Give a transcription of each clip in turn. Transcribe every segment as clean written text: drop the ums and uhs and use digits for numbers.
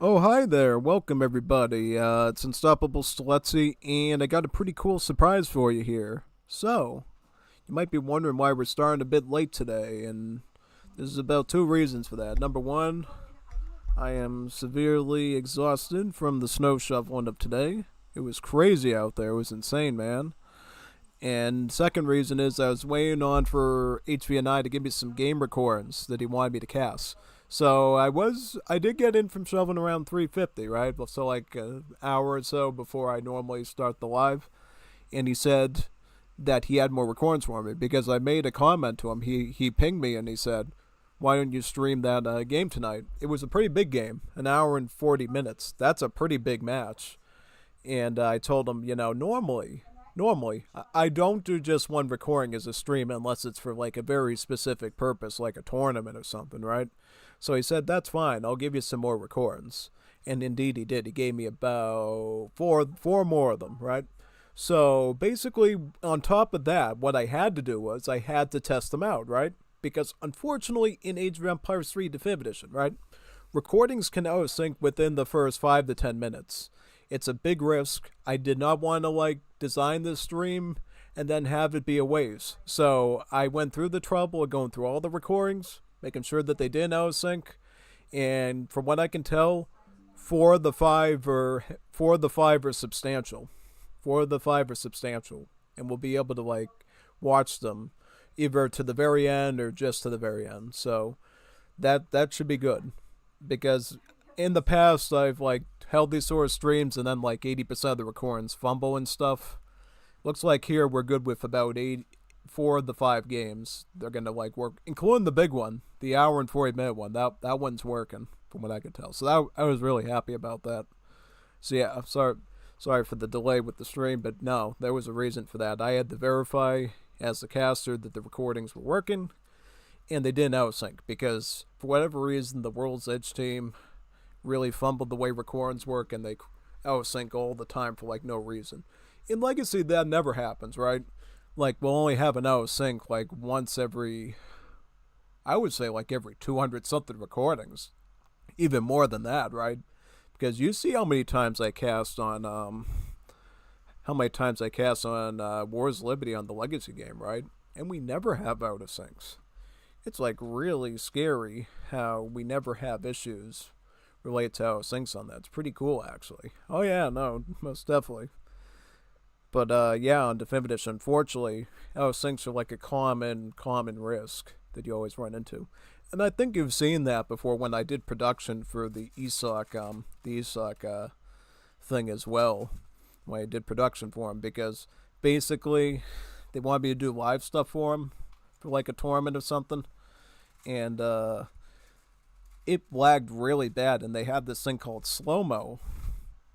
Oh, hi there. Welcome, everybody. It's Unstoppable Steletsy, and I got a pretty cool surprise for you here. So, you might be wondering why we're starting a bit late today, and there's about two reasons for that. Number one, I am severely exhausted from the snow shoveling of today. It was crazy out there. It was insane, man. And second reason is I was waiting on for HVNY to give me some game recordings that he wanted me to cast. So I did get in from shoving around 3:50, right? So like an hour or so before I normally start the live, and he said that he had more recordings for me because I made a comment to him. He pinged me and he said, "Why don't you stream that game tonight?" It was a pretty big game, an hour and 40 minutes. That's a pretty big match. And I told him, normally I don't do just one recording as a stream unless it's for like a very specific purpose, like a tournament or something, right? So he said, "That's fine. I'll give you some more recordings." And indeed he did. He gave me about four more of them, right? So basically, on top of that, what I had to do was I had to test them out, right? Because unfortunately, in Age of Empires 3 Definitive Edition, right, recordings can out sync within the first 5 to 10 minutes. It's a big risk. I did not want to like design this stream and then have it be a waste. So I went through the trouble of going through all the recordings, making sure that they didn't out sync. And from what I can tell, four of the five are substantial. Four of the five are substantial, and we'll be able to like watch them either to the very end or just to the very end. So that should be good because in the past I've like held these sort of streams and then like 80% of the recordings fumble and stuff. Looks like here we're good with about four of the five games. They're gonna like work, including the big one, the hour and 40 minute one. That one's working from what I could tell. So I was really happy about that. So yeah, I'm sorry for the delay with the stream, but no, there was a reason for that. I had to verify as the caster that the recordings were working, and they didn't outsync because for whatever reason the World's Edge team really fumbled the way recordings work, and they outsync all the time for like no reason. In Legacy, that never happens, right? Like we'll only have an outsync like once every, I would say like every 200 something recordings, even more than that, right? Because you see how many times I cast on Wars Liberty on the Legacy game, right? And we never have out of syncs. It's like really scary how we never have issues related to out of syncs on that. It's pretty cool actually. Oh yeah, no, most definitely. But yeah, on Definitive Edition, unfortunately, out of syncs are like a common risk that you always run into. And I think you've seen that before when I did production for the ESOC thing as well. When I did production for him, because basically they wanted me to do live stuff for him for like a tournament or something, and it lagged really bad. And they had this thing called slow mo,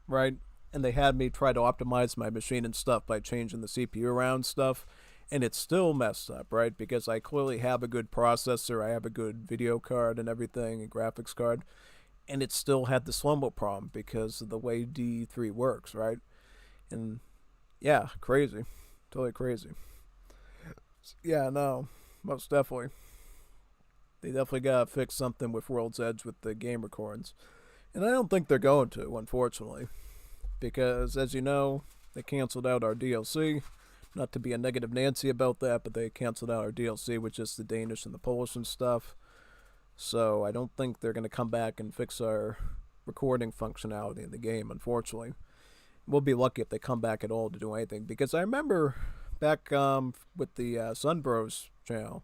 right? And they had me try to optimize my machine and stuff by changing the CPU around stuff, and it's still messed up, right? Because I clearly have a good processor, I have a good video card and everything, a graphics card, and it still had the slow-mo problem because of the way D3 works, right? And yeah, crazy. Totally crazy. Yeah, no, most definitely. They definitely gotta fix something with World's Edge with the game recordings. And I don't think they're going to, unfortunately. Because, as you know, they canceled out our DLC. Not to be a negative Nancy about that, but they canceled out our DLC, which is the Danish and the Polish and stuff. So I don't think they're going to come back and fix our recording functionality in the game, unfortunately. We'll be lucky if they come back at all to do anything. Because I remember back with the Sunbros channel,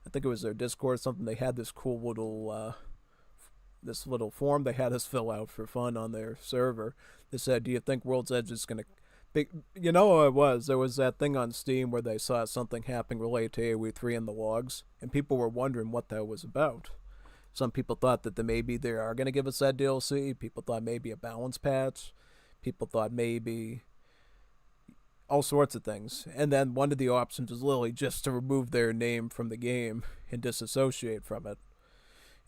I think it was their Discord or something, they had this cool little form they had us fill out for fun on their server. They said, "Do you think World's Edge is going to be?" You know what it was? There was that thing on Steam where they saw something happening related to AoE3 in the logs, and people were wondering what that was about. Some people thought that maybe they are going to give us that DLC. People thought maybe a balance patch. People thought maybe all sorts of things. And then one of the options was literally just to remove their name from the game and disassociate from it.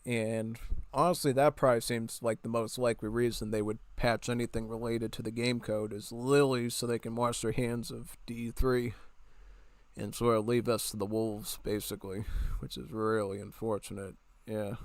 And honestly, that probably seems like the most likely reason they would patch anything related to the game code is literally so they can wash their hands of D3 and sort of leave us to the wolves, basically, which is really unfortunate. Yeah.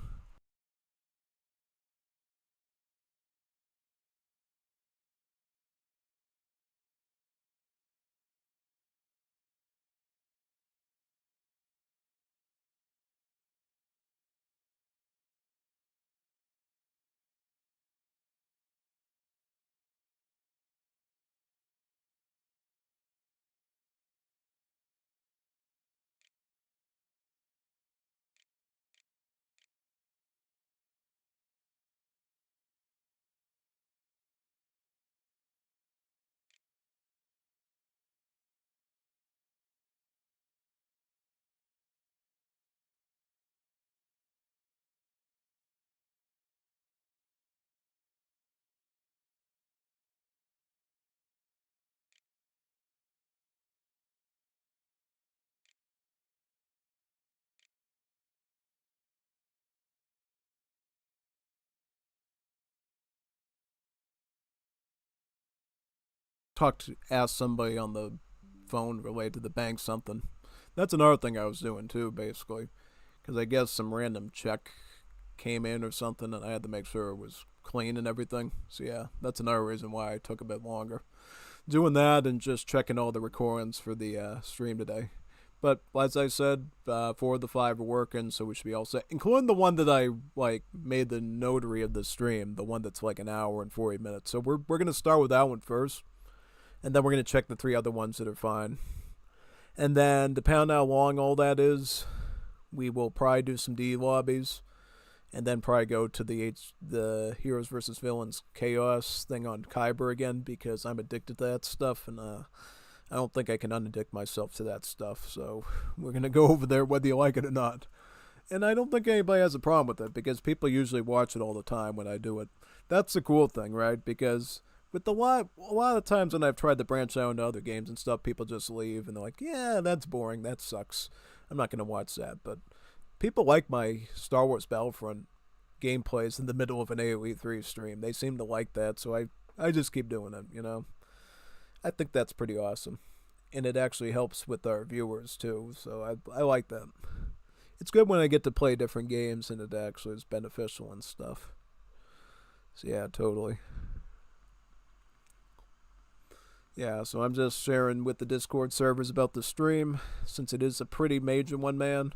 ask somebody on the phone related to the bank something. That's another thing I was doing too, basically, because I guess some random check came in or something, and I had to make sure it was clean and everything. So yeah, that's another reason why I took a bit longer. Doing that and just checking all the recordings for the stream today. But as I said, 4 of the 5 are working, so we should be all set, including the one that I made the notary of the stream, the one that's like an hour and 40 minutes. So we're gonna start with that one first, and then we're gonna check the 3 other ones that are fine. And then, depending on how long all that is, we will probably do some D lobbies, and then probably go to the Heroes versus Villains Chaos thing on Kyber again, because I'm addicted to that stuff, and I don't think I can unaddict myself to that stuff. So we're going to go over there whether you like it or not. And I don't think anybody has a problem with it, because people usually watch it all the time when I do it. That's the cool thing, right? Because with a lot of times when I've tried to branch out into other games and stuff, people just leave and they're like, yeah, that's boring, that sucks, I'm not going to watch that. But people like my Star Wars Battlefront gameplays in the middle of an AoE 3 stream. They seem to like that, so I just keep doing it, you know? I think that's pretty awesome. And it actually helps with our viewers, too, so I like that. It's good when I get to play different games and it actually is beneficial and stuff. So yeah, totally. Yeah, so I'm just sharing with the Discord servers about the stream, since it is a pretty major one, man.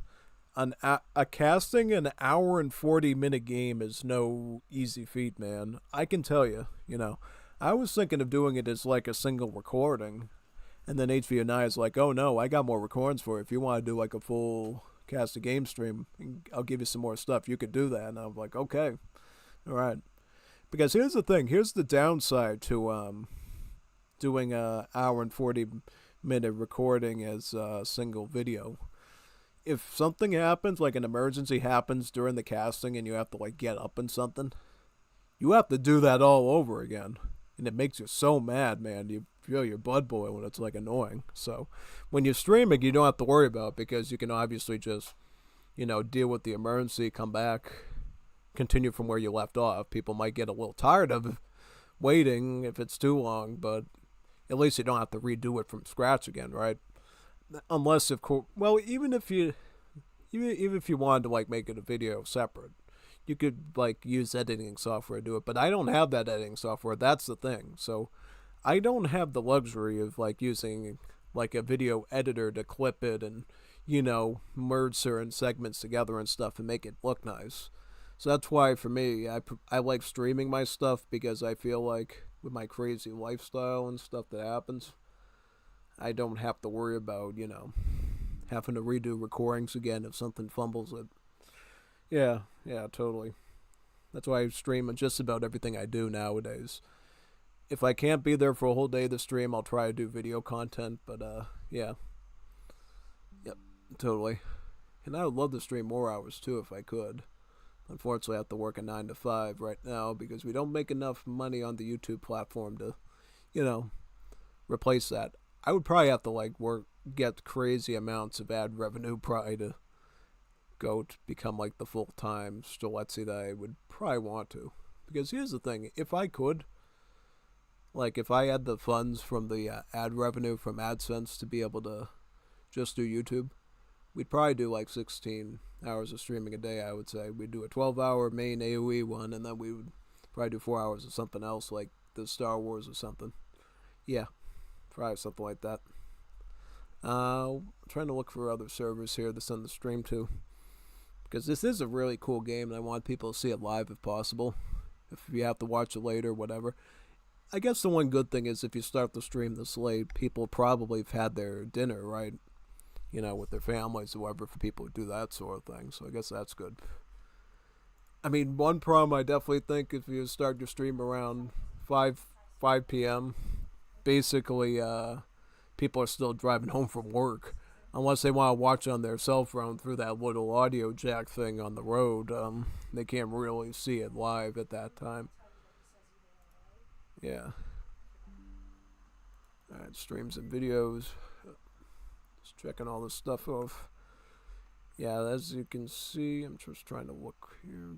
A casting an hour and 40-minute game is no easy feat, man. I can tell you, you know. I was thinking of doing it as like a single recording, and then HVNY is like, oh no, I got more recordings for you. If you want to do like a full cast a game stream, I'll give you some more stuff. You could do that. And I'm like, okay, all right. Because here's the thing. Here's the downside to doing a hour and 40-minute recording as a single video. If something happens, like an emergency happens during the casting and you have to like get up and something, you have to do that all over again. And it makes you so mad, man. You feel your blood boil and it's like annoying. So when you're streaming, you don't have to worry about it, because you can obviously just, you know, deal with the emergency, come back, continue from where you left off. People might get a little tired of waiting if it's too long, but at least you don't have to redo it from scratch again, right? Unless, of course, well, even if you wanted to like make it a video separate, you could like use editing software to do it. But I don't have that editing software. That's the thing. So I don't have the luxury of like using like a video editor to clip it and, you know, merge certain segments together and stuff and make it look nice. So that's why for me, I like streaming my stuff, because I feel like with my crazy lifestyle and stuff that happens, I don't have to worry about, you know, having to redo recordings again if something fumbles it. Yeah, totally. That's why I stream just about everything I do nowadays. If I can't be there for a whole day of the stream, I'll try to do video content, but yeah. Yep, totally. And I would love to stream more hours too if I could. Unfortunately, I have to work a 9 to 5 right now, because we don't make enough money on the YouTube platform to, you know, replace that. I would probably have to like get crazy amounts of ad revenue probably to go to become like the full-time Streletsy that I would probably want to. Because here's the thing, if I could, like if I had the funds from the ad revenue from AdSense to be able to just do YouTube, we'd probably do like 16 hours of streaming a day, I would say. We'd do a 12-hour main AoE one, and then we would probably do 4 hours of something else, like the Star Wars or something. Yeah, probably something like that. Trying to look for other servers here to send the stream to, because this is a really cool game and I want people to see it live if possible. If you have to watch it later, whatever. I guess the one good thing is if you start the stream this late, people probably have had their dinner, right? You know, with their families or whatever, for people who do that sort of thing. So I guess that's good. I mean, one problem I definitely think, if you start your stream around 5 p.m., basically people are still driving home from work. Unless they want to watch on their cell phone through that little audio jack thing on the road, they can't really see it live at that time. Yeah. Alright, streams and videos. Just checking all this stuff off. Yeah, as you can see, I'm just trying to look here.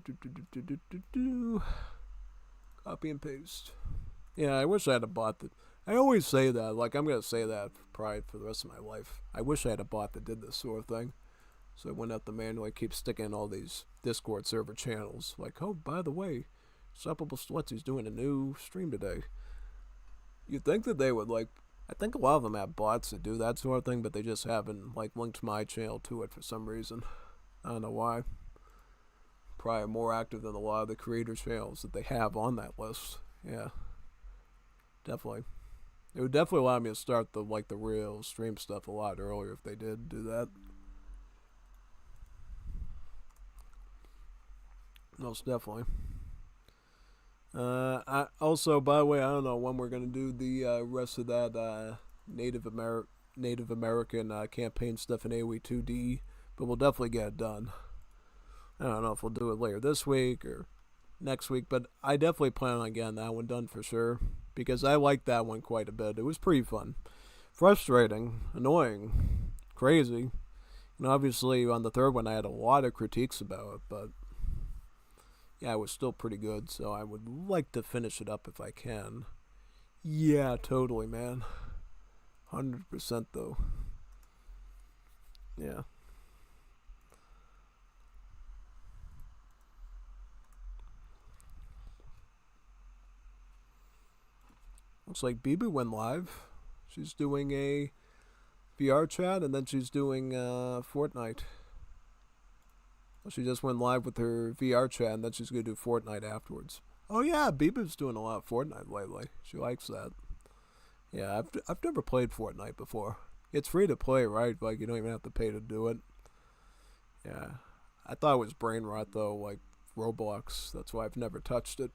Copy and paste. Yeah, I wish I had bought I always say that. Like, I'm going to say that probably for the rest of my life. I wish I had a bot that did this sort of thing. So I wouldn't have to manually keep sticking all these Discord server channels. Like, oh, by the way, Unstoppable Sweatsy's doing a new stream today. You'd think that they would, like, I think a lot of them have bots that do that sort of thing, but they just haven't, like, linked my channel to it for some reason. I don't know why. Probably more active than a lot of the creators' channels that they have on that list. Yeah. Definitely. It would definitely allow me to start the real stream stuff a lot earlier if they did do that. Most definitely. I also, by the way, I don't know when we're gonna do the rest of that Native American campaign stuff in AoE 2D, but we'll definitely get it done. I don't know if we'll do it later this week or next week, but I definitely plan on getting that one done for sure because I liked that one quite a bit. It was pretty fun, frustrating, annoying, crazy. And obviously on the third one I had a lot of critiques about it, but yeah, it was still pretty good, so I would like to finish it up if I can. Yeah, totally, man. 100% though. Yeah. Looks like Bibi went live. She's doing a VR chat, and then she's doing Fortnite. Well, she just went live with her VR chat, and then she's going to do Fortnite afterwards. Oh yeah, Biba's doing a lot of Fortnite lately. She likes that. Yeah, I've never played Fortnite before. It's free to play, right? Like, you don't even have to pay to do it. Yeah. I thought it was brain rot, though, like Roblox. That's why I've never touched it.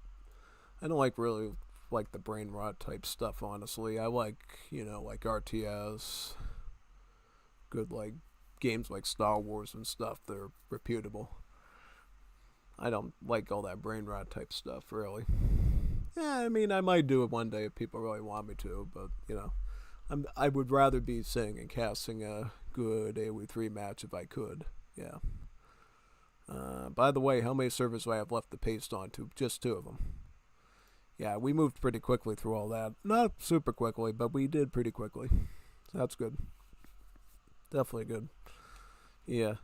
I don't really like the brain rot type stuff, honestly. I like, like RTS. Good, like, games like Star Wars and stuff. They're reputable. I don't like all that brain rot type stuff, really. Yeah, I mean, I might do it one day if people really want me to, but, I would rather be sitting and casting a good AoE 3 match if I could. Yeah. By the way, how many servers do I have left to paste onto? Just 2 of them. Yeah, we moved pretty quickly through all that. Not super quickly, but we did pretty quickly. So that's good. Definitely good. Yeah.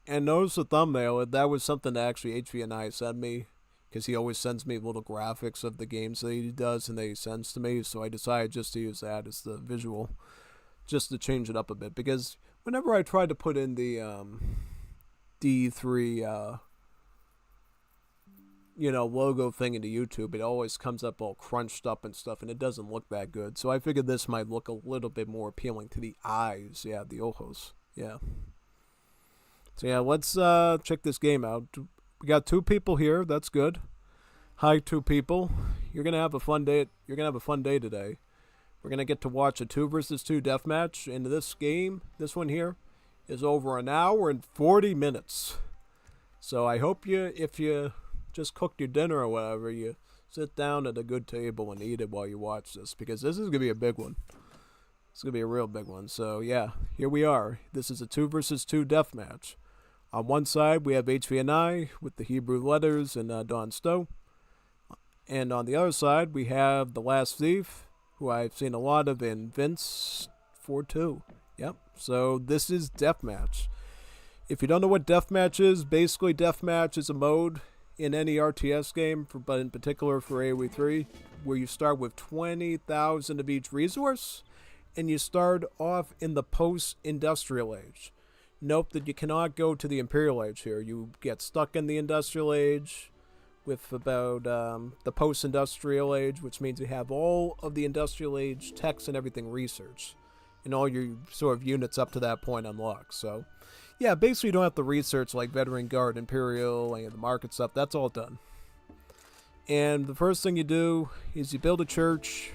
And notice the thumbnail. That was something that actually HVNY sent me, because he always sends me little graphics of the games that he does and that he sends to me. So I decided just to use that as the visual, just to change it up a bit. Because whenever I tried to put in the D3 logo thing into YouTube, it always comes up all crunched up and stuff, and it doesn't look that good. So I figured this might look a little bit more appealing to the eyes. Yeah, the ojos. Yeah. So yeah, let's check this game out. We got 2 people here. That's good. Hi, 2 people. You're gonna have a fun day. You're gonna have a fun day today. We're gonna get to watch a 2 versus 2 deathmatch. And this game, this one here, is over an hour and 40 minutes. So I hope if you just cooked your dinner or whatever, you sit down at a good table and eat it while you watch this, because this is going to be a big one. It's going to be a real big one. So yeah, here we are. This is a 2 versus 2 deathmatch. On one side, we have HVNY with the Hebrew letters and Don Stowe. And on the other side, we have The Last Thief, who I've seen a lot of, in Vince 4-2. Yep. So this is Deathmatch. If you don't know what Deathmatch is, basically Deathmatch is a mode in any RTS game, but in particular for AoE 3, where you start with 20,000 of each resource, and you start off in the post-industrial age. Note that you cannot go to the Imperial Age here. You get stuck in the Industrial Age with about the post-industrial age, which means you have all of the Industrial Age techs and everything researched, and all your sort of units up to that point unlocked. So yeah, basically you don't have to research like Veteran Guard, Imperial, and the market stuff. That's all done. And the first thing you do is you build a church.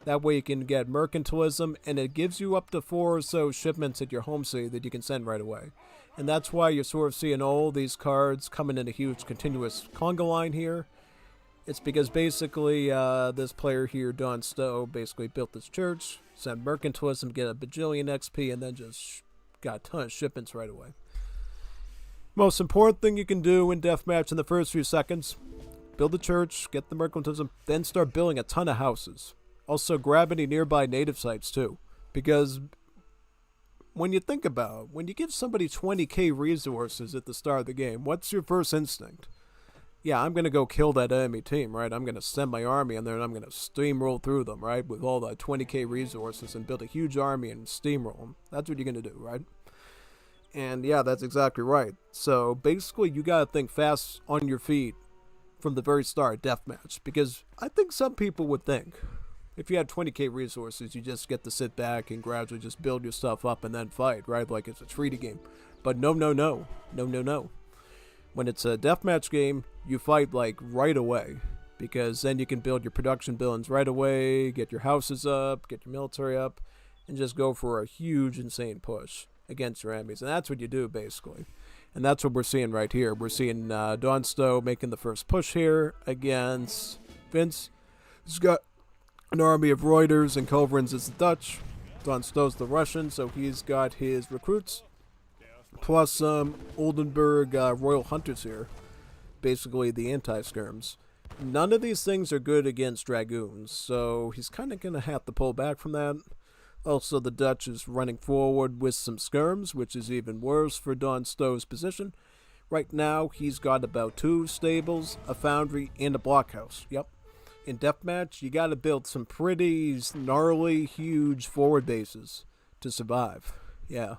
That way you can get mercantilism, and it gives you up to 4 or so shipments at your home city that you can send right away. And that's why you're sort of seeing all these cards coming in a huge continuous conga line here. It's because basically this player here, Don Stowe, basically built this church, sent mercantilism, get a bajillion XP, and then just got a ton of shipments right away. Most important thing you can do in Deathmatch in the first few seconds: build a church, get the mercantilism, then start building a ton of houses. Also, grab any nearby native sites too, because when you think about it, when you give somebody 20k resources at the start of the game, what's your first instinct? Yeah, I'm going to go kill that enemy team, right? I'm going to send my army in there and I'm going to steamroll through them, right? With all the 20k resources and build a huge army and steamroll them. That's what you're going to do, right? And yeah, that's exactly right. So basically, you got to think fast on your feet from the very start, deathmatch. Because I think some people would think, if you had 20k resources, you just get to sit back and gradually just build your stuff up and then fight, right? Like it's a treaty game. But no, no, no. No, no, no. When it's a deathmatch game, you fight like right away. Because then you can build your production buildings right away, get your houses up, get your military up, and just go for a huge, insane push against your enemies. And that's what you do, basically. And that's what we're seeing right here. We're seeing Don Stowe making the first push here against Vince. He's got an army of Reuters and Culverins is the Dutch. Don Stowe's the Russian, so he's got his recruits. Plus some Oldenburg Royal Hunters here. Basically the anti-skirms. None of these things are good against Dragoons, so he's kind of going to have to pull back from that. Also, the Dutch is running forward with some skirms, which is even worse for Don Stowe's position. Right now, he's got about 2 stables, a foundry, and a blockhouse. Yep. In Deathmatch, you gotta build some pretty gnarly, huge forward bases to survive. Yeah.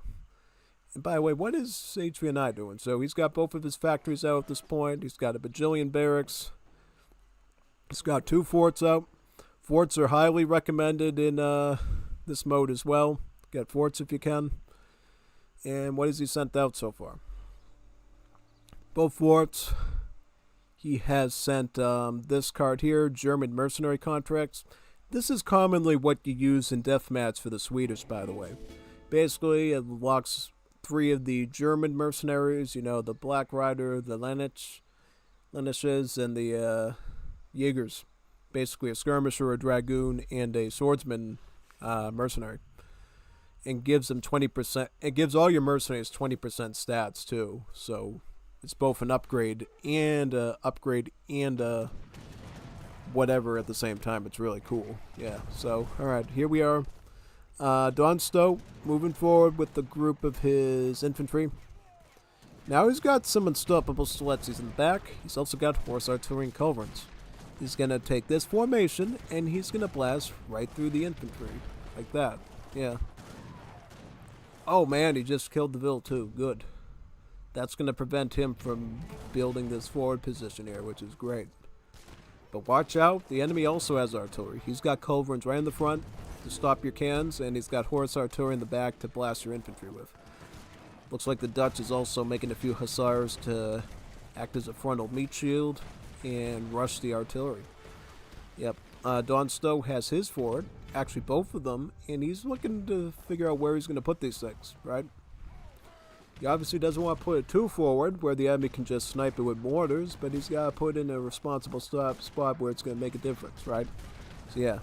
And by the way, what is HVNY doing? So he's got both of his factories out at this point. He's got a bajillion barracks. He's got 2 forts out. Forts are highly recommended in this mode as well. Get forts if you can. And what has he sent out so far? Both forts. He has sent this card here, German mercenary contracts. This is commonly what you use in Deathmatch for the Swedish, by the way. Basically, it locks 3 of the German mercenaries, you know, the Black Rider, the Lenishes, and the Jaegers. Basically a skirmisher, a dragoon, and a swordsman mercenary. And gives them 20%. It gives all your mercenaries 20% stats, too. So it's both an upgrade and whatever at the same time. It's really cool. Yeah, so, alright, here we are. Don Stowe moving forward with the group of his infantry. Now he's got some unstoppable Stiletsis in the back. He's also got horse artillery and culverins. He's going to take this formation and he's going to blast right through the infantry. Like that. Yeah. Oh man, he just killed the Ville too. Good. That's going to prevent him from building this forward position here, which is great. But watch out, the enemy also has artillery. He's got culverins right in the front to stop your cannons, and he's got horse artillery in the back to blast your infantry with. Looks like the Dutch is also making a few hussars to act as a frontal meat shield and rush the artillery. Yep, Don Stowe has his forward, actually both of them, and he's looking to figure out where he's going to put these things, right? He obviously doesn't want to put it too forward where the enemy can just snipe it with mortars, but he's got to put it in a responsible spot where it's going to make a difference, right? So yeah.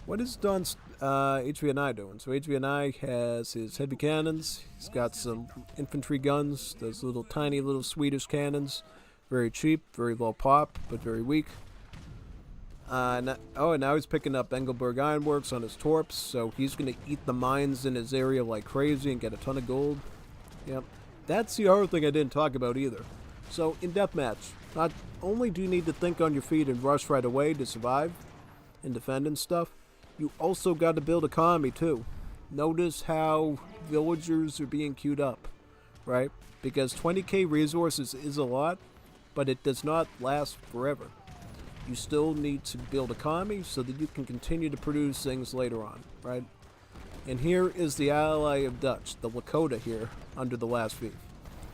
What is Don's HVNY doing? So HVNY has his heavy cannons. He's got some infantry guns, those little tiny little Swedish cannons. Very cheap, very low pop, but very weak. And now he's picking up Engelberg Ironworks on his torps, so he's going to eat the mines in his area like crazy and get a ton of gold. Yep. That's the other thing I didn't talk about either. So, in Deathmatch, not only do you need to think on your feet and rush right away to survive and defend and stuff, you also got to build economy too. Notice how villagers are being queued up, right? Because 20k resources is a lot, but it does not last forever. You still need to build economy so that you can continue to produce things later on, right? And here is the ally of Dutch, the Lakota here, under the last V.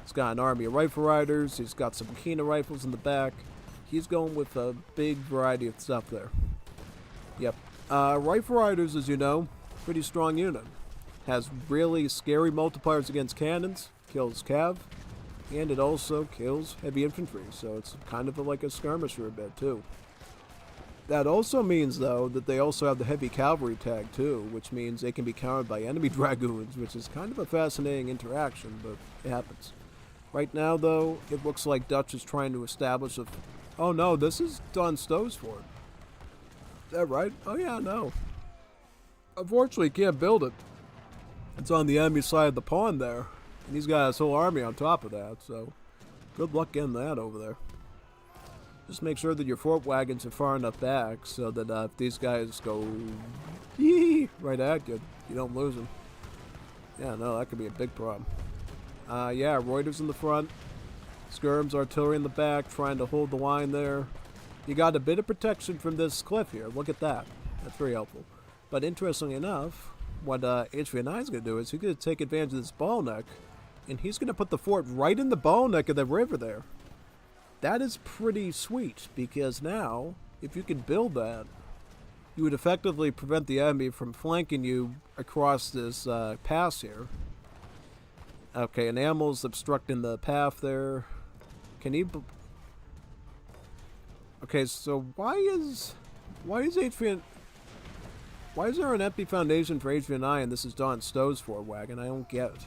He's got an army of rifle riders, he's got some Kina rifles in the back. He's going with a big variety of stuff there. Yep. Rifle riders, as you know, pretty strong unit. Has really scary multipliers against cannons, kills cav, and it also kills heavy infantry, so it's kind of like a skirmisher a bit too. That also means, though, that they also have the heavy cavalry tag, too, which means they can be countered by enemy dragoons, which is kind of a fascinating interaction, but it happens. Right now, though, it looks like Dutch is trying to establish a... Oh, no, this is Don Stowe's fort. Is that right? Oh yeah, no. Unfortunately, you can't build it. It's on the enemy side of the pond there. And he's got his whole army on top of that, so good luck getting that over there. Just make sure that your fort wagons are far enough back so that if these guys go right at you, you don't lose them. Yeah, no, that could be a big problem. Yeah, Reuters in the front. Skirms, artillery in the back, trying to hold the line there. You got a bit of protection from this cliff here. Look at that. That's very helpful. But interestingly enough, what HVNY is going to do is he's going to take advantage of this bottleneck, and he's going to put the fort right in the bottleneck of the river there. That is pretty sweet, because now, if you can build that, you would effectively prevent the enemy from flanking you across this pass here. Okay, an animal's obstructing the path there. Can he... Okay, so why is HVN... Why is there an empty foundation for HVNY and this is Don Stowe's fort wagon? I don't get it.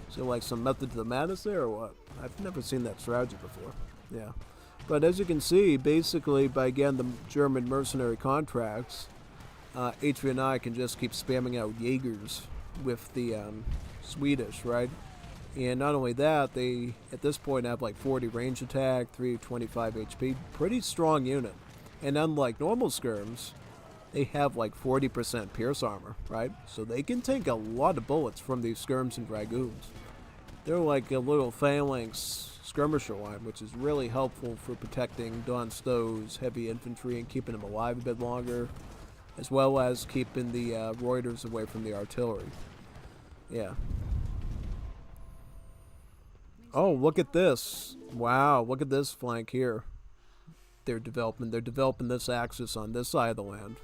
Is there like some method to the madness there or what? I've never seen that strategy before. Yeah. But as you can see, basically by again the German mercenary contracts, HVNY can just keep spamming out Jaegers with the Swedish, right? And not only that, they at this point have like 40 range attack, 325 HP, pretty strong unit. And unlike normal skirms, they have like 40% pierce armor, right? So they can take a lot of bullets from these skirms and dragoons. They're like a little phalanx skirmisher line, which is really helpful for protecting Don Stowe's heavy infantry and keeping them alive a bit longer, as well as keeping the Reuters away from the artillery. Yeah. Oh, look at this. Wow, look at this flank here. They're developing this axis on this side of the land.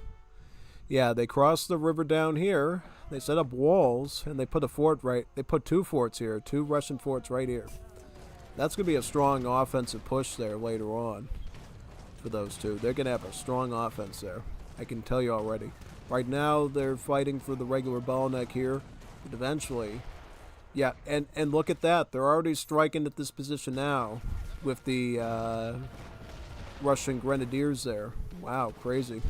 Yeah, they crossed the river down here. They set up walls, and they put a fort right... They put two forts here, two Russian forts right here. That's going to be a strong offensive push there later on for those two. They're going to have a strong offense there. I can tell you already. Right now, they're fighting for the regular bottleneck here, but eventually... Yeah, and look at that. They're already striking at this position now with the Russian grenadiers there. Wow, crazy.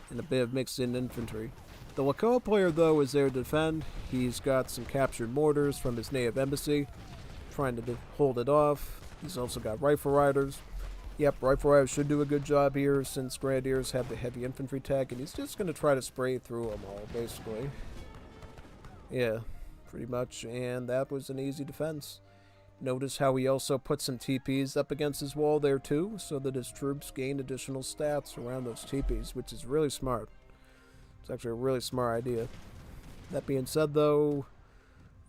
And a bit of mixed-in infantry. The Lakoa player, though, is there to defend. He's got some captured mortars from his native embassy, trying to hold it off. He's also got rifle riders. Yep, rifle riders should do a good job here since grenadiers have the heavy infantry tech, and he's just going to try to spray through them all, basically. Yeah, pretty much, and that was an easy defense. Notice how he also put some TPs up against his wall there too, so that his troops gain additional stats around those TPs, which is really smart. It's actually a really smart idea. That being said though,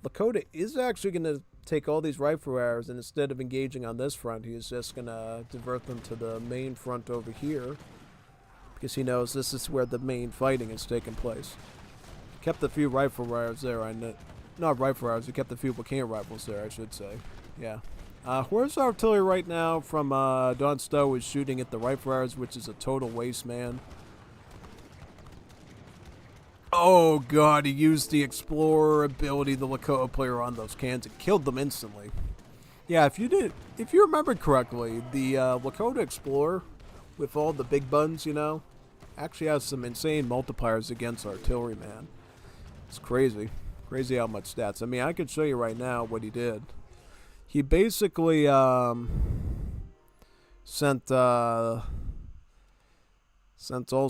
Lakota is actually going to take all these rifle arrows, and instead of engaging on this front, he is just going to divert them to the main front over here, because he knows this is where the main fighting is taking place. Kept a few rifle arrows there, not rifle arrows, he kept a few volcano rifles there, I should say. Yeah. Where's artillery right now from Don Stowe is shooting at the rifle arrows, which is a total waste, man. Oh god, he used the explorer ability, the Lakota player, on those cans. It killed them instantly. Yeah, if you remember correctly, the Lakota explorer, with all the big buns, you know, actually has some insane multipliers against artillery, man. It's crazy. Crazy how much stats. I mean, I could show you right now what he did. He basically sent all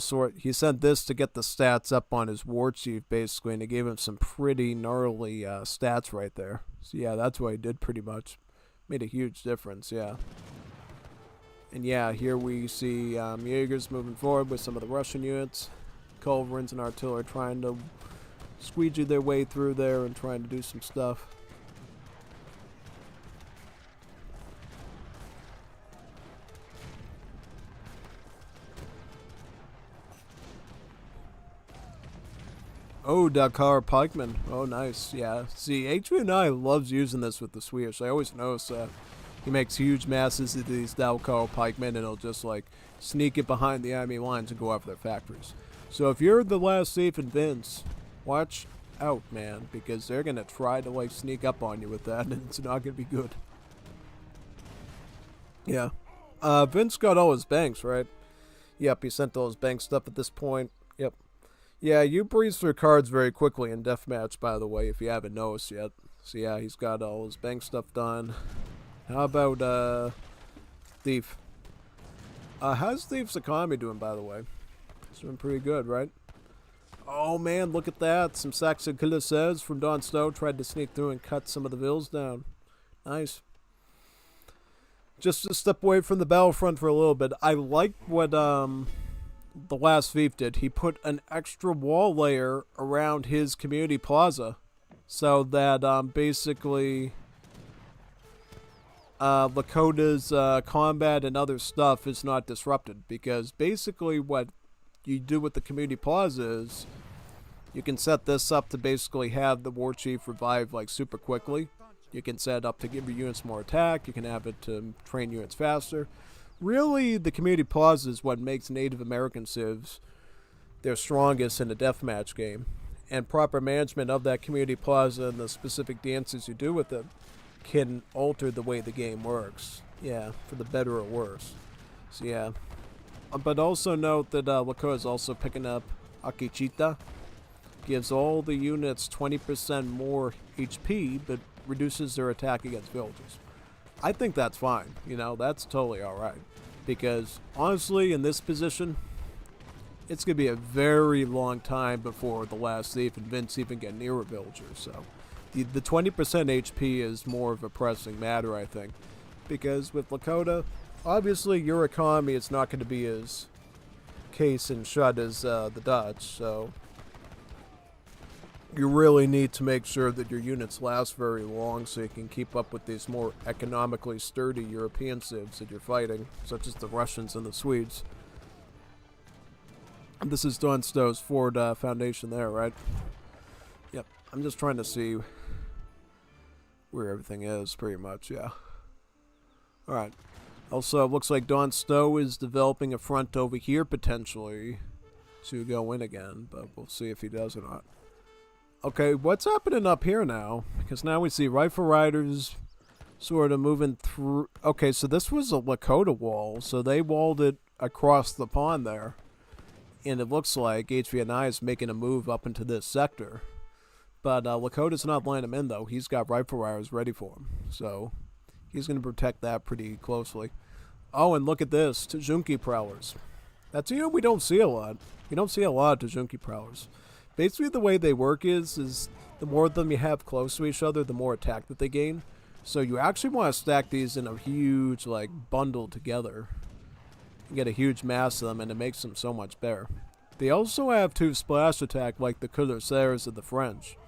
sort. He sent this to get the stats up on his war chief, basically, and it gave him some pretty gnarly stats right there. So yeah, that's what he did pretty much. Made a huge difference, yeah. And yeah, here we see Jaegers moving forward with some of the Russian units. Culverins and artillery trying to squeegee their way through there and trying to do some stuff. Oh, Dakar Pikeman. Oh, nice. Yeah. See, HVNY loves using this with the Swedish. I always notice that. He makes huge masses of these Dakar Pikemen, and he'll just, like, sneak it behind the enemy lines and go after their factories. So if you're the last safe in Vince, watch out, man, because they're going to try to, like, sneak up on you with that, and it's not going to be good. Yeah. Vince got all his banks, right? Yep, he sent all his bank stuff at this point. Yep. Yeah, you breeze through cards very quickly in Deathmatch, by the way, if you haven't noticed yet. So yeah, he's got all his bank stuff done. How about, Thief? How's Thief's economy doing, by the way? It's doing pretty good, right? Oh man, look at that. Some Saxon Killer says from Don Snow tried to sneak through and cut some of the vills down. Nice. Just to step away from the battlefront for a little bit, I like what the last Thief did. He put an extra wall layer around his community plaza so that basically Lakota's combat and other stuff is not disrupted, because basically what you do with the community plaza is you can set this up to basically have the war chief revive like super quickly. You can set it up to give your units more attack. You can have it to train units faster. Really, the community plaza is what makes Native American civs their strongest in a deathmatch game. And proper management of that community plaza and the specific dances you do with it can alter the way the game works. Yeah, for the better or worse. So yeah. But also note that Lakota is also picking up Akichita. Gives all the units 20% more HP, but reduces their attack against villagers. I think that's fine. You know, that's totally alright. Because, honestly, in this position, it's going to be a very long time before the last Thief and Vince even get near a villager. So, the 20% HP is more of a pressing matter, I think. Because with Lakota, obviously your economy is not going to be as case and shut as the Dutch, so you really need to make sure that your units last very long so you can keep up with these more economically sturdy European civs that you're fighting, such as the Russians and the Swedes. And this is Don Stow's Ford Foundation there, right? Yep, I'm just trying to see where everything is, pretty much, yeah. Alright. Also, it looks like Don Stow is developing a front over here, potentially, to go in again, but we'll see if he does or not. Okay, what's happening up here now? Because now we see rifle riders sort of moving through. Okay, so this was a Lakota wall, so they walled it across the pond there. And it looks like HVNY is making a move up into this sector. But Lakota's not letting him in, though. He's got rifle riders ready for him. So he's going to protect that pretty closely. Oh, and look at this. Tajunki Prowlers. That's, you know, we don't see a lot. We don't see a lot of Tajunki Prowlers. Basically, the way they work is the more of them you have close to each other, the more attack that they gain. So you actually want to stack these in a huge, like, bundle together. You get a huge mass of them, and it makes them so much better. They also have 2 splash attack, like the cuirassiers of the French.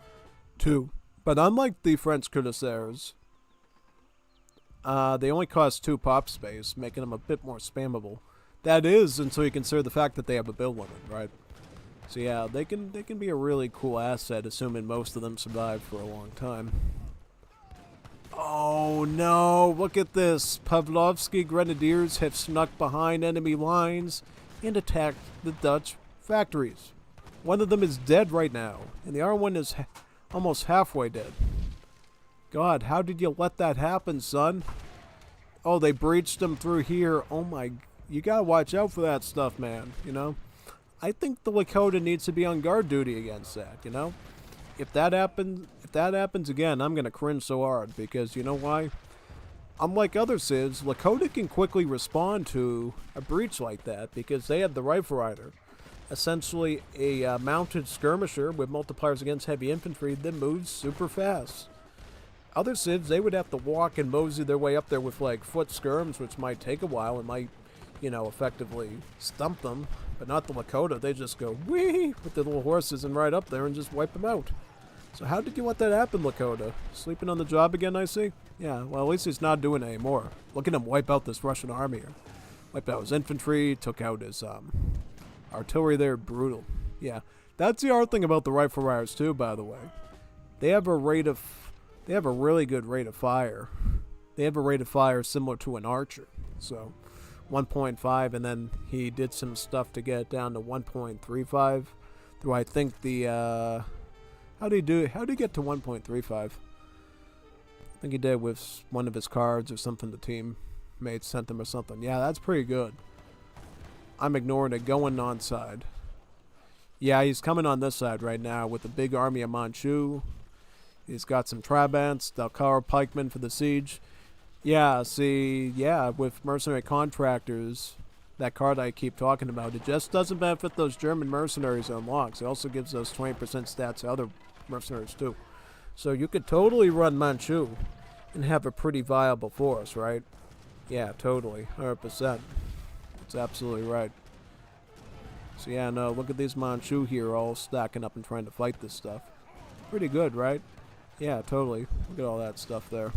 2. But unlike the French cuirassiers, they only cost 2 pop space, making them a bit more spammable. That is, until you consider the fact that they have a build limit, right? So yeah, they can be a really cool asset, assuming most of them survive for a long time. Oh no, look at this. Pavlovsky Grenadiers have snuck behind enemy lines and attacked the Dutch factories. One of them is dead right now, and the other one is almost halfway dead. God, how did you let that happen, son? Oh, they breached them through here. Oh my, you gotta watch out for that stuff, man, you know? I think the Lakota needs to be on guard duty against that, you know? If that happens again, I'm gonna cringe so hard, because you know why? Unlike other civs, Lakota can quickly respond to a breach like that because they have the rifle rider. Essentially a mounted skirmisher with multipliers against heavy infantry that moves super fast. Other civs, they would have to walk and mosey their way up there with like foot skirms, which might take a while and might, you know, effectively stump them. But not the Lakota, they just go whee with their little horses and ride up there and just wipe them out. So how did you let that happen, Lakota? Sleeping on the job again, I see? Yeah, well, at least he's not doing it anymore. Look at him wipe out this Russian army here. Wiped out his infantry, took out his artillery there, brutal. Yeah, that's the other thing about the rifle riders too, by the way. They have a really good rate of fire. They have a rate of fire similar to an archer. So 1.5, and then he did some stuff to get it down to 1.35. Through I think the how do you get to 1.35? I think he did with one of his cards or something the teammate sent him or something. Yeah, that's pretty good. I'm ignoring it, going on side. Yeah, he's coming on this side right now with a big army of Manchu. He's got some Trabants, Dalkar pikemen for the siege. Yeah, see, yeah, with mercenary contractors, that card I keep talking about, it just doesn't benefit those German mercenaries it unlocks. It also gives us 20% stats to other mercenaries too. So you could totally run Manchu and have a pretty viable force, right? Yeah, totally, 100%. That's absolutely right. So yeah, no, look at these Manchu here all stacking up and trying to fight this stuff. Pretty good, right? Yeah, totally. Look at all that stuff there.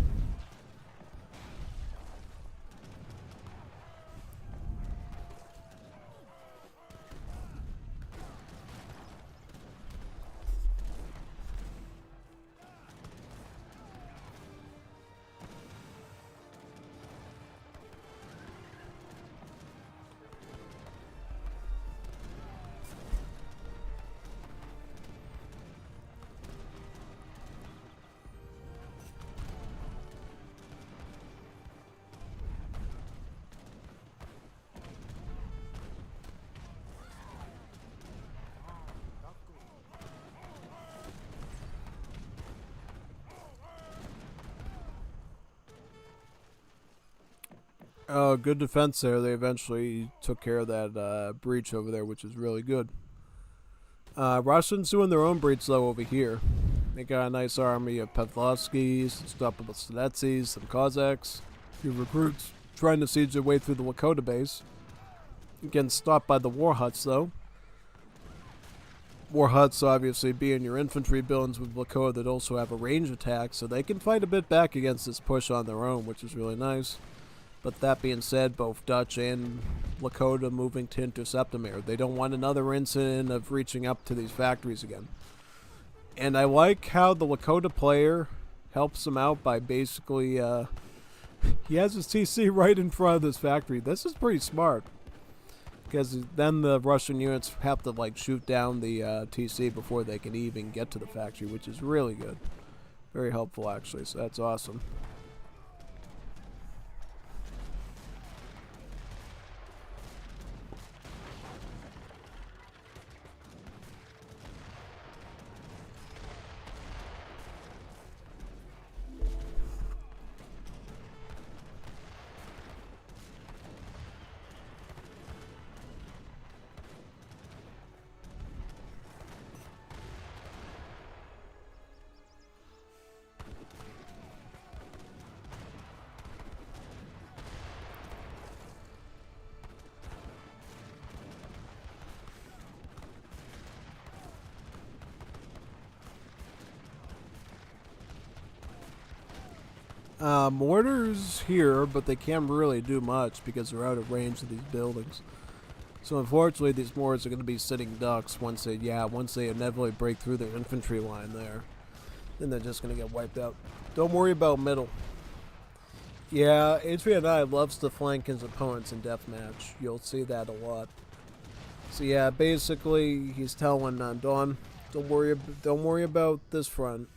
Good defense there. They eventually took care of that breach over there, which is really good. Russians doing their own breach though over here. They got a nice army of Pavlovskis, unstoppable Sledetsis, some Cossacks, a few recruits trying to siege their way through the Lakota base. Getting stopped by the war huts though. War huts obviously being your infantry buildings with Lakota that also have a range attack, so they can fight a bit back against this push on their own, which is really nice. But that being said, both Dutch and Lakota moving to intercept them here. They don't want another incident of reaching up to these factories again. And I like how the Lakota player helps him out by basically, he has his TC right in front of this factory. This is pretty smart. Because then the Russian units have to, like, shoot down the TC before they can even get to the factory, which is really good. Very helpful, actually, so that's awesome. Mortars here, but they can't really do much because they're out of range of these buildings. So unfortunately, these mortars are going to be sitting ducks once they inevitably break through their infantry line there. Then they're just going to get wiped out. Don't worry about middle. Yeah, HVNY loves to flank his opponents in Deathmatch. You'll see that a lot. So yeah, basically, he's telling Dawn, don't worry about this front.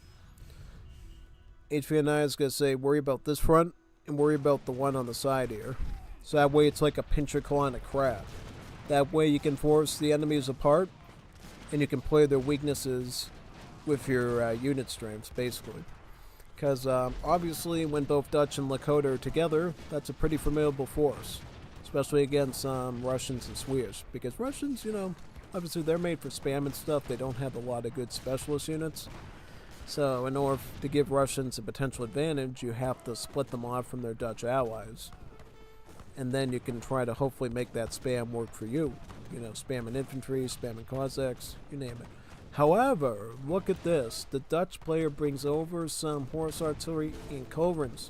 HVNY is going to say, worry about this front and worry about the one on the side here. So that way it's like a pincher claw on a crab. That way you can force the enemies apart and you can play their weaknesses with your unit strengths, basically. Because obviously when both Dutch and Lakota are together, that's a pretty formidable force. Especially against Russians and Swedes. Because Russians, you know, obviously they're made for spam and stuff. They don't have a lot of good specialist units. So in order to give Russians a potential advantage, you have to split them off from their Dutch allies. And then you can try to hopefully make that spam work for you. You know, spamming infantry, spamming Cossacks, you name it. However, look at this. The Dutch player brings over some horse artillery and culverins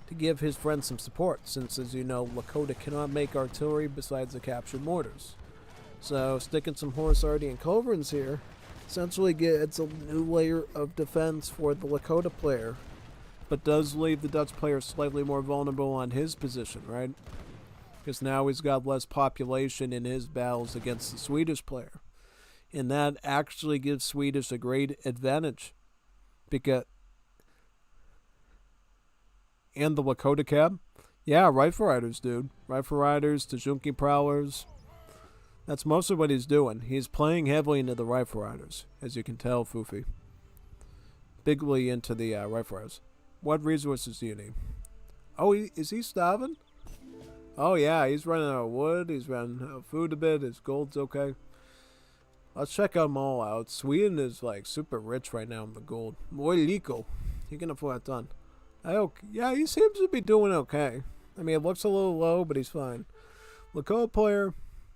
to give his friend some support, since, as you know, Lakota cannot make artillery besides the captured mortars. So sticking some horse artillery and culverins here essentially gets a new layer of defense for the Lakota player, but does leave the Dutch player slightly more vulnerable on his position, right? Because now he's got less population in his battles against the Swedish player. And that actually gives Swedish a great advantage. And the Lakota cab? Yeah, Rifle Riders, dude. Rifle Riders, Tajunki Prowlers. That's mostly what he's doing. He's playing heavily into the rifle riders, as you can tell, Foofy. Bigly into the rifle riders. What resources do you need? Oh, is he starving? Oh yeah, he's running out of wood. He's running out of food a bit. His gold's okay. Let's check them all out. Sweden is like super rich right now in the gold. Muy rico. He can afford a ton. Yeah, he seems to be doing okay. I mean, it looks a little low, but he's fine. Lakoa player,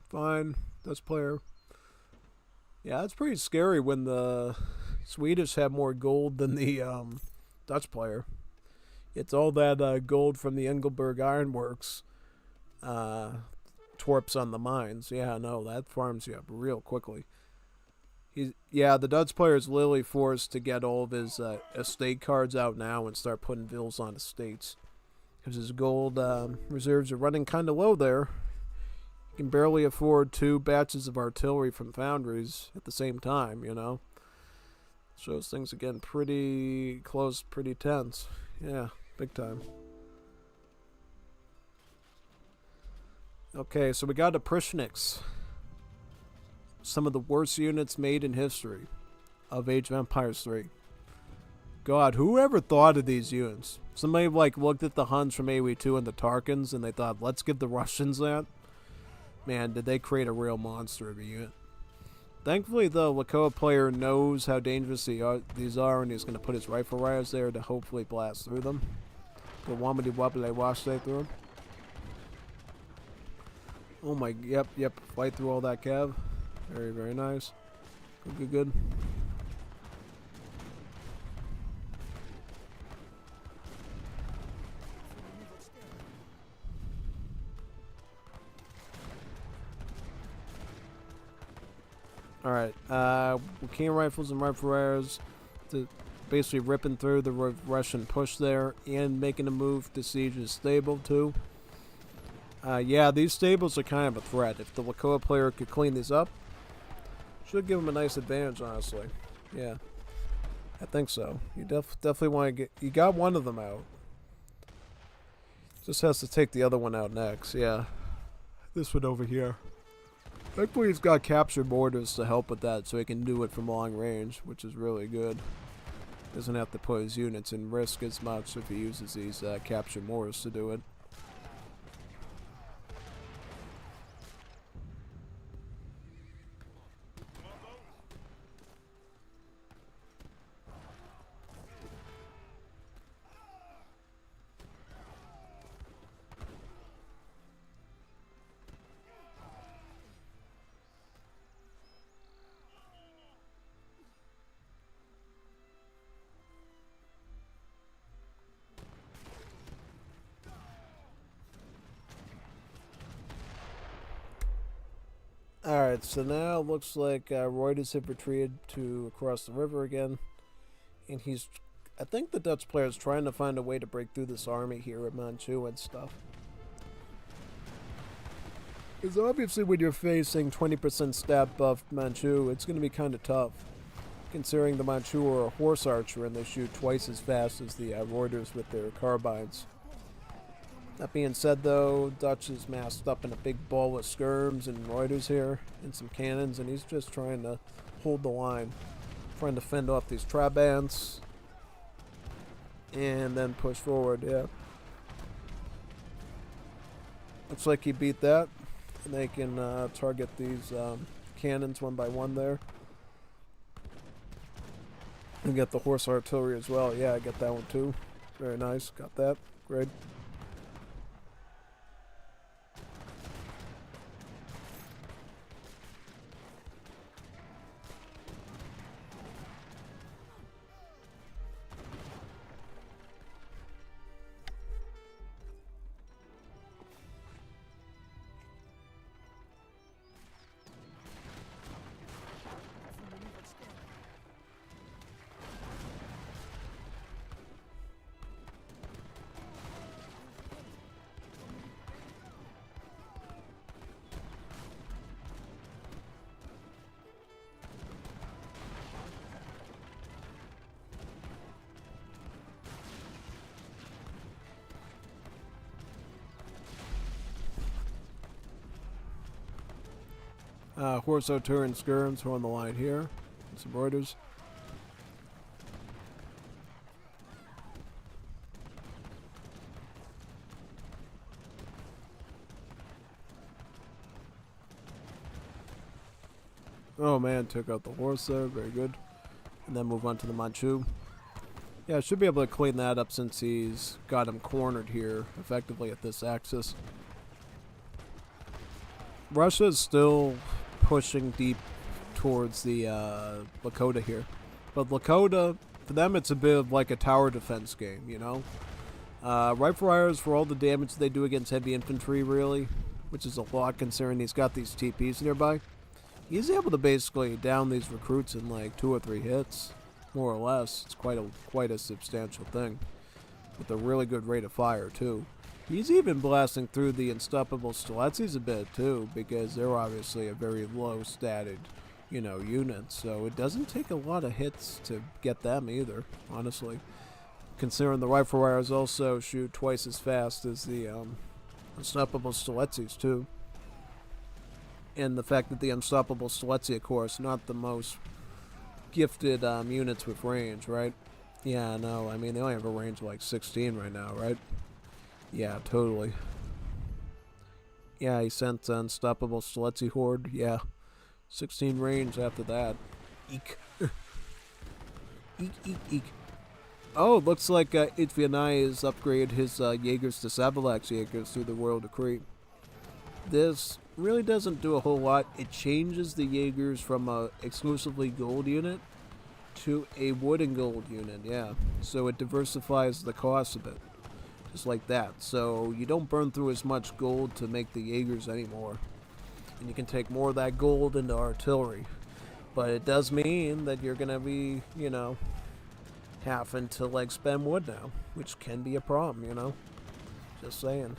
fine. Dutch player. Yeah, it's pretty scary when the Swedish have more gold than the Dutch player. It's all that gold from the Engelberg Ironworks. Torps on the mines. Yeah, no, that farms you up real quickly. The Dutch player is literally forced to get all of his estate cards out now and start putting bills on estates. Because his gold reserves are running kind of low there. He can barely afford 2 batches of artillery from foundries at the same time, you know. Shows things again pretty close, pretty tense. Yeah, big time. Okay, so we got the Prishniks. Some of the worst units made in history of Age of Empires 3. God, whoever thought of these units? Somebody like looked at the Huns from AoE2 and the Tarkans and they thought, let's give the Russians that? Man, did they create a real monster of a unit. Thankfully, the Lakoa player knows how dangerous these are, and he's going to put his rifle riders there to hopefully blast through them. Go wamedy wobbly wash through them. Oh my, yep, fight through all that cav. Very, very nice. Good. Alright, can rifles and rifle riders to basically ripping through the Russian push there and making a move to siege his stable too. Yeah, these stables are kind of a threat. If the Lakoa player could clean these up, should give him a nice advantage, honestly. Yeah, I think so. You definitely want to get... You got one of them out. Just has to take the other one out next, yeah. This one over here. Thankfully he's got captured mortars to help with that, so he can do it from long range, which is really good. Doesn't have to put his units in risk as much if he uses these captured mortars to do it. Alright, so now it looks like Reuters have retreated to across the river again. And I think the Dutch player is trying to find a way to break through this army here at Manchu and stuff. Because obviously when you're facing 20% stat buff Manchu, it's going to be kind of tough. Considering the Manchu are a horse archer and they shoot twice as fast as the Reuters with their carbines. That being said, though, Dutch is masked up in a big ball of skirms and Reuters here and some cannons, and he's just trying to hold the line, trying to fend off these Trabants, and then push forward. Yeah, looks like he beat that, and they can target these cannons one by one there, and get the horse artillery as well. Yeah, I get that one too. Very nice. Got that. Great. Horse artillery and skirms are on the line here. Some Reuters. Oh man, took out the horse there. Very good. And then move on to the Manchu. Yeah, should be able to clean that up since he's got him cornered here effectively at this axis. Russia is still pushing deep towards the Lakota here. But Lakota, for them, it's a bit of like a tower defense game, you know? Rifle fires for all the damage they do against heavy infantry, really, which is a lot considering he's got these TPs nearby. He's able to basically down these recruits in like 2 or 3 hits. More or less. It's quite a substantial thing. With a really good rate of fire, too. He's even blasting through the unstoppable Stiletsis a bit, too, because they're obviously a very low-statted, you know, unit. So it doesn't take a lot of hits to get them either, honestly. Considering the rifle fires also shoot twice as fast as the unstoppable Stiletsis, too. And the fact that the unstoppable Stiletsi, of course, not the most gifted units with range, right? Yeah, no, I mean, they only have a range of like 16 right now, right? Yeah, totally. Yeah, he sent unstoppable Stiletsi Horde, yeah. 16 range after that. Eek. Eek, eek, eek. Oh, looks like HVNY has upgraded his Jaegers to Savalax Jaegers through the Royal Decree. This really doesn't do a whole lot. It changes the Jaegers from a exclusively gold unit to a wood and gold unit, yeah. So it diversifies the cost a bit. Just like that. So you don't burn through as much gold to make the Jaegers anymore. And you can take more of that gold into artillery. But it does mean that you're going to be, you know, having to like spend wood now. Which can be a problem, you know. Just saying.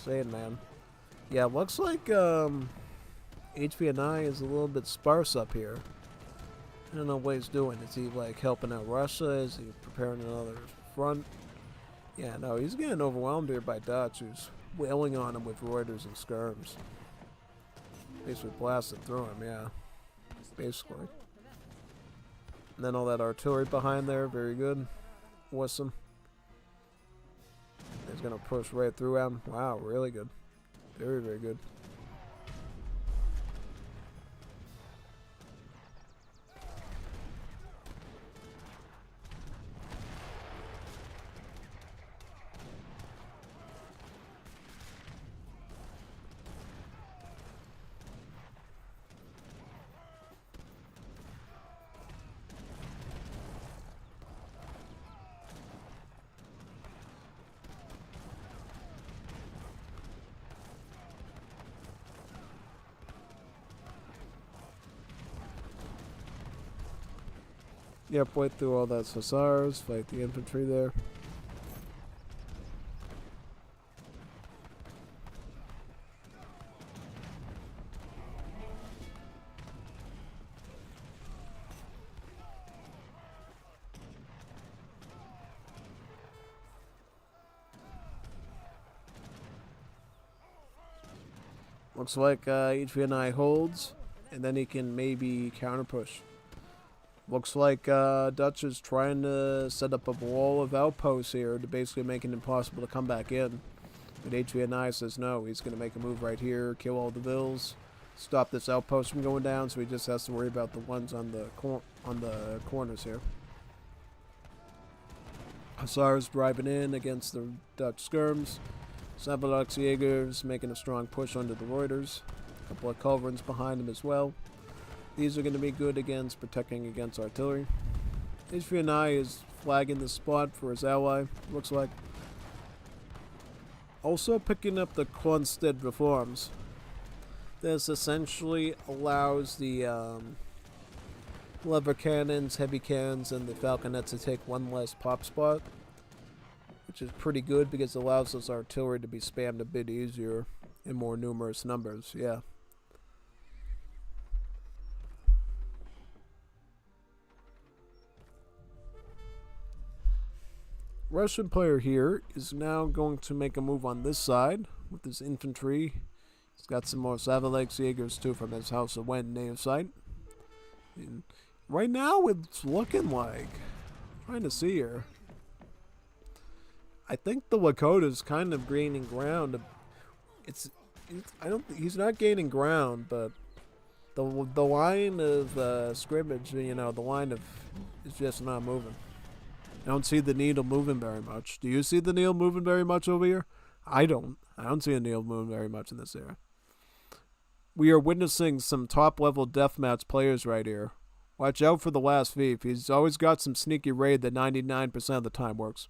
Saying, man. Yeah, looks like HVNY is a little bit sparse up here. I don't know what he's doing. Is he like helping out Russia? Is he preparing another front? Yeah, no, he's getting overwhelmed here by Dutch, who's wailing on him with Reuters and skirms. Basically blasted through him, yeah. Basically. And then all that artillery behind there, very good. Awesome. He's going to push right through him. Wow, really good. Very, very good. Yep, wait through all that Hussars, fight the infantry there. Looks like HVNI holds, and then he can maybe counter push. Looks like Dutch is trying to set up a wall of outposts here to basically make it impossible to come back in. But HVNI says no, he's going to make a move right here, kill all the vills, stop this outpost from going down, so he just has to worry about the ones on the corners here. Hussars driving in against the Dutch skirms. Savalax Jaegers making a strong push under the Reuters. A couple of culverins behind him as well. These are going to be good against protecting against artillery. HVNI is flagging the spot for his ally, looks like. Also picking up the Kronstedt reforms. This essentially allows the lever cannons, heavy cannons, and the falconets to take one less pop spot. Which is pretty good because it allows this artillery to be spammed a bit easier in more numerous numbers, yeah. Russian player here is now going to make a move on this side with his infantry. He's got some more Savage Jaegers too from his House of Wind native site. And right now, it's looking like, trying to see here. I think the Lakota's kind of gaining ground. He's not gaining ground, but the line of scrimmage, you know, the line of is just not moving. I don't see the needle moving very much. Do you see the needle moving very much over here? I don't. I don't see a needle moving very much in this area. We are witnessing some top-level deathmatch players right here. Watch out for the last thief. He's always got some sneaky raid that 99% of the time works.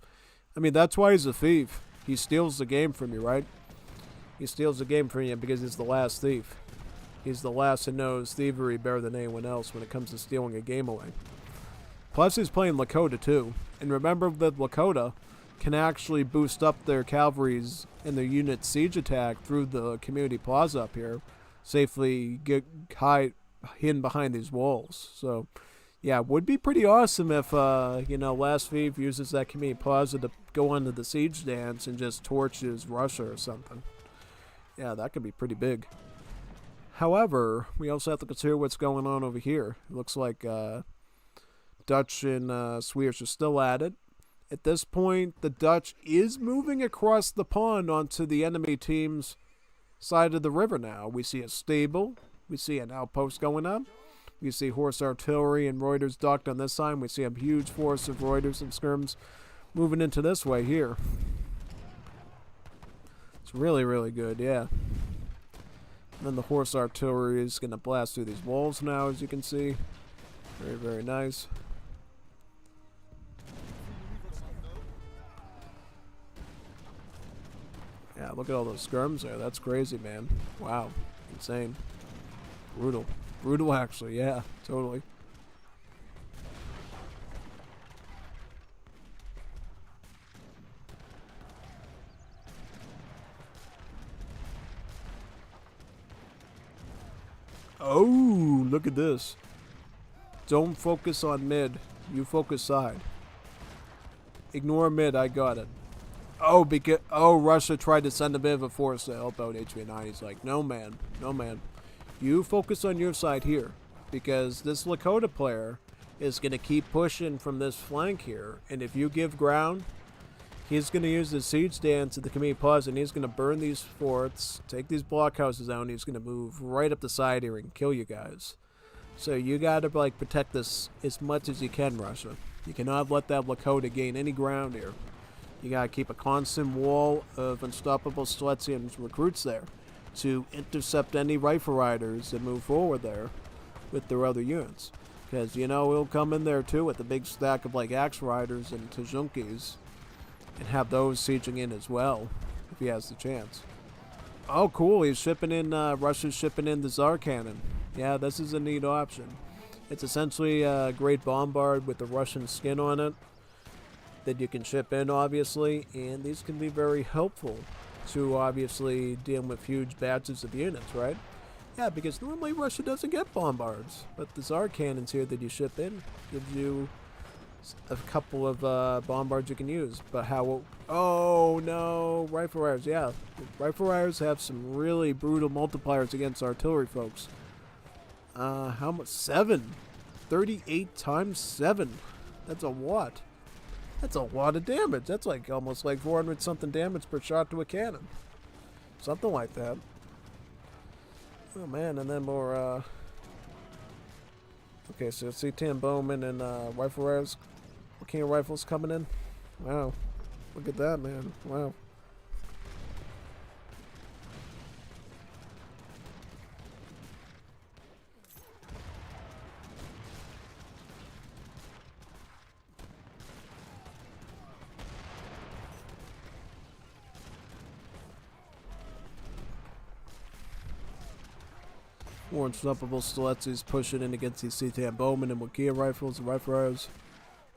I mean, that's why he's a thief. He steals the game from you, right? He steals the game from you because he's the last thief. He's the last who knows thievery better than anyone else when it comes to stealing a game away. Plus, he's playing Lakota, too. And remember that Lakota can actually boost up their cavalries and their unit siege attack through the community plaza up here. Safely get hidden behind these walls. So, yeah, it would be pretty awesome if, you know, Last Thief uses that community plaza to go onto the siege dance and just torches Russia or something. Yeah, that could be pretty big. However, we also have to consider what's going on over here. It looks like Dutch and Swedish are still at it. At this point, the Dutch is moving across the pond onto the enemy team's side of the river now. We see a stable. We see an outpost going up. We see horse artillery and Reuters docked on this side. We see a huge force of Reuters and skirms moving into this way here. It's really, really good, yeah. And then the horse artillery is going to blast through these walls now, as you can see. Very, very nice. Yeah, look at all those skirms there. That's crazy, man. Wow. Insane. Brutal. Brutal, actually. Yeah, totally. Oh, look at this. Don't focus on mid. You focus side. Ignore mid. I got it. Oh, because Russia tried to send a bit of a force to help out HVNY. He's like, no man, no man. You focus on your side here, because this Lakota player is going to keep pushing from this flank here, and if you give ground, he's going to use the siege dance at the community plaza, and he's going to burn these forts, take these blockhouses out, and he's going to move right up the side here and kill you guys. So you got to like protect this as much as you can, Russia. You cannot let that Lakota gain any ground here. You gotta keep a constant wall of unstoppable Sletzian recruits there to intercept any rifle riders that move forward there with their other units. Because, you know, he'll come in there too with a big stack of like axe riders and Tajunkis and have those sieging in as well if he has the chance. Oh, cool. He's shipping in, Russia's shipping in the Tsar cannon. Yeah, this is a neat option. It's essentially a great bombard with the Russian skin on it that you can ship in, obviously, and these can be very helpful to obviously deal with huge batches of units, right? Yeah, because normally Russia doesn't get bombards, but the Tsar cannons here that you ship in gives you a couple of bombards you can use. But how? Oh no, rifle riders. Yeah, rifle riders have some really brutal multipliers against artillery, folks. How much? 7. 38 times 7. That's a lot. That's a lot of damage. That's like almost like 400 something damage per shot to a cannon. Something like that. Oh man, and then more, okay, so C-10 Bowman and rifle riders, King of Rifles coming in. Wow. Look at that, man. Wow. More unstoppable Stiletsis pushing in against these C-10 Bowman and Wakia rifles and rifle riders.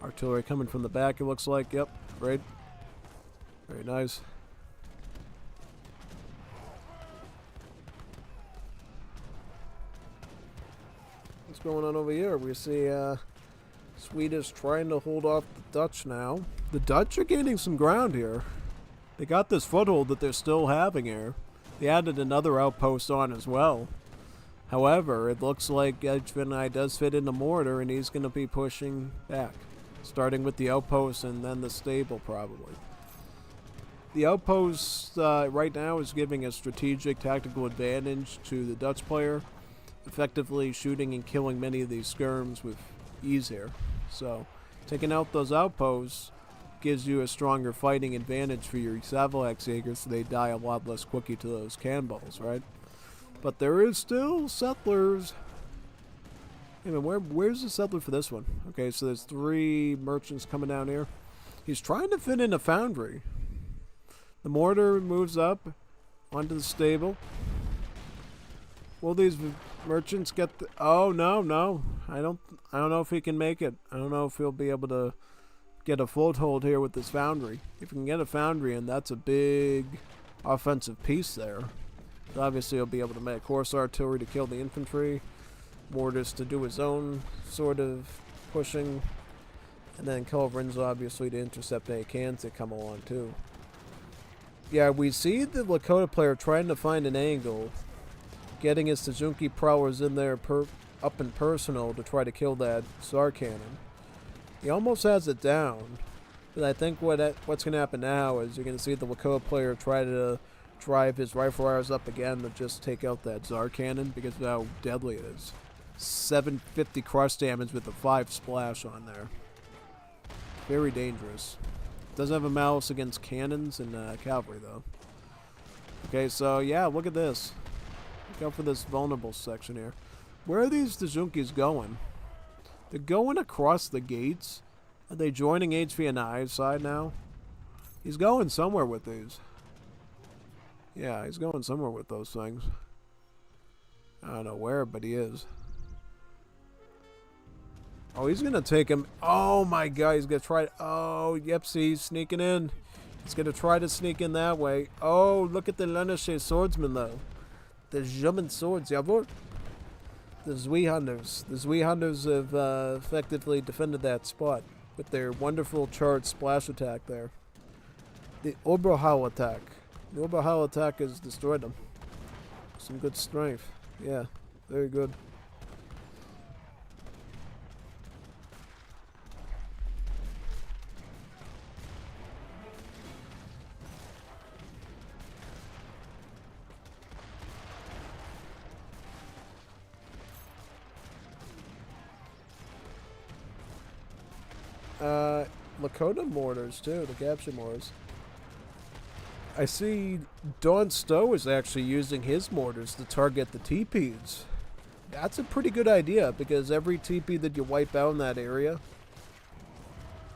Artillery coming from the back, it looks like. Yep, great. Very nice. What's going on over here? We see Swedish trying to hold off the Dutch now. The Dutch are gaining some ground here. They got this foothold that they're still having here. They added another outpost on as well. However, it looks like HVNY does fit into mortar, and he's going to be pushing back, starting with the outpost and then the stable probably. The outpost right now is giving a strategic tactical advantage to the Dutch player, effectively shooting and killing many of these skirms with ease here. So taking out those outposts gives you a stronger fighting advantage for your Savalax Jaegers, so they die a lot less quickly to those cannonballs, right? But there is still settlers. Hey man, where's the settler for this one? Okay, so there's 3 merchants coming down here. He's trying to fit in a foundry. The mortar moves up onto the stable. Will these merchants get the... Oh, no. I don't know if he can make it. I don't know if he'll be able to get a foothold here with this foundry. If he can get a foundry in, that's a big offensive piece there. Obviously, he'll be able to make horse artillery to kill the infantry, mortars to do his own sort of pushing, and then culverins obviously to intercept any cans that come along too. Yeah, we see the Lakota player trying to find an angle, getting his Tajunki prowlers in there up and personal to try to kill that Tsar cannon. He almost has it down, but I think what's going to happen now is you're going to see the Lakota player try to drive his rifle arrows up again to just take out that Tsar cannon because of how deadly it is. 750 crush damage with a 5 splash on there. Very dangerous. Doesn't have a malice against cannons and cavalry though. Okay, so yeah, look at this. Look out for this vulnerable section here. Where are these Tajunkis going? They're going across the gates. Are they joining HVNI's side now? He's going somewhere with these. Yeah, he's going somewhere with those things. I don't know where, but he is. Oh, he's going to take him. Oh, my God. He's going to try. Oh, yep. See, he's sneaking in. He's going to try to sneak in that way. Oh, look at the Lenische swordsman, though. The German swords. Jawohl. The Zweihanders. The Zweihanders have effectively defended that spot with their wonderful charged splash attack there. The Oberhau attack. The Oberhau attack has destroyed them. Some good strength. Yeah, very good. Lakota mortars too, the capture mortars. I see Don Stowe is actually using his mortars to target the teepees. That's a pretty good idea because every teepee that you wipe out in that area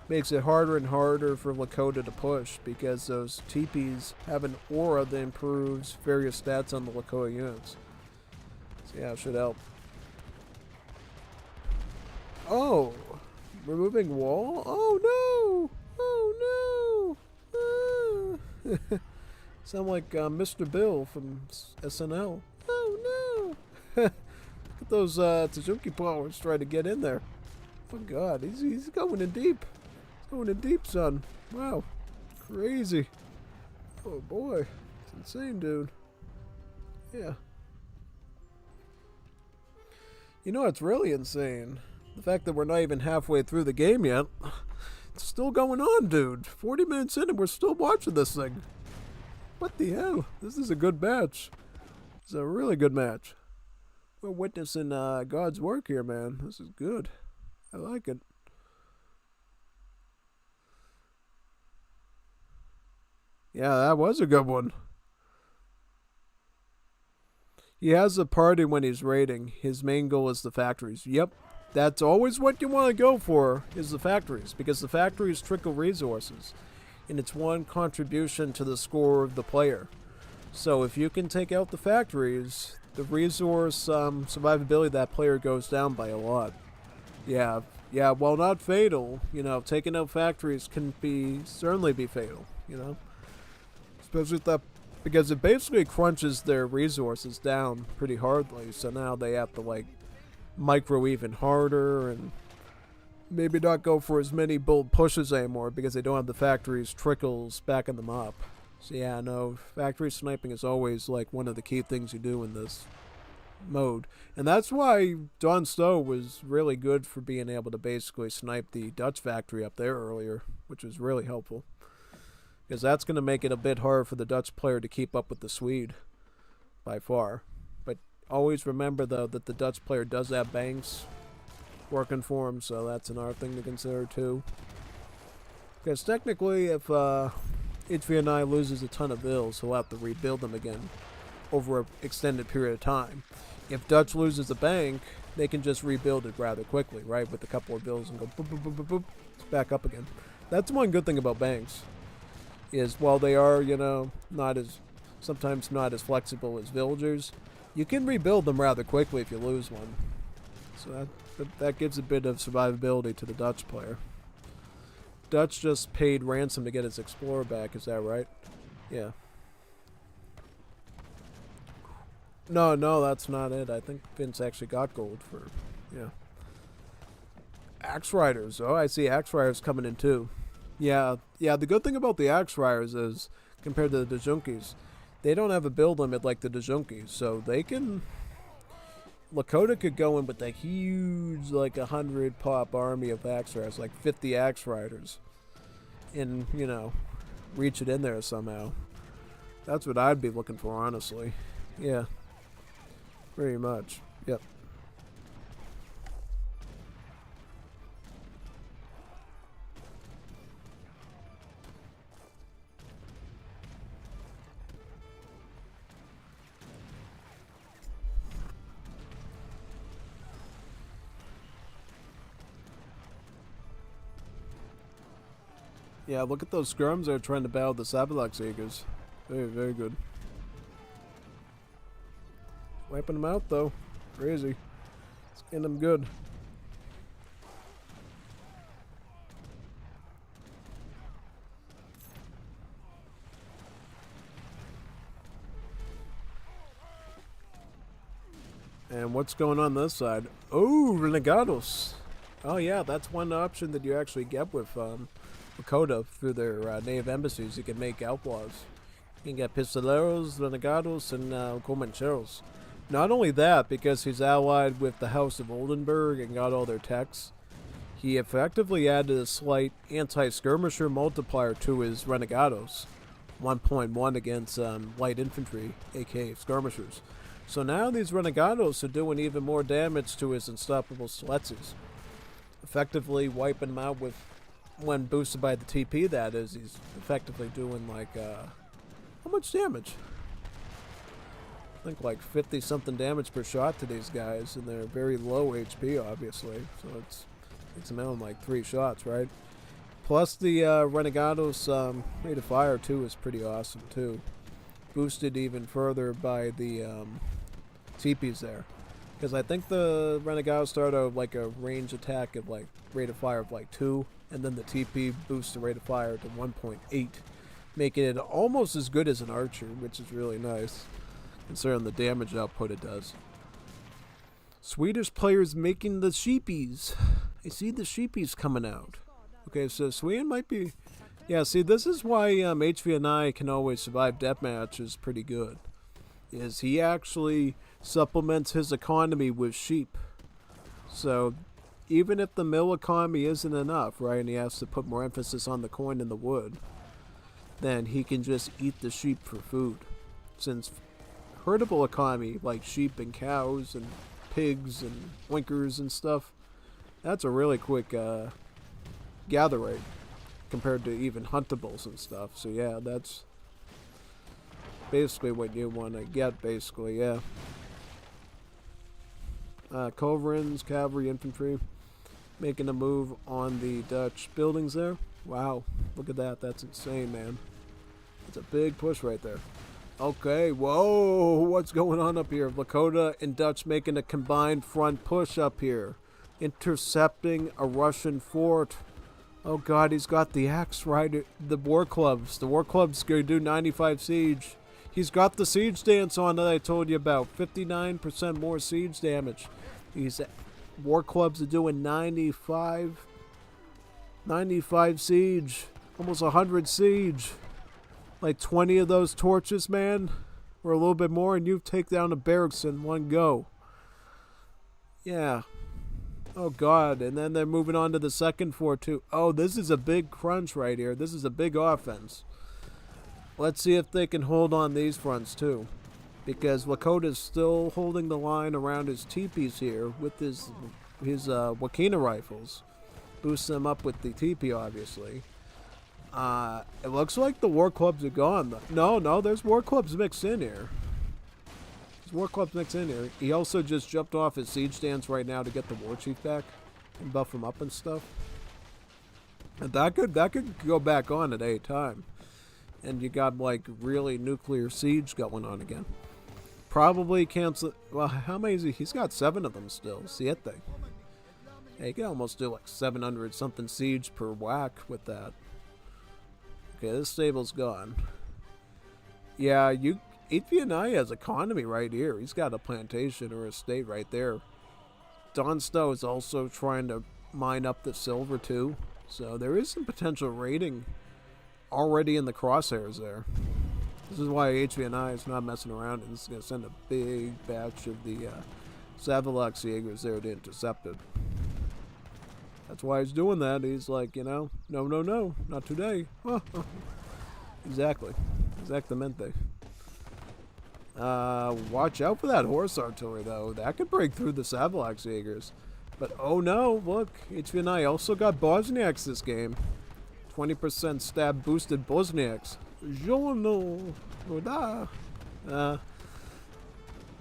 makes it harder and harder for Lakota to push because those teepees have an aura that improves various stats on the Lakota units. So yeah, it should help. Oh! Removing wall? Oh no! Oh no! Ah. Sound like Mr. Bill from SNL. Oh no! Look at those Tajunki powers trying to get in there. Oh god, he's going in deep. He's going in deep, son. Wow. Crazy. Oh boy. It's insane, dude. Yeah. You know what's really insane? The fact that we're not even halfway through the game yet. It's still going on, dude. 40 minutes in and we're still watching this thing. What the hell? This is a good match. It's a really good match. We're witnessing God's work here, man. This is good. I like it. Yeah, that was a good one. He has a party when he's raiding. His main goal is the factories. Yep. That's always what you want to go for, is the factories, because the factories trickle resources, and it's one contribution to the score of the player. So if you can take out the factories, the resource survivability of that player goes down by a lot. Yeah, while not fatal, you know, taking out factories can certainly be fatal, you know, especially that because it basically crunches their resources down pretty hardly. So now they have to like micro even harder and maybe not go for as many bold pushes anymore because they don't have the factories trickles backing them up. So yeah, no, factory sniping is always like one of the key things you do in this mode. And that's why Don Stowe was really good for being able to basically snipe the Dutch factory up there earlier, which was really helpful. Because that's going to make it a bit hard for the Dutch player to keep up with the Swede by far. But always remember, though, that the Dutch player does have banks working for him, so that's another thing to consider, too. Because technically, if HVNY loses a ton of vills, he'll have to rebuild them again over an extended period of time. If Dutch loses a bank, they can just rebuild it rather quickly, right? With a couple of vills and go boop, boop, boop, boop, boop, it's back up again. That's one good thing about banks, is while they are, sometimes not as flexible as villagers, you can rebuild them rather quickly if you lose one. So that gives a bit of survivability to the Dutch player. Dutch just paid ransom to get his explorer back, is that right? Yeah. No, that's not it. I think Vince actually got gold for, yeah. Axe Riders. Oh, I see Axe Riders coming in too. Yeah, the good thing about the Axe Riders is, compared to the Dajunkies, they don't have a build limit like the Dajunkies, so they can... Lakota could go in with a huge, like, 100 pop army of Axe Riders, like 50 Axe Riders, and, reach it in there somehow. That's what I'd be looking for, honestly. Yeah. Pretty much. Yep. Yeah, look at those skirms that are trying to battle the Sabalak Eagles. Very, very good. Wiping them out, though. Crazy. It's getting them good. And what's going on this side? Oh, Renegados. Oh, yeah, that's one option that you actually get with Lakota through their native embassies. You can make outlaws. You can get pistoleros, renegados, and comancheros. Not only that, because he's allied with the House of Oldenburg and got all their techs, he effectively added a slight anti-skirmisher multiplier to his renegados. 1.1 against light infantry, aka skirmishers. So now these renegados are doing even more damage to his unstoppable Sletzes. Effectively wiping them out with, when boosted by the TP, that is, he's effectively doing like, how much damage? I think like 50 something damage per shot to these guys, and they're very low HP, obviously. So it's a minimum like 3 shots, right? Plus the Renegados rate of fire too is pretty awesome too. Boosted even further by the TPs there. Because I think the Renegados start out like a range attack of like rate of fire of like 2, and then the TP boosts the rate of fire to 1.8, making it almost as good as an archer, which is really nice, considering the damage output it does. Swedish players making the sheepies. I see the sheepies coming out. Okay, so Sweden might be... Yeah, see, this is why HVNY can always survive deathmatch is pretty good. Is he actually supplements his economy with sheep. So even if the mill economy isn't enough, right, and he has to put more emphasis on the coin and the wood, then he can just eat the sheep for food. Since herdable economy, like sheep and cows and pigs and winkers and stuff, that's a really quick gather rate compared to even huntables and stuff. So yeah, that's basically what you want to get, basically, yeah. Culverins, cavalry, infantry, making a move on the Dutch buildings there. Wow, look at that. That's insane, man. It's a big push right there. Okay, whoa, what's going on up here? Lakota and Dutch making a combined front push up here, intercepting a Russian fort. Oh god, he's got the axe rider, the war clubs. The war clubs gonna do 95 siege. He's got the siege dance on that I told you about. 59% more siege damage. These war clubs are doing 95 siege. Almost 100 siege. like 20 of those torches, man, or a little bit more, and you take down a barracks in one go. Yeah. Oh, God. And then they're moving on to the second fort, too. Oh, this is a big crunch right here. This is a big offense. Let's see if they can hold on these fronts, too. Because Lakota's still holding the line around his teepees here with his Wakina rifles. Boosts them up with the teepee, obviously. It looks like the war clubs are gone. No, there's war clubs mixed in here. There's war clubs mixed in here. He also just jumped off his siege stance right now to get the war chief back and buff him up and stuff. And that could go back on at any time. And you got like really nuclear siege going on again. Probably cancel. Well, how many is he? He's got 7 of them still. Siete. Yeah, you can almost do like 700 something siege per whack with that. Okay, this stable's gone. Yeah, HVNY has economy right here. He's got a plantation or a estate right there. Don Stowe is also trying to mine up the silver too. So there is some potential raiding already in the crosshairs there. This is why HVNI is not messing around, and this is going to send a big batch of the Savalax Jaegers there to intercept it. That's why he's doing that. He's like, you know, no, not today. Exactly. Exactamente. Watch out for that horse artillery, though. That could break through the Savalax Jaegers. But, oh no, look, HVNI also got Bosniaks this game. 20% stab boosted Bosniaks.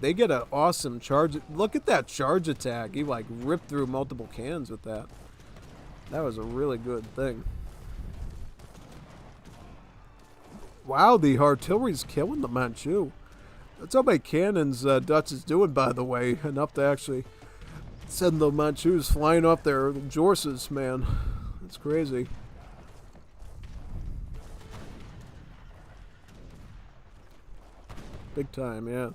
They get an awesome charge. Look at that charge attack. He like ripped through multiple cans with that. That was a really good thing. Wow, the artillery's killing the Manchu. That's how many cannons Dutch is doing, by the way. Enough to actually send the Manchus flying off their horses, man. That's crazy. Big time, yeah.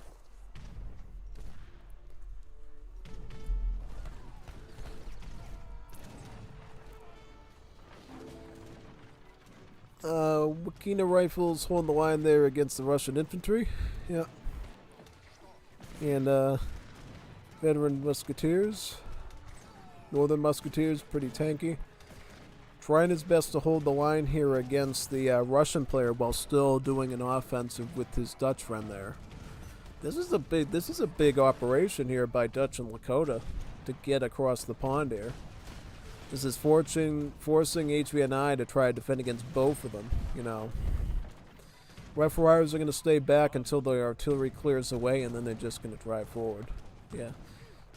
Wakina rifles holding the line there against the Russian infantry. Yeah. And, veteran musketeers. Northern musketeers, pretty tanky. Trying his best to hold the line here against the Russian player while still doing an offensive with his Dutch friend there. This is a big operation here by Dutch and Lakota to get across the pond here. This is forcing HVNI to try to defend against both of them, you know. Referees are going to stay back until the artillery clears away, and then they're just going to drive forward. Yeah.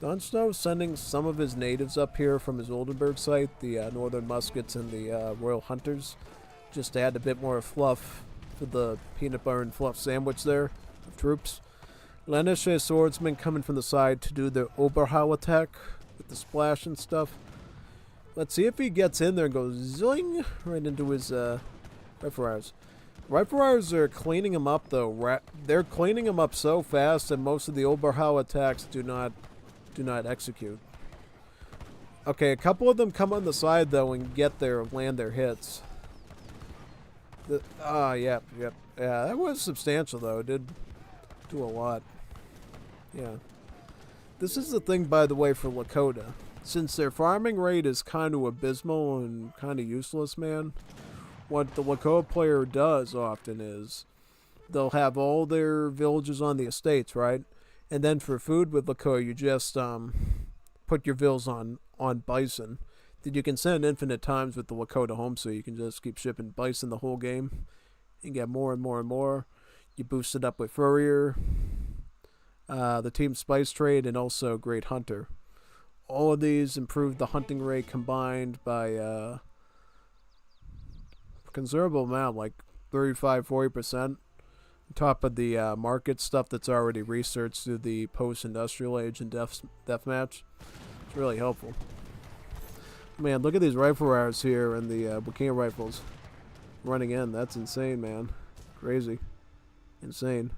Dunstow sending some of his natives up here from his Oldenburg site, the Northern Muskets and the Royal Hunters, just to add a bit more fluff for the peanut butter and fluff sandwich there of troops. Lenische swordsmen coming from the side to do the Oberhau attack with the splash and stuff. Let's see if he gets in there and goes zing right into his Riflears. Riflears are cleaning him up though. They're cleaning him up so fast that most of the Oberhau attacks do not execute. Okay, a couple of them come on the side though and land their hits. Yep. Yeah, that was substantial though. It did do a lot. Yeah. This is the thing, by the way, for Lakota. Since their farming rate is kind of abysmal and kind of useless, man, what the Lakota player does often is they'll have all their villages on the estates, right? And then for food with Lakota, you just put your vills on bison. That you can send infinite times with the Lakota home, so you can just keep shipping bison the whole game and get more and more and more. You boost it up with Furrier, the Team Spice Trade, and also Great Hunter. All of these improve the hunting rate combined by a considerable amount, like 35-40%. On top of the market stuff that's already researched through the post-industrial age and deathmatch. It's really helpful. Man, look at these rifle rounds here and the Wakina rifles running in. That's insane, man. Crazy. Insane.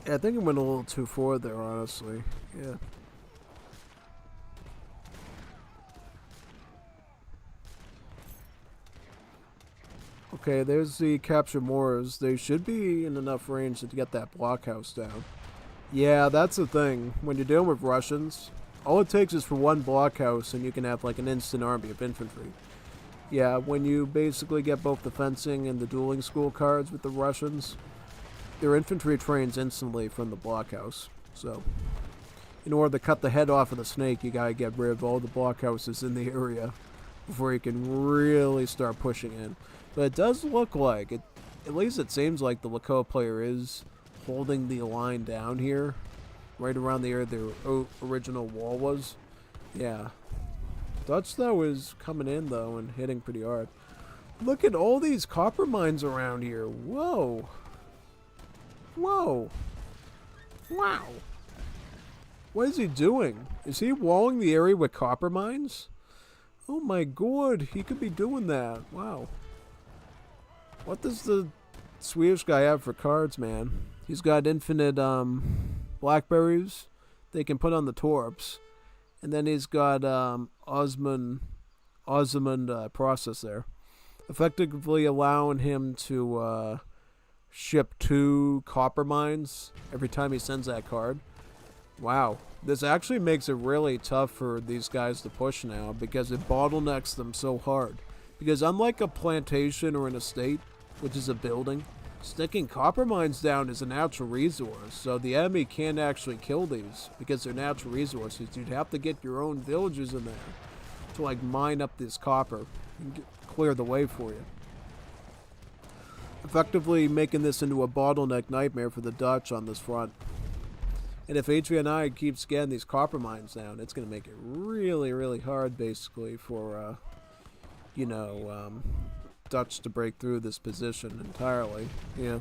Yeah, I think it went a little too forward there, honestly. Yeah. Okay, there's the capture Moors. They should be in enough range to get that blockhouse down. Yeah, that's the thing. When you're dealing with Russians, all it takes is for one blockhouse and you can have like an instant army of infantry. Yeah, when you basically get both the fencing and the dueling school cards with the Russians, their infantry trains instantly from the blockhouse. So, in order to cut the head off of the snake, you gotta get rid of all the blockhouses in the area before you can really start pushing in. But it does look like, at least it seems like the Lakoa player is holding the line down here, right around the area the original wall was. Yeah. Dutch, though, is coming in, though, and hitting pretty hard. Look at all these copper mines around here. Whoa. Whoa. Wow. What is he doing? Is he walling the area with copper mines? Oh my god, he could be doing that. Wow. What does the Swedish guy have for cards, man? He's got infinite blackberries they can put on the torps. And then he's got Osmond process there. Effectively allowing him to ship 2 copper mines every time he sends that card. Wow. This actually makes it really tough for these guys to push now because it bottlenecks them so hard. Because unlike a plantation or an estate, which is a building, sticking copper mines down is a natural resource. So the enemy can't actually kill these because they're natural resources. You'd have to get your own villagers in there to like mine up this copper and clear the way for you. Effectively making this into a bottleneck nightmare for the Dutch on this front. And if HVNY keeps getting these copper mines down, it's going to make it really, really hard, basically, for, Dutch to break through this position entirely. Yeah.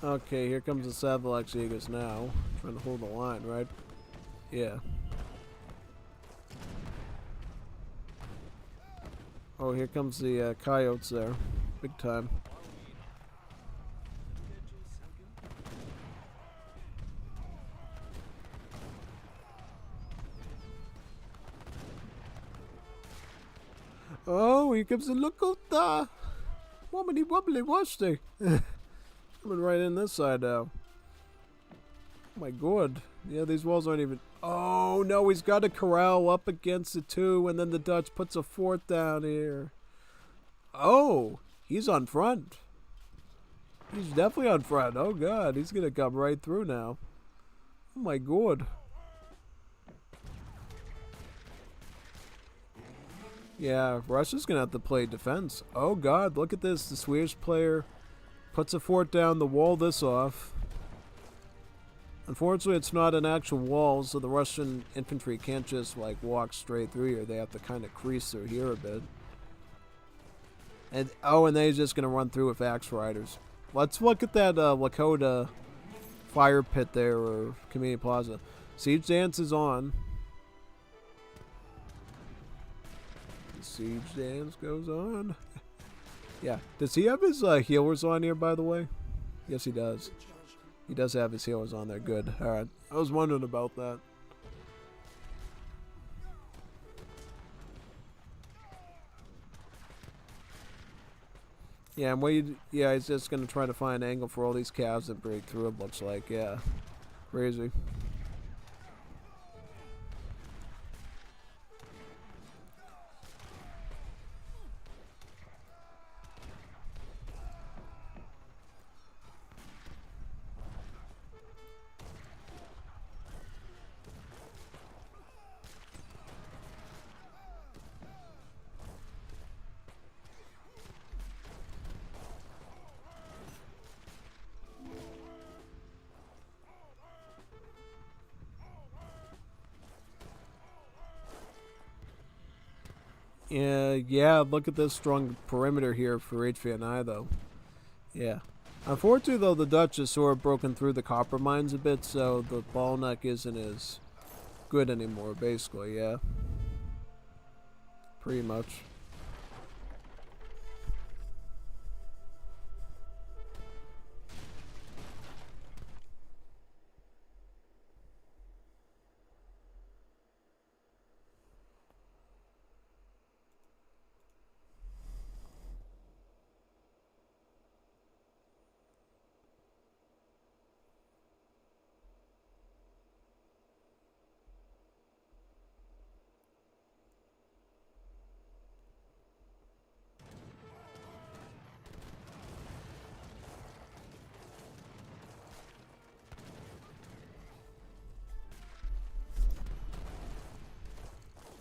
Okay, here comes the Savalax Eagles now. Trying to hold the line, right? Yeah. Oh, here comes the coyotes there. Big time. Oh, here comes the Lakota. Wobbly wobbly washy. Coming right in this side now. Oh my god. Yeah, these walls aren't even... Oh no, he's got a corral up against it too, and then the Dutch puts a fort down here. Oh, he's on front. He's definitely on front. Oh god, he's gonna come right through now. Oh my god. Yeah, Russia's gonna have to play defense. Oh god, look at this. The Swedish player puts a fort down to wall this off. Unfortunately, it's not an actual wall, so the Russian infantry can't just like walk straight through here. They have to kind of crease through here a bit. And oh, and they're just gonna run through with axe riders. Let's look at that Lakota fire pit there, or community plaza. Siege dance is on. The siege dance goes on. Yeah. Does he have his healers on here, by the way? Yes, he does. He does have his healers on there. Good. Alright. I was wondering about that. Yeah, he's just going to try to find an angle for all these calves that break through, it looks like. Yeah. Crazy. Yeah, look at this strong perimeter here for HVNY, though. Yeah. Unfortunately, though, the Dutch has sort of broken through the copper mines a bit, so the ball neck isn't as good anymore, basically, yeah. Pretty much.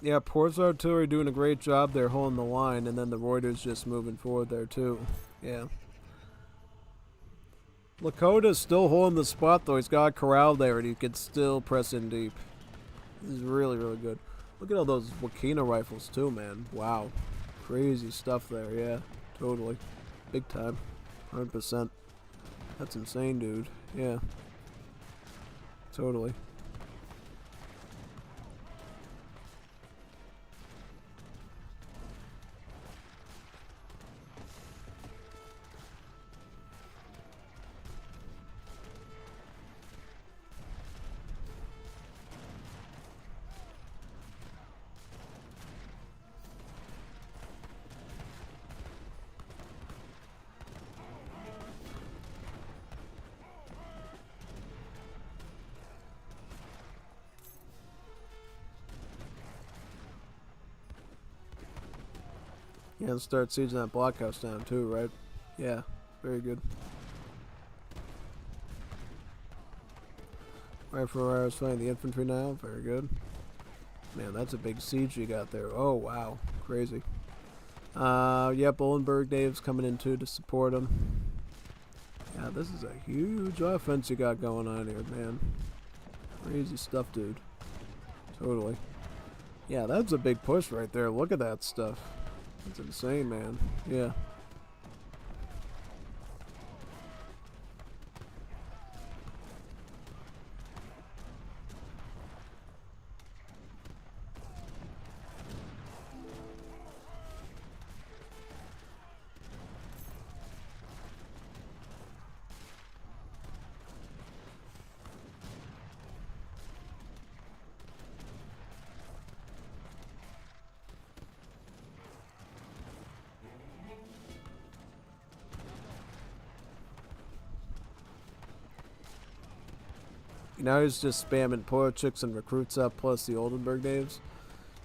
Yeah, Port's artillery doing a great job there holding the line, and then the Reuters just moving forward there too. Yeah. Lakota's still holding the spot though. He's got a corral there, and he can still press in deep. This is really, really good. Look at all those Wakina rifles too, man. Wow. Crazy stuff there, yeah. Totally. Big time. 100%. That's insane, dude. Yeah. Totally. Yeah, and start sieging that blockhouse down too, right? Yeah, very good. Rifle Riders fighting the infantry now, very good. Man, that's a big siege you got there. Oh, wow. Crazy. Yep, Oldenburg natives coming in too to support him. Yeah, this is a huge offense you got going on here, man. Crazy stuff, dude. Totally. Yeah, that's a big push right there. Look at that stuff. That's insane, man. Yeah. Now he's just spamming Porchicks and recruits up, plus the Oldenburg natives.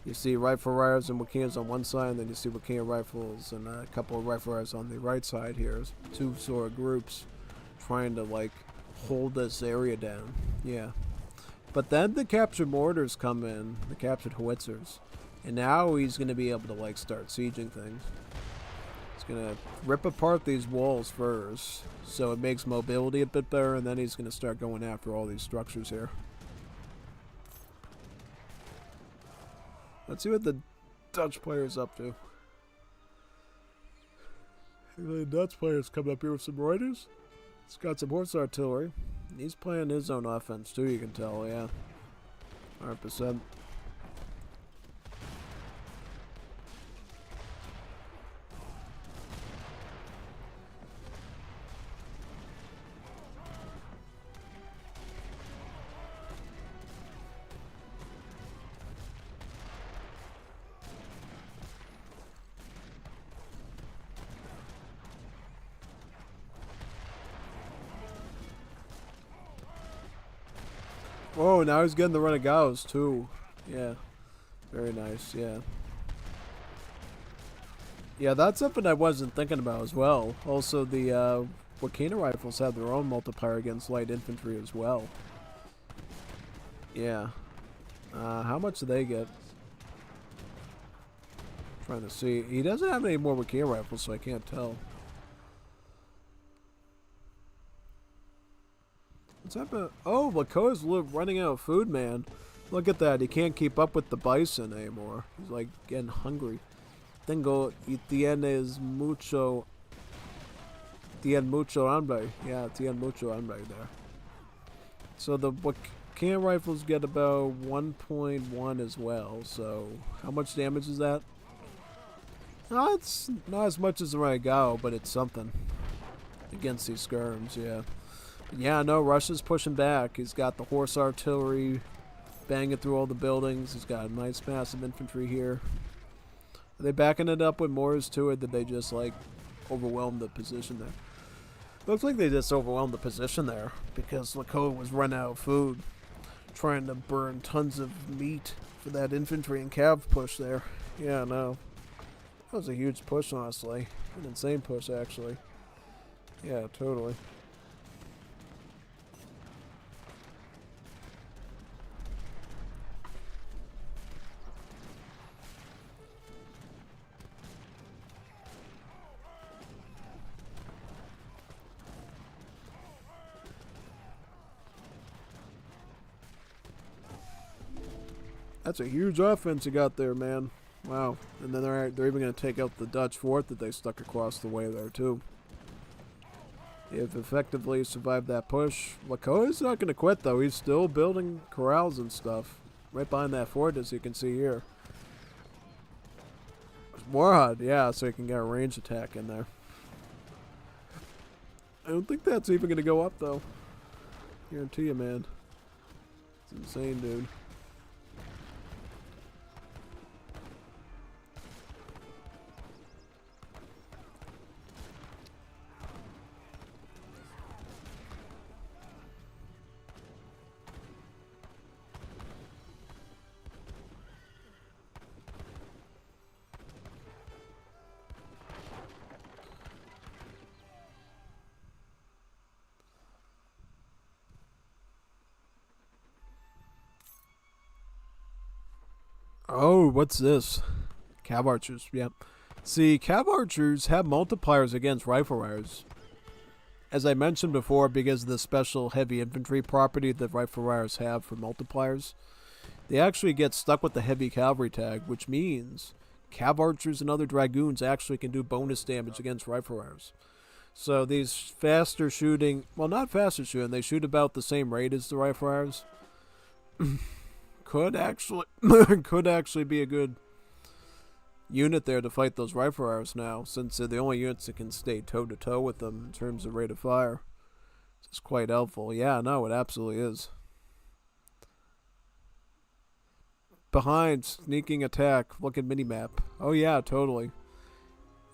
You see rifle riders and Wakinas on one side, and then you see Wakina rifles and a couple of rifle riders on the right side here. Two sort of groups trying to, like, hold this area down. Yeah. But then the captured mortars come in, the captured howitzers. And now he's going to be able to, like, start sieging things. He's going to rip apart these walls first, so it makes mobility a bit better, and then he's going to start going after all these structures here. Let's see what the Dutch player's up to. The Dutch player's coming up here with some Reuters. He's got some horse artillery. He's playing his own offense too, you can tell, yeah. 100%. Oh, now he's getting the Renegados too. Yeah. Very nice, yeah. Yeah, that's something I wasn't thinking about as well. Also, the Wakina rifles have their own multiplier against light infantry as well. Yeah. How much do they get? Trying to see. He doesn't have any more Wakina rifles, so I can't tell. What's happening? Oh, Lakota's running out of food, man. Look at that. He can't keep up with the bison anymore. He's like getting hungry. Tengo y tienes mucho. Tien mucho hambre. Yeah, tien mucho hambre there. So the can rifles get about 1.1 as well. So how much damage is that? No, it's not as much as the Ragao, but it's something against these skirms. Yeah. Yeah, no, Russia's pushing back. He's got the horse artillery banging through all the buildings. He's got a nice massive infantry here. Are they backing it up with mortars too, or did they just, like, overwhelm the position there? Looks like they just overwhelmed the position there because Lako was running out of food, trying to burn tons of meat for that infantry and cav push there. Yeah, no. That was a huge push, honestly. An insane push, actually. Yeah, totally. That's a huge offense you got there, man. Wow. And then they're even going to take out the Dutch fort that they stuck across the way there, too. They've effectively survived that push. Lakoa's not going to quit, though. He's still building corrals and stuff right behind that fort, as you can see here. Warhod, yeah, so he can get a range attack in there. I don't think that's even going to go up, though. Guarantee you, man. It's insane, dude. Oh, what's this? Cav archers, yep. See, cav archers have multipliers against rifle riders. As I mentioned before, because of the special heavy infantry property that rifle riders have for multipliers, they actually get stuck with the heavy cavalry tag, which means cav archers and other dragoons actually can do bonus damage against rifle riders. So these faster shooting, well, not faster shooting, they shoot about the same rate as the rifle riders. could actually be a good unit there to fight those rifle riders now, since they're the only units that can stay toe-to-toe with them in terms of rate of fire. It's quite helpful. Yeah, no, it absolutely is. Behind, sneaking attack. Look at minimap. Oh yeah, totally.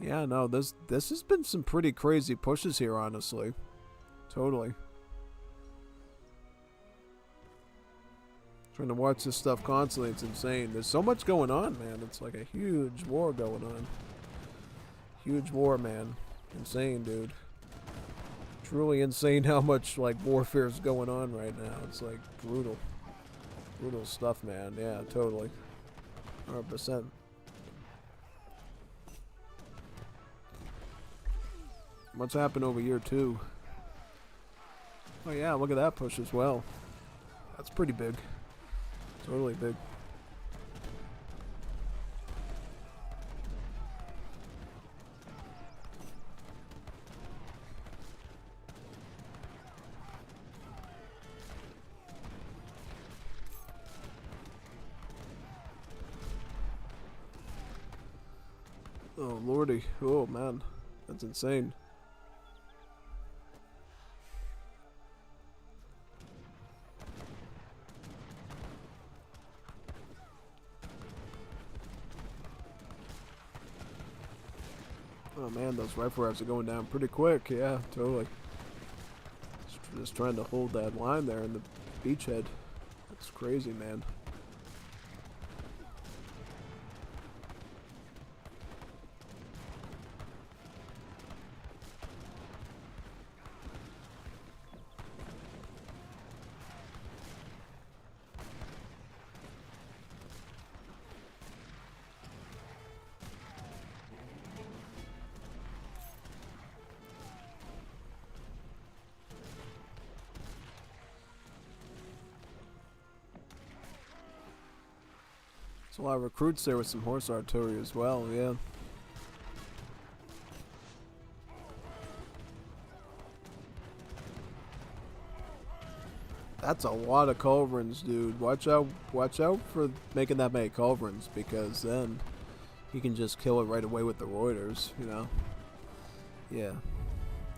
Yeah, no, this has been some pretty crazy pushes here, honestly. Totally. Trying to watch this stuff constantly, it's insane. There's so much going on, man. It's like a huge war going on. Huge war, man. Insane, dude. Truly insane how much, like, warfare is going on right now. It's, like, brutal. Brutal stuff, man. Yeah, totally. 100%. What's happened over here, too? Oh, yeah, look at that push as well. That's pretty big. Totally big. Oh, lordy. Oh, man. That's insane. Oh man, those rifle riders are going down pretty quick. Yeah, totally. Just trying to hold that line there in the beachhead. That's crazy, man. There's a lot of recruits there with some horse artillery as well, yeah. That's a lot of culverins, dude. Watch out for making that many culverins, because then you can just kill it right away with the Reuters, you know? Yeah.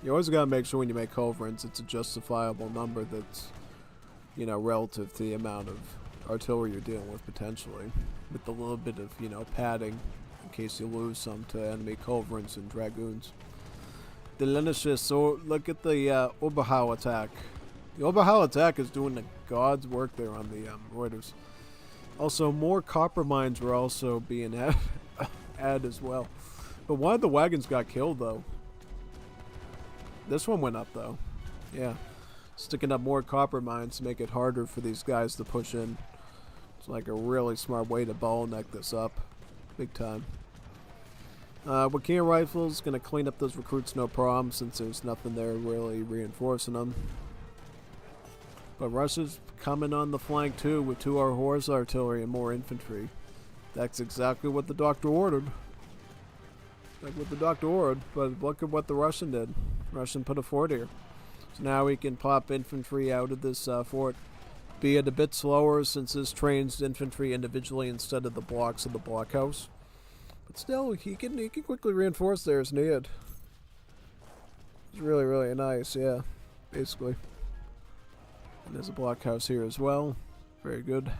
You always gotta make sure when you make culverins, it's a justifiable number that's, you know, relative to the amount of artillery you're dealing with potentially. With a little bit of, you know, padding in case you lose some to enemy culverins and dragoons. Delicious. So look at the Oberhau attack. The Oberhau attack is doing the God's work there on the Reuters. Also, more copper mines were also being added as well. But one of the wagons got killed, though. This one went up, though. Yeah. Sticking up more copper mines to make it harder for these guys to push in. It's like a really smart way to bottleneck this up. Big time. Wakia Rifles going to clean up those recruits no problem, since there's nothing there really reinforcing them. But Russia's coming on the flank too with 2 horse artillery and more infantry. That's exactly what the doctor ordered. But look at what the Russian did. Russian put a fort here. So now we can pop infantry out of this fort. Be it a bit slower since this trains infantry individually instead of the blocks of the blockhouse. But still, he can quickly reinforce there as needed. It's really, really nice, yeah. Basically. And there's a blockhouse here as well. Very good.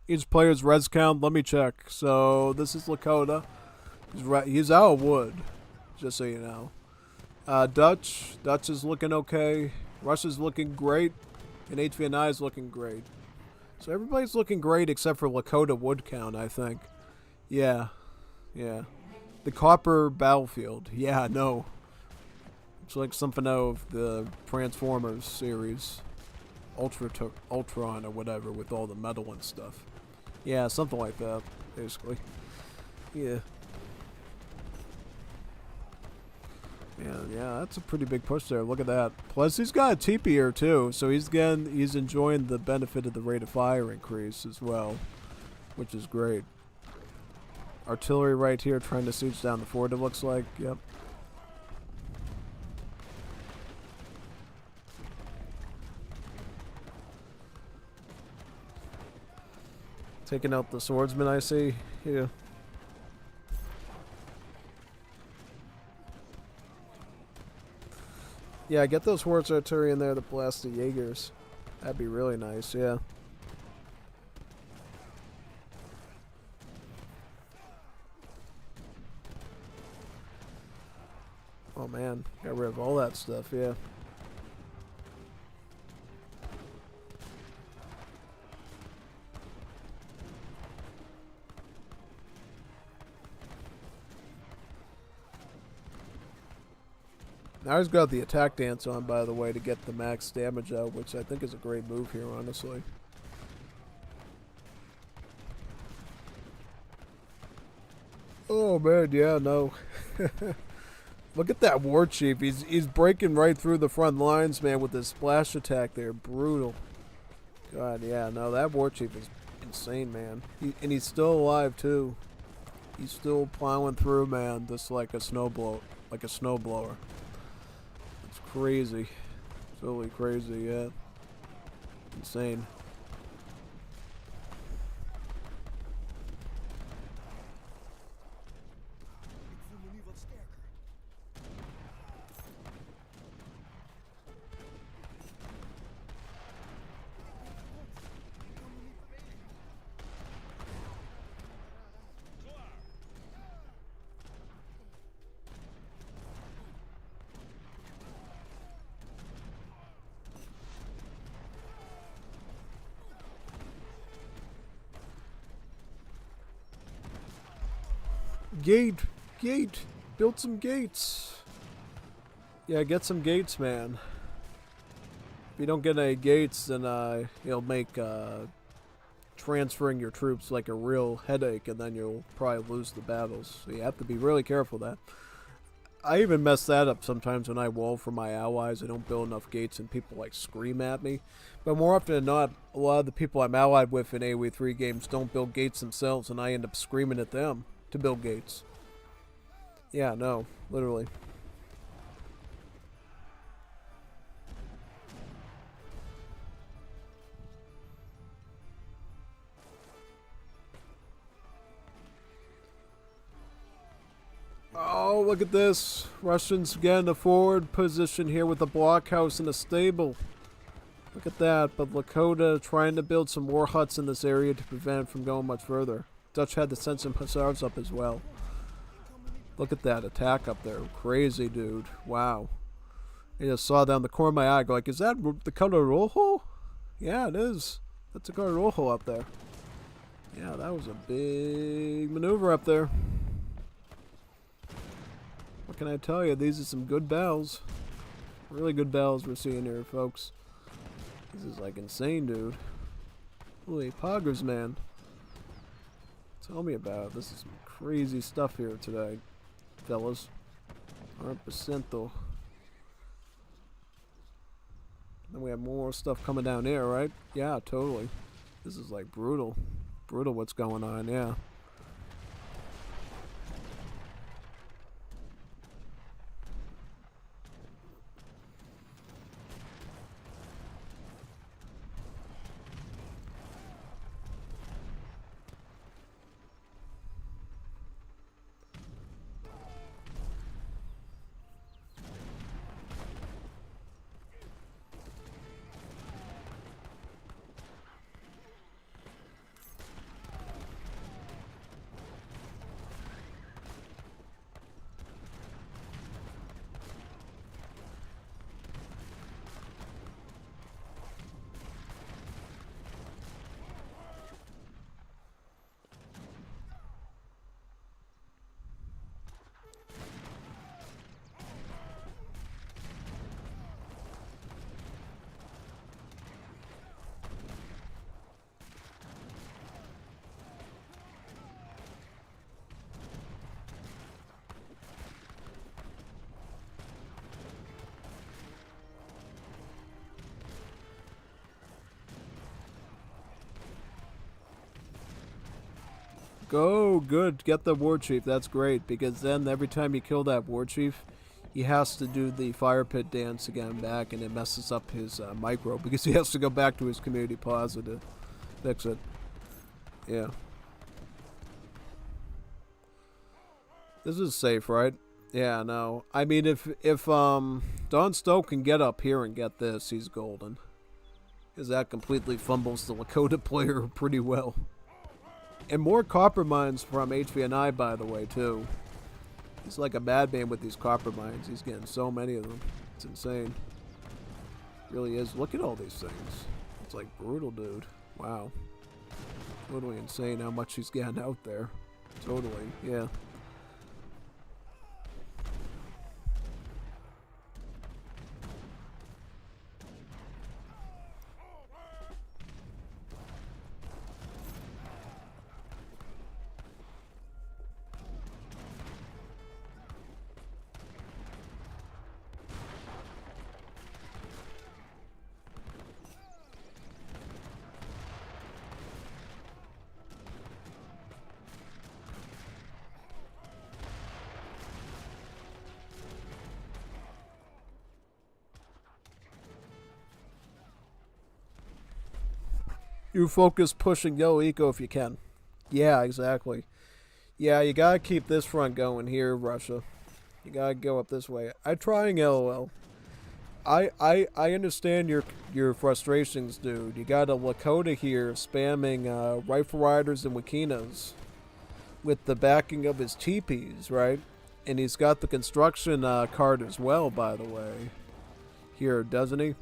Each player's res count, let me check. So this is Lakota. He's out of wood, just so you know. Dutch is looking okay. Russia's looking great, and HVNY is looking great. So everybody's looking great except for Lakota wood count, I think. Yeah. The copper battlefield. Yeah, no. It's like something out of the Transformers series. Ultron or whatever, with all the metal and stuff. Yeah, something like that, basically. Yeah. Yeah, that's a pretty big push there. Look at that. Plus, he's got a teepee here too, so he's enjoying the benefit of the rate of fire increase as well, which is great. Artillery right here trying to siege down the fort, it looks like. Yep. Taking out the swordsman, I see. Yeah. Yeah, get those horse artillery in there to blast the Jaegers. That'd be really nice, yeah. Oh man, got rid of all that stuff, yeah. Now he's got the attack dance on, by the way, to get the max damage out, which I think is a great move here, honestly. Oh man, yeah, no. Look at that war chief. He's breaking right through the front lines, man, with this splash attack there. Brutal. God, yeah, no, that war chief is insane, man. And he's still alive too. He's still plowing through, man, just like a snowblower. It's crazy. It's really crazy, yeah. Insane. Gate, build some gates. Yeah, get some gates, man. If you don't get any gates, then it'll make transferring your troops like a real headache, and then you'll probably lose the battles. So you have to be really careful of that. I even mess that up sometimes when I wall for my allies. I don't build enough gates and people like scream at me. But more often than not, a lot of the people I'm allied with in AoE3 games don't build gates themselves, and I end up screaming at them to build gates. Yeah, no, literally. Oh, look at this. Russians getting a forward position here with a blockhouse and a stable. Look at that. But Lakota trying to build some more huts in this area to prevent it from going much further. Dutch had to send some hussars up as well. Look at that attack up there. Crazy, dude. Wow. I just saw down the corner of my eye. Go like, is that the color rojo? Yeah, it is. That's the color rojo up there. Yeah, that was a big maneuver up there. What can I tell you? These are some good battles. Really good battles we're seeing here, folks. This is like insane, dude. Holy poggers, man. Tell me about it. This is some crazy stuff here today, fellas. 100% though. Then we have more stuff coming down here, right? Yeah, totally. This is like brutal. Brutal what's going on, yeah. Go, good. Get the war chief. That's great, because then every time you kill that war chief, he has to do the fire pit dance again back, and it messes up his micro, because he has to go back to his community plaza to fix it. Yeah. This is safe, right? Yeah, no. I mean, if Don Stoke can get up here and get this, he's golden. Because that completely fumbles the Lakota player pretty well. And more copper mines from HVNY, by the way, too. He's like a madman with these copper mines. He's getting so many of them. It's insane. It really is. Look at all these things. It's like brutal, dude. Wow. Totally insane how much he's getting out there. Totally, yeah. You focus pushing Yellow Eco if you can. Yeah, exactly. Yeah, you gotta keep this front going here, Russia. You gotta go up this way. I'm trying LOL. I understand your frustrations, dude. You got a Lakota here spamming rifle riders and Wakinas with the backing of his teepees, right? And he's got the construction card as well, by the way. Here, doesn't he?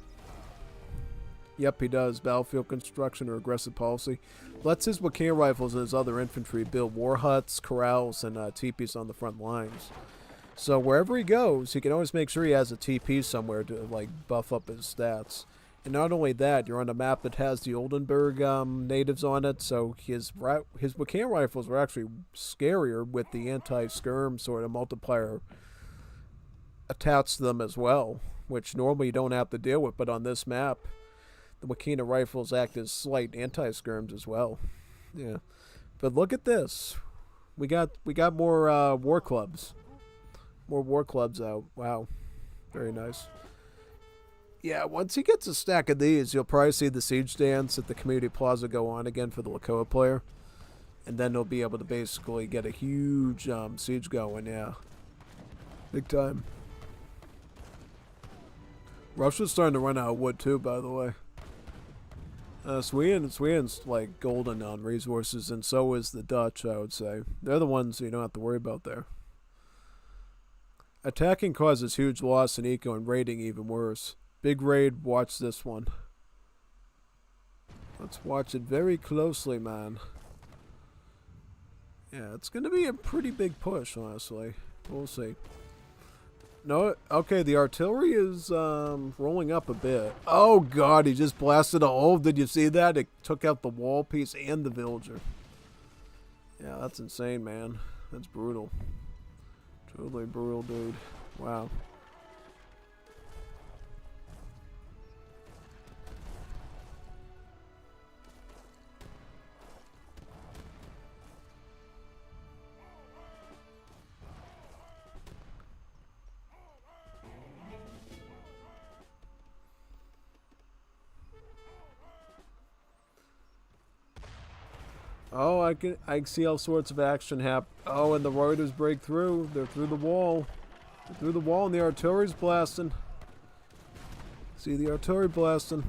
Yep, he does. Battlefield construction or aggressive policy. Lets his Wakina rifles and his other infantry build war huts, corrals, and teepees on the front lines. So wherever he goes, he can always make sure he has a TP somewhere to like buff up his stats. And not only that, you're on a map that has the Oldenburg natives on it, so his McCann rifles are actually scarier with the anti-skirm sort of multiplier attached to them as well, which normally you don't have to deal with. But on this map, the Makina rifles act as slight anti-skirms as well. Yeah, but look at this. We got more war clubs. More war clubs out. Wow, very nice. Yeah, once he gets a stack of these, you'll probably see the siege dance at the community plaza go on again for the Lakoa player, and then they'll be able to basically get a huge siege going. Yeah, big time. Russia's starting to run out of wood too, by the way. Sweden's like golden on resources, and so is the Dutch, I would say. They're the ones you don't have to worry about there. Attacking causes huge loss in eco, and raiding even worse. Big raid, watch this one. Let's watch it very closely, man. Yeah, it's going to be a pretty big push, honestly. We'll see. No, okay, the artillery is rolling up a bit. Oh god, he just blasted a hole. Did you see that? It took out the wall piece and the villager. Yeah, that's insane, man. That's brutal. Totally brutal, dude. Wow. Oh, I can see all sorts of action happen. Oh, and the Reuters break through. They're through the wall. They're through the wall, and the artillery's blasting. See the artillery blasting,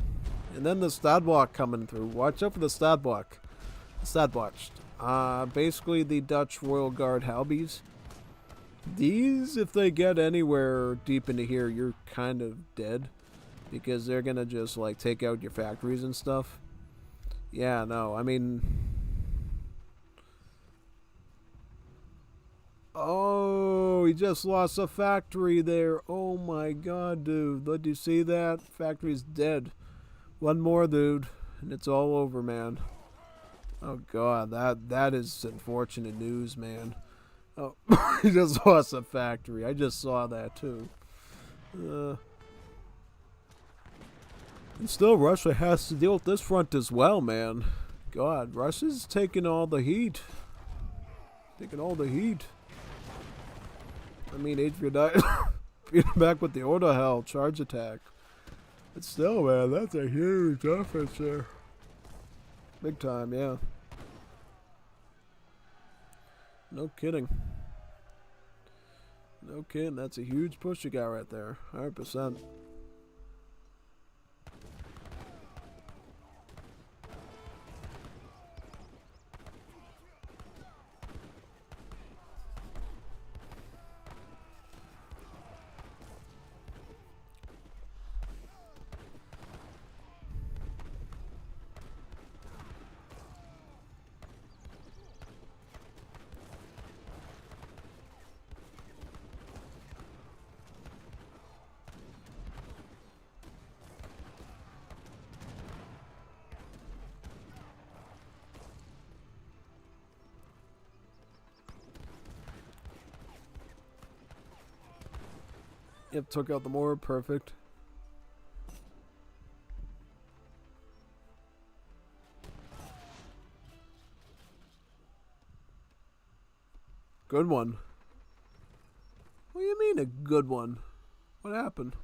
and then the Stadblock coming through. Watch out for the Stadblock. Basically the Dutch Royal Guard Halbies. These, if they get anywhere deep into here, you're kind of dead, because they're gonna just like take out your factories and stuff. Yeah, no, I mean. Oh, he just lost a factory there. Oh my god, dude. Did you see that? Factory's dead. One more, dude, and it's all over, man. Oh god, that is unfortunate news, man. Oh, he just lost a factory. I just saw that too. And still, Russia has to deal with this front as well, man. God, Russia's taking all the heat. I mean, HVNY beat him back with the Order Hell charge attack. But still, man, that's a huge offense there. Big time, yeah. No kidding. No kidding, that's a huge push you got right there. 100%. Yep, took out the mortar. Perfect. Good one. What do you mean a good one? What happened?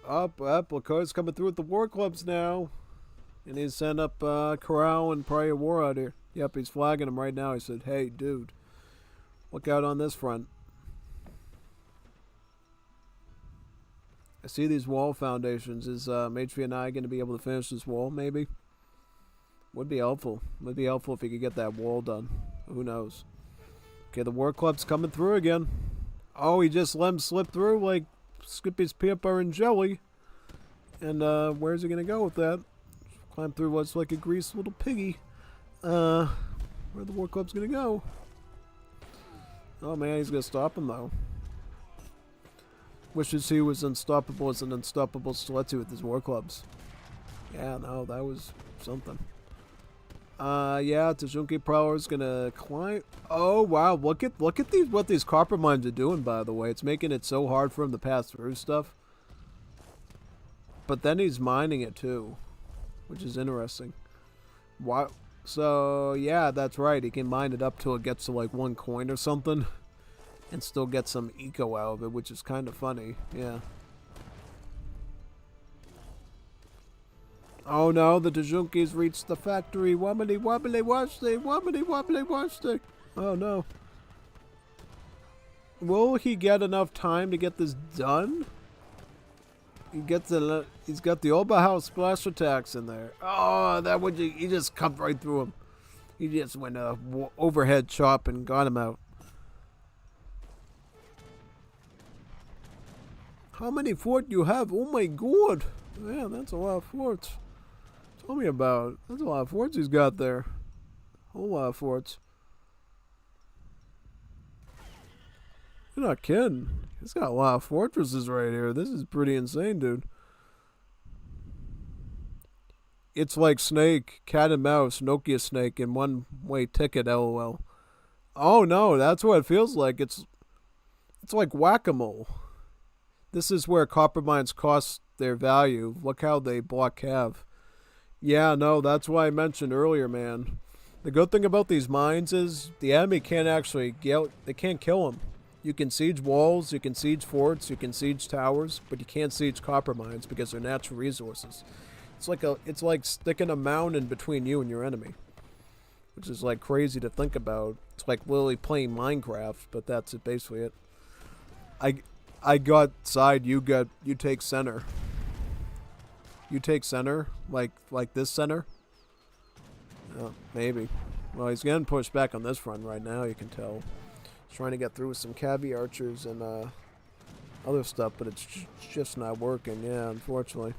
Lacour's coming through with the war clubs now. And he's sent up Corral and probably a war out here. Yep, he's flagging him right now. He said, hey, dude, look out on this front. I see these wall foundations. Is HVNY going to be able to finish this wall, maybe? Would be helpful. Would be helpful if he could get that wall done. Who knows? Okay, the war club's coming through again. Oh, he just let him slip through like Skippy's peanut butter and jelly. And where's he going to go with that? Climb through what's like a greased little piggy. Where the war club's gonna go? Oh man, he's gonna stop him though. Wishes he was unstoppable as an unstoppable Stiletto with his war clubs. Yeah, no, that was something. Yeah, Tajunki Prowler's gonna climb. Oh wow, look at these what these copper mines are doing, by the way. It's making it so hard for him to pass through stuff. But then he's mining it too, which is interesting. Why? So yeah, that's right. He can mine it up till it gets to like 1 coin or something, and still get some eco out of it, which is kind of funny. Yeah. Oh no, the Tajunki's reached the factory. Wobbly wobbly washly, wobbly wobbly washly. Oh no. Will he get enough time to get this done? He's got the Oberhaus splash attacks in there. Oh, that would he just cut right through him. He just went a overhead chop and got him out. How many forts you have? Oh my god. Man, that's a lot of forts. Tell me about it. That's a lot of forts he's got there. A whole lot of forts. You're not kidding. He's got a lot of fortresses right here. This is pretty insane, dude. It's like Snake, Cat and Mouse, Nokia Snake, and one-way ticket, LOL. Oh no, that's what it feels like. It's like whack-a-mole. This is where copper mines cost their value. Look how they block Cav. Yeah, no, that's why I mentioned earlier, man. The good thing about these mines is the enemy can't actually they can't kill them. You can siege walls, you can siege forts, you can siege towers, but you can't siege copper mines because they're natural resources. It's like sticking a mountain between you and your enemy, which is like crazy to think about. It's like literally playing Minecraft, but that's it, basically it. I got side, you take center. You take center, like this center. Maybe. Well, he's getting pushed back on this front right now. You can tell. He's trying to get through with some cavi archers and other stuff, but it's just not working. Yeah, unfortunately.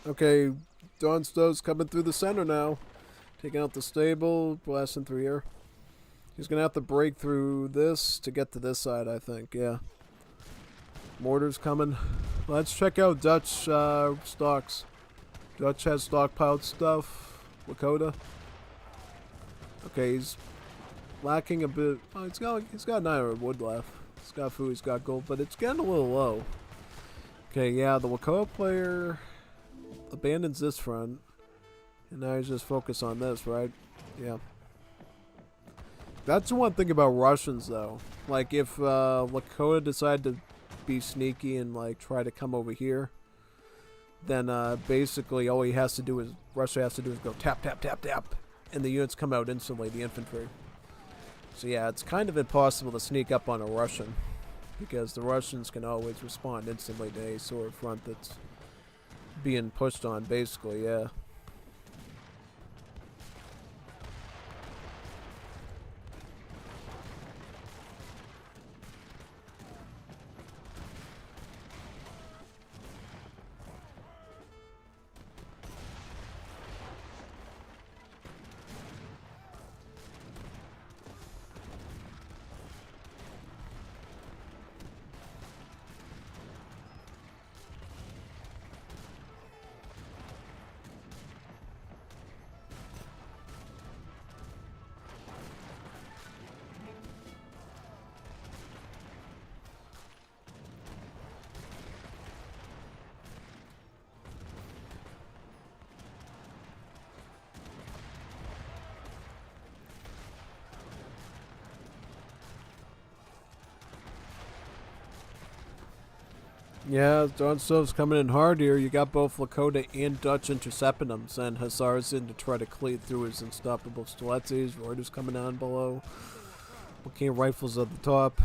Okay, Dawn Stowe's coming through the center now. Taking out the stable, blasting through here. He's going to have to break through this to get to this side, I think, yeah. Mortar's coming. Let's check out Dutch stocks. Dutch has stockpiled stuff. Lakota. Okay, he's lacking a bit. Oh, he's got 900 wood left. He's got food, he's got gold, but it's getting a little low. Okay, yeah, the Lakota player abandons this front. And now he's just focused on this, right? Yeah. That's the one thing about Russians, though. Like, if Lakota decided to be sneaky and, like, try to come over here, then basically all he has to do is, Russia has to do is go tap, tap, tap, tap, and the units come out instantly, the infantry. So yeah, it's kind of impossible to sneak up on a Russian, because the Russians can always respond instantly to any sort of front that's being pushed on, basically, yeah. Yeah, Don Stove's coming in hard here. You got both Lakota and Dutch intercepting him. Send Hussars in to try to cleat through his unstoppable Stiletzis. Reuters coming on below. Looking rifles at the top.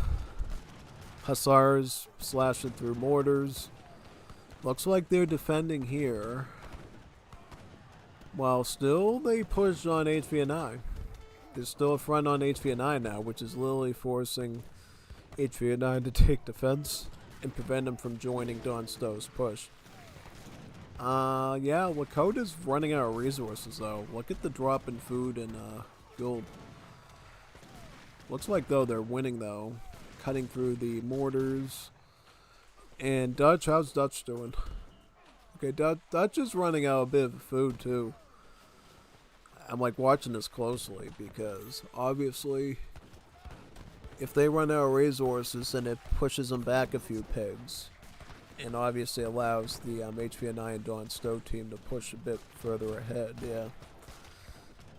Hussars slashing through mortars. Looks like they're defending here. While still they push on HVNY. There's still a front on HVNY now, which is literally forcing HVNY to take defense and prevent him from joining Don Stowe's push. Yeah, Lakota's running out of resources though. Look at the drop in food and fuel. Looks like though they're winning though. Cutting through the mortars. And Dutch, how's Dutch doing? Okay, Dutch is running out a bit of food too. I'm like watching this closely because obviously if they run out of resources, then it pushes them back a few pegs. And obviously allows the HVNI and Don Stowe team to push a bit further ahead,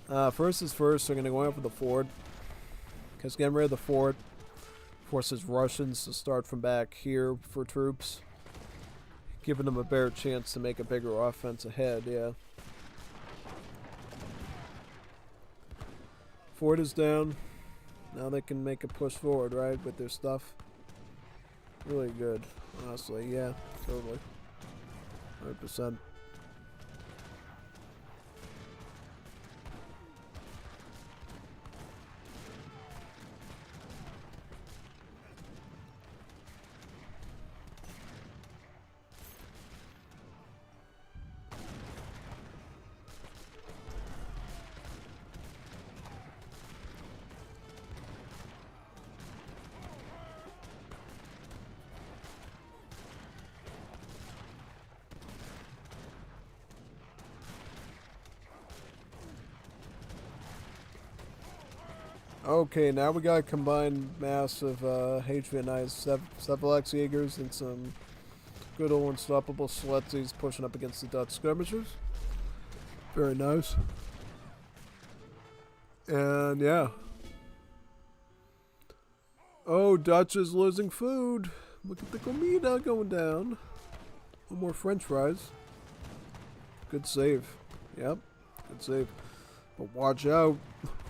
yeah. First is first, they're going to go out for the fort. Because getting rid of the fort forces Russians to start from back here for troops. Giving them a better chance to make a bigger offense ahead, yeah. Fort is down. Now they can make a push forward, right, with their stuff. Really good, honestly, yeah, totally. 100%. Okay, now we got a combined mass of HVNI's Sepalex Jaegers and some good old unstoppable Stiletzis pushing up against the Dutch skirmishers. Very nice. And yeah. Oh, Dutch is losing food. Look at the comida going down. No more french fries. Good save. Yep, good save. But watch out.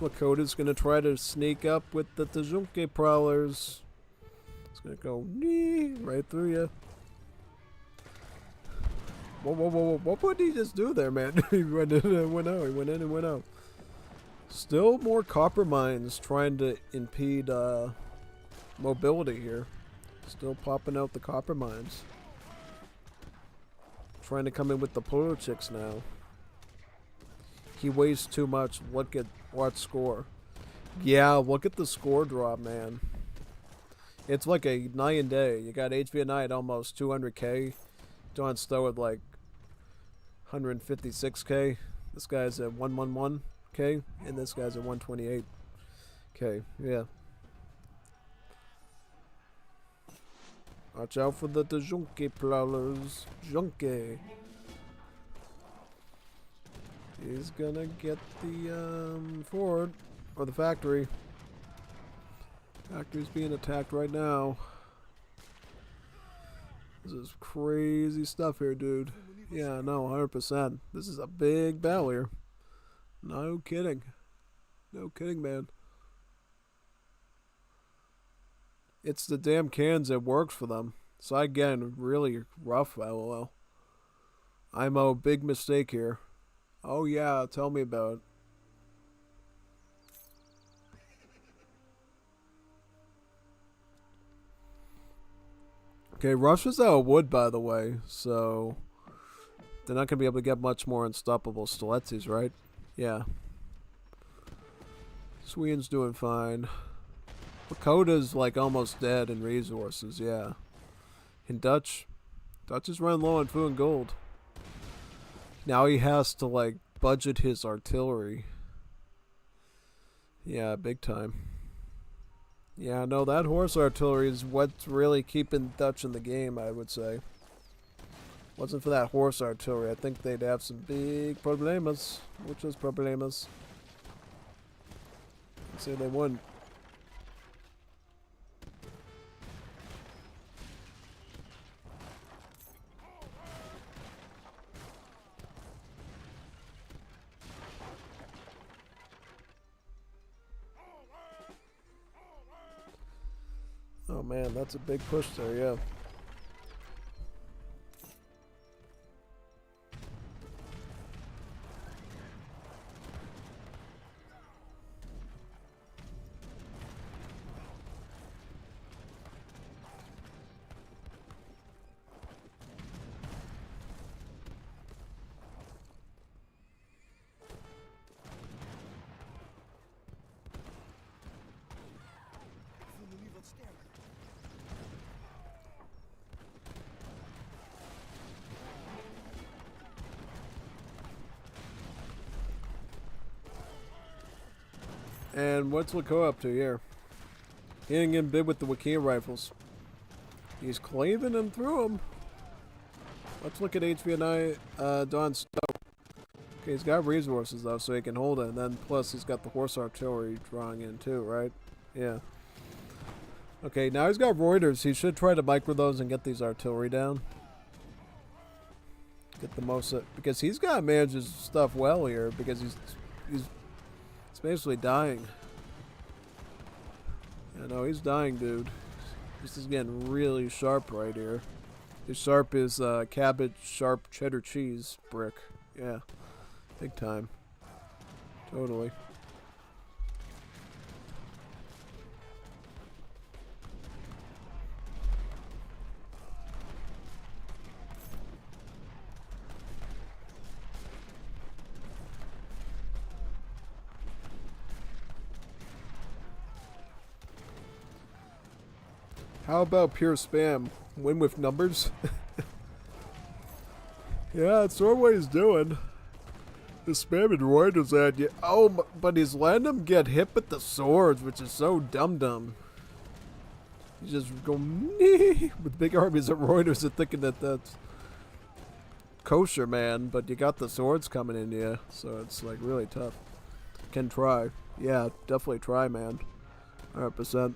Lakota's going to try to sneak up with the Tajunke Prowlers. It's going to go right through you. Whoa, whoa, whoa, whoa. What did he just do there, man? He went in and went out. He went in and went out. Still more copper mines trying to impede mobility here. Still popping out the copper mines. Trying to come in with the polo chicks now. He wastes too much. Look at what score. Yeah, look at the score drop, man. It's like a night and day. You got HVNI at almost 200k. Don Stowe at like 156k. This guy's at 111k. And this guy's at 128k. Yeah. Watch out for the Tajunke Prowlers. Junke. He's gonna get the fort or the factory. Factory's being attacked right now. This is crazy stuff here, dude. Yeah, no, 100%. This is a big battle here. No kidding. No kidding, man. It's the damn cans that works for them. So again, really rough, LOL. IMO, big mistake here. Oh yeah, tell me about it. Okay, Russia's out of wood, by the way, so they're not going to be able to get much more unstoppable Stiletsis, right? Yeah. Sweden's doing fine. Lakota's like almost dead in resources, yeah. And Dutch is running low on food and gold. Now he has to like budget his artillery. Yeah, big time. Yeah, no, that horse artillery is what's really keeping Dutch in the game, I would say. Wasn't for that horse artillery, I think they'd have some big problemas. Muchos problemas. I'd say they wouldn't. Oh man, that's a big push there, yeah. And what's Lako up to here? Hitting him big with the Wakia rifles. He's cleaving him through him. Let's look at HVNY Don Stowe. Okay, he's got resources though, so he can hold it. And then plus he's got the horse artillery drawing in too, right? Yeah. Okay, now he's got Reuters. He should try to micro those and get these artillery down. Get the most because he's got to manage his stuff well here because he's basically dying. Yeah, no, he's dying, dude. This is getting really sharp right here. His sharp is cabbage, sharp cheddar cheese brick. Yeah, big time. Totally. How about pure spam? Win with numbers? Yeah, that's what he's doing. The spamming Reuters at you. Oh, but he's letting him get hit with the swords, which is so dumb. He's just going with big armies of Reuters and thinking that that's kosher, man. But you got the swords coming in you, so it's like really tough. Can try. Yeah, definitely try, man. 100%.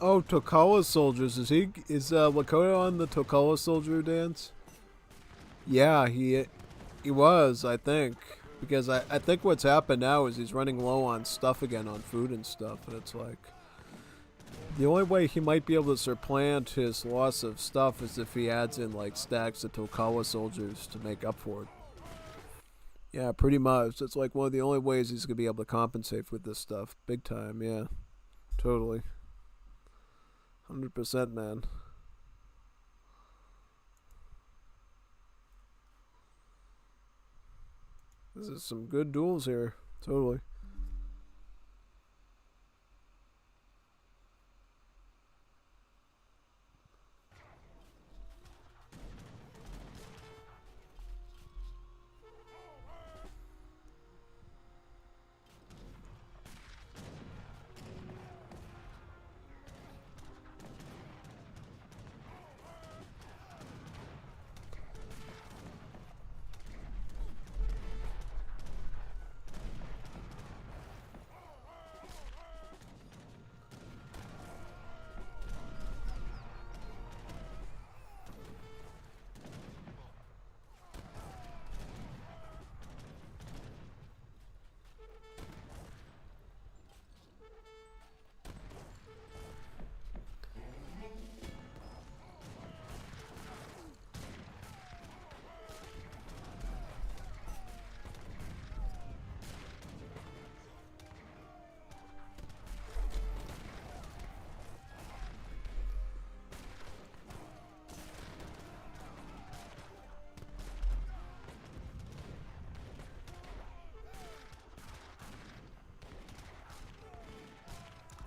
Oh, Tokala soldiers. Is Lakota on the Tokala soldier dance? Yeah, he was, I think. Because I think what's happened now is he's running low on stuff again, on food and stuff, and it's like the only way he might be able to supplant his loss of stuff is if he adds in like stacks of Tokawa soldiers to make up for it. Yeah, pretty much. It's like one of the only ways he's gonna be able to compensate with this stuff. Big time, yeah. Totally. 100%, man. This is some good duels here. Totally.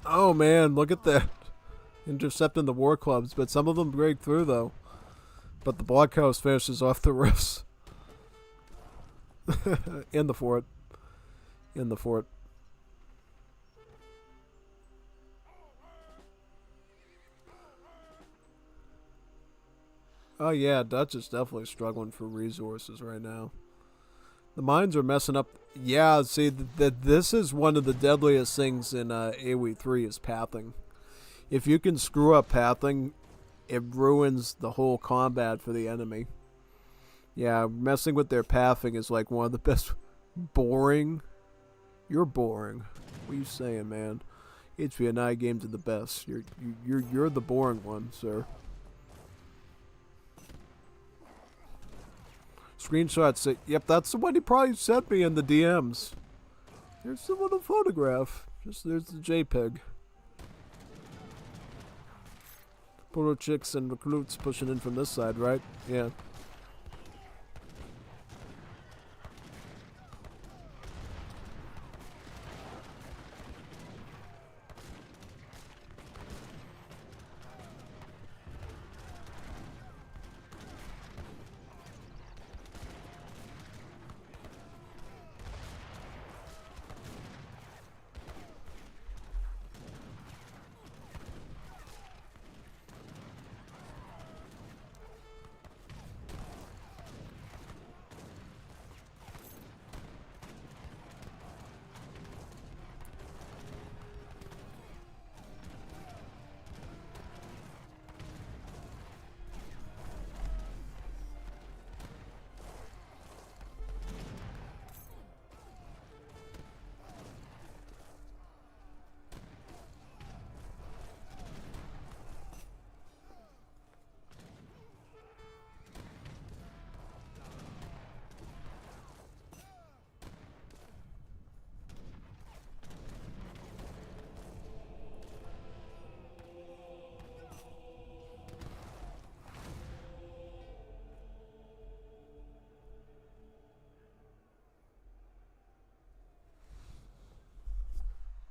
Oh man, look at that. Intercepting the war clubs, but some of them break through though. But the blockhouse finishes off the rifts. In the fort. In the fort. Oh yeah, Dutch is definitely struggling for resources right now. The mines are messing up. Yeah, see, this is one of the deadliest things in AoE3 is pathing. If you can screw up pathing, it ruins the whole combat for the enemy. Yeah, messing with their pathing is like one of the best. Boring? You're boring. What are you saying, man? HVNY games are the best. You're the boring one, sir. Screenshots say, yep, that's the one he probably sent me in the DMs. There's the little photograph. Just there's the JPEG. Photo chicks and recruits pushing in from this side, right? Yeah.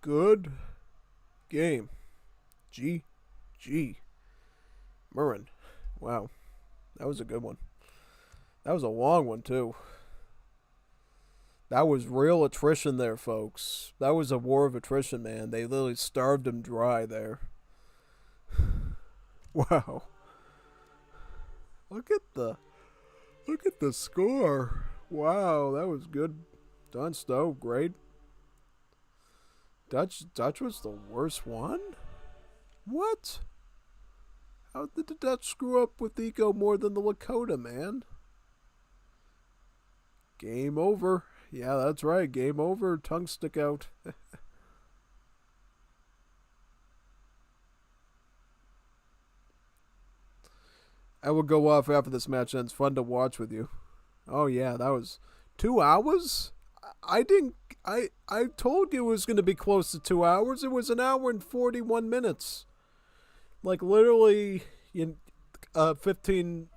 Good game. GG. Murrin. Wow. That was a good one. That was a long one, too. That was real attrition there, folks. That was a war of attrition, man. They literally starved him dry there. Wow. Look at the score. Wow, that was good. Don Stowe, great. Dutch was the worst one? What? How did the Dutch screw up with Eco more than the Lakota, man? Game over. Yeah, that's right. Game over. Tongue stick out. I will go off after this match ends. Fun to watch with you. Oh yeah, that was 2 hours. I didn't. I told you it was going to be close to 2 hours. It was an hour and 41 minutes. Like literally, in 15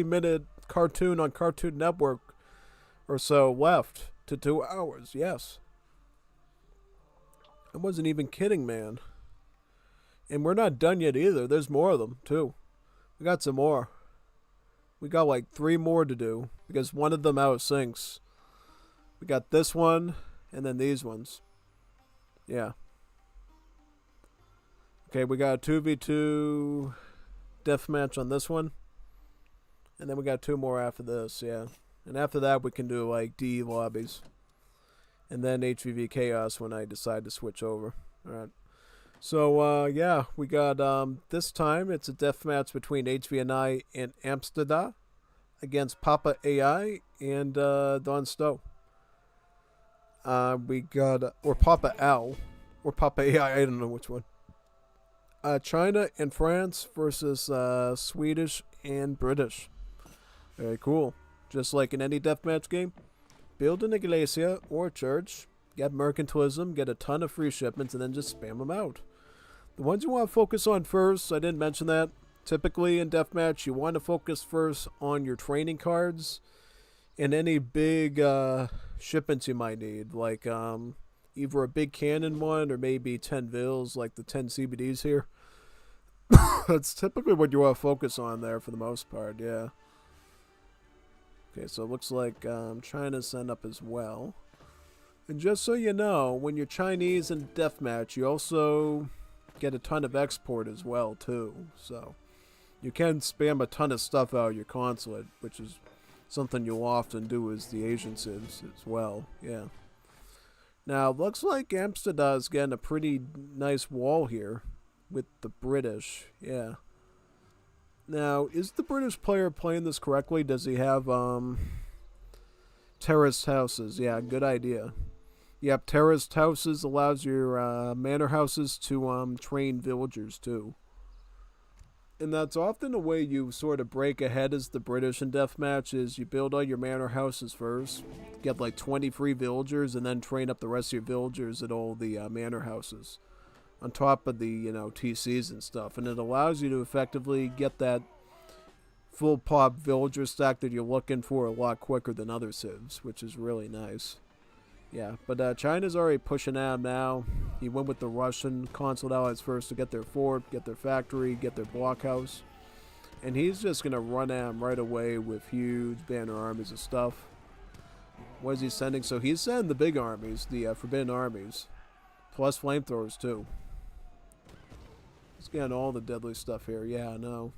minute cartoon on Cartoon Network or so left to 2 hours. Yes, I wasn't even kidding, man. And we're not done yet either. There's more of them too. We got some more. We got like 3 more to do because one of them out syncs. We got this one and then these ones. Yeah. Okay, we got a 2v2 deathmatch on this one. And then we got 2 more after this, yeah. And after that we can do like D lobbies. And then HVV Chaos when I decide to switch over. Alright. So, yeah, we got, this time it's a deathmatch between HVNY and Amsterdam against Papa AI and, Don Stowe. We got, or Papa Al, or Papa AI, I don't know which one. China and France versus, Swedish and British. Very cool. Just like in any deathmatch game, build an iglesia or a church, get mercantilism, get a ton of free shipments, and then just spam them out. The ones you want to focus on first, I didn't mention that. Typically in deathmatch, you want to focus first on your training cards and any big shipments you might need, like either a big cannon one or maybe 10 vils, like the 10 CBDs here. That's typically what you want to focus on there for the most part, yeah. Okay, so it looks like China's signed up as well. And just so you know, when you're Chinese in deathmatch, you also get a ton of export as well, too. So you can spam a ton of stuff out of your consulate, which is something you'll often do as the Asian civs as well, yeah. Now, looks like Amsterdam is getting a pretty nice wall here with the British, yeah. Now, is the British player playing this correctly? Does he have terraced houses? Yeah, good idea. Yep, terraced houses allows your manor houses to train villagers too. And that's often a way you sort of break ahead as the British in deathmatch is you build all your manor houses first, get like 20 free villagers, and then train up the rest of your villagers at all the manor houses. On top of the, TCs and stuff. And it allows you to effectively get that full pop villager stack that you're looking for a lot quicker than other civs, which is really nice. Yeah, but China's already pushing out now. He went with the Russian consulate allies first to get their fort, get their factory, get their blockhouse. And he's just going to run at him right away with huge banner armies of stuff. What is he sending? So he's sending the big armies, the forbidden armies. Plus flamethrowers too. He's getting all the deadly stuff here. Yeah, I know.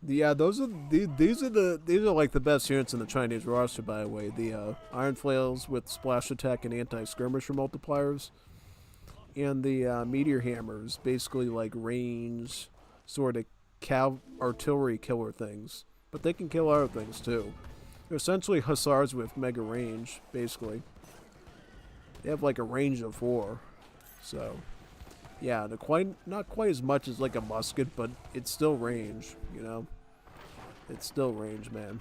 Yeah, these are like the best units in the Chinese roster, by the way. The iron flails with splash attack and anti-skirmisher multipliers, and the meteor hammers, basically like range sort of artillery killer things, but they can kill other things too. They're essentially hussars with mega range, basically. They have like a range of 4, so. Yeah, not quite as much as like a musket, but it's still range, It's still range, man.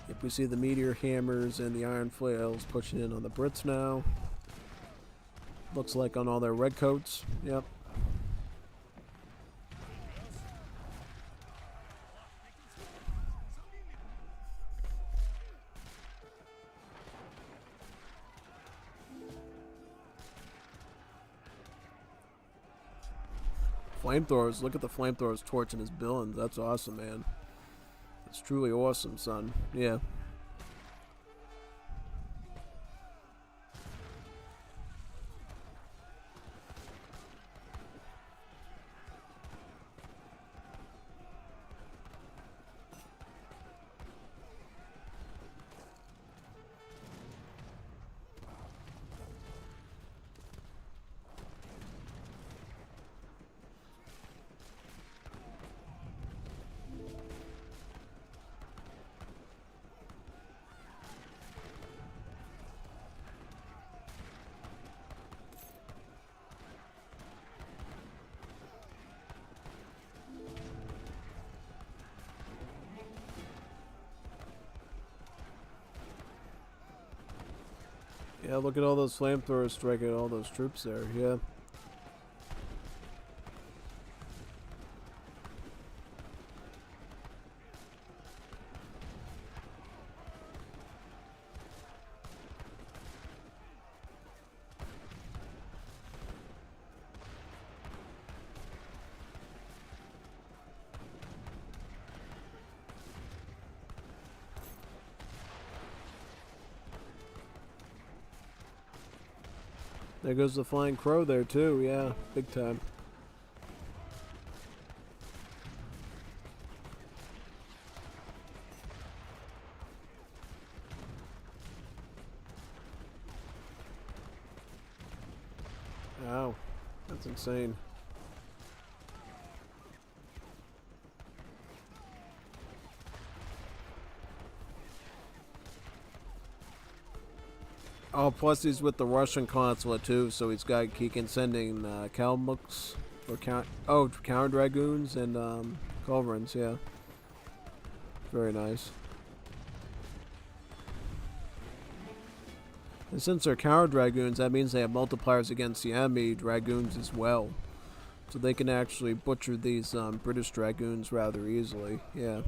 If we see the meteor hammers and the iron flails pushing in on the Brits now. Looks like on all their red coats. Yep. Flamethrowers, look at the flamethrowers torching his villains. That's awesome, man. That's truly awesome, son. Yeah. Yeah, look at all those flamethrowers striking all those troops there. Yeah. There goes the flying crow there too. Yeah, big time. Wow, that's insane. Oh, plus he's with the Russian consulate too, so he can sending Kalmuks or counter dragoons and culverins. Yeah, very nice. And since they're counter dragoons, that means they have multipliers against the enemy dragoons as well, so they can actually butcher these British dragoons rather easily. Yeah.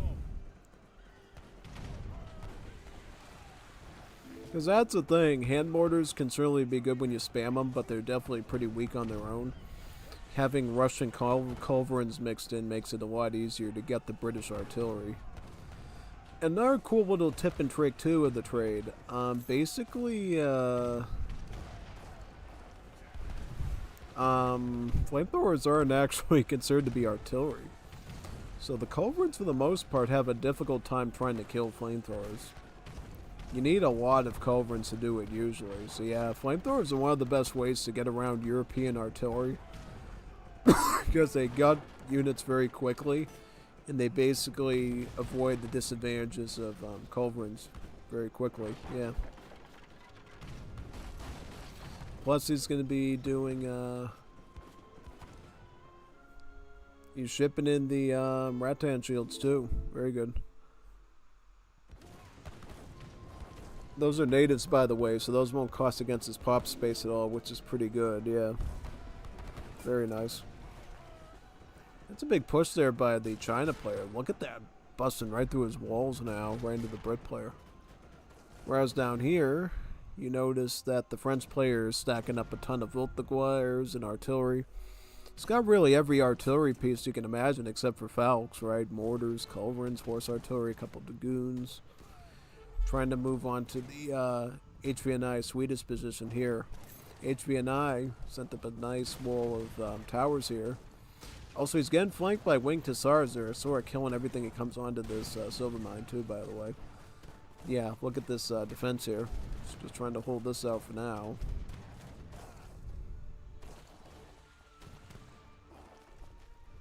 Because that's the thing, hand mortars can certainly be good when you spam them, but they're definitely pretty weak on their own. Having Russian culverins mixed in makes it a lot easier to get the British artillery. Another cool little tip and trick too of the trade. Basically, flamethrowers aren't actually considered to be artillery. So the culverins for the most part have a difficult time trying to kill flamethrowers. You need a lot of culverins to do it usually. So yeah, flamethrowers are one of the best ways to get around European artillery. Because they gut units very quickly. And they basically avoid the disadvantages of culverins very quickly. Yeah. Plus he's going to be doing... he's shipping in the Rattan shields too. Very good. Those are natives, by the way, so those won't cost against his pop space at all, which is pretty good, yeah. Very nice. That's a big push there by the China player. Look at that. Busting right through his walls now, right into the Brit player. Whereas down here, you notice that the French player is stacking up a ton of Voltigeurs and artillery. It's got really every artillery piece you can imagine except for Falks, right? Mortars, culverins, horse artillery, a couple dragoons. Trying to move on to the HVNY Swedish position here. HVNY sent up a nice wall of towers here. Also, he's getting flanked by winged Hussars. They're sort of killing everything that comes onto this silver mine too, by the way. Yeah, look at this defense here. Just trying to hold this out for now.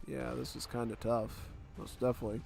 Yeah, this is kind of tough. Most definitely.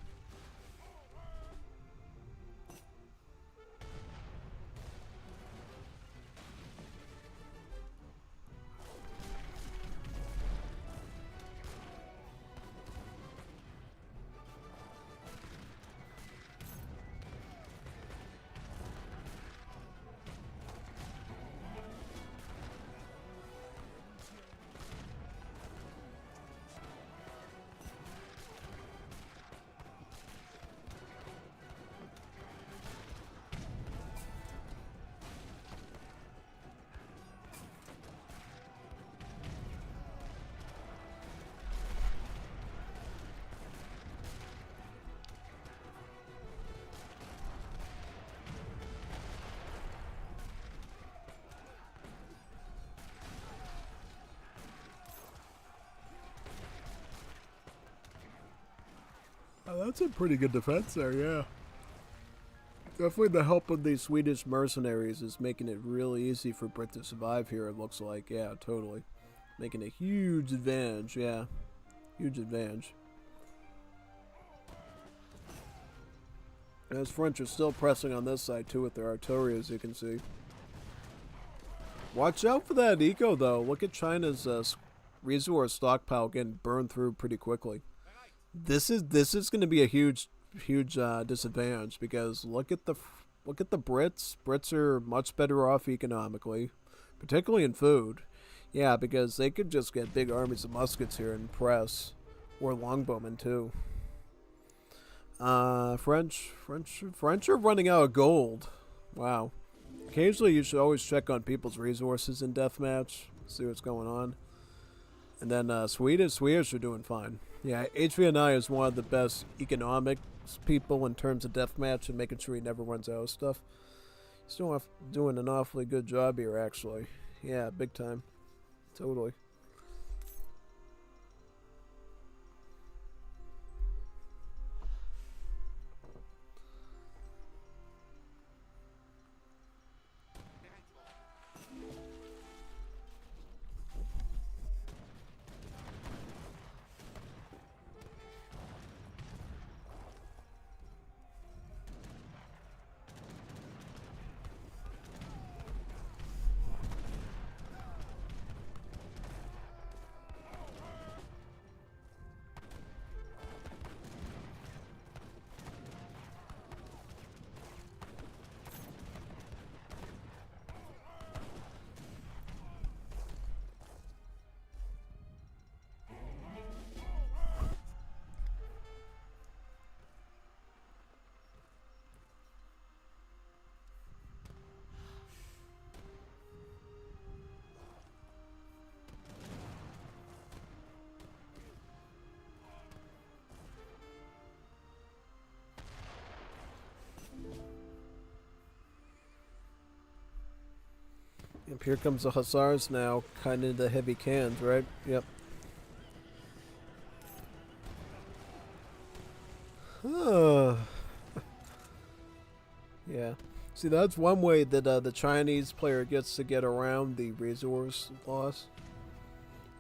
Oh, that's a pretty good defense there, yeah. Definitely the help of the Swedish mercenaries is making it really easy for Brit to survive here, it looks like. Yeah, totally. Making a huge advantage, yeah. Huge advantage. And as French are still pressing on this side too with their artillery, as you can see. Watch out for that eco though. Look at China's resource stockpile getting burned through pretty quickly. This is going to be a huge disadvantage because look at the look at the Brits. Brits are much better off economically, particularly in food. Yeah, because they could just get big armies of muskets here and press, or longbowmen too. French are running out of gold. Wow. Occasionally, you should always check on people's resources in deathmatch, see what's going on. And then Swedish are doing fine. Yeah, HVNY is one of the best economics people in terms of deathmatch and making sure he never runs out of stuff. He's doing an awfully good job here, actually. Yeah, big time. Totally. Yep, here comes the Hussars now, kind of the heavy cans, right? Yep. Yeah. See, that's one way that the Chinese player gets to get around the resource loss,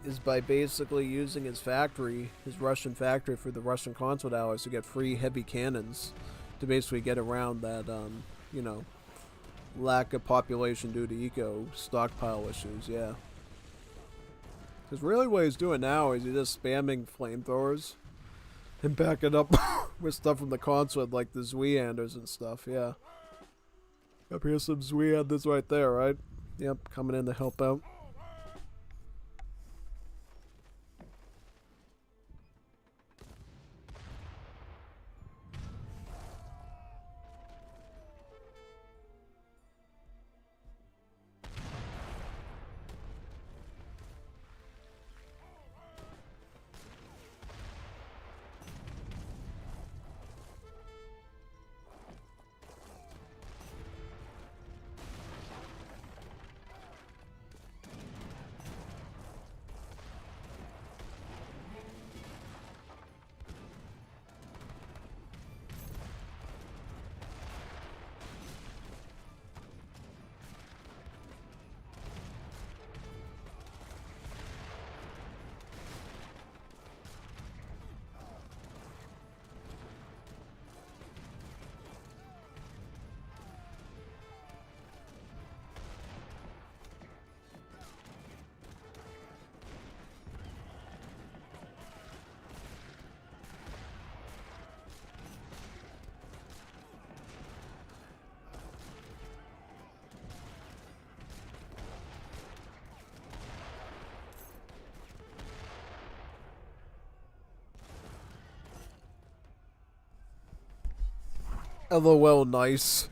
is by basically using his factory, his Russian factory for the Russian consulate allies to get free heavy cannons to basically get around that, you know, lack of population due to eco stockpile issues, yeah. Because really what he's doing now is he's just spamming flamethrowers and backing up with stuff from the consulate like the Zweanders and stuff, yeah. Up here's some Zweanders right there, right? Yep, coming in to help out. LOL nice.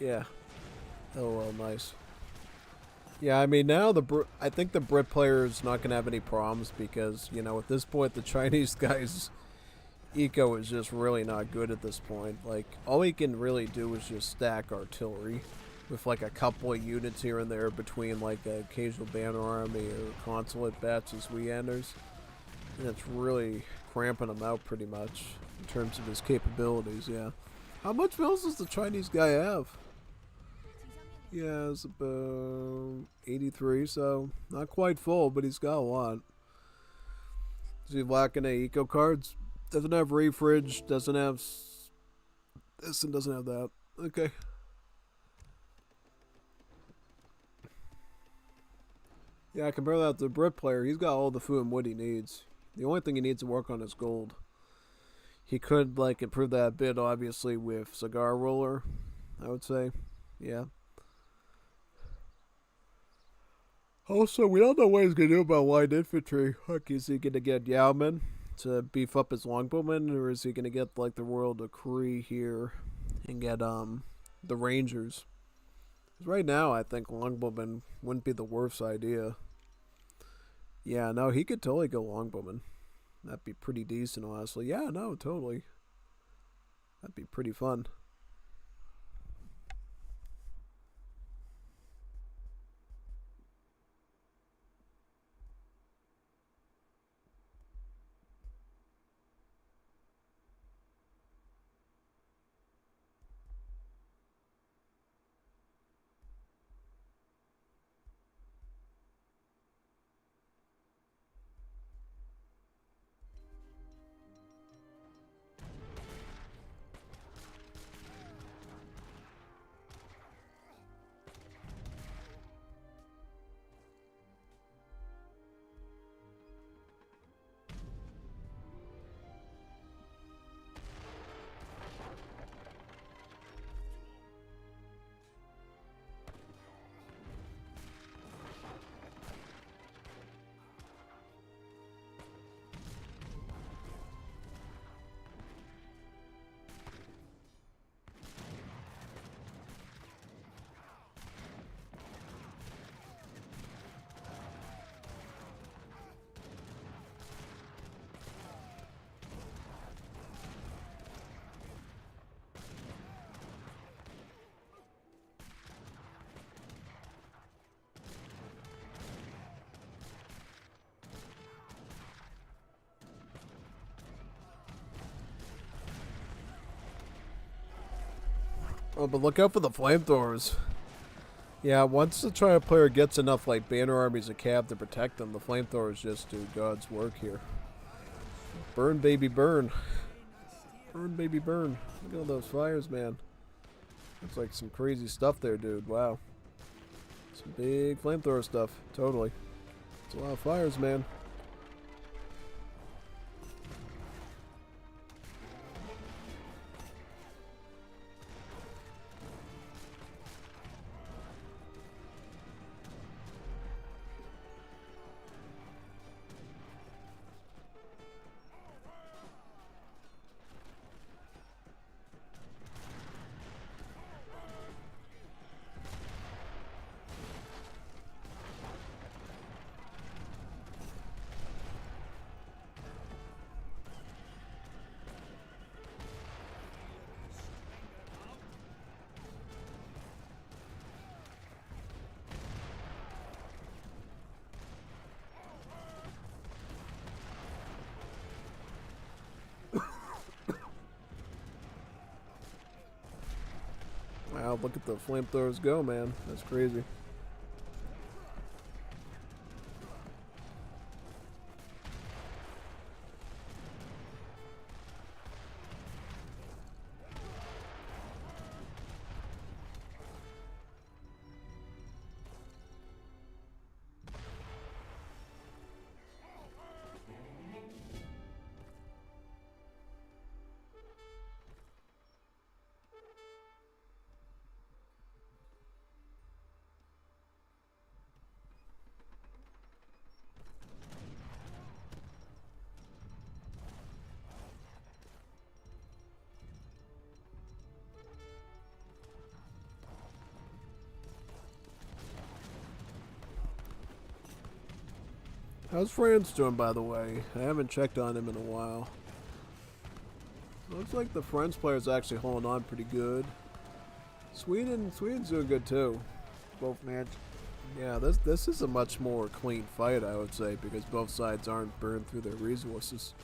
Yeah. LOL nice. Yeah, I mean now I think the Brit player is not gonna have any problems because you know at this point the Chinese guy's eco is just really not good at this point. Like all he can really do is just stack artillery with like a couple of units here and there between like the occasional banner army or consulate batches Weanders, and it's really cramping him out pretty much in terms of his capabilities. Yeah. How much bills does the Chinese guy have? Yeah, it's about 83, so not quite full, but he's got a lot. Is he lacking any eco cards? Doesn't have refridge, doesn't have this, and doesn't have that. Okay. Yeah, compare that to the Brit player. He's got all the food and wood he needs. The only thing he needs to work on is gold. He could like improve that a bit, obviously, with cigar roller, I would say. Yeah. Also, we don't know what he's gonna do about light infantry. Like, is he gonna get Yaoman to beef up his longbowmen, or is he gonna get like the Royal Decree here and get the Rangers? 'Cause right now, I think longbowmen wouldn't be the worst idea. Yeah, no, he could totally go longbowman. That'd be pretty decent, honestly. Yeah, no, totally. That'd be pretty fun. Oh, but look out for the flamethrowers. Yeah, once the trial player gets enough like banner armies and cav to protect them, the flamethrowers just do God's work here. Burn, baby, burn. Burn, baby, burn. Look at all those fires, man. Looks like some crazy stuff there, dude. Wow. Some big flamethrower stuff. Totally. It's a lot of fires, man. Wow, look at the flamethrowers go, man. That's crazy. How's France doing, by the way? I haven't checked on him in a while. Looks like the French player's actually holding on pretty good. Sweden's doing good too. Both match. Yeah, this is a much more clean fight, I would say, because both sides aren't burned through their resources.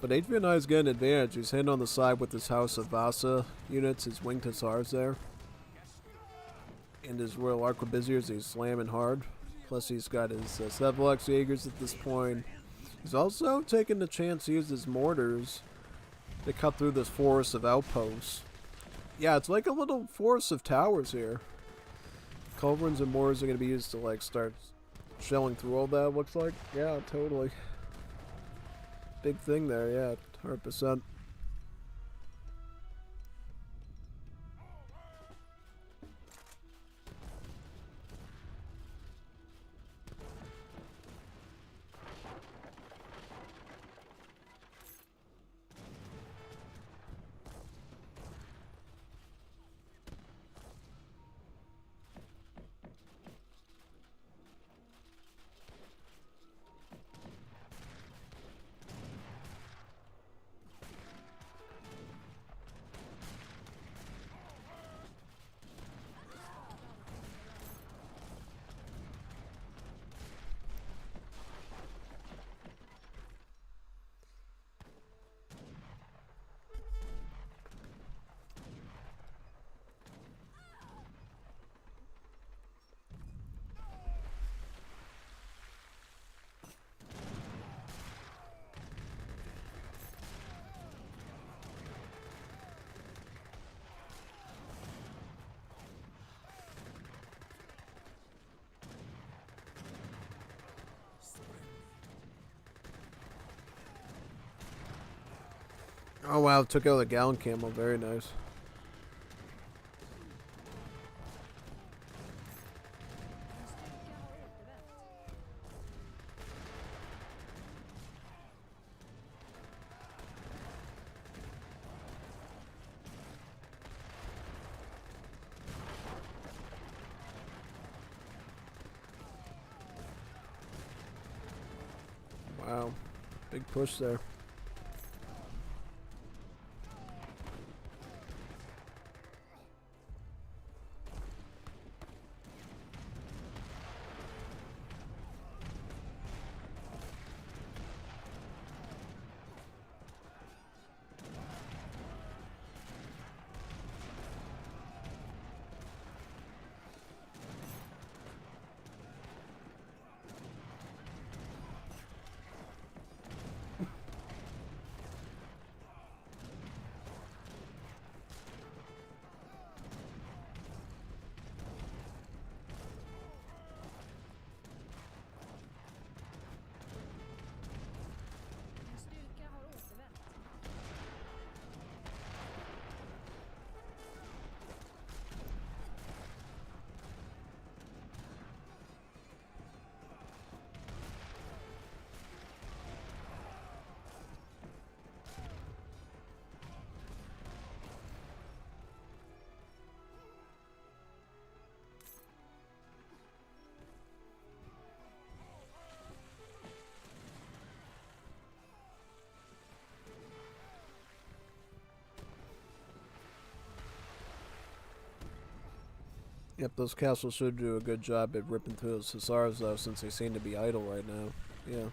But HVNY is getting an advantage. He's hitting on the side with his House of Vasa units, his winged hussars there. And his Royal Arquebusiers, he's slamming hard. Plus he's got his Sevelex Jaegers at this point. He's also taking the chance to use his mortars to cut through this forest of outposts. Yeah, it's like a little forest of towers here. Culverins and mortars are going to be used to like start shelling through all that, looks like. Yeah, totally. Big thing there, yeah, 100%. Oh wow, took out the gallon camel. Very nice. Wow, big push there. Yep, those castles should do a good job at ripping through those hussars, though, since they seem to be idle right now. Yeah.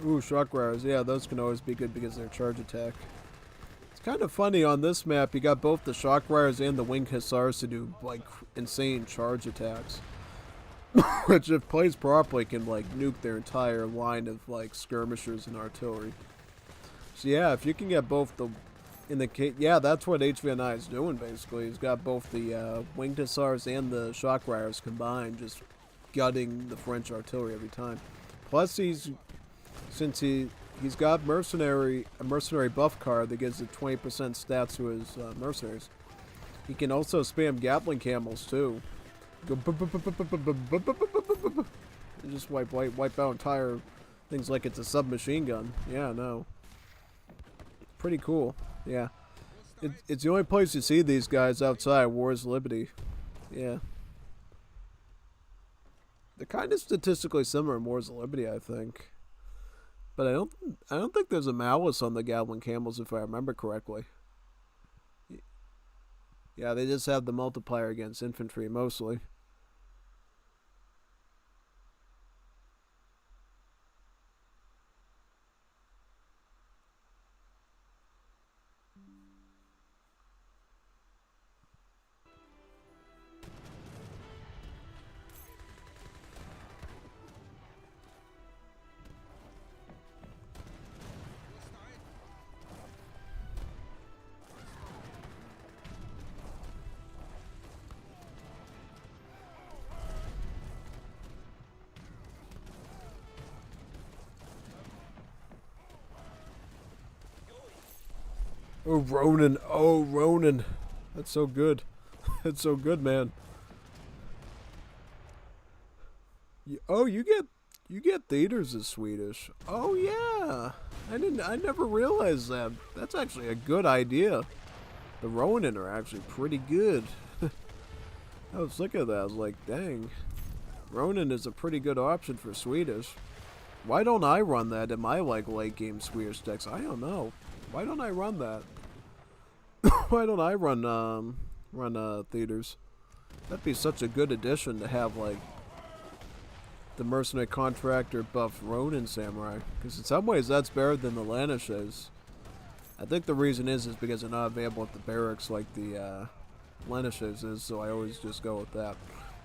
Ooh, shock rares. Yeah, those can always be good because they're charge attack. It's kind of funny on this map. You got both the shock rares and the winged hussars to do like insane charge attacks, which if placed properly can like nuke their entire line of like skirmishers and artillery. So yeah, if you can get both the in the case, yeah, that's what HVNY is doing basically. He's got both the winged hussars and the shock rares combined, just gutting the French artillery every time. Plus since he's got a mercenary buff card that gives it 20% stats to his mercenaries. He can also spam Gatling camels too. Go and just wipe out entire things like it's a submachine gun. Yeah, no, pretty cool. Yeah, it's the only place you see these guys outside War's Liberty. Yeah, they're kind of statistically similar in War's Liberty, I think. But I don't think there's a malice on the Gatling camels if I remember correctly. Yeah, they just have the multiplier against infantry mostly. Oh, Ronin. Oh, Ronin. That's so good. That's so good, man. Oh, you get theaters as Swedish. Oh yeah. I never realized that. That's actually a good idea. The Ronin are actually pretty good. I was looking at that, I was like, dang. Ronin is a pretty good option for Swedish. Why don't I run that in my like late game Swedish decks? I don't know. Why don't I run that? Why don't I run theaters? That'd be such a good addition to have like the mercenary contractor buff Ronin samurai. Because in some ways that's better than the Lanishes. I think the reason is because they're not available at the barracks like the Lanishes is, so I always just go with that.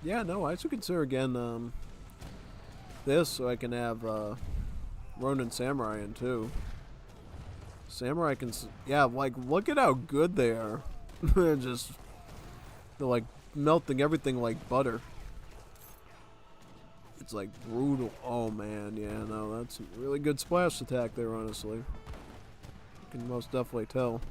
Yeah, no, I should consider again this so I can have Ronin Samurai in too. Samurai can, yeah, like look at how good they are. they're like melting everything like butter. It's like brutal. Oh man, yeah, no, that's a really good splash attack there, honestly. You can most definitely tell.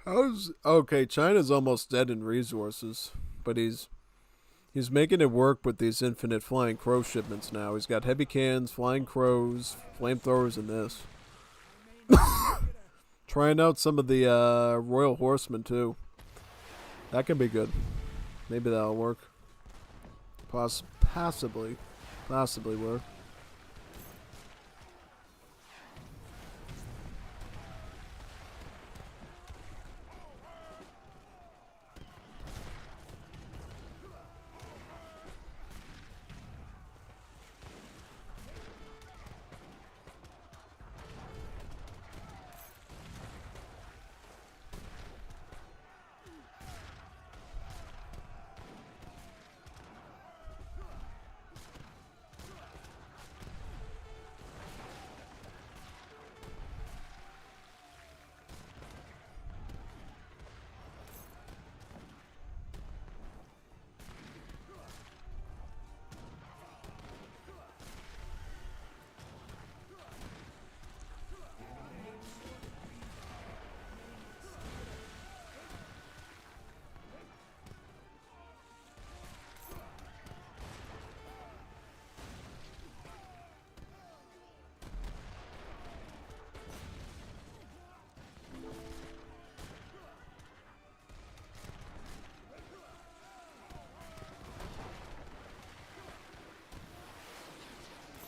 How's okay? China's almost dead in resources, but he's making it work with these infinite flying crow shipments now. He's got heavy cannons, flying crows, flamethrowers, and this. Trying out some of the Royal Horsemen too. That can be good. Maybe that'll work. Possibly work.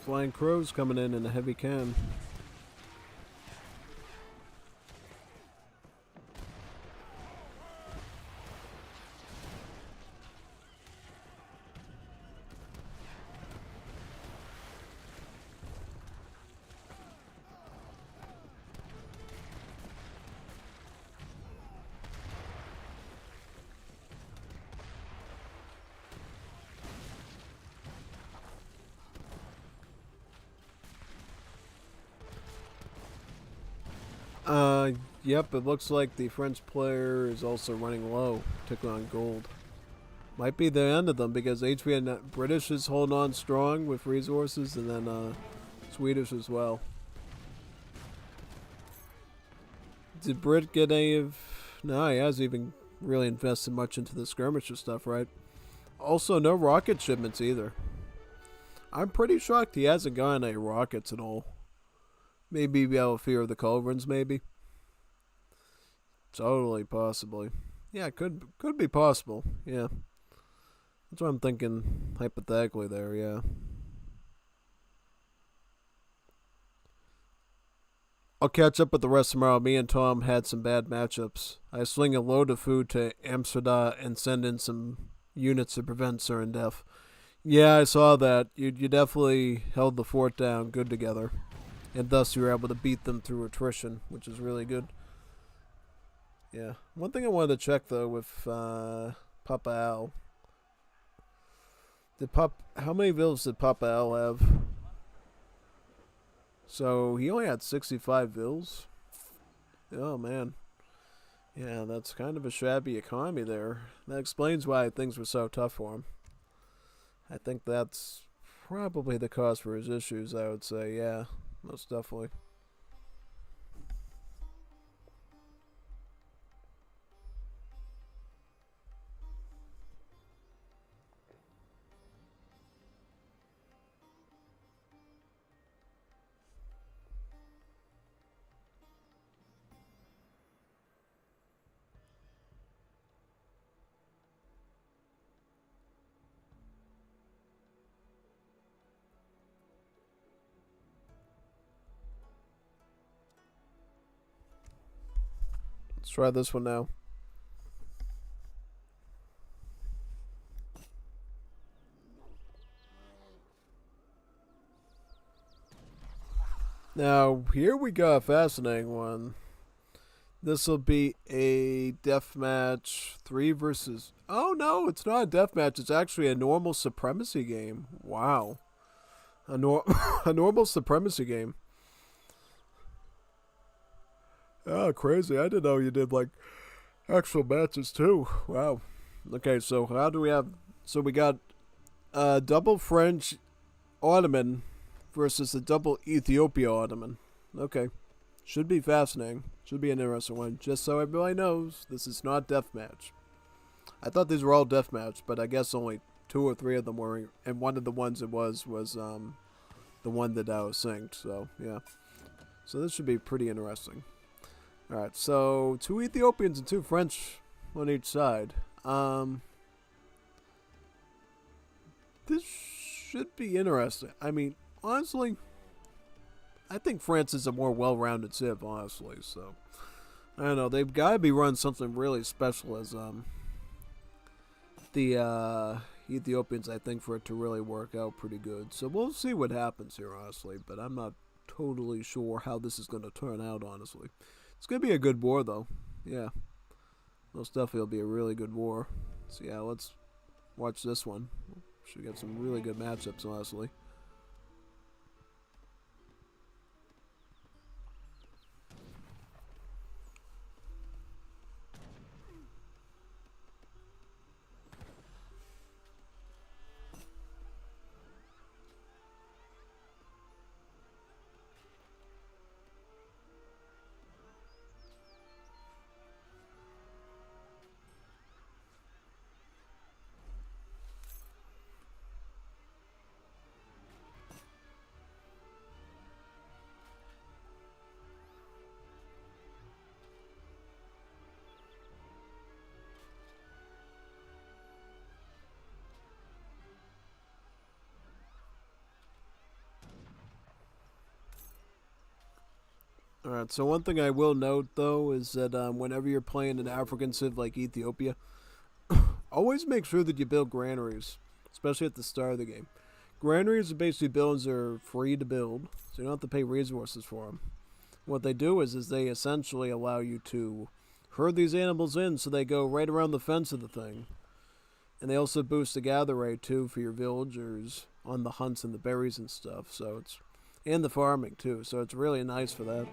Flying crows coming in a heavy can. Yep, it looks like the French player is also running low, particularly on gold. Might be the end of them because HVN British is holding on strong with resources, and then Swedish as well. Did Brit get any of... No, he hasn't even really invested much into the skirmisher stuff, right? Also, no rocket shipments either. I'm pretty shocked he hasn't gotten any rockets at all. Maybe out of fear of the culverins, maybe. Totally, possibly. Yeah, could be possible. Yeah, that's what I'm thinking hypothetically there. Yeah. I'll catch up with the rest tomorrow. Me and Tom had some bad matchups. I swing a load of food to Amsterdam and send in some units to prevent certain death. Yeah, I saw that. You definitely held the fort down good together. And thus you were able to beat them through attrition, which is really good. Yeah. One thing I wanted to check, though, with Papa Al. How many villas did Papa Al have? So he only had 65 vills? Oh, man. Yeah, that's kind of a shabby economy there. That explains why things were so tough for him. I think that's probably the cause for his issues, I would say. Yeah, most definitely. Let's try this one now. Now, here we got a fascinating one. This will be a deathmatch 3 versus... Oh, no, it's not a deathmatch. It's actually a normal supremacy game. Wow. A normal supremacy game. Oh, crazy. I didn't know you did, like, actual matches, too. Wow. Okay, so how do we have... So we got double French Ottoman versus a double Ethiopia Ottoman. Okay. Should be fascinating. Should be an interesting one. Just so everybody knows, this is not deathmatch. I thought these were all deathmatch, but I guess only 2 or 3 of them were, and one of the ones it was the one that I was synced. So yeah. So this should be pretty interesting. All right. So 2 Ethiopians and 2 French on each side. This should be interesting. I mean, honestly, I think France is a more well-rounded civ, honestly. So I don't know. They've got to be run something really special as the Ethiopians, I think, for it to really work out pretty good. So we'll see what happens here, honestly. But I'm not totally sure how this is going to turn out, honestly. It's going to be a good war, though. Yeah. Most definitely will be a really good war. So yeah, let's watch this one. Should get some really good matchups, honestly. Alright, so one thing I will note, though, is that whenever you're playing an African civ like Ethiopia, always make sure that you build granaries, especially at the start of the game. Granaries are basically buildings that are free to build, so you don't have to pay resources for them. What they do is they essentially allow you to herd these animals in so they go right around the fence of the thing. And they also boost the gather rate, too, for your villagers on the hunts and the berries and stuff. So it's... And the farming, too, so it's really nice for that.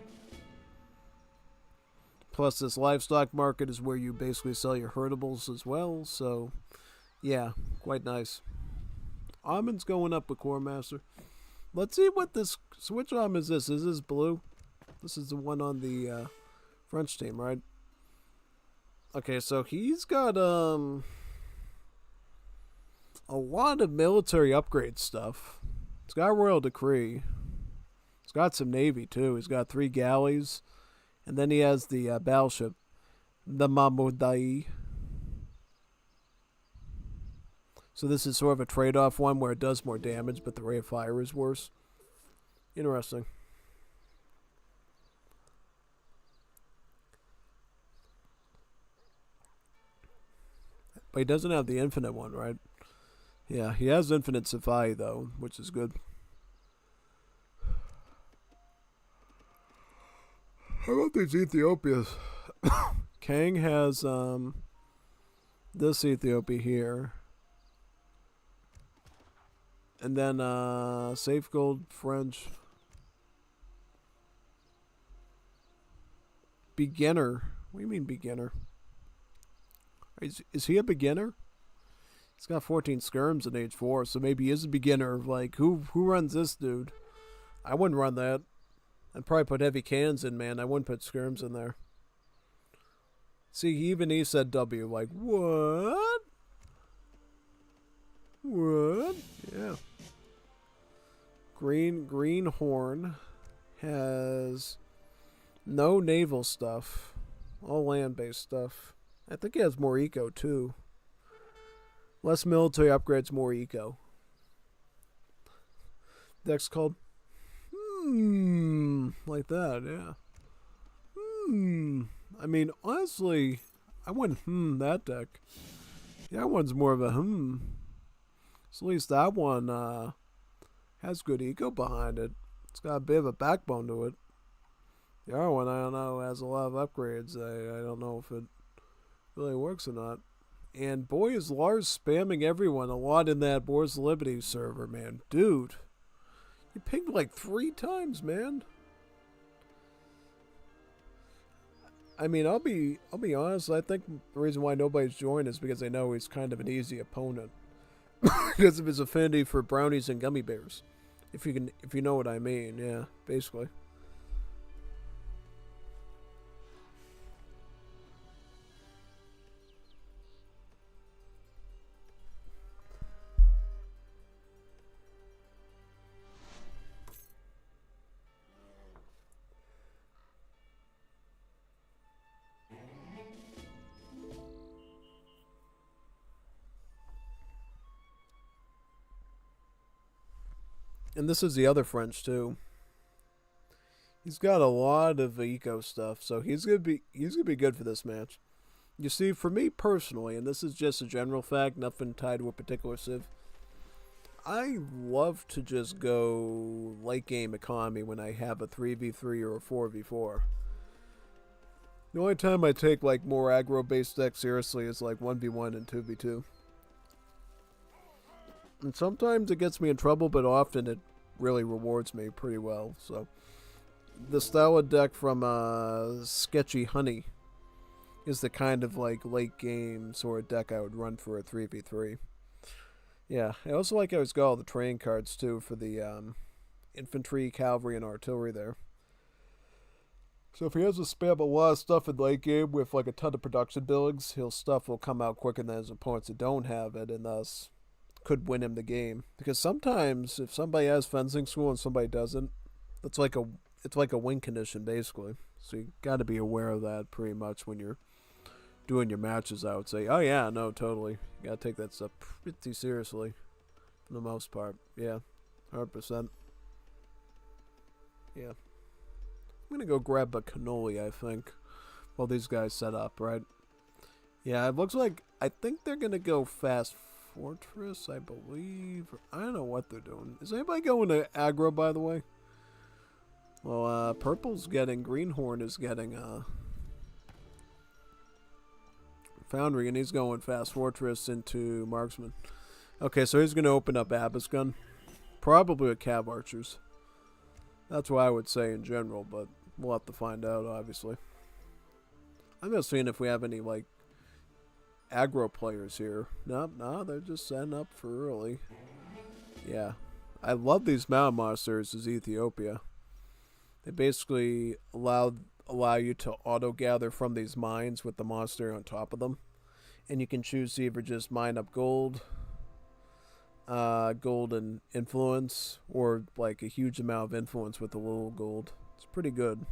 Plus, this livestock market is where you basically sell your herdables as well. So, yeah, quite nice. Almond's going up with Core Master. Let's see what this... So which almond is this? Is this blue? This is the one on the French team, right? Okay, so he's got a lot of military upgrade stuff. He's got Royal Decree. He's got some Navy, too. He's got 3 galleys. And then he has the battleship, the Mamodai. So this is sort of a trade-off one where it does more damage, but the rate of fire is worse. Interesting. But he doesn't have the infinite one, right? Yeah, he has infinite Safai, though, which is good. How about these Ethiopias? Kang has this Ethiopia here. And then Safe Gold French. Beginner. What do you mean beginner? Is he a beginner? He's got 14 skirms in age 4, so maybe he is a beginner. Like, who runs this dude? I wouldn't run that. I'd probably put heavy cannons in, man. I wouldn't put skirms in there. See, even he said W. Like, what? What? Yeah. Greenhorn has no naval stuff. All land-based stuff. I think he has more eco, too. Less military upgrades, more eco. Deck's called like that, yeah. I mean, honestly, I wouldn't that deck. Yeah, that one's more of a So at least that one has good eco behind it. It's got a bit of a backbone to it. The other one, I don't know, has a lot of upgrades. I don't know if it really works or not. And boy, is Lars spamming everyone a lot in that Boar's Liberty server, man. Dude, you pinged like 3 times, man. I mean, I'll be honest. I think the reason why nobody's joined is because they know he's kind of an easy opponent because of his affinity for brownies and gummy bears. If you know what I mean, yeah, basically. And this is the other French too. He's got a lot of eco stuff, so he's gonna be good for this match. You see, for me personally, and this is just a general fact, nothing tied to a particular civ, I love to just go late game economy when I have a 3v3 or a 4v4. The only time I take like more aggro based decks seriously is like 1v1 and 2v2. And sometimes it gets me in trouble, but often it really rewards me pretty well. So, the style of deck from Sketchy Honey is the kind of like late game sort of deck I would run for a 3v3. Yeah, I also like how he's got all the training cards too for the infantry, cavalry, and artillery there. So if he has to spam a lot of stuff in late game with like a ton of production buildings, his stuff will come out quicker than his opponents that don't have it, and thus could win him the game. Because sometimes if somebody has fencing school and somebody doesn't, it's like a win condition basically. So you got to be aware of that pretty much when you're doing your matches. I would say, oh yeah, no, totally. You got to take that stuff pretty seriously for the most part. Yeah, 100%. Yeah. I'm going to go grab a cannoli, I think, while these guys set up, right? Yeah, it looks like, I think they're going to go fast fortress, I believe. I don't know what they're doing. Is anybody going to aggro, by the way? Well, purple's getting, Greenhorn is getting Foundry, and he's going fast fortress into marksman. Okay, so he's going to open up Abbas gun. Probably with cav archers. That's what I would say in general, but we'll have to find out, obviously. I'm just seeing if we have any, like, aggro players here. Nope, no, they're just setting up for early. Yeah. I love these mountain monsters as Ethiopia. They basically allow you to auto-gather from these mines with the monster on top of them. And you can choose to either just mine up gold and influence, or like a huge amount of influence with a little gold. It's pretty good.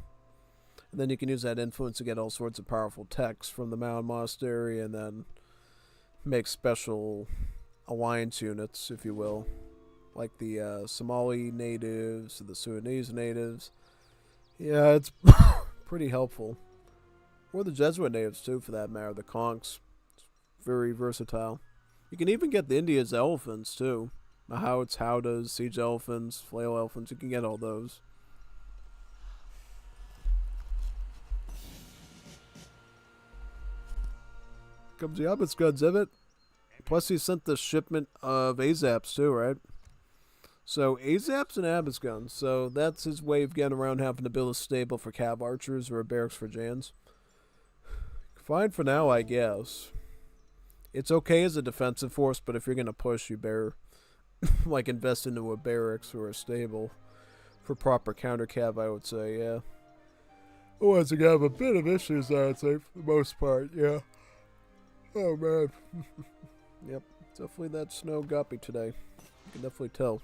And then you can use that influence to get all sorts of powerful techs from the mountain monastery, and then make special alliance units, if you will, like the Somali natives, the Sudanese natives. Yeah, it's pretty helpful. Or the Jesuit natives too, for that matter. The conchs, it's very versatile. You can even get the India's elephants too. Mahouts, howdas, siege elephants, flail elephants. You can get all those. Comes the Hobbit's got Zivit. Plus he sent the shipment of Azaps too, right? So Azaps and Abbot's guns. So that's his way of getting around having to build a stable for cav archers or a barracks for Jans. Fine for now, I guess. It's okay as a defensive force, but if you're gonna push, you better like invest into a barracks or a stable for proper counter cav, I would say, yeah. Otherwise, you're gonna have a bit of issues, I'd say, for the most part, yeah. Oh man. Yep, definitely that snow guppy today. You can definitely tell.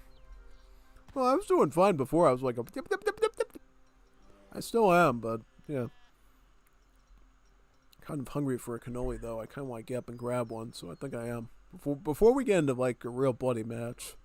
Well, I was doing fine before. I was like, yep, yep, yep, yep, yep. I still am, but yeah. Kind of hungry for a cannoli, though. I kind of want to get up and grab one, so I think I am. Before we get into, like, a real bloody match.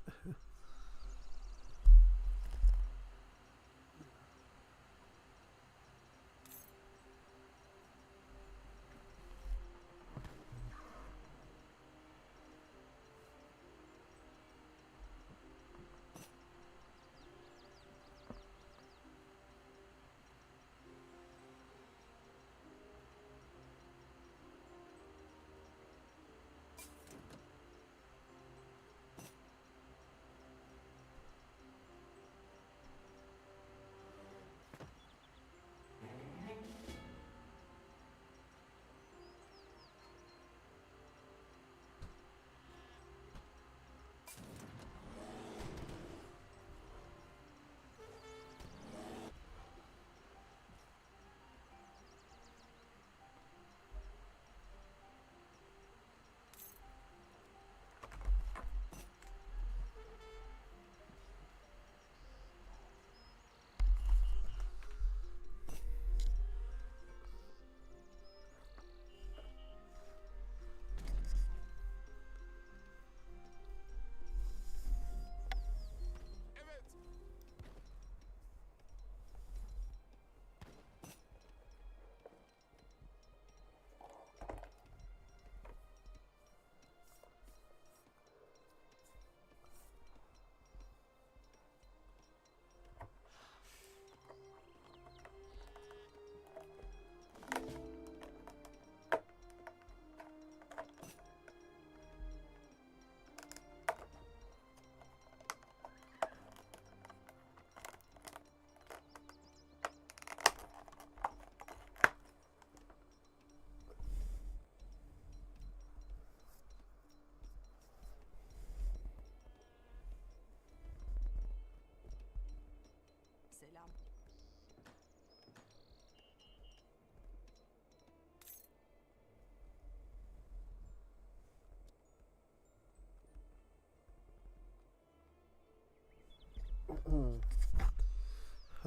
Selam.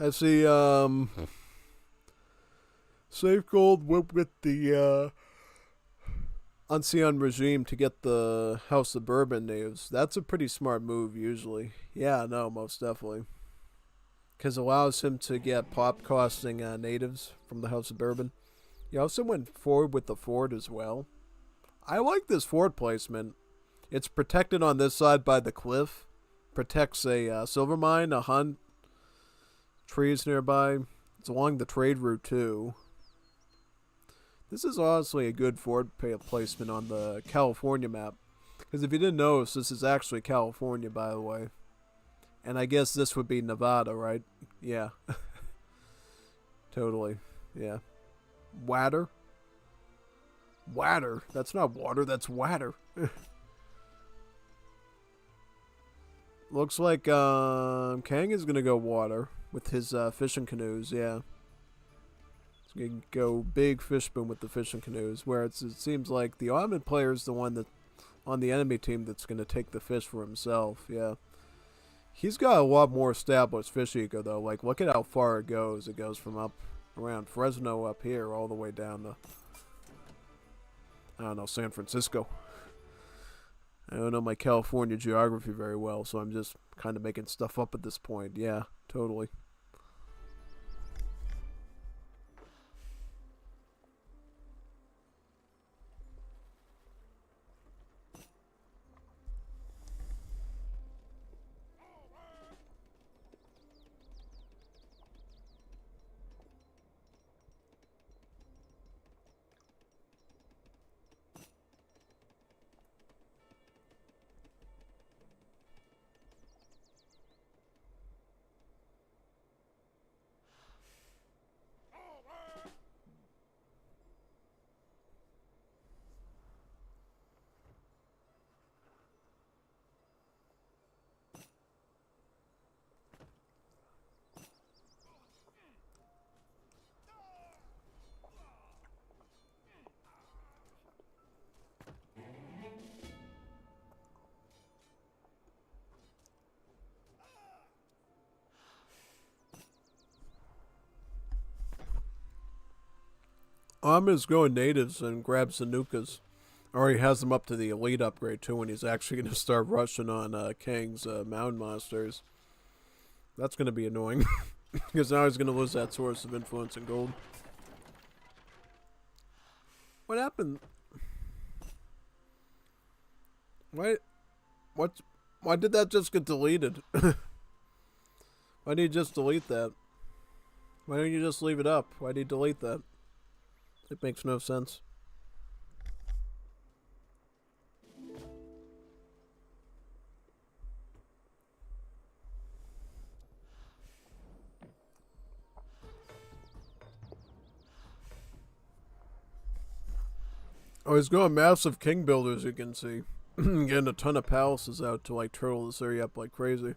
I see, Safe Gold went with the, Ancien regime to get the House of Bourbon natives. That's a pretty smart move, usually. Yeah, no, most definitely. Because it allows him to get pop costing natives from the House of Bourbon. He also went forward with the fort as well. I like this fort placement. It's protected on this side by the cliff. Protects a silver mine, a hunt, trees nearby. It's along the trade route too. This is honestly a good fort placement on the California map. Because if you didn't notice, this is actually California, by the way. And I guess this would be Nevada, right? Yeah. Totally. Yeah. Water. Water. That's not water, that's water. Looks like Kang is gonna go water with his fishing canoes. Yeah, he's gonna go big fish spoon with the fishing canoes. Where it seems like the Armored player is the one that on the enemy team that's gonna take the fish for himself. Yeah, he's got a lot more established fish eco though. Like look at how far it goes. It goes from up around Fresno up here all the way down to I don't know San Francisco. I don't know my California geography very well, so I'm just kind of making stuff up at this point. Yeah, totally. Ahmed's going natives and grabs the nukas. Or he has them up to the elite upgrade too, and he's actually going to start rushing on Kang's mound monsters. That's going to be annoying. Because now he's going to lose that source of influence and gold. What happened? Why? What? Why did that just get deleted? Why did you just delete that? Why don't you just leave it up? Why did you delete that? It makes no sense. Oh, he's going massive king builders, you can see. Getting a ton of palaces out to like turtle this area up like crazy.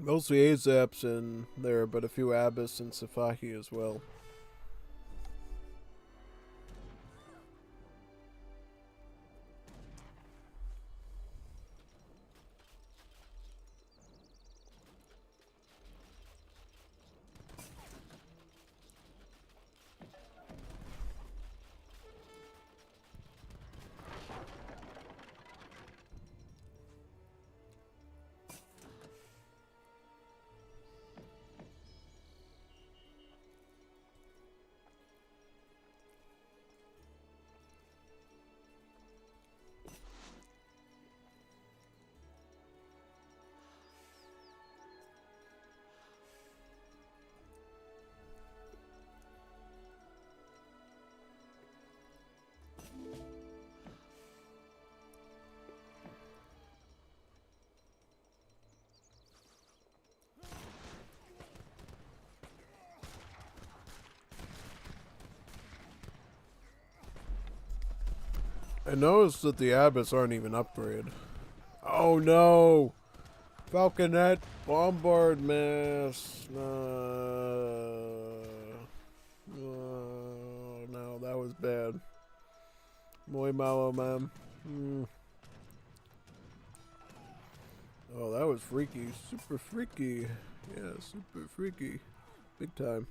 Mostly Azaps in there, but a few Abyss and Safahi as well. I noticed that the Abyss aren't even upgraded. Oh no! Falconet Bombard Mass. No, that was bad. Muy malo, man. Oh, that was freaky. Super freaky. Yeah, super freaky. Big time.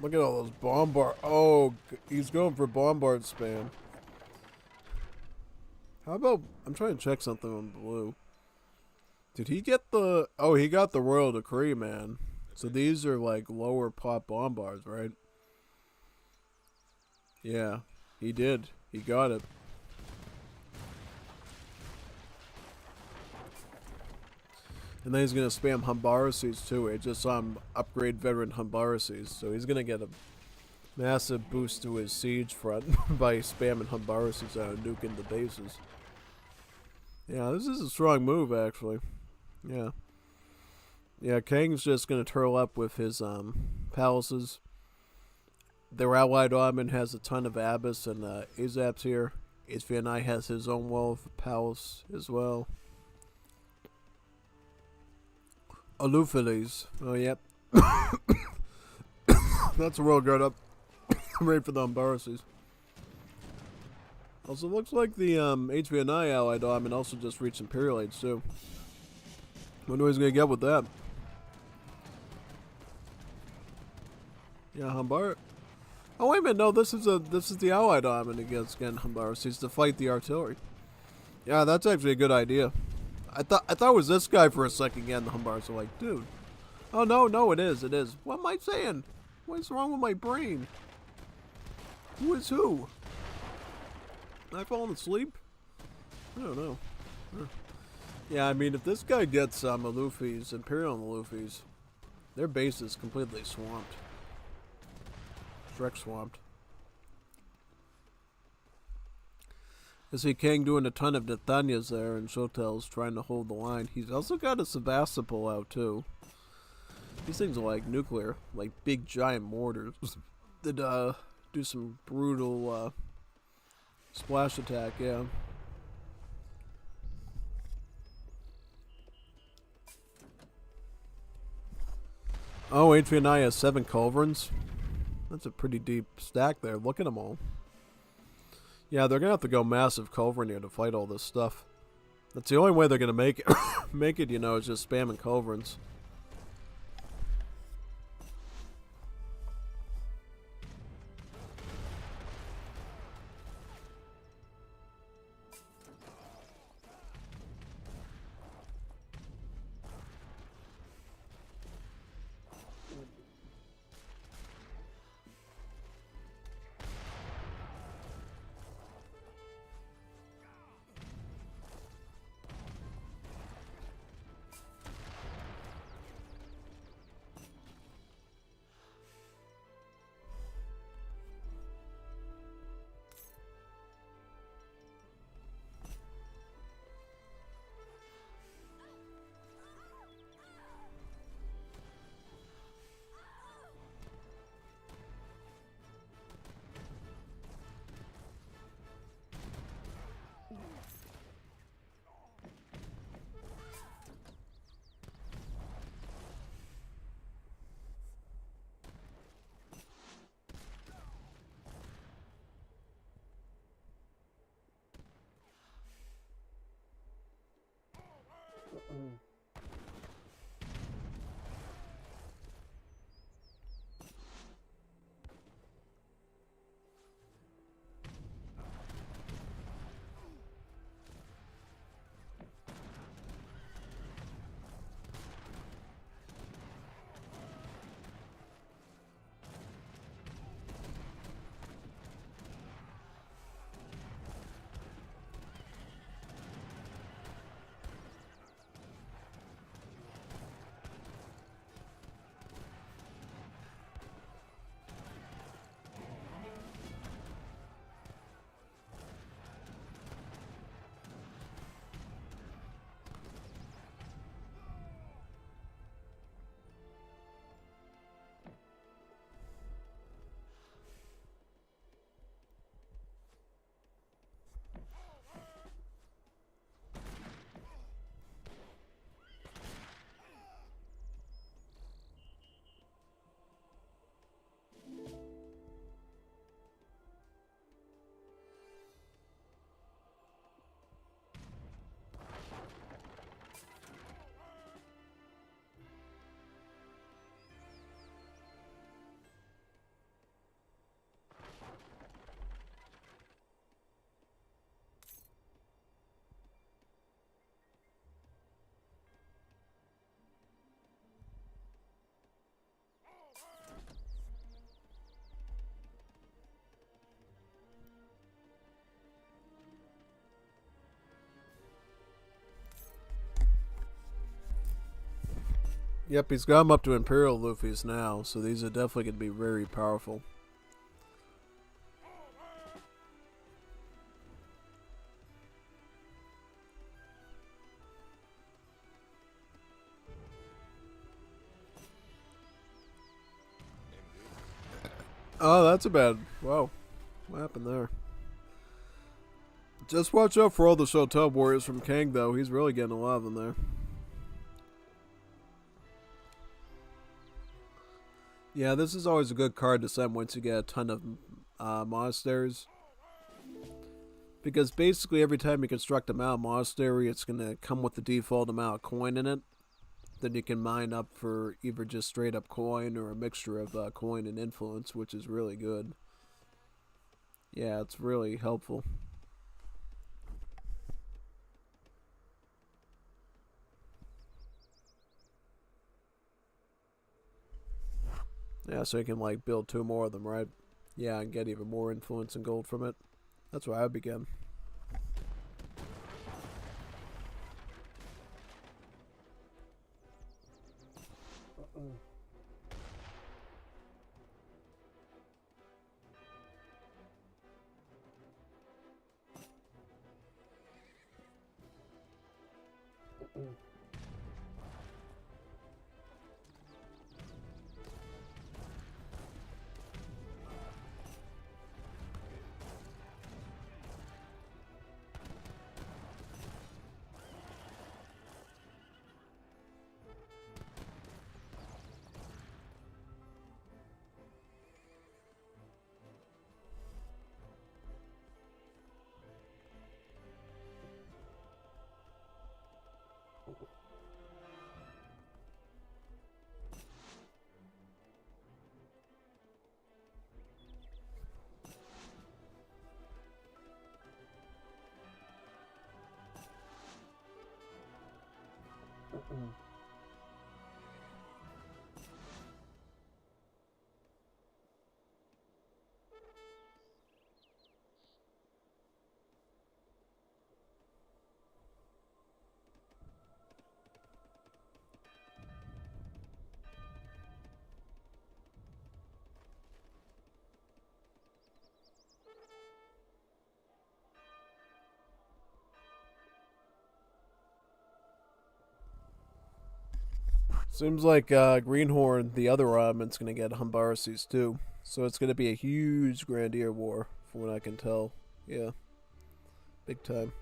Look at all those bombard. Oh, he's going for bombard spam. How about... I'm trying to check something on blue. Did he get the... Oh, he got the Royal Decree, man. So these are like lower pop bombards, right? Yeah, he did. He got it. And then he's going to spam Humbaraces too. I just saw him upgrade veteran Humbaraces. So he's going to get a massive boost to his siege front by spamming Humbaraces out and nuking the bases. Yeah, this is a strong move, actually. Yeah. Yeah, Kang's just going to turtle up with his palaces. Their allied Ottoman has a ton of Abyss and Azaps here. HVNY has his own wall of palace as well. Aluphiles. Oh, yep. That's a royal guard up. Ready for the Humbaraces. Also, looks like the HVNY allied Ottoman also just reached Imperial Age, too. Wonder what he's going to get with that. Yeah, Humbar. Oh wait a minute, no, this is the allied Ottoman against Humbaraces to fight the artillery. Yeah, that's actually a good idea. I thought it was this guy for a second again, the Humbaraces are like, dude. Oh no, it is. What am I saying? What's wrong with my brain? Who is who? Am I falling asleep? I don't know. Yeah, I mean, if this guy gets Alufis, Imperial Alufis, their base is completely swamped. Shrek swamped. I see Kang doing a ton of Nathanias there, and Shotel's trying to hold the line. He's also got a Sebastopol out, too. These things are like nuclear, like big giant mortars that do some brutal splash attack, yeah. Oh, HVNY has 7 culverins. That's a pretty deep stack there. Look at them all. Yeah, they're gonna have to go massive culverin here to fight all this stuff. That's the only way they're gonna make it. Make it, you know, is just spamming culverins. Yep, he's got them up to Imperial Luffy's now, so these are definitely going to be very powerful. Oh, that's a bad. Whoa. What happened there? Just watch out for all the Shotel warriors from Kang, though. He's really getting a lot of them there. Yeah, this is always a good card to send once you get a ton of monasteries. Because basically every time you construct a monastery, it's going to come with the default amount of coin in it. Then you can mine up for either just straight up coin or a mixture of coin and influence, which is really good. Yeah, it's really helpful. Yeah, so you can like build 2 more of them, right? Yeah, and get even more influence and gold from it. That's where I begin. Seems like Greenhorn, the other Rodman's gonna get Humbarsis too. So it's gonna be a huge Grandier war, from what I can tell. Yeah. Big time.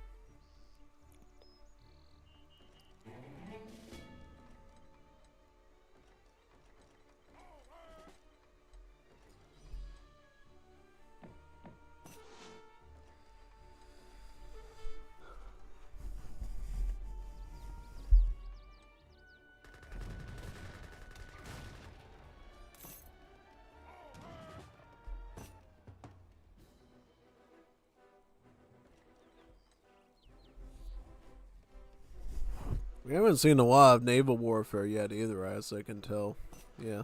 We haven't seen a lot of naval warfare yet either, as I can tell. Yeah.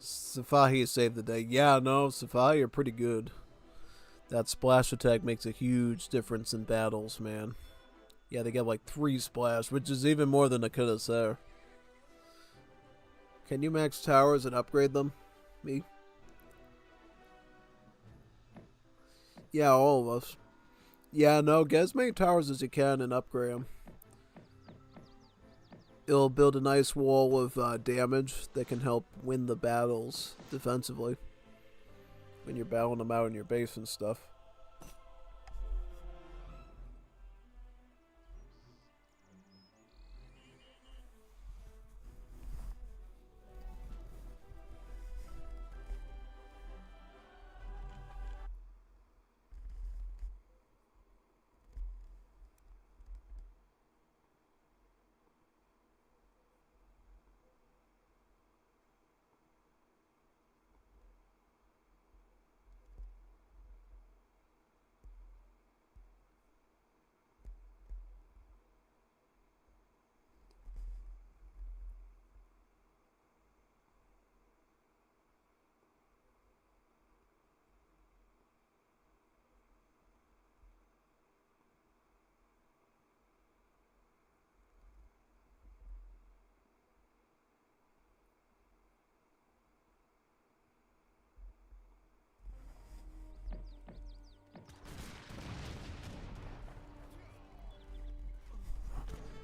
Safahi saved the day. Yeah, no, Safahi are pretty good. That splash attack makes a huge difference in battles, man. Yeah, they get like 3 splash, which is even more than a Kudaser. Can you max towers and upgrade them? Me? Yeah, all of us. Yeah, no, get as many towers as you can and upgrade them. It'll build a nice wall of damage that can help win the battles defensively when you're battling them out in your base and stuff.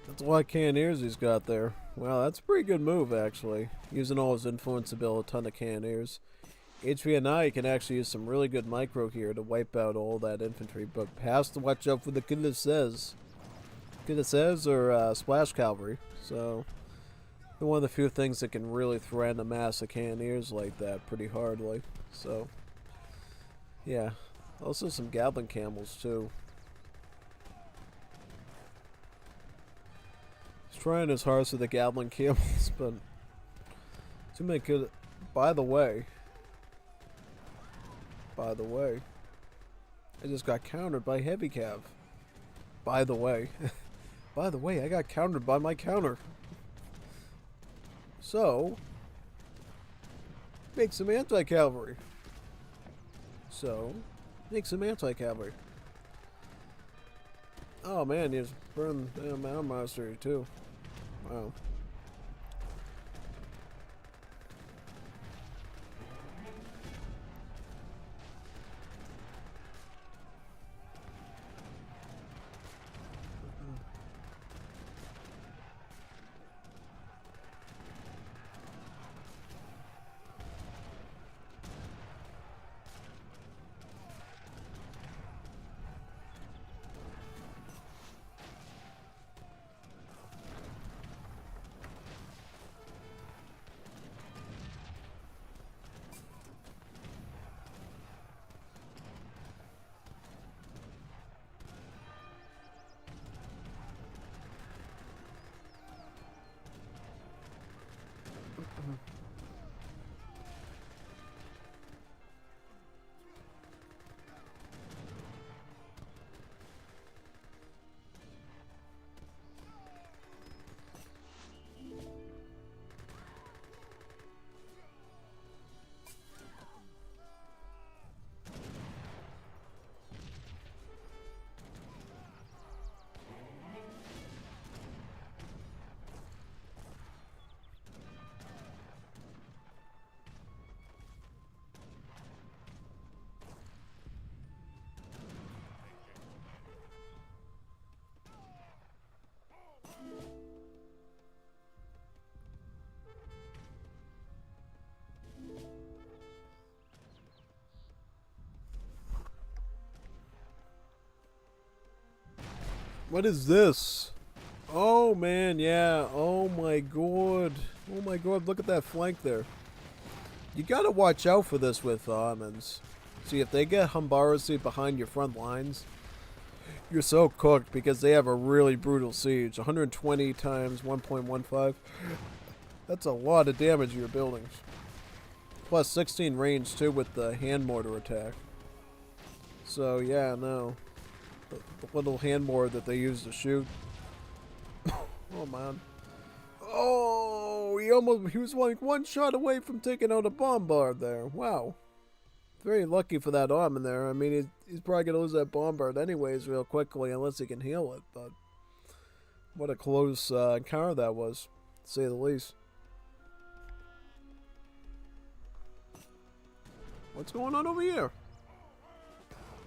That's a lot of cannoneers he's got there. Wow, that's a pretty good move, actually. Using all his influence to build a ton of cannoneers. HVNY can actually use some really good micro here to wipe out all that infantry, but has to watch out for the Kudases. Kudases or Splash Cavalry. So, they're one of the few things that can really threaten a mass of cannoneers like that pretty hardly. So, yeah. Also some Gatling Camels, too. Trying his hardest with the Gatling Camels, but too many good. By the way, I just got countered by Heavy Cav. By the way, I got countered by my counter. So, make some anti-cavalry. Oh man, he's burned the Mound Monastery too. Wow. What is this? Oh man, yeah. Oh my god. Oh my god, look at that flank there. You gotta watch out for this with Ottomans. See, if they get Humbarasi behind your front lines, you're so cooked because they have a really brutal siege. 120 times 1.15. That's a lot of damage to your buildings. Plus 16 range too with the hand mortar attack. So yeah, no. The little hand mortar that they use to shoot. Oh man. Oh, he was like one shot away from taking out a bombard there. Wow. Very lucky for that arm in there. I mean, he's probably going to lose that bombard anyways real quickly unless he can heal it. But what a close encounter that was, to say the least. What's going on over here?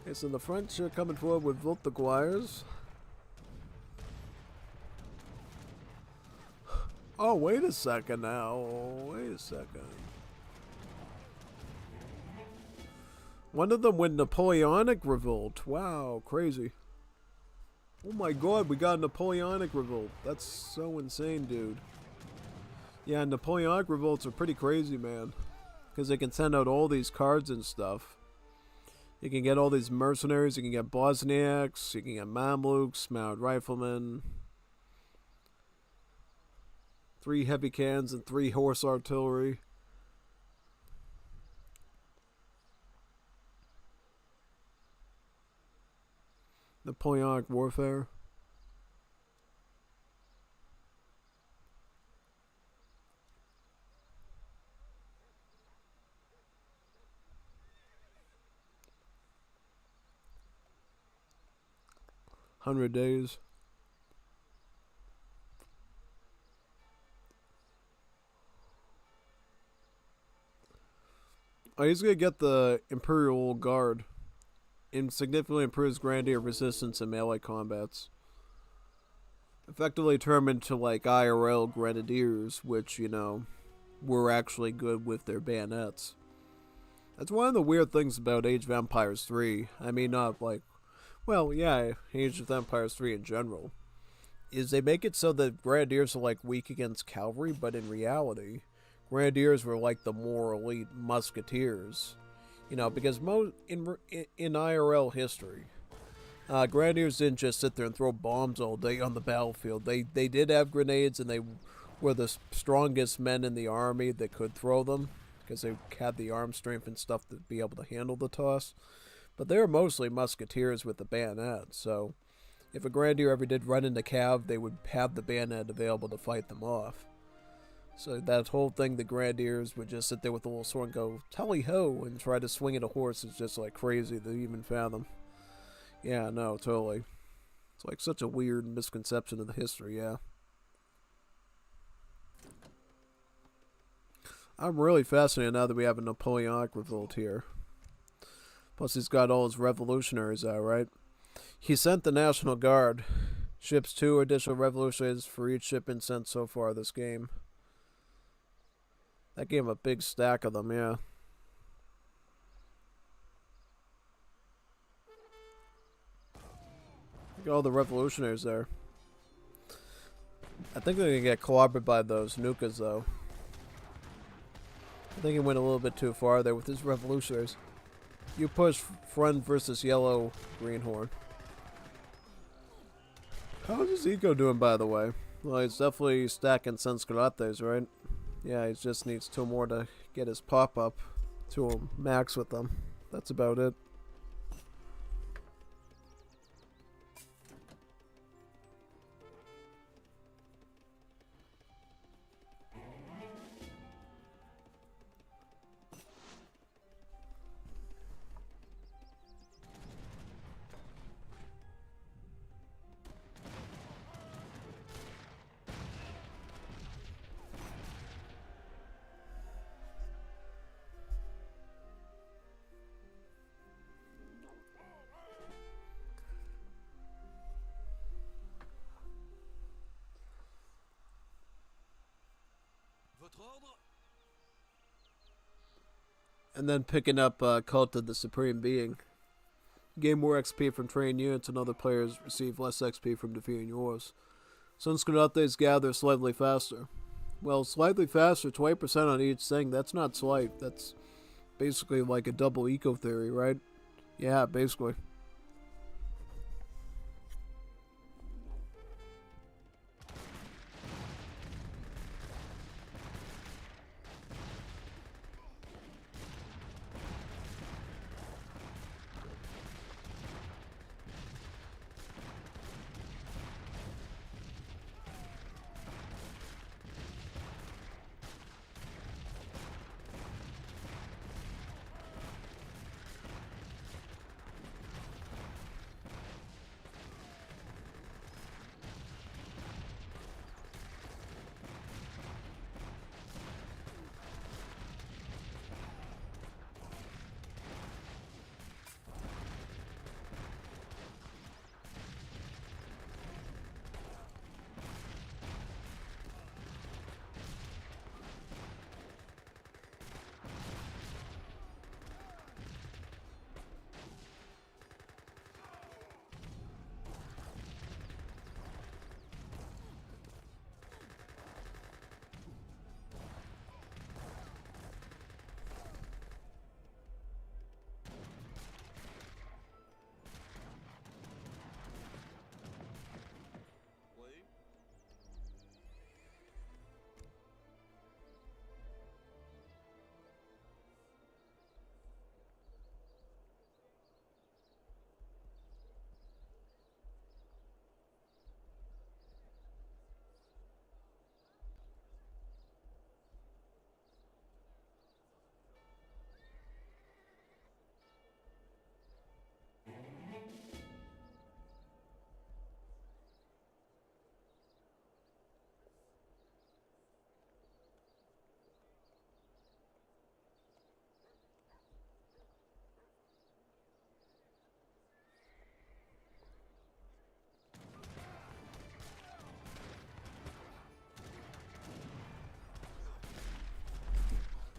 Okay, so the French are coming forward with Volt the Guires. Oh, wait a second now. Wait a second. One of them with Napoleonic Revolt. Wow, crazy. Oh my god, we got Napoleonic Revolt. That's so insane, dude. Yeah, Napoleonic Revolts are pretty crazy, man. Because they can send out all these cards and stuff. You can get all these mercenaries. You can get Bosniaks. You can get Mamluks, mounted riflemen. 3 heavy cannons and 3 horse artillery. Napoleonic warfare. "100 days." Oh, he's gonna get the Imperial Guard. And significantly improves Grenadier resistance in melee combats. Effectively turned into like IRL Grenadiers, which, you know, were actually good with their bayonets. That's one of the weird things about Age of Empires 3. I mean, not like, well, yeah, Age of Empires 3 in general. Is they make it so that Grenadiers are like weak against cavalry, but in reality, Grenadiers were like the more elite musketeers. You know, because in IRL history, Grenadiers didn't just sit there and throw bombs all day on the battlefield. They did have grenades, and they were the strongest men in the army that could throw them because they had the arm strength and stuff to be able to handle the toss. But they were mostly musketeers with the bayonet. So if a Grenadier ever did run into cav, they would have the bayonet available to fight them off. So that whole thing, the Grenadiers would just sit there with a little sword and go, tally-ho, and try to swing at a horse is just like crazy to even fathom. Yeah, no, totally. It's like such a weird misconception of the history, yeah. I'm really fascinated now that we have a Napoleonic Revolt here. Plus he's got all his revolutionaries out, right? He sent the National Guard. Ships 2 additional revolutionaries for each shipment sent so far this game. That gave him a big stack of them, yeah. Look at all the revolutionaries there. I think they're going to get clobbered by those Nukas, though. I think he went a little bit too far there with his revolutionaries. You push front versus yellow greenhorn. How's his eco doing, by the way? Well, he's definitely stacking Sanskarates, right? Yeah, he just needs 2 more to get his pop-up to a max with them. That's about it. And then picking up Cult of the Supreme Being. You gain more XP from training units, and other players receive less XP from defeating yours. Sunscreen updates gather slightly faster. Well, slightly faster, 20% on each thing. That's not slight. That's basically like a double eco theory, right? Yeah, basically.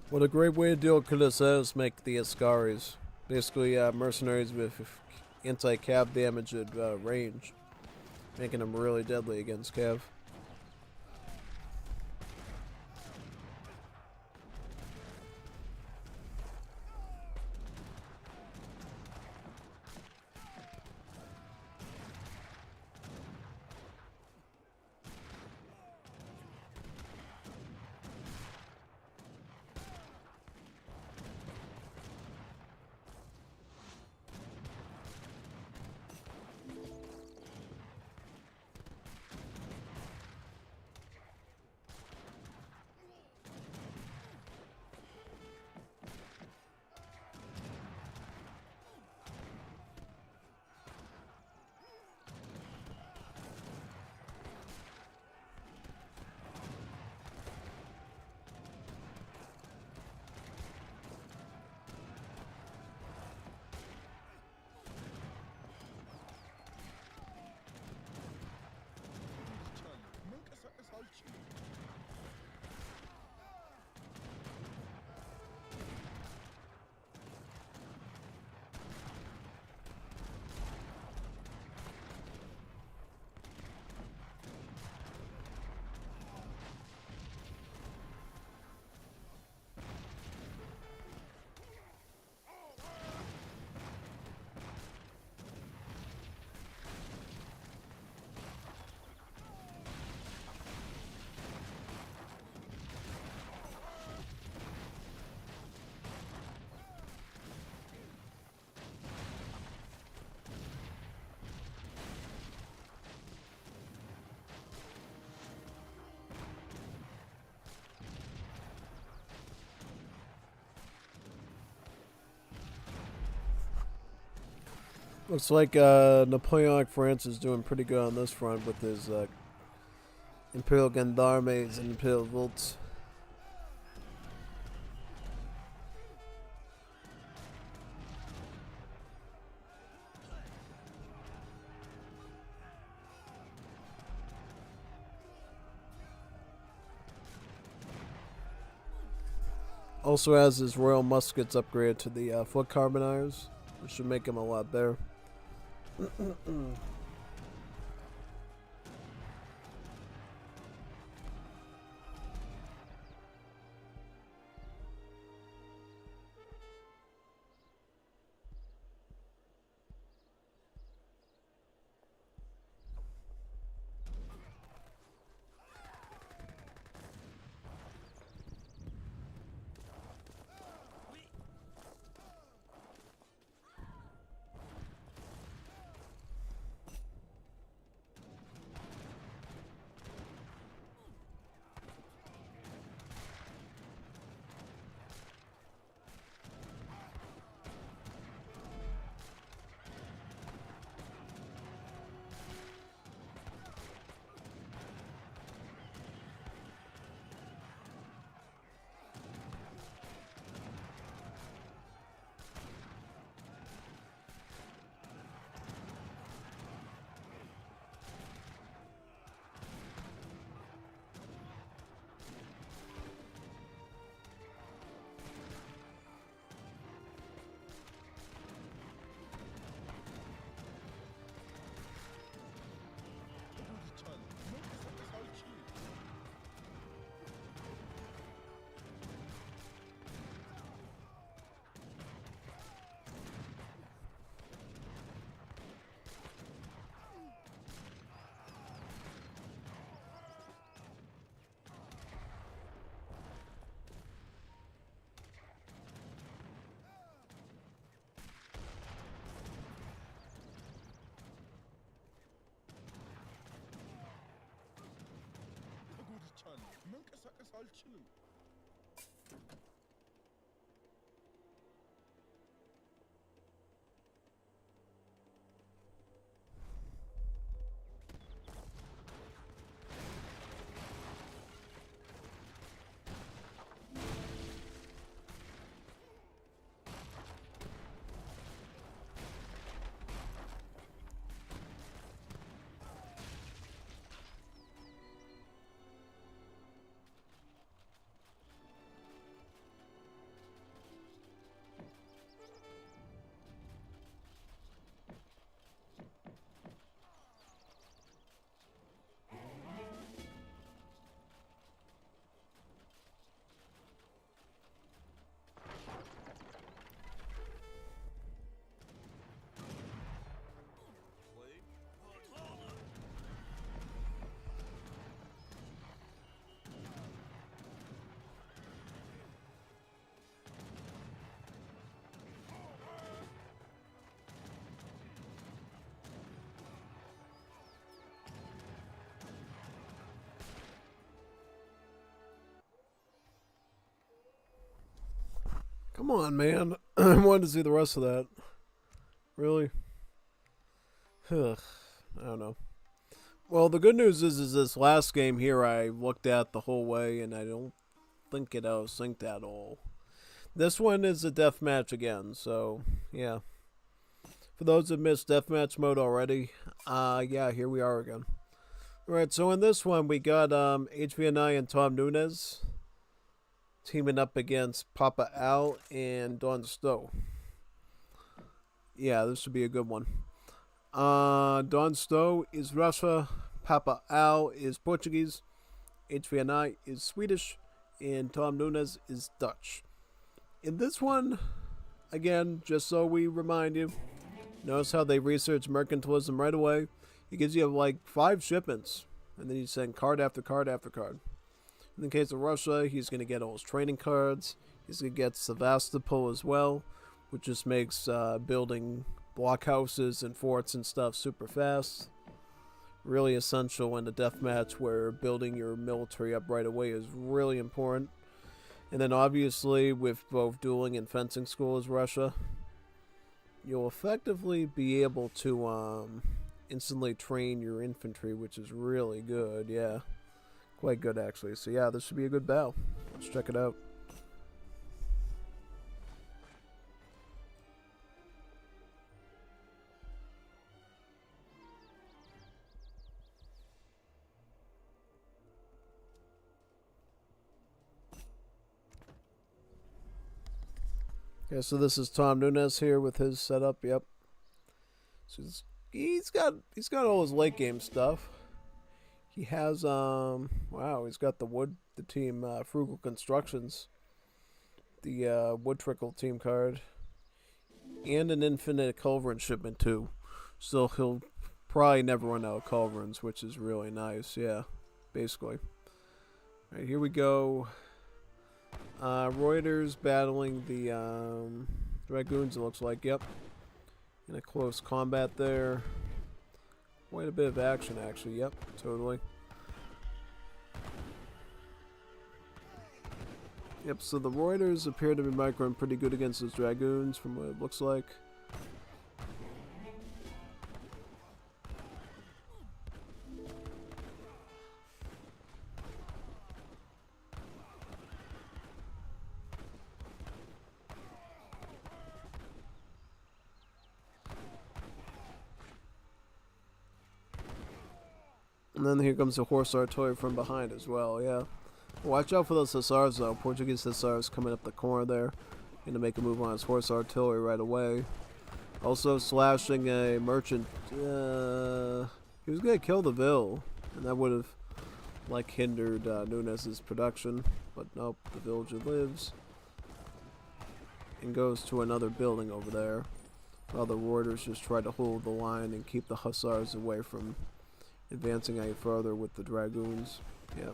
What a great way to deal with Kulisea is make the Ascaris. Basically, mercenaries with anti-cav damage at range, making them really deadly against cav. Looks like Napoleonic France is doing pretty good on this front with his Imperial Gendarmes and Imperial Volts. Also has his Royal Muskets upgraded to the foot carbonizers. This should make him a lot better. መንቀሳቀስ አልችልም። Come on, man. I wanted to see the rest of that. Really? Ugh. I don't know. Well, the good news is this last game here I looked at the whole way, and I don't think it synced at all. This one is a deathmatch again, so yeah. For those that missed deathmatch mode already, yeah, here we are again. Alright, so in this one we got HVNY and Tom Nunez teaming up against Papa Al and Don Stowe. Yeah, this should be a good one. Don Stowe is Russia, Papa Al is Portuguese, HVNI is Swedish, and Tom Nunez is Dutch. In this one, again, just so we remind you, notice how they research mercantilism right away. It gives you like 5 shipments, and then you send card after card after card. In the case of Russia, he's going to get all his training cards. He's going to get Sevastopol as well, which just makes building blockhouses and forts and stuff super fast. Really essential in a deathmatch where building your military up right away is really important. And then obviously with both dueling and fencing school as Russia, you'll effectively be able to instantly train your infantry, which is really good, yeah. Quite good, actually. So yeah, this should be a good battle. Let's check it out. Okay, so this is Tom Nunes here with his setup. Yep. So he's got all his late game stuff. He has wow, he's got the team Frugal Constructions, the wood trickle team card, and an infinite culverin shipment too. So he'll probably never run out of culverins, which is really nice. Yeah, basically. All right, here we go. Reuters battling the Dragoons, it looks like. Yep. In a close combat there. Quite a bit of action, actually. Yep, totally. Yep, so the Reuters appear to be microing pretty good against those Dragoons, from what it looks like. And then here comes the horse artillery from behind as well, yeah. Watch out for those Hussars though. Portuguese Hussars coming up the corner there. Gonna make a move on his horse artillery right away. Also slashing a merchant. He was gonna kill the Ville, and that would have like hindered Nunes' production. But nope, the villager lives. And goes to another building over there. While the Reuters just try to hold the line and keep the Hussars away from advancing any further with the Dragoons. Yep.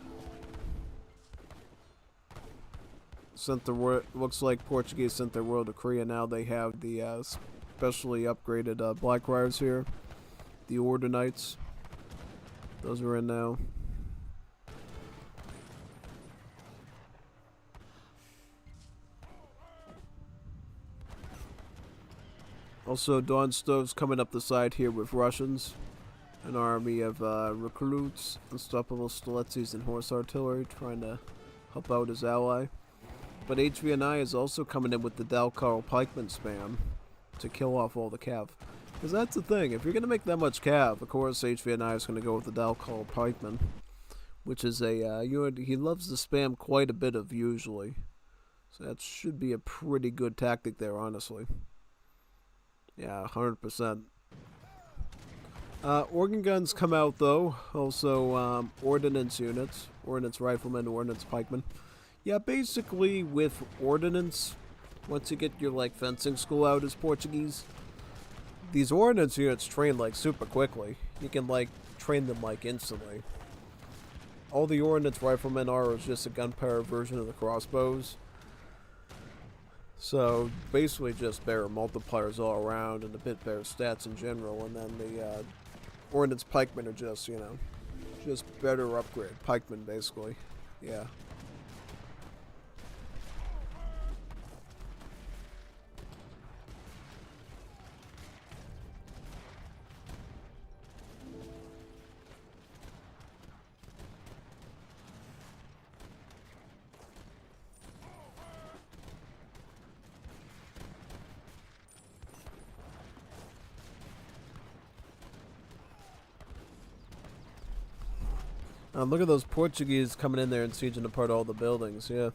Looks like Portuguese sent their world to Korea. Now they have the specially upgraded Blackbriars here. The Order Knights. Those are in now. Also, Dawn Stove's coming up the side here with Russians. An army of recruits, unstoppable Stiletzis, and horse artillery trying to help out his ally. But HVNY is also coming in with the Dalkarl pikeman spam to kill off all the cav. Because that's the thing, if you're going to make that much cav, of course HVNY is going to go with the Dalkarl pikeman. Which is a unit he loves to spam quite a bit of usually. So that should be a pretty good tactic there, honestly. Yeah, 100%. Organ guns come out though. Also, ordnance units. Ordnance riflemen, ordnance pikemen. Yeah, basically with ordnance, once you get your like fencing school out as Portuguese, these ordnance units train like super quickly. You can like train them like instantly. All the ordnance riflemen are is just a gunpowder version of the crossbows. So basically just better multipliers all around and a bit better stats in general, and then the ordnance pikemen are just, you know, just better upgrade pikemen basically. Yeah. Look at those Portuguese coming in there and sieging apart all the buildings, yeah.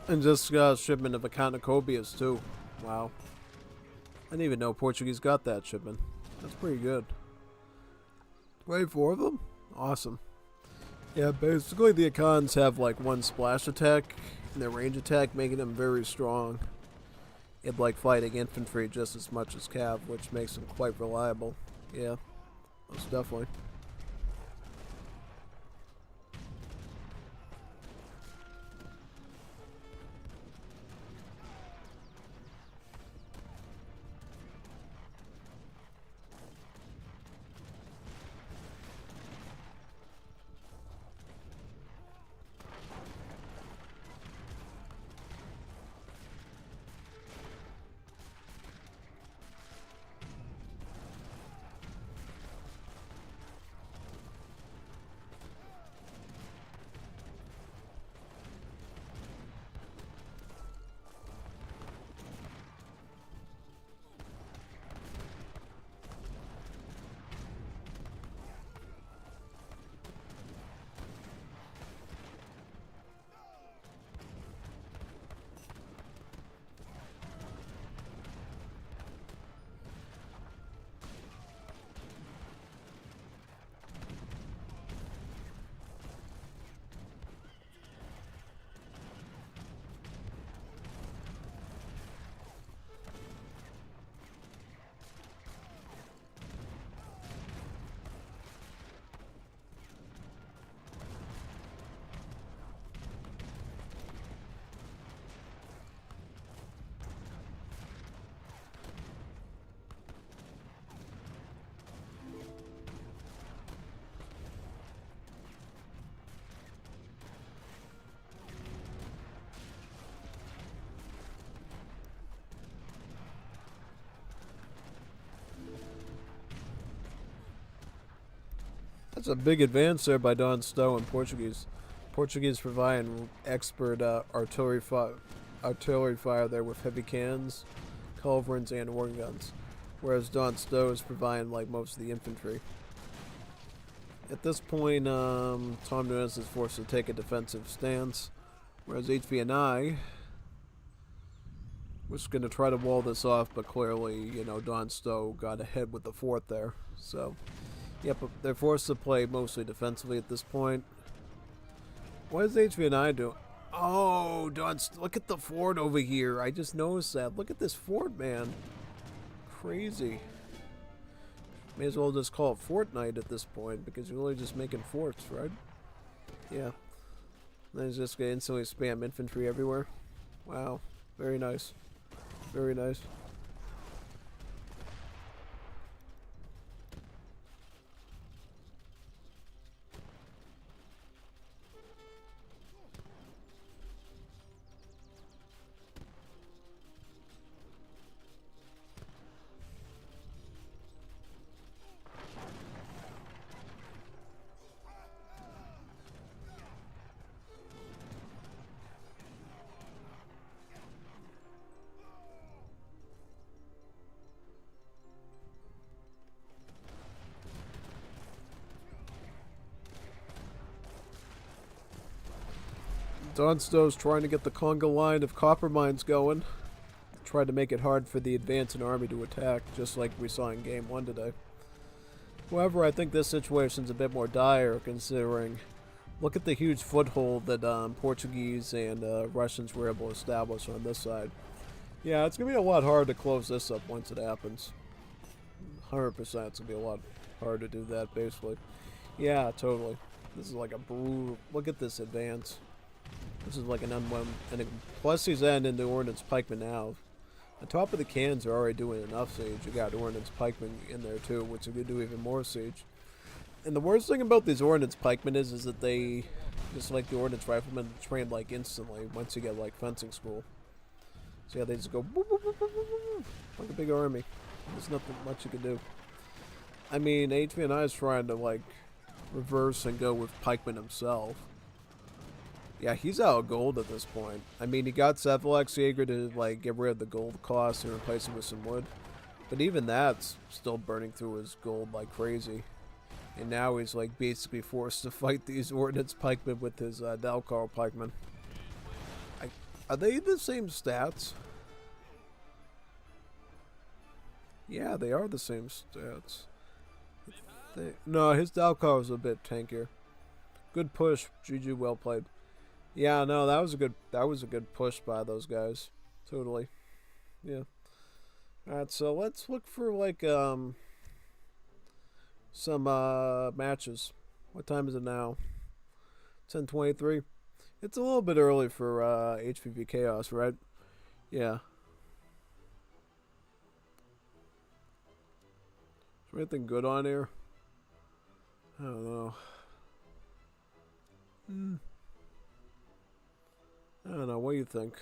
And just got a shipment of Echinocobias too. Wow. I didn't even know Portuguese got that shipment. That's pretty good. 24 of them? Awesome. Yeah, basically the Econs have like one splash attack and their range attack, making them very strong. It's like fighting infantry just as much as cav, which makes them quite reliable. Yeah, most definitely. That's a big advance there by Don Stowe and Portuguese. Portuguese providing expert artillery fire there with heavy cannons, culverins, and organ guns, whereas Don Stowe is providing like most of the infantry. At this point, Tom Nunes is forced to take a defensive stance, whereas HVNY was going to try to wall this off, but clearly, you know, Don Stowe got ahead with the fort there. So, yep, they're forced to play mostly defensively at this point. What is HVNY doing? Oh, look at the fort over here. I just noticed that. Look at this fort, man. Crazy. May as well just call it Fortnite at this point, because you're really just making forts, right? Yeah. Then it's just gonna instantly spam infantry everywhere. Wow. Very nice. Very nice. Don Stowe's trying to get the conga line of copper mines going. Tried to make it hard for the advancing army to attack, just like we saw in Game 1 today. However, I think this situation's a bit more dire, considering look at the huge foothold that Portuguese and Russians were able to establish on this side. Yeah, it's going to be a lot harder to close this up once it happens. 100% it's going to be a lot harder to do that, basically. Yeah, totally. This is like a brutal... Look at this advance. This is like an unwhelmed... And plus he's adding into Ordnance Pikemen now. On top of the cans are already doing enough siege. You got Ordnance Pikemen in there too, which are going to do even more siege. And the worst thing about these Ordnance Pikemen is that they, just like the Ordnance Riflemen, train like instantly once you get like fencing school. So yeah, they just go boop, boop, boop, boop, boop, like a big army. There's nothing much you can do. I mean, HVNI is trying to like reverse and go with Pikeman himself. Yeah, he's out of gold at this point. I mean, he got Cephalax Jaeger to like get rid of the gold cost and replace it with some wood. But even that's still burning through his gold like crazy. And now he's like basically forced to fight these Ordnance pikemen with his Dalcar pikemen. Are they the same stats? Yeah, they are the same stats. No, his Dalcar was a bit tankier. Good push, GG, well played. Yeah, no, that was a good push by those guys. Totally. Yeah. Alright, so let's look for like some matches. What time is it now? 10:23. It's a little bit early for HVV Chaos, right? Yeah. Is there anything good on here? I don't know. I don't know. What do you think?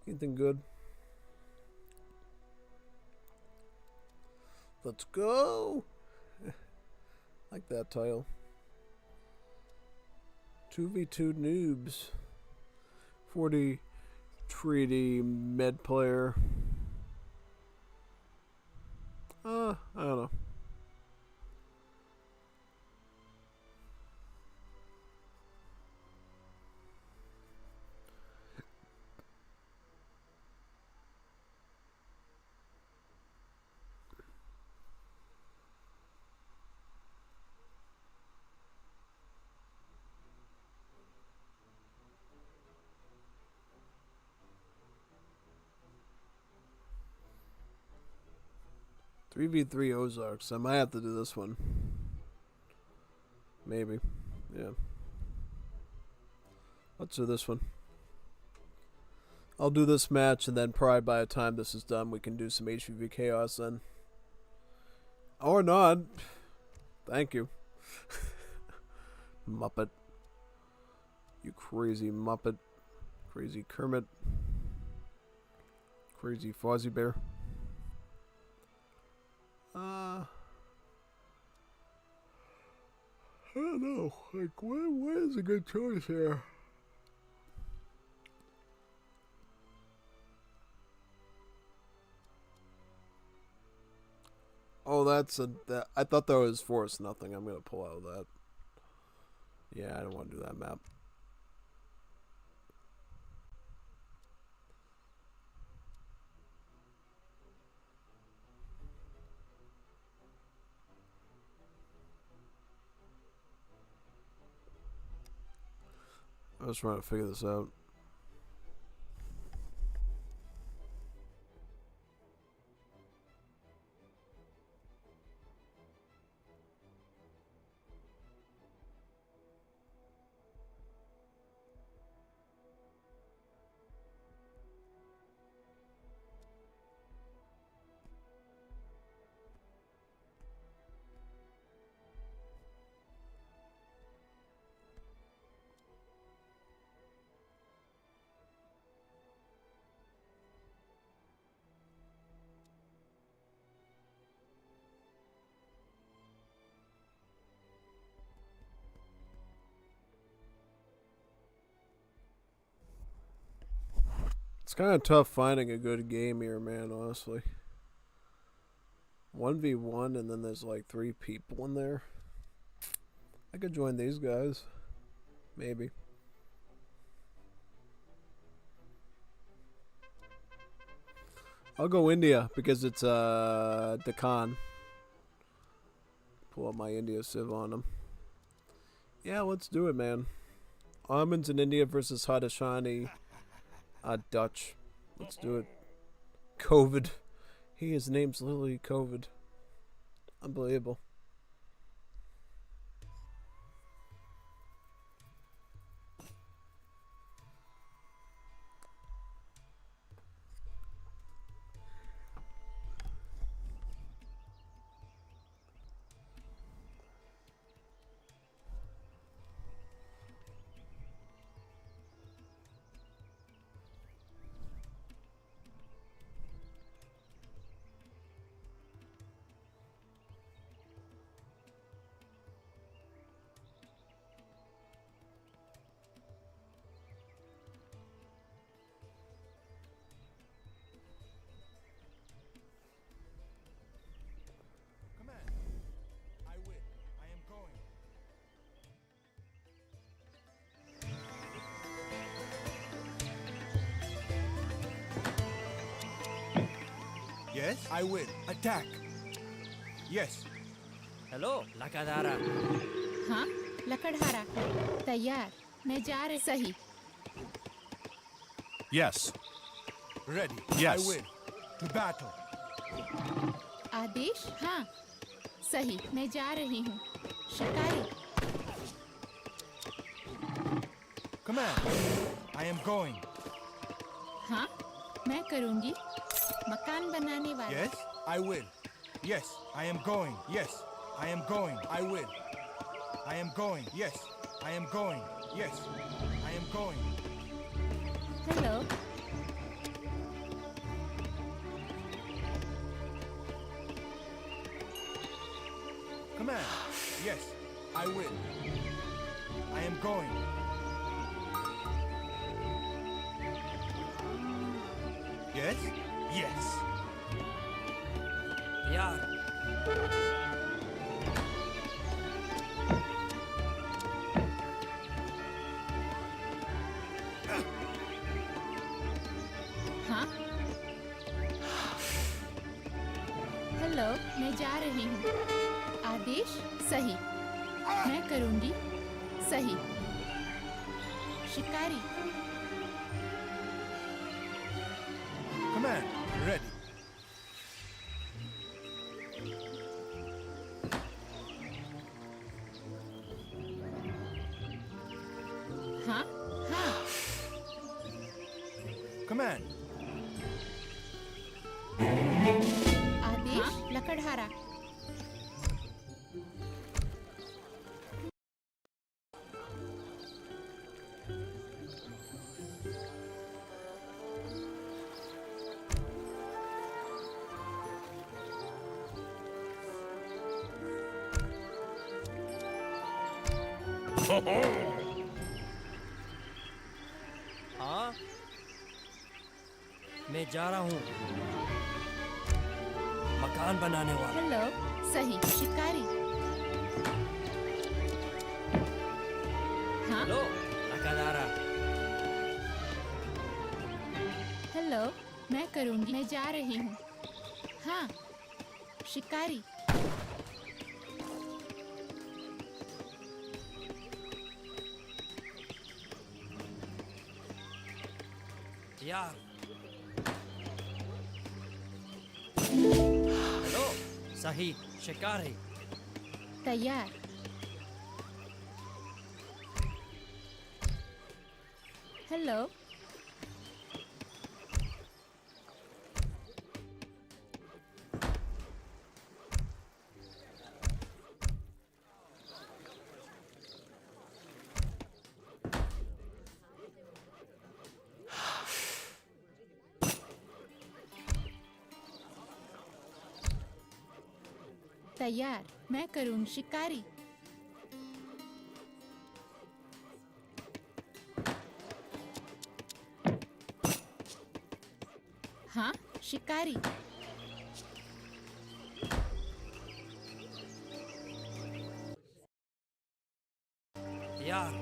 Anything good? Let's go! Like that title. 2v2 noobs. 40 treaty med player. I don't know. Three v three Ozarks. I might have to do this one. Maybe. Yeah. Let's do this one. I'll do this match, and then probably by the time this is done, we can do some HVV Chaos then. Or not. Thank you. Muppet. You crazy Muppet. Crazy Kermit. Crazy Fozzie Bear. I don't know. Like, what is a good choice here? Oh, I thought that was Forest Nothing. I'm gonna pull out of that. Yeah, I don't want to do that map. I was trying to figure this out. It's kind of tough finding a good game here, man, honestly. 1v1 and then there's like 3 people in there. I could join these guys. Maybe. I'll go India because it's Deccan. Pull up my India Civ on them. Yeah, let's do it, man. Almonds in India versus Hadashani Dutch. Let's do it. COVID. His name's literally COVID. Unbelievable. Yes, I will. Attack. Yes. Hello लकादारा। हाँ, लकड़हारा तैयार। मैं जा रही। सही। Yes. Ready. Yes. I will. To battle. आदेश। हाँ, सही। मैं जा रही हूँ। शिकारी। Command. I am going. हाँ, मैं करूँगी। मकान बनाने वाला। Yes, I will. Yes, I am going. Yes, I am going. I will. I am going. Yes, I am going. Yes, I am going. Hello. Command. Yes, I will. I am going. Yes? Yes. यार हाँ। Hello, मैं जा रही हूँ। आदेश। सही। मैं करूँगी। सही। शिकारी। Command. Ready. हाँ, हाँ। Command. आदेश। हाँ, लकड़हारा। हाँ मैं जा रहा हूँ मकान बनाने वाला। हेलो। सही। शिकारी। हाँ। हेलो लकादारा। हेलो। मैं करूँगी। मैं जा रही हूँ। हाँ। शिकारी। यार हेलो सही शिकारी। तैयार। हेलो। तैयार। मैं करूँ। शिकारी। हाँ। शिकारी। यार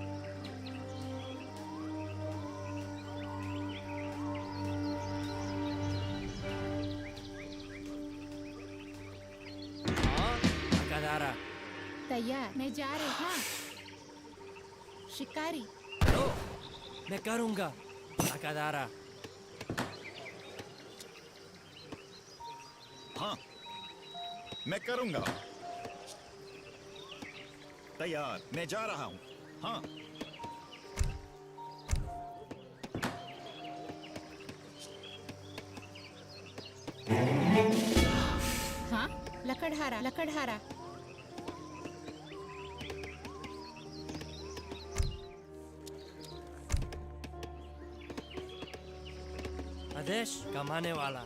हाँ लकादारा। तैयार। मैं जा रही। हाँ। शिकारी। हेलो मैं करूँगा लकादारा। हाँ, मैं करूंगा। तैयार, मैं जा रहा हूँ। हाँ। हाँ। लकड़हारा। लकड़हारा। आदेश कमाने वाला।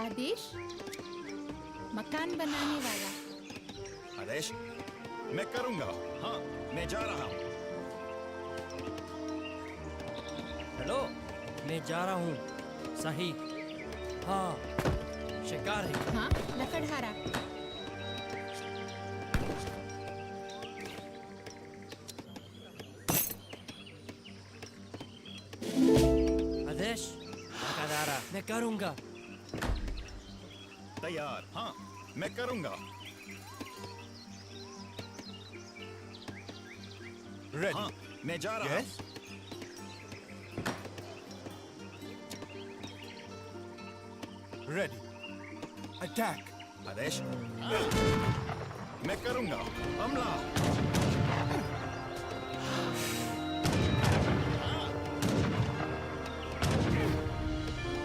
आदेश। मकान बनाने वाला। आदेश, मैं करूंगा। हाँ, मैं जा रहा हूँ। हेलो मैं जा रहा हूँ। सही। हाँ शिकारी। हाँ। लकड़हारा। मैं करूंगा। तैयार। हाँ, मैं करूंगा। Ready. हाँ, मैं जा रहा Yes. हूँ। Ready. Attack. आदेश। मैं करूंगा। हमला।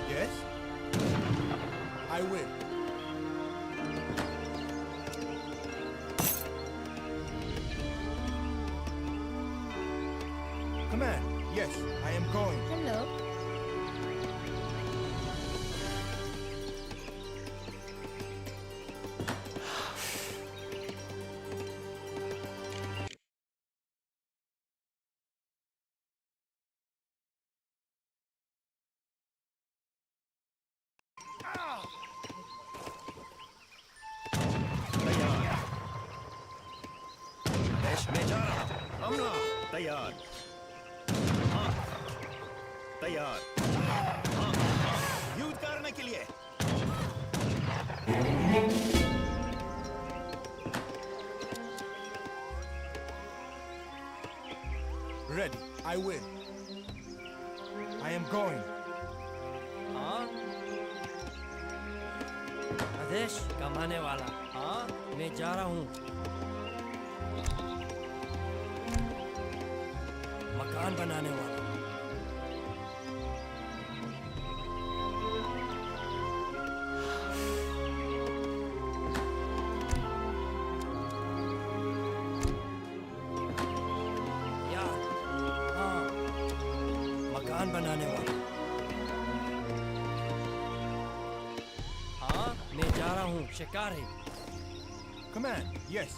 Yes. I will. Command. Yes, I am going. Hello तैयार। आदेश, मैं जा रहा हूँ। हमला। तैयार। हाँ, तैयार। हाँ, हाँ, युद्ध करने के लिए। Ready. I will. I am going. हाँ आदेश कमाने वाला। हाँ मैं जा रहा हूँ। मकान बनाने वाला। यार हाँ मकान बनाने वाला। हाँ मैं जा रहा हूँ शिकार है। Command. Yes.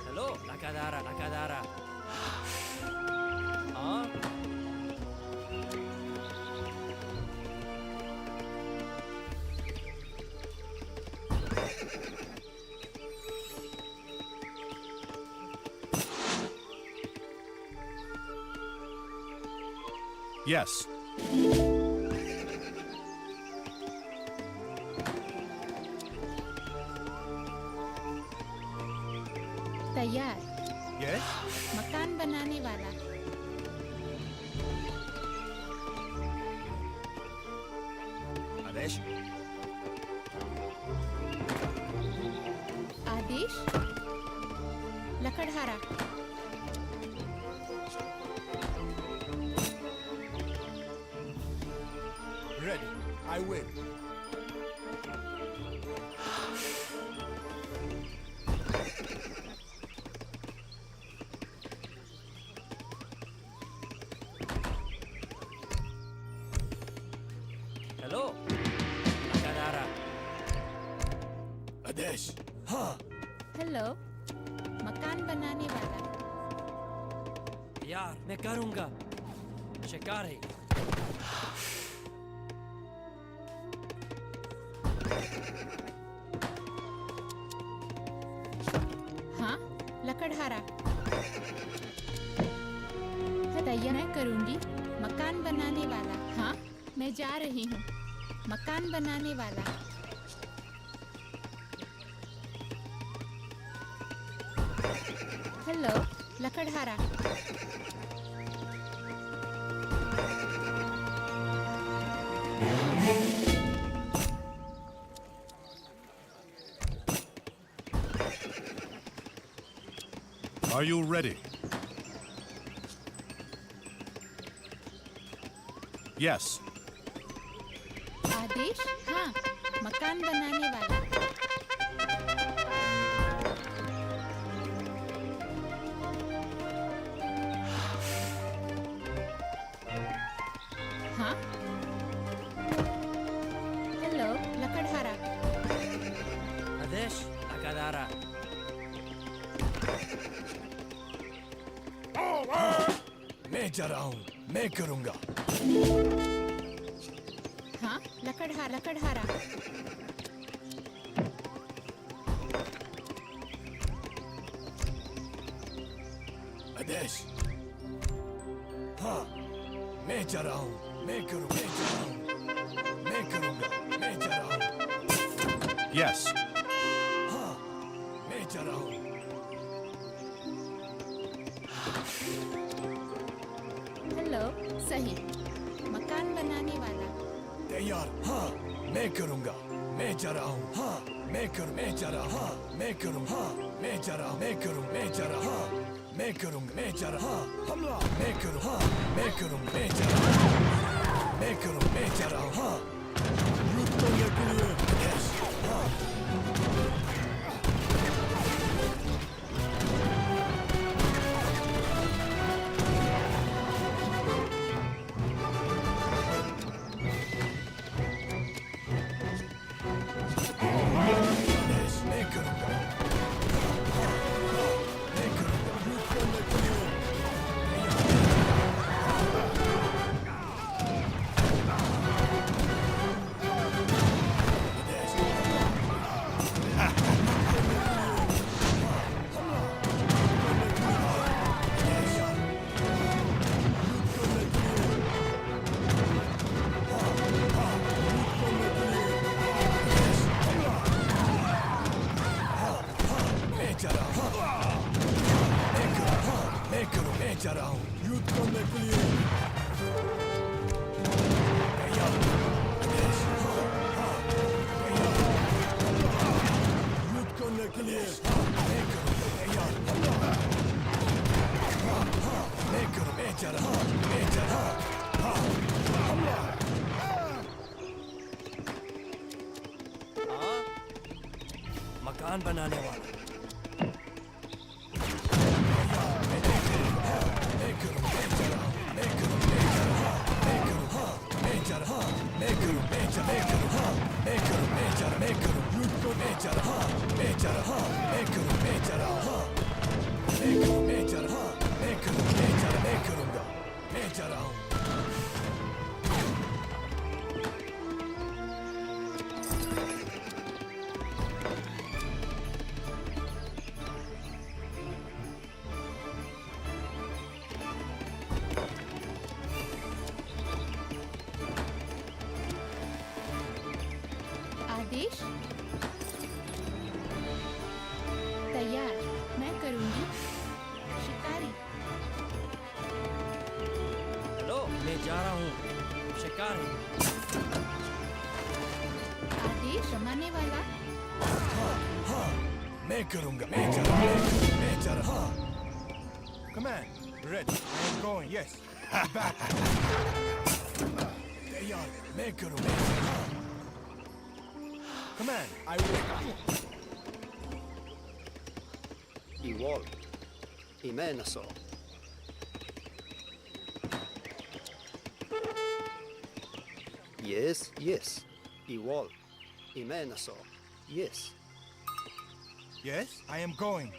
हेलो लकादारा लकादारा। हाँ Yes. तैयार Yes. मकान बनाने वाला आदेश। आदेश लकड़हारा Ready. I will. हेलो लकादारा। Adesh. हाँ हेलो मकान बनाने वाला यार मैं करूँगा शिकार है। हाँ लकड़हारा तैयार मैं करूंगी मकान बनाने वाला हाँ मैं जा रही हूँ मकान बनाने वाला हेलो लकड़हारा Are you ready? Yes. आदेश हाँ मकान बनाने वाला हाँ हेलो लकड़हारा आदेश लकादारा। मैं जा रहा हूँ। मैं करूँगा। हाँ लकड़हारा Adesh. हाँ, मैं जा रहा हूँ मैं करूँ मैं जा रहा हूँ मैं करूँगा मैं जा रहा हूँ Yes. हाँ मैं जा रहा हूँ हेलो सही मकान बनाने वाला तैयार हाँ मैं करूँगा मैं जा रहा हूँ हाँ मैं करूँ मैं जा रहा हाँ मैं करूँ हाँ मैं जा रहा मैं करूँ मैं जा रहा हाँ मैं करूँ मैं जा रहा हाँ हमला मैं करूँ हाँ मैं करूँ मैं जा रहा मैं करूँ मैं जा रहा हूँ हाँ युद्ध करने के लिए यस हाँ यस मैं करूँगा मैं करूँगा युद्ध करने के लिए मैं जा रहा हूँ मैं करूँ मैं जा रहा हूँ युद्ध करने के लिए तैयार यस हाँ हाँ तैयार युद्ध करने के लिए मैं करूँ तैयार हाँ हाँ मैं करूँ मैं जा रहा मैं जा रहा हाँ हमला हाँ मकान बनाने वाला मैं करूँ मैं जा रहा मैं करूँ मैं जा रहा मैं करूँ हाँ मैं जा रहा मैं करूँ मैं जा मैं करूँ हाँ मैं करूँ मैं जा मैं करूँ युद्ध को मैं जा रहा मैं जा रहा मैं करूँ मैं जा रहा हाँ मैं करूँ मैं जा रहा मैं करूँ मैं जा मैं करूँगा मैं जा रहा हूँ आदेश तैयार मैं करूंगी शिकारी हेलो मैं जा रहा हूँ शिकार आदेश जमाने वाला हाँ मैं करूँगा मैं जा रहा मैं जा रहा Command ready I am going yes back तैयार मैं करूँ मैं जा रहा Command I will Igual. Imenaso. Yes, yes. Igual. Imenaso. Yes. yes I am going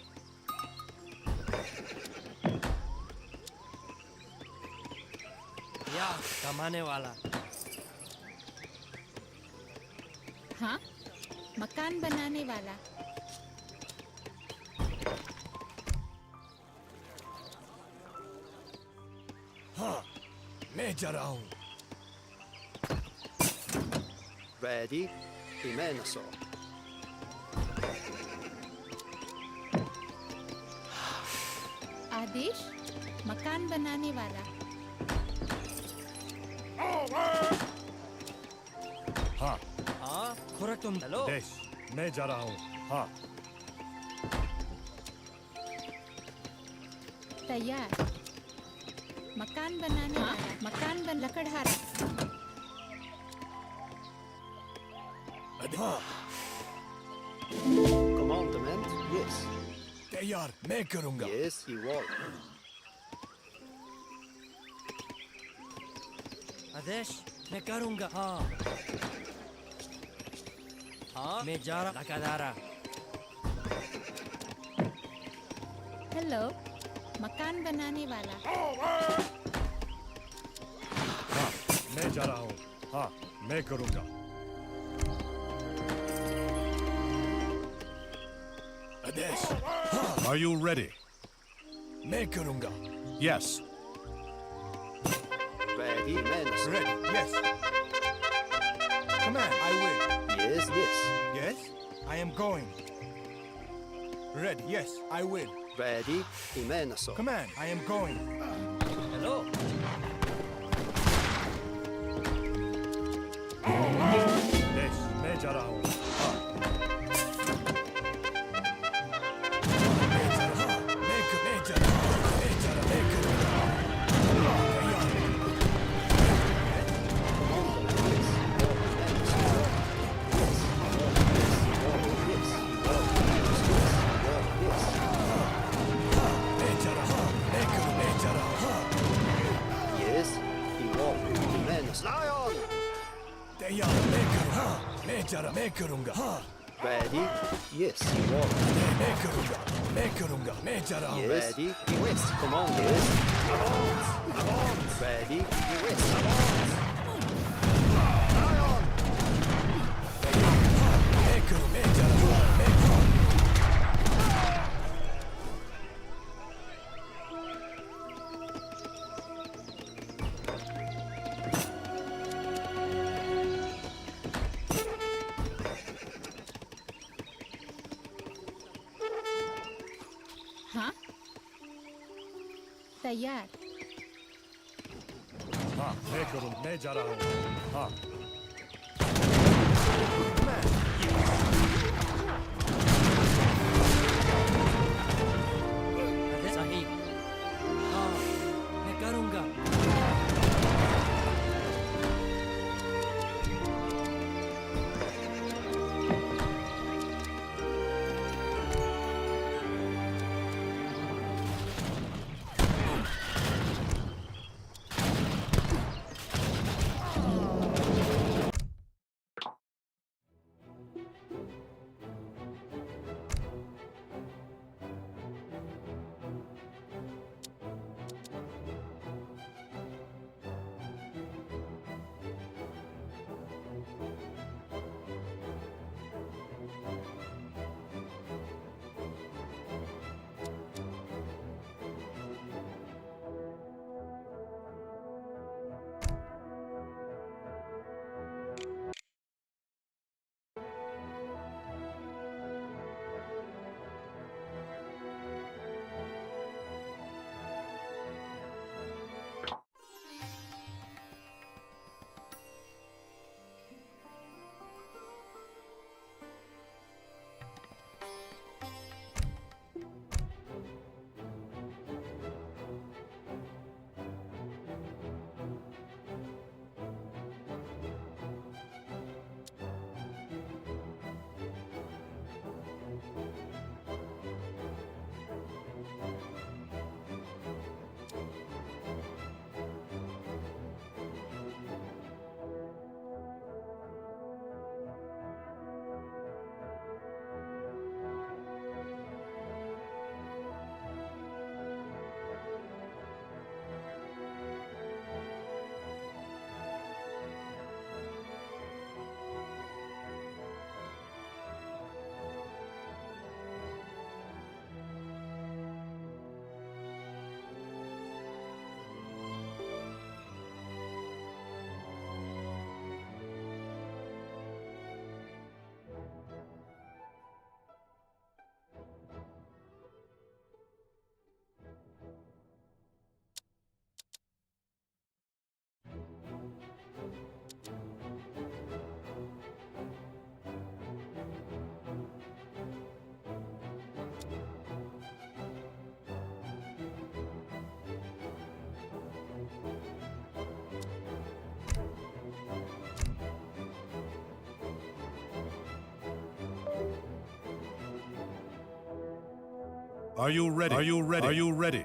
या कमाने वाला हाँ मकान बनाने वाला हाँ मैं जा रहा हूँ Ready. Imenaso. आदेश मकान बनाने वाला हाँ हाँ खुरक तुम हेलो देश मैं जा रहा हूँ हाँ तैयार मकान बनाने वाला मकान बन लकड़हारा हाँ Commandment. Yes. तैयार मैं करूँगा Yes, igual. आदेश मैं करूँगा हाँ हाँ मैं जा रहा लगातारा हेलो मकान बनाने वाला हाँ मैं जा रहा हूँ हाँ मैं करूँगा आदेश हाँ Are you ready? मैं करूँगा Yes. Ready, men, sir. Ready, yes. Command, I will. Yes, yes. Yes, I am going. Ready, yes, I will. Ready, men, sir. Command, I am going. Hello. Yes, मैं जा रहा हूँ. हाँ. Yes, he walk. Men, lion. तैयार मैं करूँगा. मैं जा रहा. मैं करूँगा. हाँ. Ready, yes, he walk. मैं करूँगा. मैं करूँगा. मैं जा रहा हूँ. Yes, ready, yes. Come on, yes. Ready, yes. Lion. मैं करूँ. मैं जा रहा हूँ. मैं हाँ तैयार हाँ. मैं करूँ. मैं जा रहा हूँ. हाँ. सही. हाँ, मैं करूँगा. Are you ready? Are you ready? Are you ready?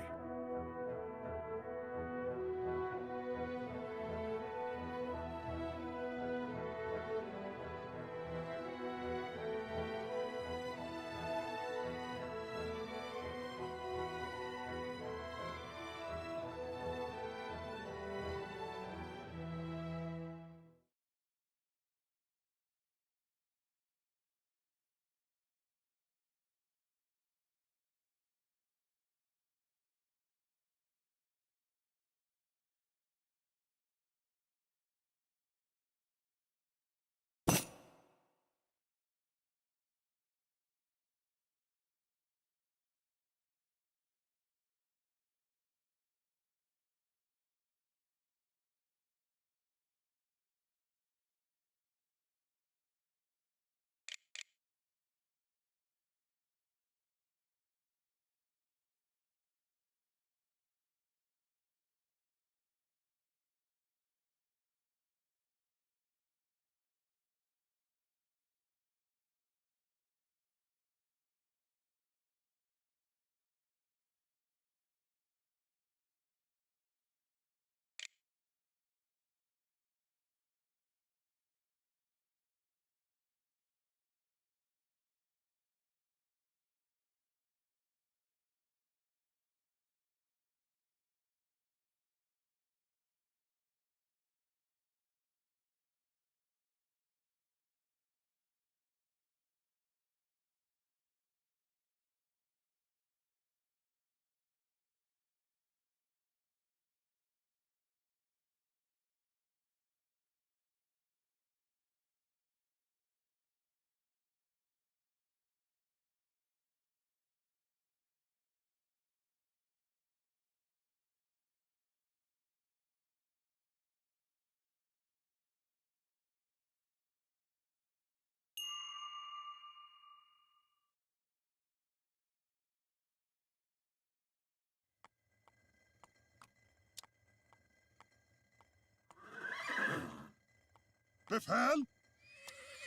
Befäl!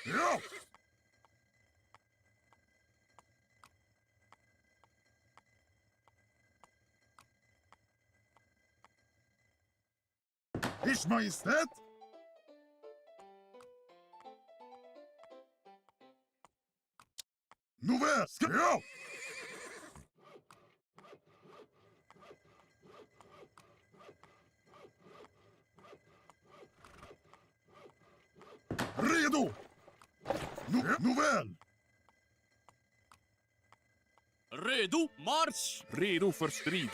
Ja! Ers Majestät! Nåväl, ska jag! Redo! Nåväl! Redo, marsch! Redo för strid.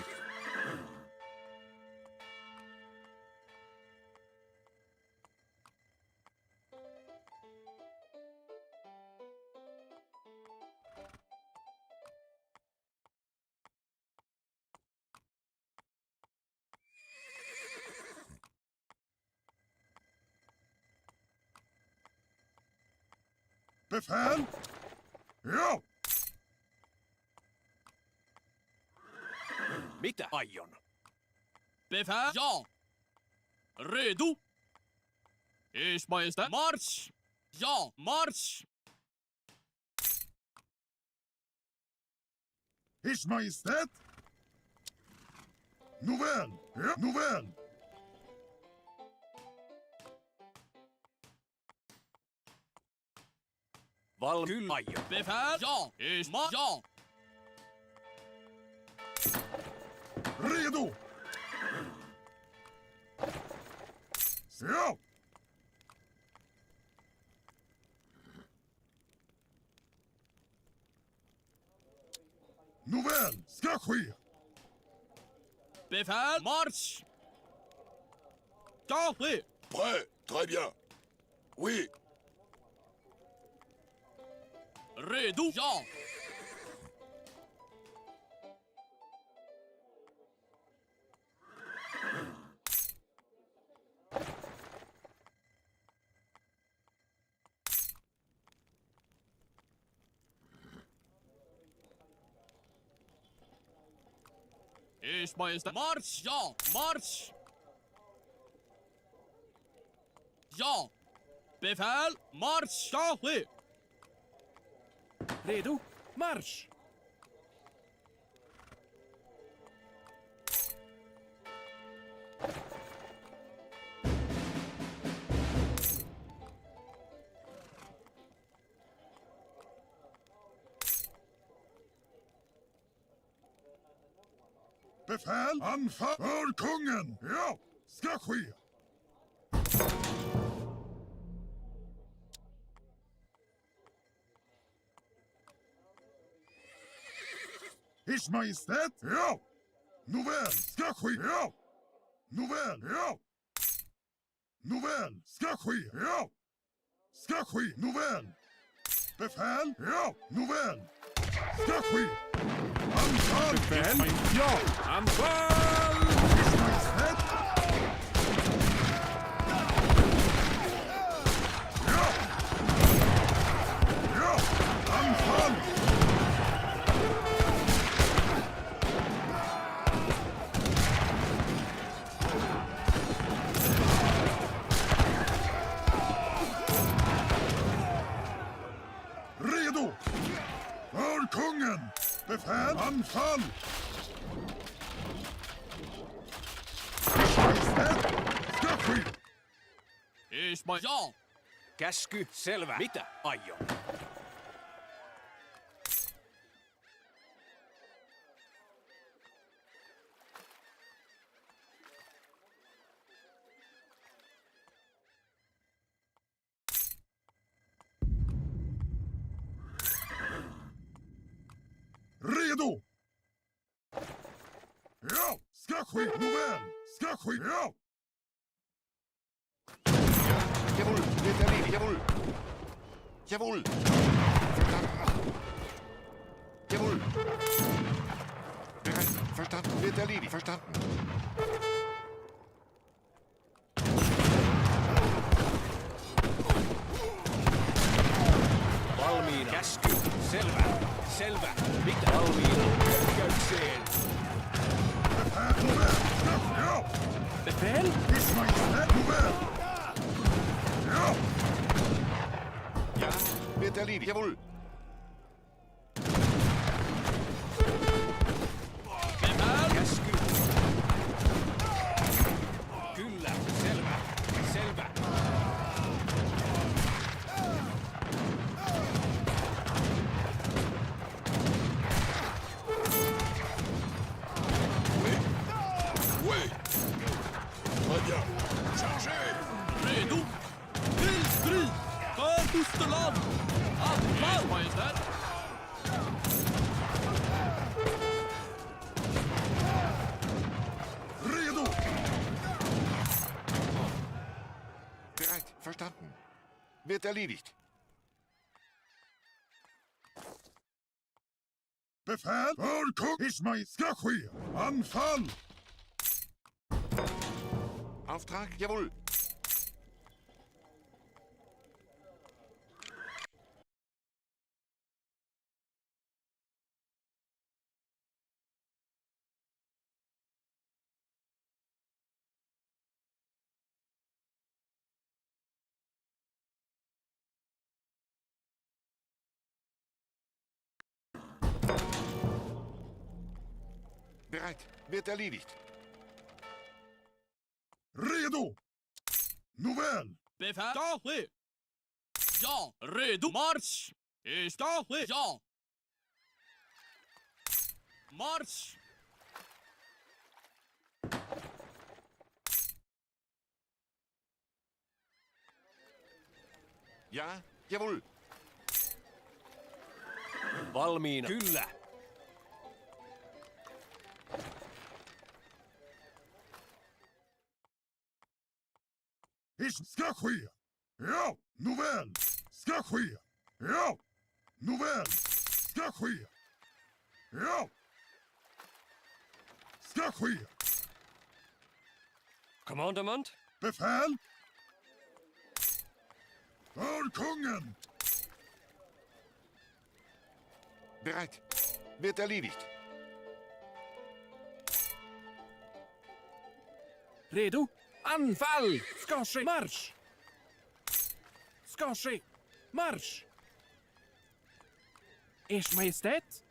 Befäl! Ja! Mitä aion? Befäl! Ja! Redo! Ers Majestät, marsch! Ja, marsch! Ers Majestät! Nåväl! Ja, nåväl! Kyllä aion. Befäl! Ja! Ja! Redo! Ja! Nåväl, ska ske! Befäl! Marsch! Ja, ske! Prêt, très bien. Oui, Redo! Ja! Ers Majestät, marsch! Ja, marsch! Ja! Befäl! Marsch! Ja, ske! Redo? Marsch! befäl, anfall för kungen! Ja, ska ske! Ers Majestät, ja! Nåväl, ska ske, ja! Nåväl, ja! Nåväl, ska ske, ja! Ska ske, nåväl! Befäl, ja! Nåväl! Ska ske! Anfall! Befäl! Ja! Anfall! Ers Majestät! Ja! Ja! Anfall! Redo! För kungen! Befäl! Anfall! Ers Majestät! Ska ske! Ers Majestät, ja! Käsky, selvä. Mitä aion? Redo! Ja! Ska ske! Nåväl! Ska ske! Ja! Jawohl, wird erledigt, jawohl. Jawohl. Jawohl. Bereit, verstanden, wird erledigt, verstanden. Valmiina. Käsky, selvä. Selvä. Mitä? Valmiina. Hyökkäykseen. Befäl! Nåväl! Ska ske! Ja! Befäl! Ers Majestät! Nåväl! Ja! Ja! Ja, wird erledigt. Jawohl. Käsky. Kyllä, selvä, selvä. Oui! Très bien. Chargez! Redo! Till strid! För fosterland! Anfall, majestät! Redo! Bereit. Verstanden. Wird erledigt. Befäl för kung Ismail ska ske. Anfall! Auftrag? Jawohl. Bereit. Wird erledigt. Redo! Nåväl! Befäl! Ska ske! Ja! Redo! Marsch! Ska ske! Ja! Marsch! Ja, jawohl. Valmiina. Kyllä. Ska ske. Ja! Nåväl! Ska ske. Ja! Nåväl! Ska ske. Ja! Ska ske. Commandement. Befäl! För kungen! Bereit. Wird erledigt. Redo! Anfall! Ska ske! Marsch! Ska ske! Marsch! Ers Majestät!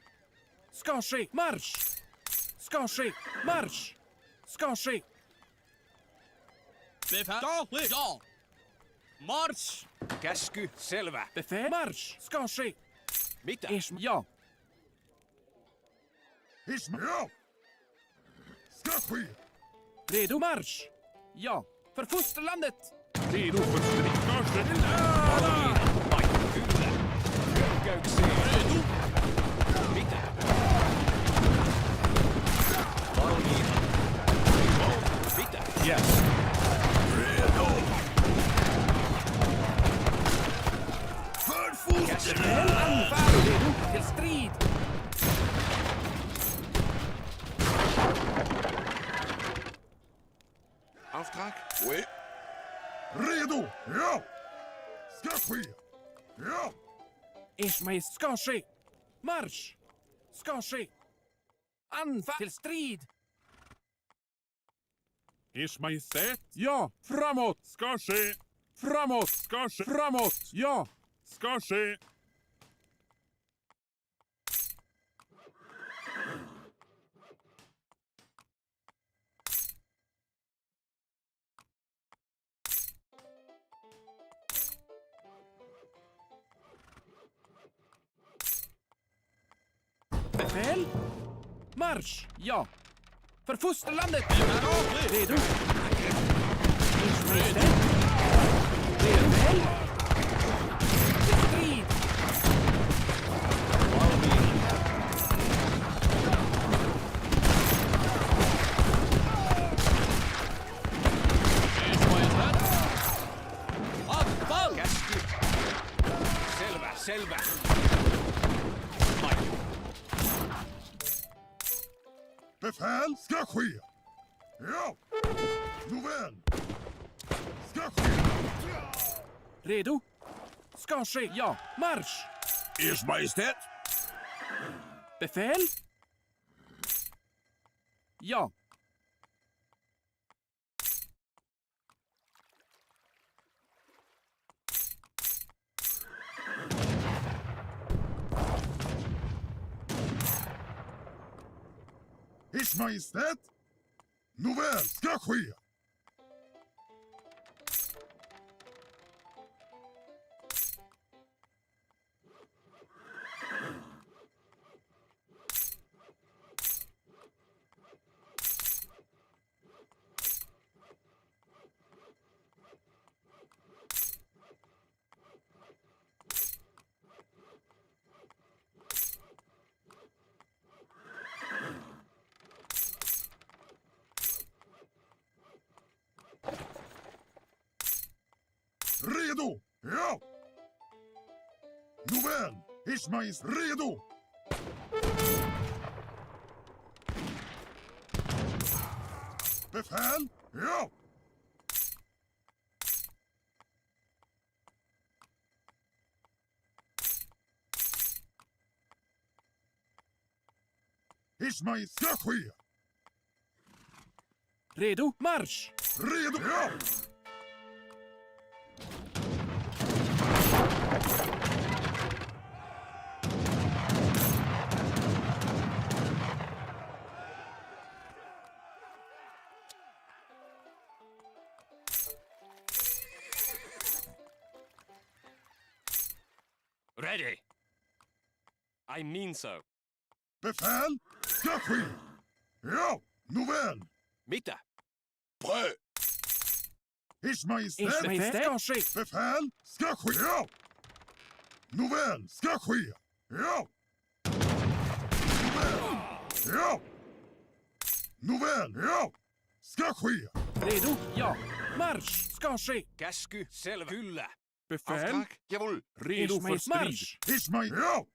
Ska ske! Marsch! Ska ske! Marsch! Ska ske! Befäl! Ska ske! Ja! Marsch! Käsky. Selvä. Befäl! Marsch! Ska ske! Mitä? Ers... Ja! Ja! Ska ske. Redo! Marsch! Ja! För fosterlandet! Redo för strid! Valmiina. Vai. Kyllä. Hyökkäyksiin. Redo! Mitä? Valmiina. Mitä? Yes! För fosterland! Anfall! Redo till strid! Auftrag? Oui. Redo! Ja! Ska ske. Ja! Ers Majestät! Ska ske! Marsch! Ska ske! Anfall! Till strid! Ers Majestät? Ja, framåt! Ska ske! Framåt! Ska ske! Framåt! Ja! Ska ske! Befäl! Marsch! Ja! För fosterlandet! Redo! Ers Majestät! Befäl! Till strid! Valmiina. Ers Majestät! Anfall! Käsky. Selvä, selvä. Vai. Befäl! Ska ske. Ja! Nåväl! Ska ske. Redo? Ska ske! Ja! Marsch! Ers Majestät? Befäl? Ja! Ers Majestät? Nåväl, ska ske! Redo! Ja! Nåväl, Ers Majestät, redo! Befäl! Ja! Ers Majestät, ska ske! Redo, marsch! Redo! Ja! Ready. I mean so. Befäl! Ska ske! Ja! Nåväl! Mitä? Prêt. Ers Majestät! Ers Majestät ska ske! Befäl! Ska ske! Ja! Nåväl, ska ske! Ja! Nåväl! Ja! Nåväl, ja! Ska ske! Redo, ja! Marsch! Ska ske! Käsky, selvä. Kyllä. Befäl! Auftrag? Jawohl. Redo för strid! Marsch! Ers Majestät! Ja!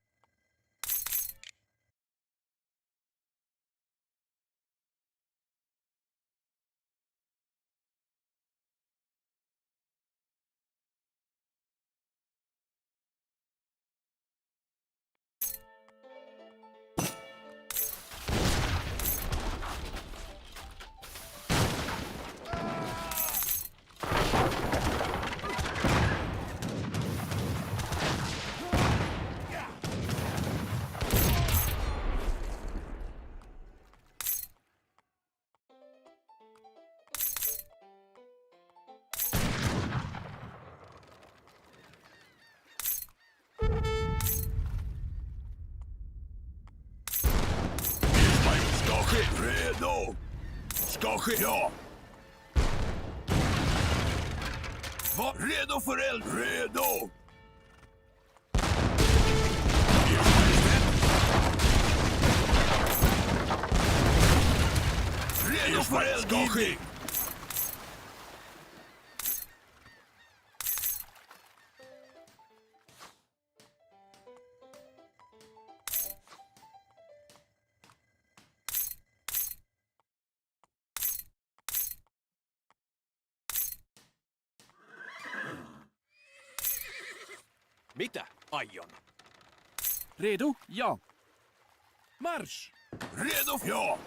Ska ske! Redo! Ska ske! Ja! Var redo för eld! Redo! Redo för eld! Ska ske! Mitä aion? Redo, ja! Marsch! Redo! Ja!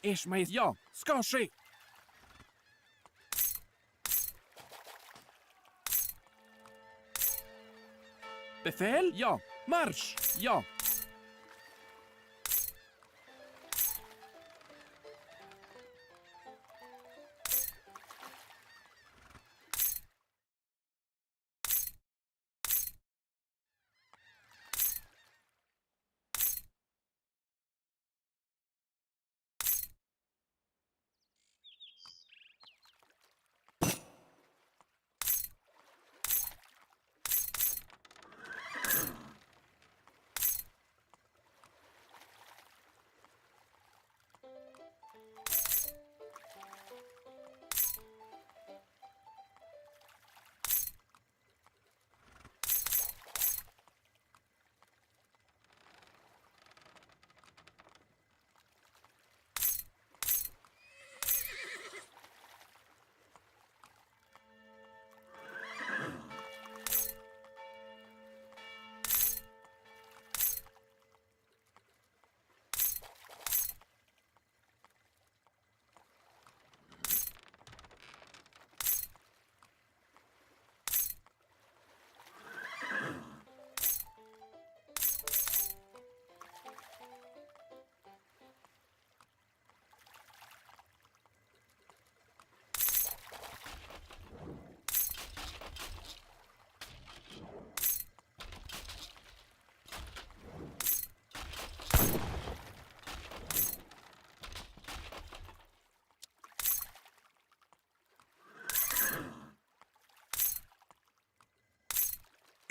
Ers Majestät, ja! Ska ske! Befäl, ja! Marsch! Ja!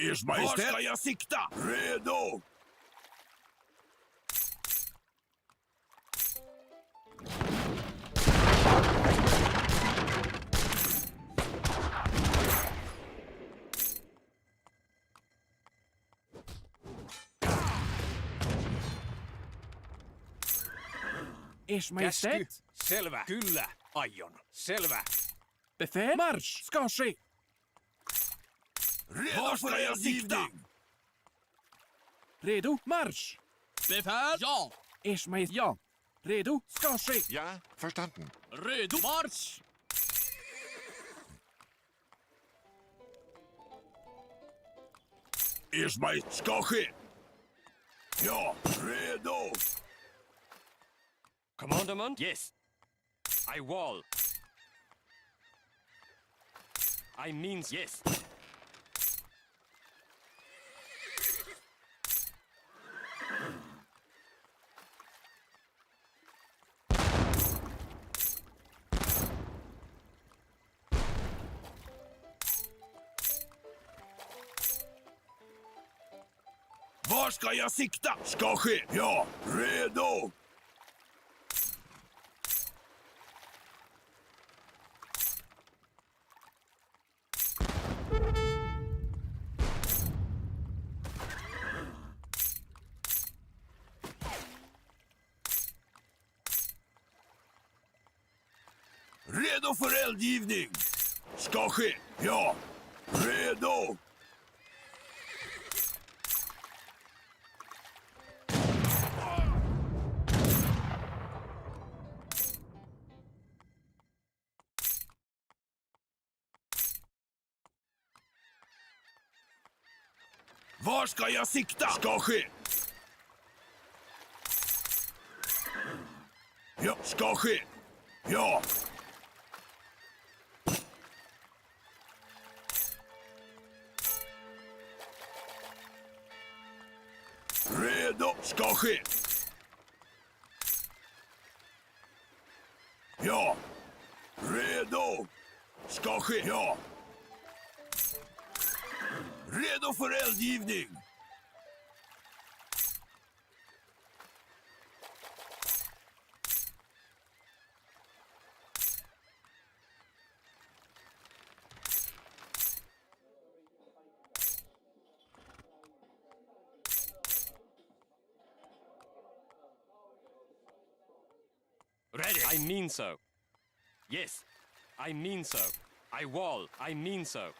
Ers Majestät. Var ska jag sikta? Redo! Ers Majestät. Selvä. Kyllä, aion. Selvä. Befäl. Marsch. Ska ske. Redo för eldgivning! Redo. Marsch. Befäl. Ja. Ers Majestät. Ja. Redo. Ska ske. Ja, verstanden. Redo. Marsch. Ers Majestät. Ska ske! Ja, redo! Commandment? Yes. I wall. I means yes. Var ska jag sikta? Ska ske! Ja, redo! Redo för eldgivning! Ska ske! Ja, redo! Var ska jag sikta? Ska ske! Ja, ska ske! Ja! Redo! Ska ske! Ja! Redo! Ska ske! Ja! Redo för eldgivning! Ready. I mean so. Yes. I mean so. I wall. I mean so.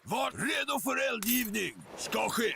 Var redo för eldgivning! Ska ske!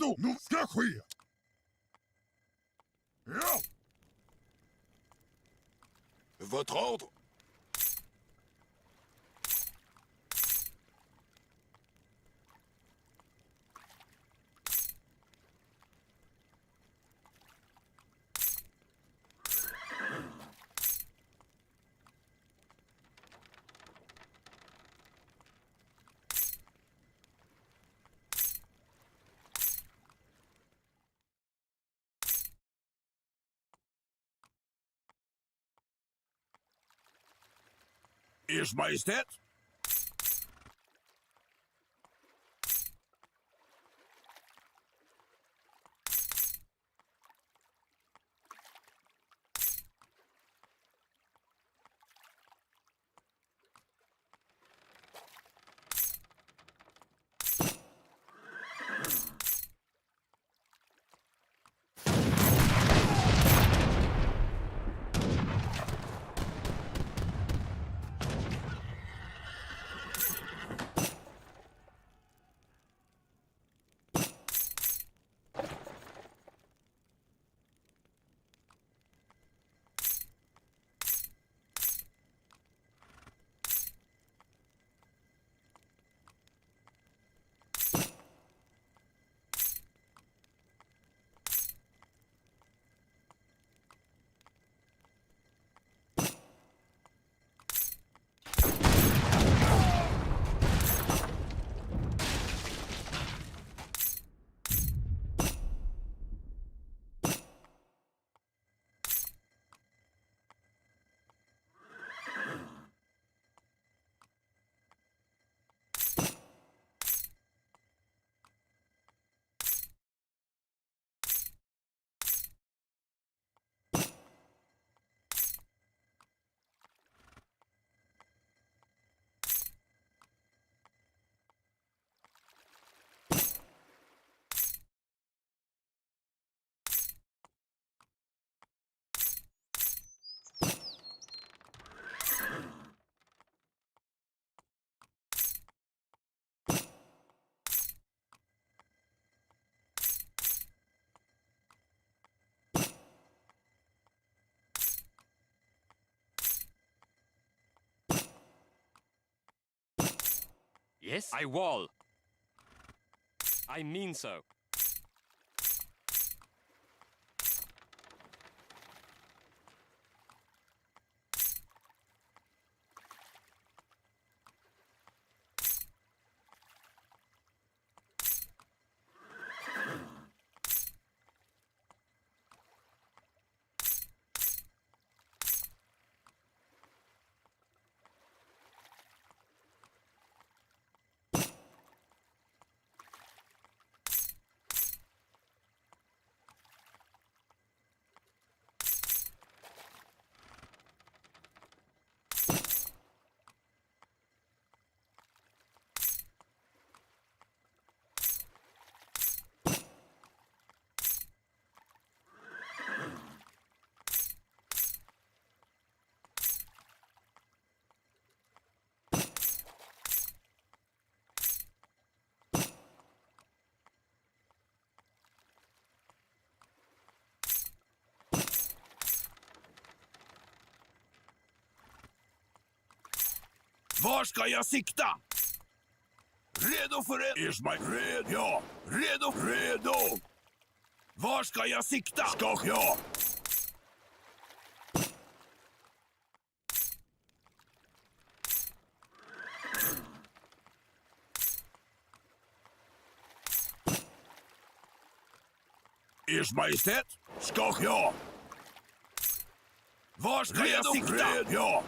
Redo! Nu ska ske! Ja! Votre ordre? Ers Majestät? Yes, I wall. I mean so. Var ska jag sikta? Redo för eld? Ers Majestät? Redo? Ja. Redo? Redo! Var ska jag sikta? Ska ja. Ers Majestät? Ska ja. Var ska jag sikta? Redo? Ja.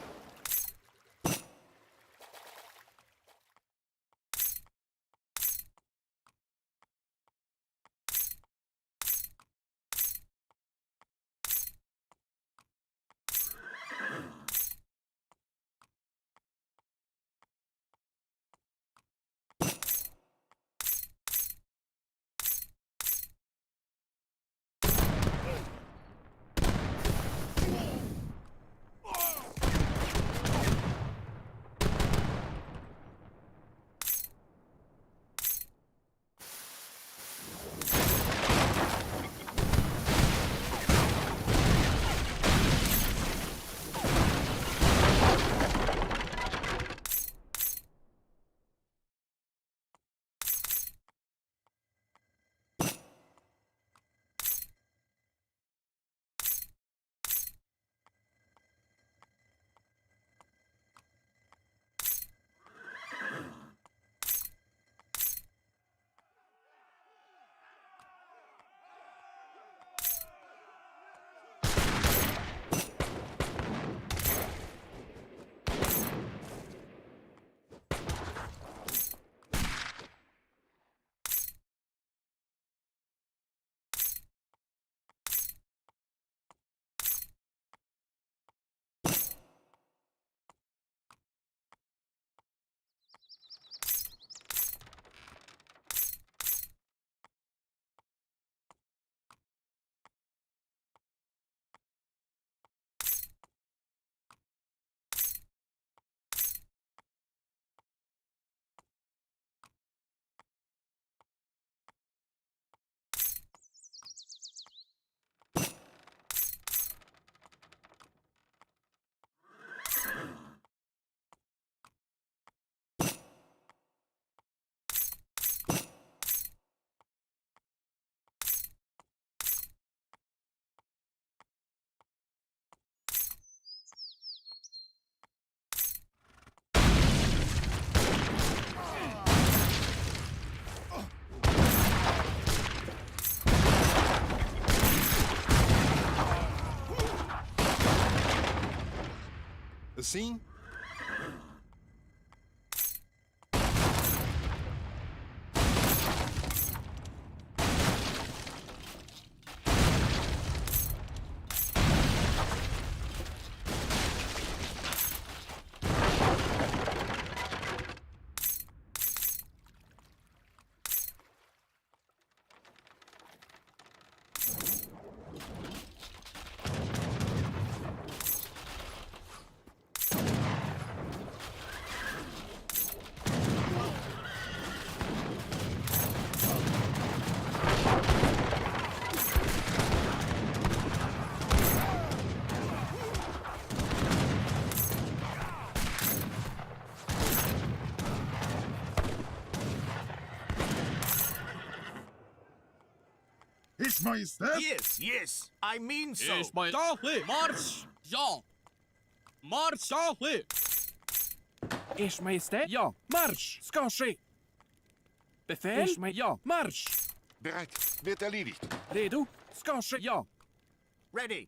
scene? His Majestät? Yes, yes, I mean so. Is my Marsch! Ja! Marsch! Is Majestät? Ja! Marsch! Ska ske! Befehl? Ja! Marsch! Bereit. Wird erledigt. Redo? Ska ske! Ja! Ready.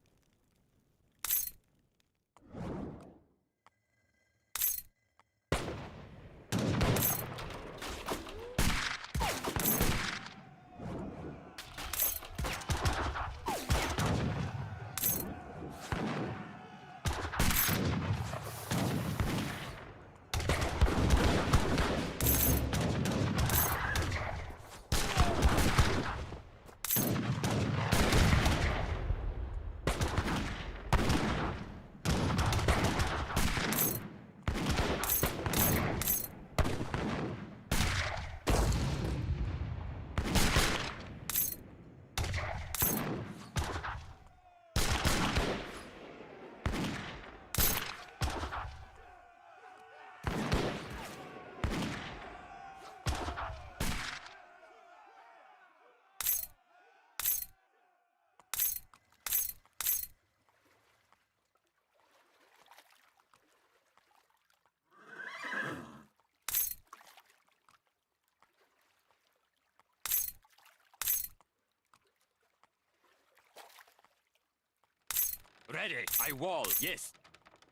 Ready. I wall. Yes.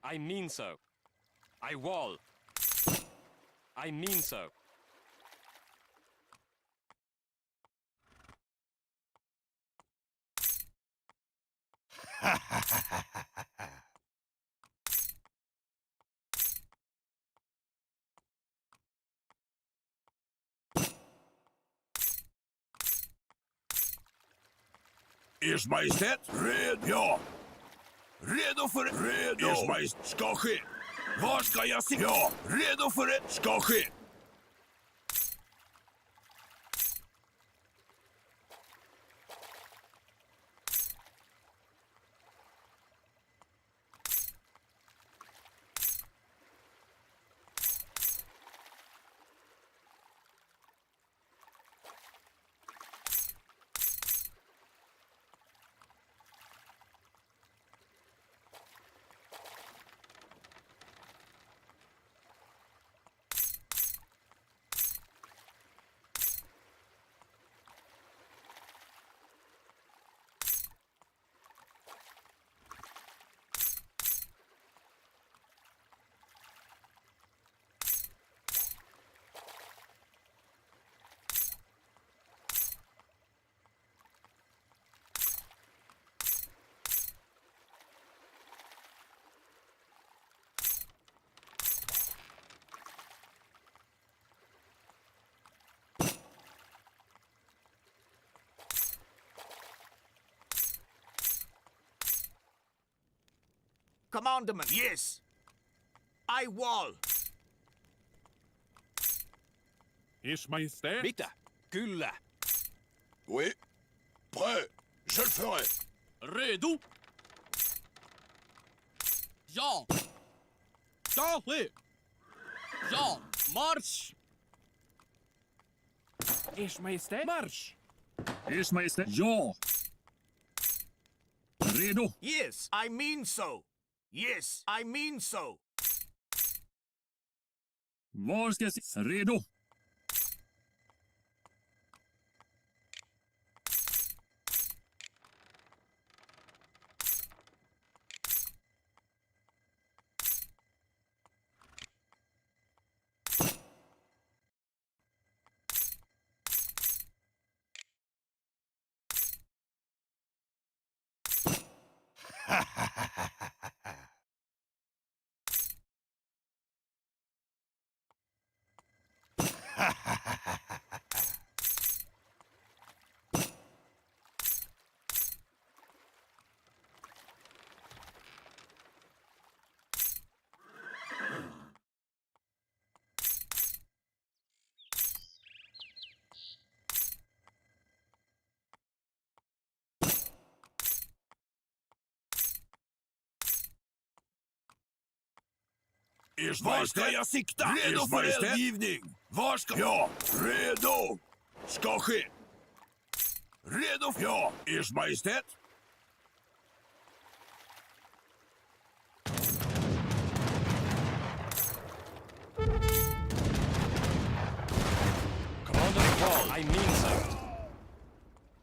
I mean so. I wall. I mean so. Ers Majestät? Red, ja. Redo för det. Redo. Ers Majestät. Ska ske. Var ska jag sikta? Ja. Redo för det. Ska ske. Commandment, yes. I wall. Ers Majestät? Mitä? Kyllä. Oui. Prêt. Je le ferai. Redo? Ja! Ja! Ja! Marsch! Ers Majestät? Marsch! Ers Majestät? Ja! Redo? Yes, I mean so. Yes, I mean so. Var ska jag se? Redo? Var ska jag sikta? Redo för eldgivning! Var ska... Ja, redo! Ska ske! Redo? Ja, Ers Majestät! Commander Wall, I mean so.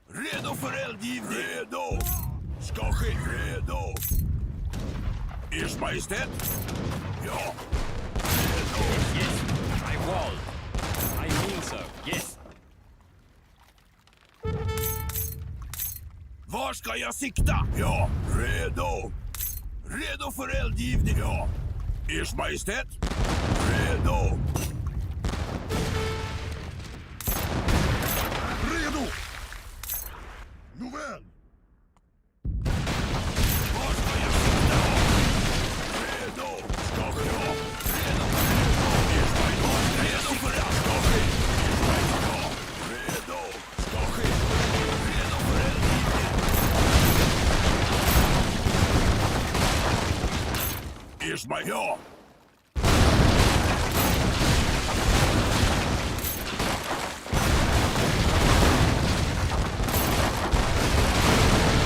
Redo för eldgivning! Redo! Ska ske! Redo! Ers Majestät! Ja! Redo! Yes, I wall. I mean so. Yes. Var ska jag sikta? Ja, redo! Redo för eldgivning! Ja! Ers Majestät! Redo! Redo! Nåväl! Var ska jag sikta? Redo! Ska ske! Ja! Redo! Ers Majestät! Redo för allt! Ska ske! Ers Majestät! Ja! Redo! Ska ske! Redo för eldgivning! Ers Majestät! Ja!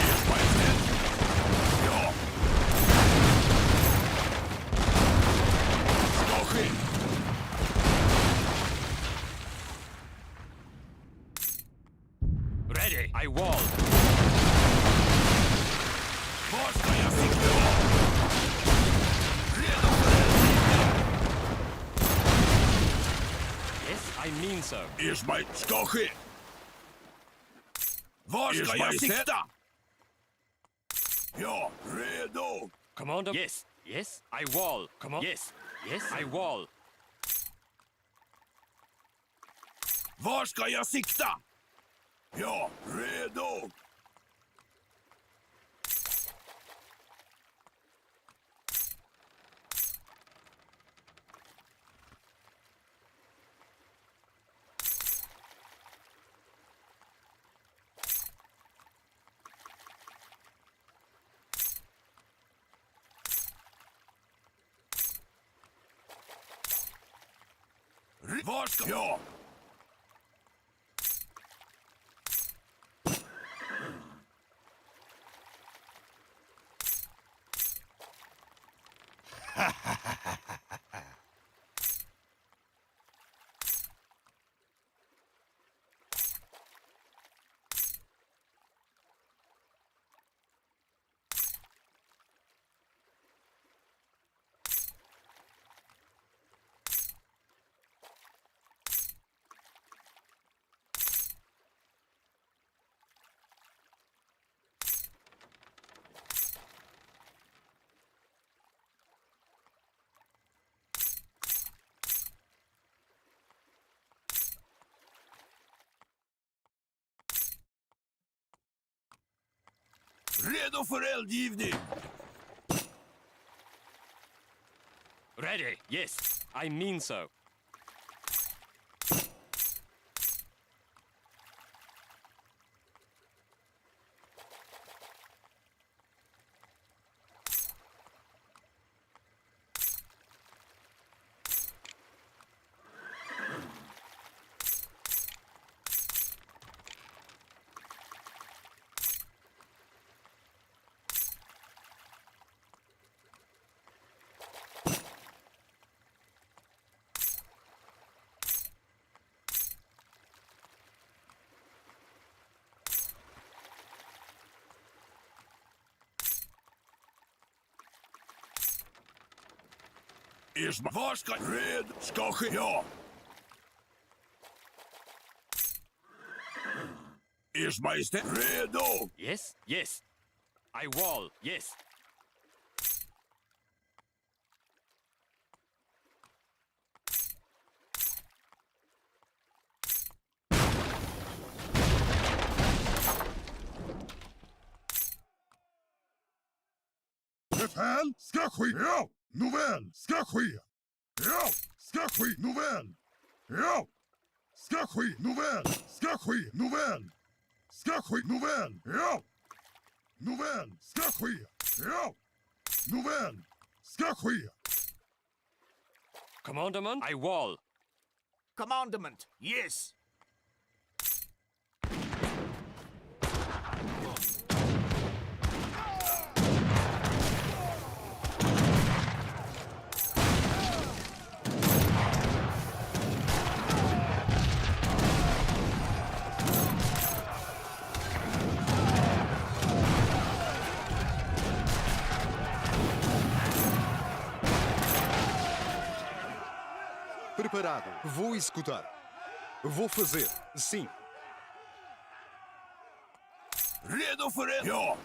Ers Majestät! Ja! Ska ske! Ready. I wall. Var ska jag sikta? Redo för eldgivning! Yes, I mean so. Ers Majestät! Ska ske! Var ska jag sikta? Ja, redo! Commander. Yes. Yes, I wall. Commander. Yes. Yes, I wall. Var ska jag sikta? Ja, redo! Var ska... Ja! Redo för eldgivning! Ready. Yes, I mean so. Ers Majestät! Var ska... Red! Ska ske... Ja! Ers Majestät! Redo! Yes. Yes. I wall. Yes. Befäl ska ske! Ja! Nåväl! Ska ske! Ja! Ska ske! Nåväl! Ja! Ska ske! Nåväl! Ska ske! Nåväl! Ska ske! Nåväl! Ja! Nåväl! Ska ske! Ja! Nåväl! Ska ske! Commandment, I wall. Commandment, yes. Preparado. Vou executar. Vou fazer. Sim. Redo för det? Ja.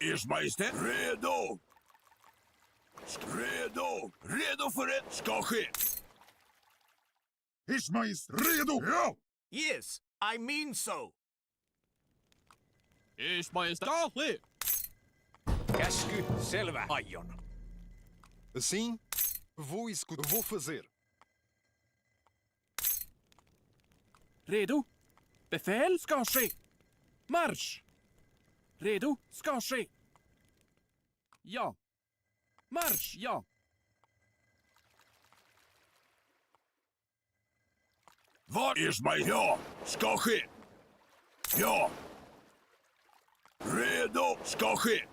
Ers Majestät. Redo! Redo! Redo för det! Ska ske! Ers Majestät. Redo! Ja! Yes, I mean so. Ers Majestät. Käsky, selvä. Aion. Sim. Vou executar. Vou fazer. Redo. Befäl ska ske. Marsch! Redo ska ske. Ja. Marsch, ja. Var Ers Majestät? Ja. Ska ske! Ja. Redo! Ska ske!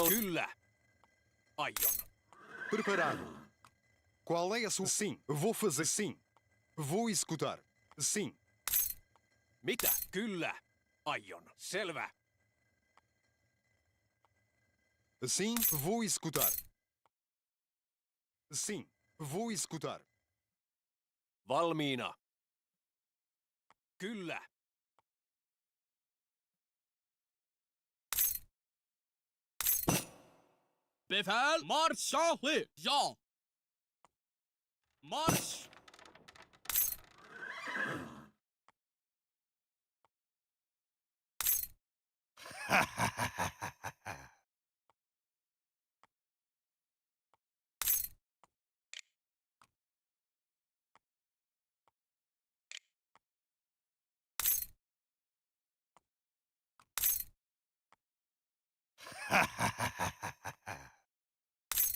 Kyllä. Aion. Preparado. Qual é a sua... Sim. Vou fazer. Sim. Vou executar. Sim. Mitä? Kyllä. Aion. Selvä. Sim. Vou executar. Sim. Vou executar. Valmiina. Kyllä. Befäl! Marsch ska ske. Ja. Marsch!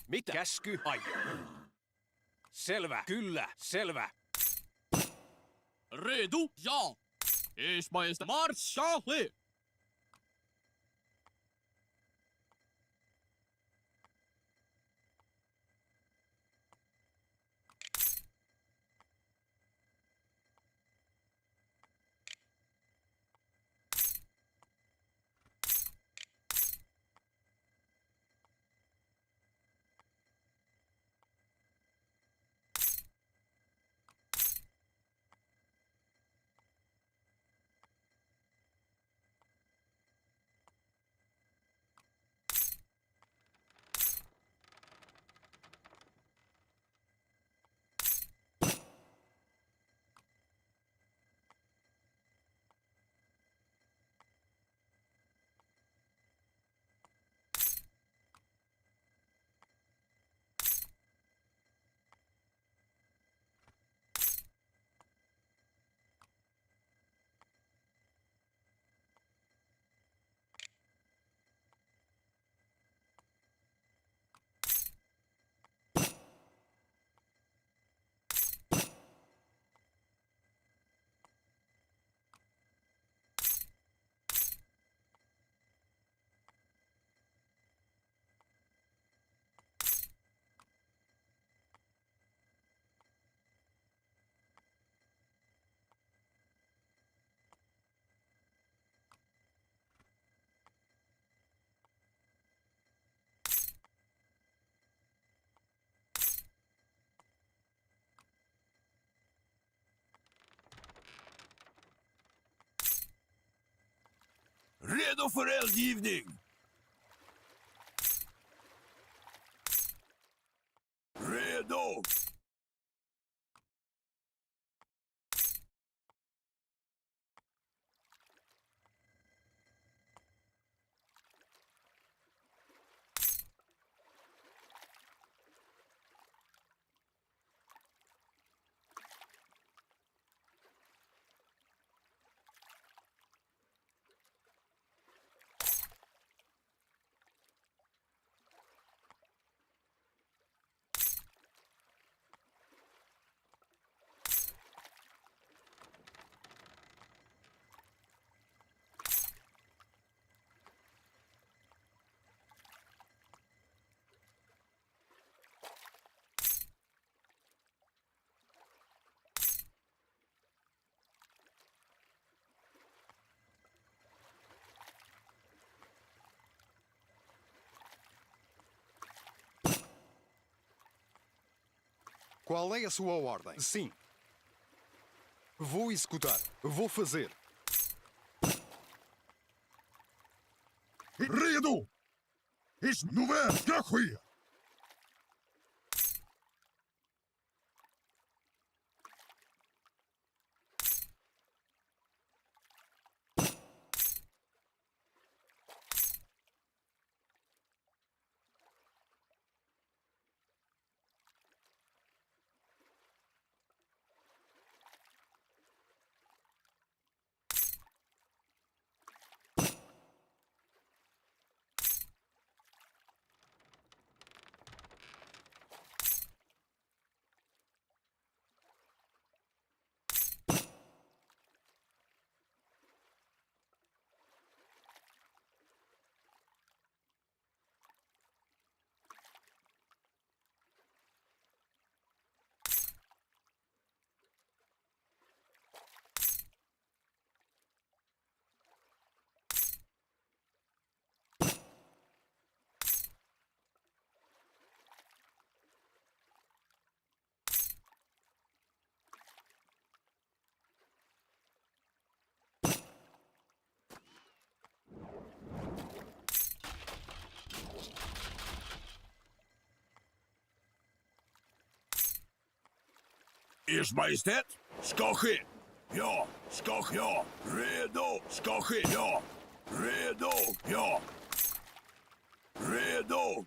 Mitä? Käsky. Aion. Selvä. Kyllä. Selvä. Redo? Ja. Ers Majestät. Marsch ska ske. Redo för eldgivning! Redo! Qual é a sua ordem? Sim. Vou executar. Vou fazer. Redo! HVNY ska ske! Ers Majestät, ska ske. Ja, ska ske. Ja, redo, ska ske. Ja, redo, ja. Redo.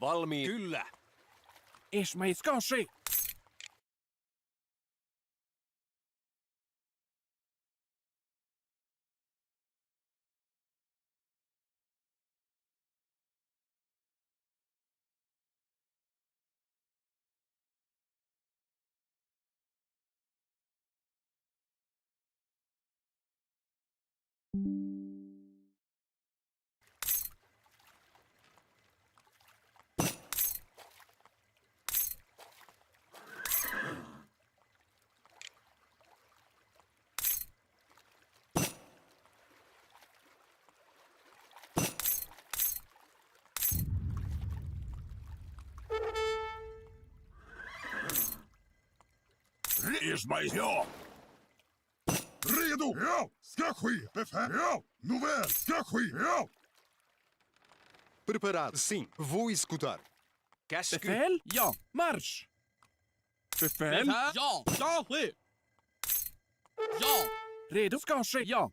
Valmiin. Kyllä. Ers Majestät ska ske. Ers Majestät, ja! Redo! Ja! Ska ske! Befäl! Ja! Nåväl! Ska ske! Ja! Preparado. Sim. Vou executar. Befäl? Ja. Marsch! Befäl? Ja! Ska ske! Ja! Redo? Ska ske. Ja.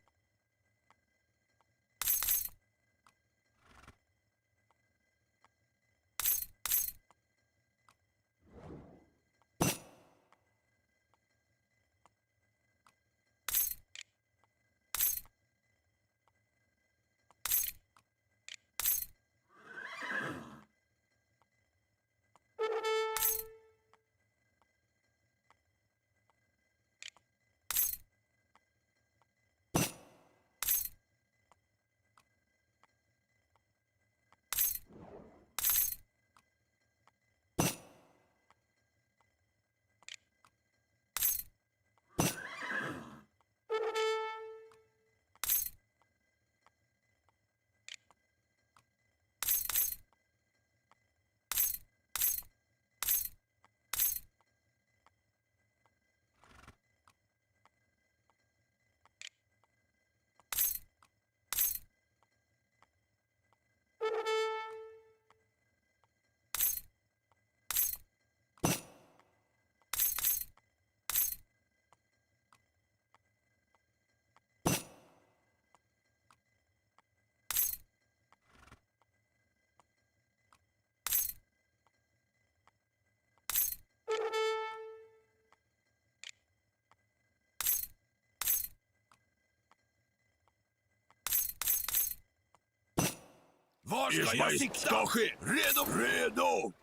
Var ska jag sikta? Ska ske! Redo! Redo!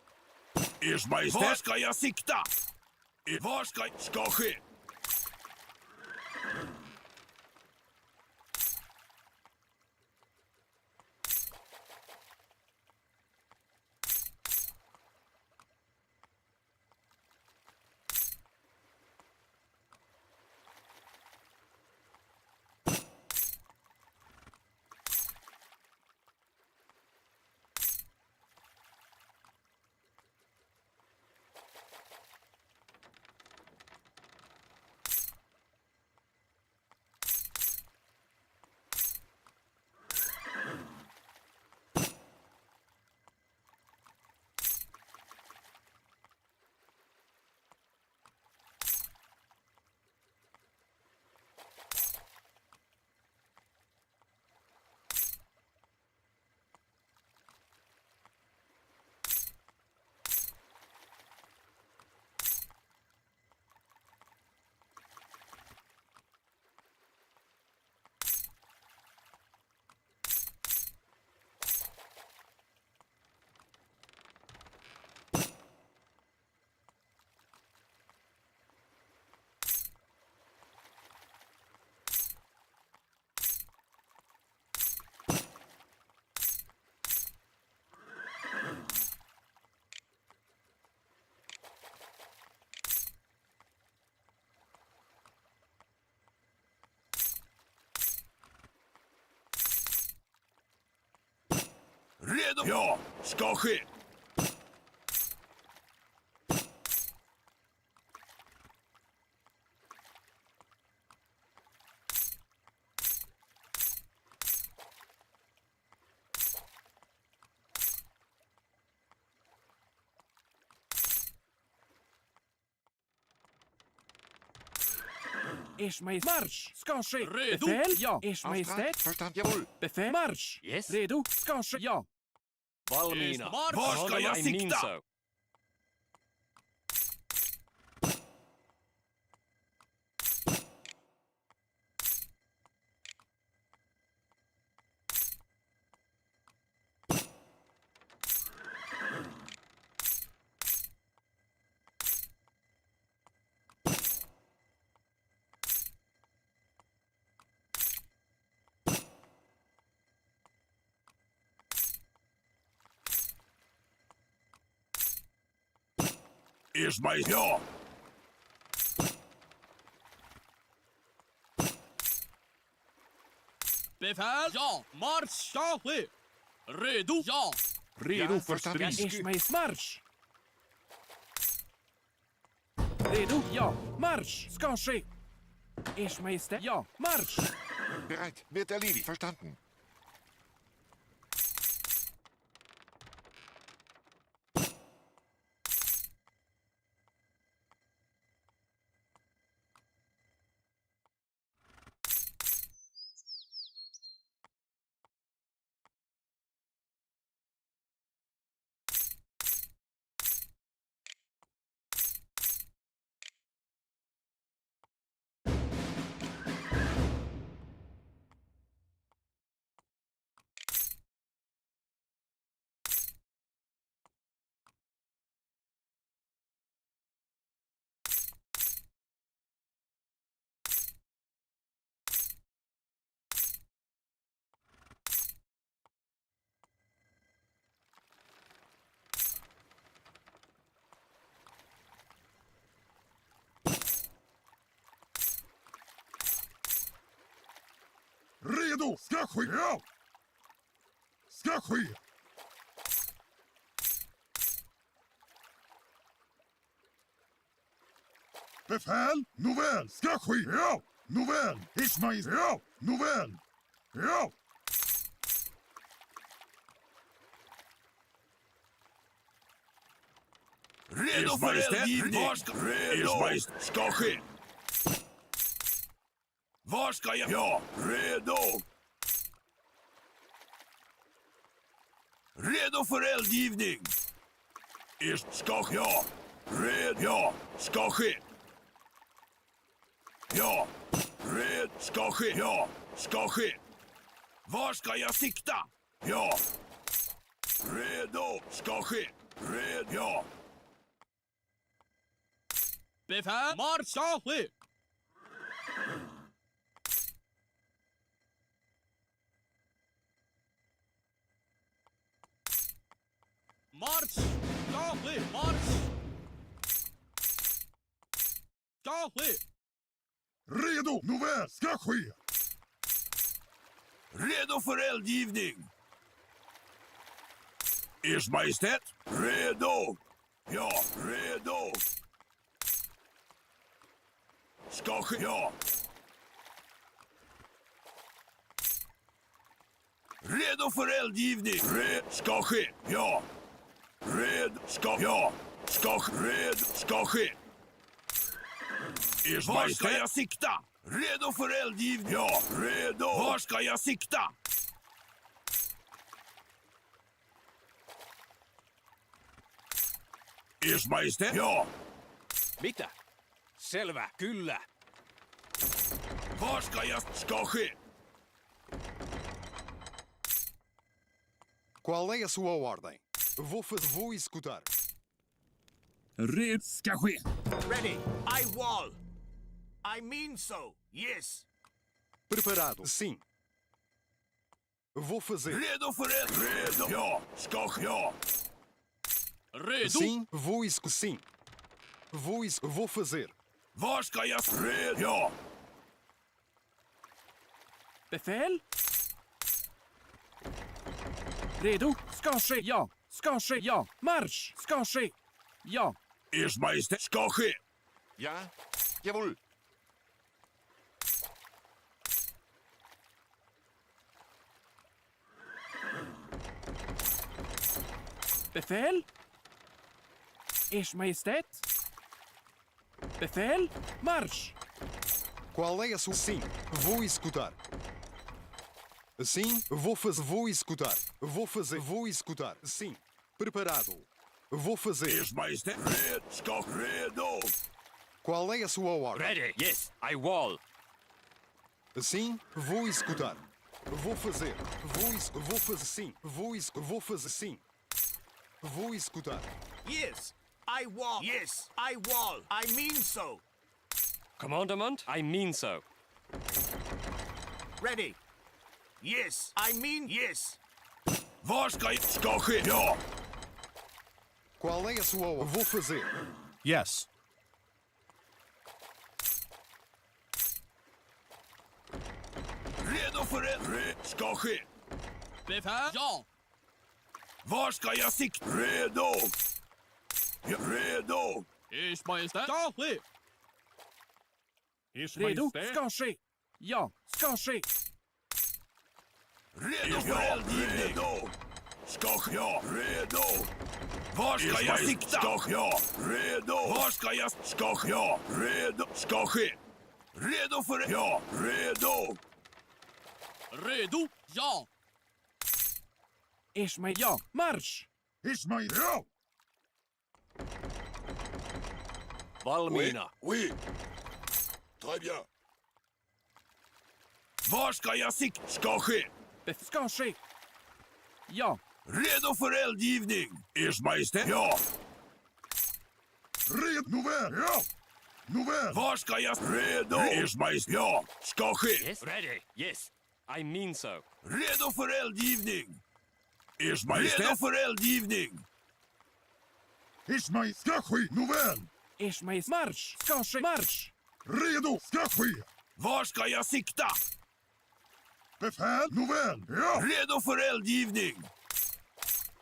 Ers Majestät! Var ska jag sikta? Var ska ske? Redo! Ja! Ska ske! Ers Majestät! Marsch! Ska ske. Redo? Befäl? Ja. Ers Auftrag? Majestät? Verstand, jawohl. Befäl? Marsch! Yes. Redo? Ska ske. Ja. Valmiina. Var ska Model, jag I mean sikta? so. Ist mein ja. Befäl! Ja! Marsch! Ja! Redo! Ja! Redo för verstanden. strid. Ich mein Marsch! Redo? Ja! Marsch! Ska ske! Ich Majestät! Ja! Marsch! Bereit. Wird erledigt. Verstanden. Redo! Ska ske! Ja! Ska ske! Befäl! Nåväl! Ska ske! Ja! Nåväl! Ismail! Ja! Nåväl! Ja! Redo för eldgivning. Redo. Ska ske. Var ska jag? Ja, redo. Redo för eldgivning. Ska ske. Ja. Ja. Ska ske. Ja. Ska ske. Ja. Ska ske. Var ska jag sikta? Ja. Redo. Ska ske. Ja. Befäl! Marsch! Ja! Marsch! Ja! Marsch! Ja! Redo! Nåväl! Ska ske! Redo för eldgivning. Ers Majestät, redo. Ja, redo. Ska ske, ja. Redo för eldgivning. Ska ske, ja. Ska, ja. Ska ske, ska ske. Ers Var ska jag sikta? Redo för eldgivning. Ja, redo. Var ska jag sikta? Ers Majestät, ja. Mitä? Selvä, kyllä. Var ska jag? Ska ske. Qual é a sua ordem? Vou executar. Red ska ske. Ready. I wall. I mean so. Yes. Preparado? Sim. Vou fazer. Redo för eld. Redo. Ja, ska ske. Ja. Redo? Sim, vou executar. Sim. Vou fazer. Var ska jag? Redo. Ja. Befäl? Redo? Ska ske! Ja! Ska ske! Ja! Marsch! Ska ske! Ja! Ers Majestät, ska ske. Ja? Jawohl. Befäl? Ers Majestät? Befäl? Marsch! Qual é a sua... Sim, vou executar. Sim, vou executar. Vou executar. Sim, preparado. Vou fazer. Ers Majestät, redo. Qual é a sua ordem? Ready. Yes, I wall. Sim, vou executar. Vou fazer. Vou fazer sim. Vou fazer sim. Vou executar. Yes, I wall. Yes, I wall. I mean so. Commandment, I mean so. Ready. Yes, I mean yes. Var ska ske? Ja. Qual é a sua ordem? Vou fazer. Yes. Redo för det. Ska ske. Befäl? Ja. Var ska jag sikta? Redo. Ja, redo. Ers Majestät. Ja, ske. Ers Redo? Majestät. Ska ske. Ja, ska ske. Redo för eldgivning. Redo. Ska ske? Ja, redo. Var ska jag sikta? Ska ske? Ja, redo. Var ska jag? Ska ske? Ja, redo. Ska ske. Redo för det. Ja, redo. Redo? Ja. Ers Majestät. Ja, marsch. Ismail, ja! Valmiina. Oui. Très bien. Var ska jag sikta? Ska ske? Ska ske. Ja. Redo för eldgivning. Ers Majestät. Ja. Nåväl, ja! Nåväl! Var ska jag? Redo. Ers Majestät. Ja. Ska ske? Yes. Ready. Yes, I mean so. Redo för eldgivning. Ers Majestät. Redo för eldgivning. Ismail, ska ske! Nåväl! Ers Majestät. Marsch. Ska ske. Marsch. Redo! Ska ske! Var ska jag sikta? Befäl! Nåväl, ja! Redo för eldgivning.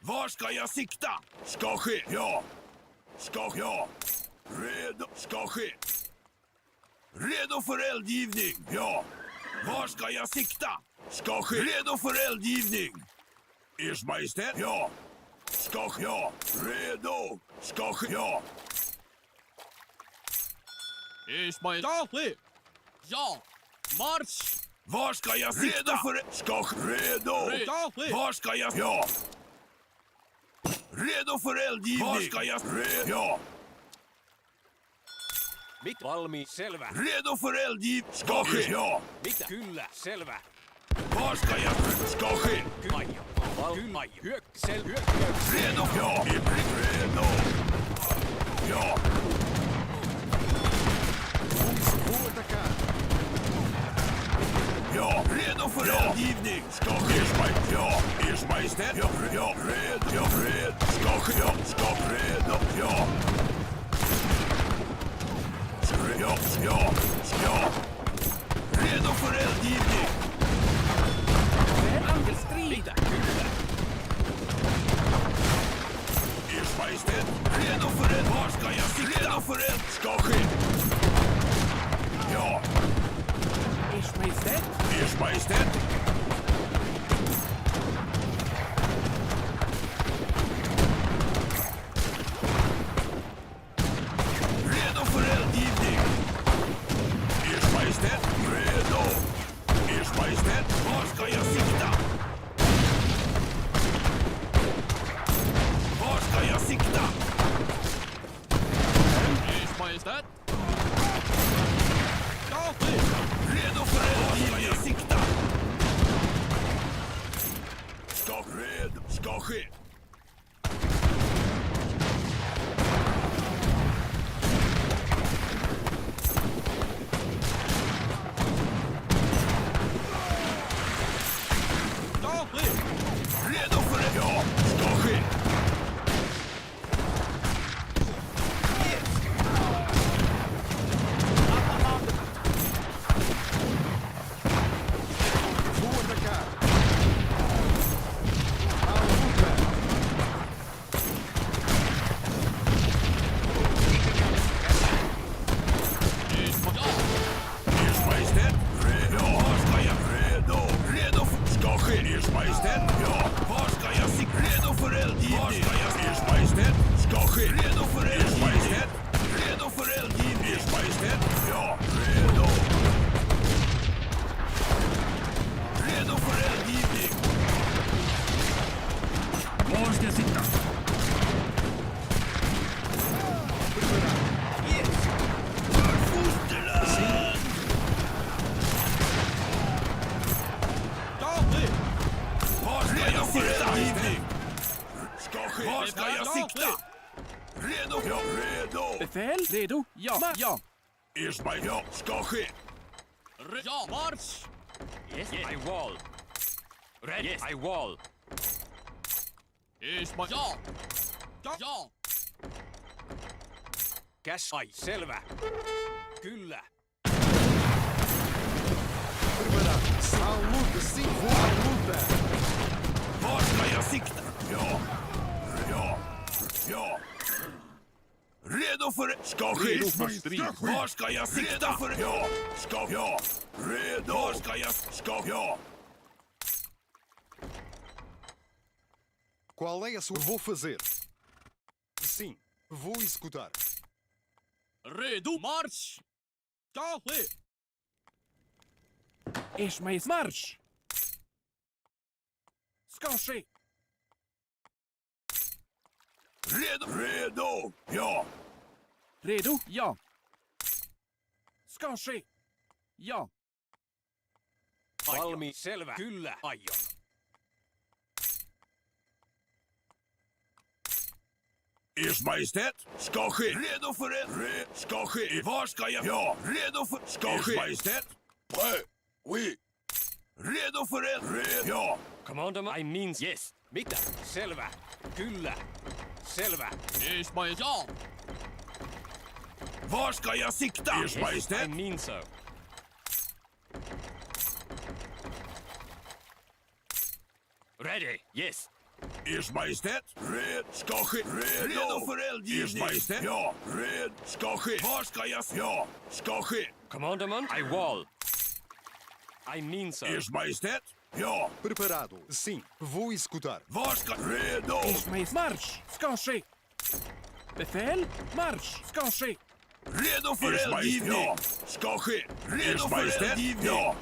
Var ska jag sikta? Ska ske? Ja. Ska ja. Redo. Ska ske. Redo för eldgivning. Ja. Var ska jag sikta? Ska ske. Redo för eldgivning. Ers Majestät. Ja. Ska ske. Ja. Redo. Ska ske. Ja. Ers Majestät. Ja. Marsch. Var ska jag sikta? Redo för... Ska ske. Redo. Var ska jag... Ja. Redo för eldgivning. Var ska jag... Ja. Mit valmi. Selvä. Redo för eldgivning. Ska ske. Ja. Mitä? Kyllä. Selvä. Var ska jag... Ska ske. Aio. Kyllä. Hyökkäys. Redo. Ja. Redo. Ja. Vou atacar. Ja. Redo för eldgivning. Ska ske. Ja. Ers Majestät. Ja. Ja. Redo. Ja. Redo. Ska ske. Ja. Ska redo. Ja. Ja. Ja. Ja. Redo för eldgivning. Angelstrid. Mitä? Kyllä. Ers Majestät. Redo för eld. Var ska jag sikta? Redo för eld. Ska ske. Ja. Ers Majestät. Ers Majestät. Redo för eldgivning. Ers Majestät. Redo. Ers Majestät. Var ska jag sikta? Var ska jag sikta? Ers Majestät. Ja, Redo för eldgivning. Var ska jag sikta? ska jag sikta? Redo? Ja, redo! Befäl? Redo? Ja. Ja. Ismail, ja, ska ske. Ja, marsch! Yes, I wall. Ready. Yes, I wall. Ismail. Ja. Ja. Cash. Ai, selvä. Kyllä. À luta, sim, vou à luta! Var ska jag sikta? Ja. Redo för... Ska ske. Var ska jag sikta? Redo för... Ja. Ska... Ja. Redo. Var ska jag... Ska... Ja. Qual é a sua... Vou fazer. Sim, vou executar. Redo, marsch! Ja, Ismail, marsch! Ska ske! Redo. Ja. Redo? Ja. Ska ske! Ja. Valmi. Selvä. Kyllä. Aion. Ers Majestät, ska ske. Redo för det. Ska ske. Var ska jag? Ja. Redo för... Ska ske. Ers Majestät. Prêt. Oui. Redo för det. Ja. Commander, I mean yes. Mitä? Selvä. Kyllä. Selvä. Ismail, ja. Var ska jag sikta? Ers Yes, Majestät. I mean so. Ready. Yes. Ers Majestät. Ska ske. Redo för eldgivning. Ers Majestät. Ja. Ska ske. Var ska jag? Ja. Ska ske. Commanderman, I wall. I mean so. Ers Majestät. Ja. Preparado. Sim, vou executar. Var ska... Redo. Ismail, marsch! Ska ske! Befäl, marsch! Ska ske! Redo för eldgivning. Ja. Ska ske. Redo för eldgivning. Ja.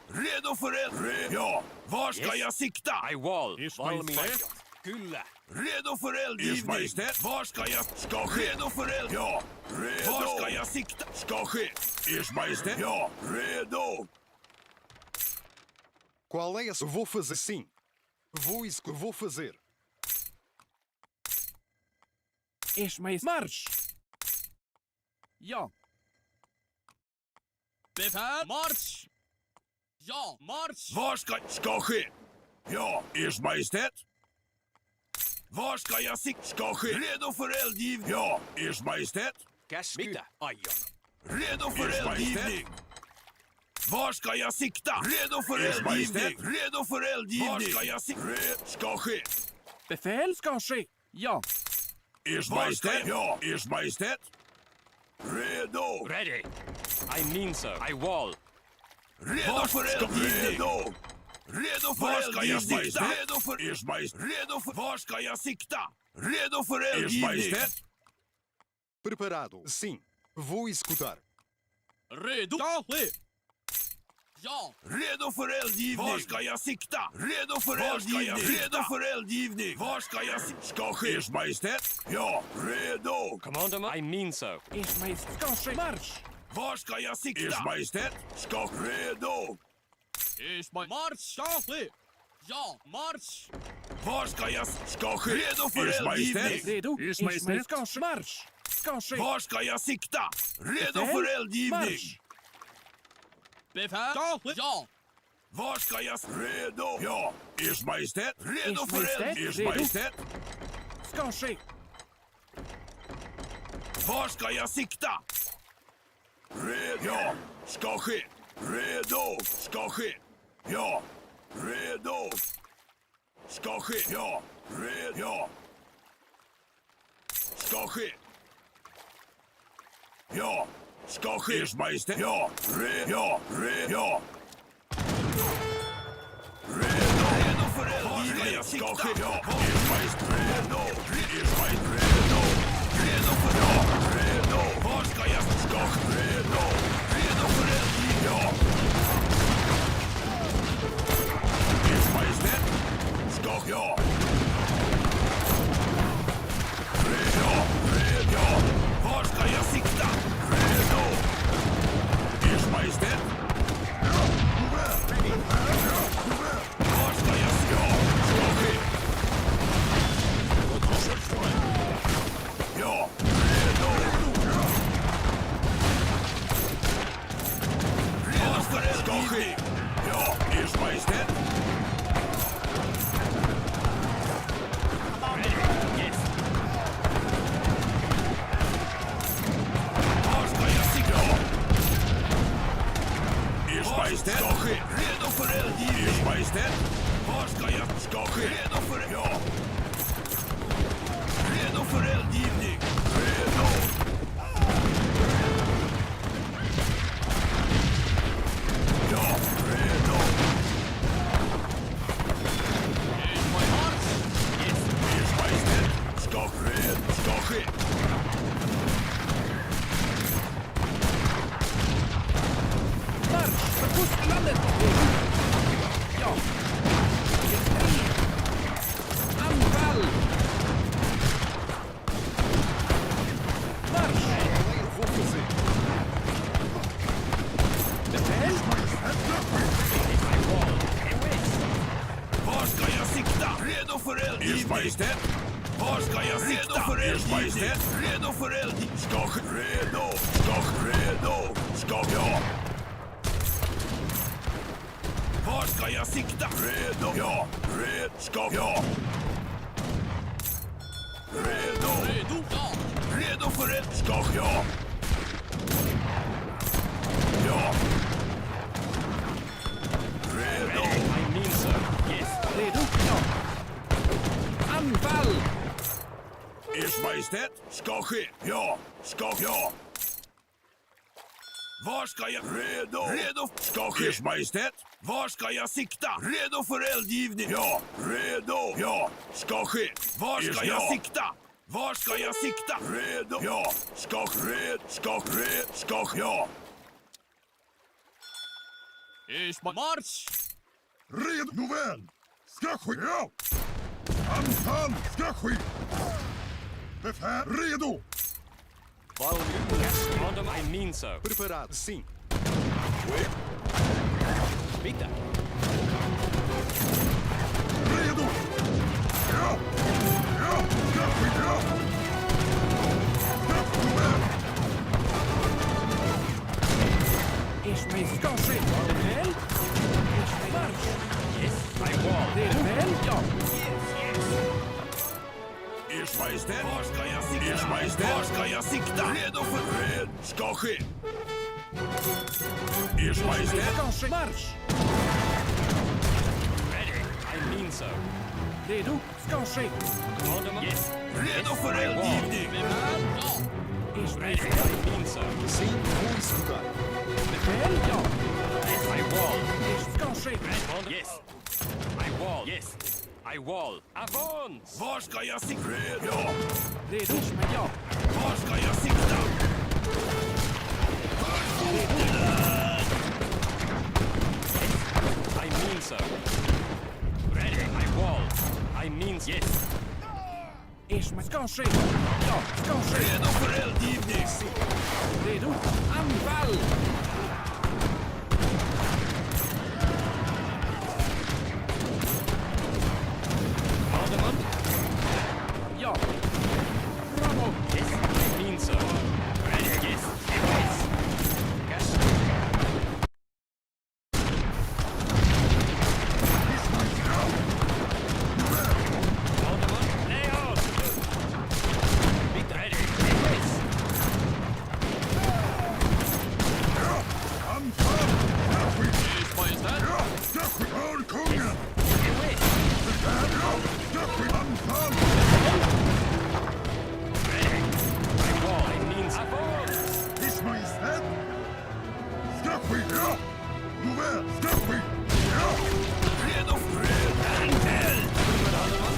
Redo för eld... Ja. Var ska jag sikta? I wall. Ers Valmi. Majestät. Kyllä. Redo för eldgivning. Ers Majestät. Var ska jag... Ska ske. Redo för eld... Ja. Redo. Var ska jag sikta? Ska ske. Ers Majestät. Ja. Redo. Qual é a sua... Vou fazer. Sim, vou executar. Vou fazer. Ismail, marsch! Ja. Befäl, marsch! Ja, marsch! Var ska ske? Ja, Ers Majestät. Var ska jag sikta? Ska ske. Redo för eldgivning. Ja, Ers Majestät. Käsky. Mitä? Aion. Redo för eldgivning. Var ska jag sikta? Redo för eldgivning. Redo för eldgivning. Var ska jag sikta? Ska ske. Befäl, ska ske! Ja. Ers Majestät. Ja, Ers Majestät. Redo. Ready. I mean so. I wall. Redo för eldgivning. Redo för eldgivning. Redo för Ers Majestät. Redo för... Var ska jag sikta? Redo för eldgivning. Ers Majestät. Preparado. Sim, vou executar. Redo? Ja. Redo för eldgivning. Var ska jag sikta? Redo för eldgivning. Redo för eldgivning. Var ska jag sikta? Ska ske. Ers Majestät. Ja. Redo. Commander, I mean so. Ismail, ska ske! Marsch! Var ska jag sikta? Ers Majestät. Ska redo. Ismail, marsch! Ska ske! Ja, marsch! Var ska jag... Ska ske. Redo för Ers eldgivning. Majestät. Redo? Ismail, ska ske! Marsch! Ska ske! Var ska jag sikta? Redo för eldgivning. Marsch! Befäl, ska ske! Ja! Var ska jag... Redo. Ja. Ers Majestät. Redo för eldgivning. Ers Redo. Majestät. Ska ske! Var ska jag sikta? Redo. Ja. Ska ske. Redo. Ska ske. Ja. Redo. Ska ske. Ja. Redo. Ja. Ska ske. Ja. Ska ske. Ers Majestät. Ja. Ja. Ja. Redo för eldgivning. Ska ske. Ja. Ers Majestät. Redo. Ers Majestät. Redo. Redo för... Ja. Redo. Var ska jag... Ska ske. Redo. Redo för eldgivning. Ja. Ers Majestät. Ska... Ja. Ja. Ja. Var ska jag sikta? Redo. Ers Majestät. Var ska jag... Ja. Ska ske. Majestät! Var ska jag? Ska ske! Redo för... Ja! Redo för eldgivning! Redo! Ja, redo! Ers Majestät! Ska ske! Ska ske! Marsch! För kustlandet! Ja! Anfall! Marsch! Vou fazer. Befäl! Var ska jag sikta? Redo för eldgivning! Ers Majestät! Var ska jag sikta? Redo för eldgivning! Redo för eldgivning! Ska ske! Redo! Ska ske! Redo! Ska ja! Var ska jag sikta? Redo! Ja! Ska ja! Redo! Redo! Ja! Redo för eld! Ska ja! Ja! Redo! I mean so. Yes. Redo? Ja! Anfall! Ers Majestät, ska ske. Ja, ska ja. Var ska jag? Redo! Redo! Ska ske. Ers Majestät, var ska jag sikta? Redo för eldgivning. Ja, redo! Ja, ska ske. Var ska jag sikta? Var ska jag sikta? Redo! Ja, ska ja. Marsch! Redo! Nåväl! Ska ske! Ja! Anfall! Ska ske! Befäl! Redo! Commander, I mean so. Preparado, sim. Vita. Redo! Ja! Ja! Ska ske! Ja! Ska nåväl! Ers Majestät! Ska ske! Befäl! Ers Marsch! Yes. I wall. Befäl! Ja! Ers Majestät, var ska jag sikta? Ers Majestät, var ska jag sikta? Redo för red. Ska ske. Ers Majestät, Ska ske! Marsch! Ready. I mean so. Redo? Ska ske! Commander, yes. redo för eldgivning. Ers Ready. Majestät! I mean so. Sim, vou escutar. Befäl! Ja! Yes. I wall. Ska ske! Commander, yes. I wall. Yes. I wall. Avance. Var ska jag sikta? Ja. Redo? Ja! Var ska jag sikta? I mean so. Ready. I wall. I mean yes. Ers Majestät! Ska ske! Ja! Ska ske! Redo för eldgivning. Redo? Anfall! Commander, Ja! Framåt! yes. I mean so. Ready. Yes. Yes. Yes. Commander, lay on. Be ready. Yes. Anfall! Ska ske! Ers Majestät! Ja! Ska ske! Hör kungen! Yes. Befäl! Ja! Ska ske! Anfall! Ready. I wall. I mean so. Avance. Ers Majestät! Ska ske! Ja! Nåväl! Ska ske! Ja! Redo för eld. Yes. Lay on.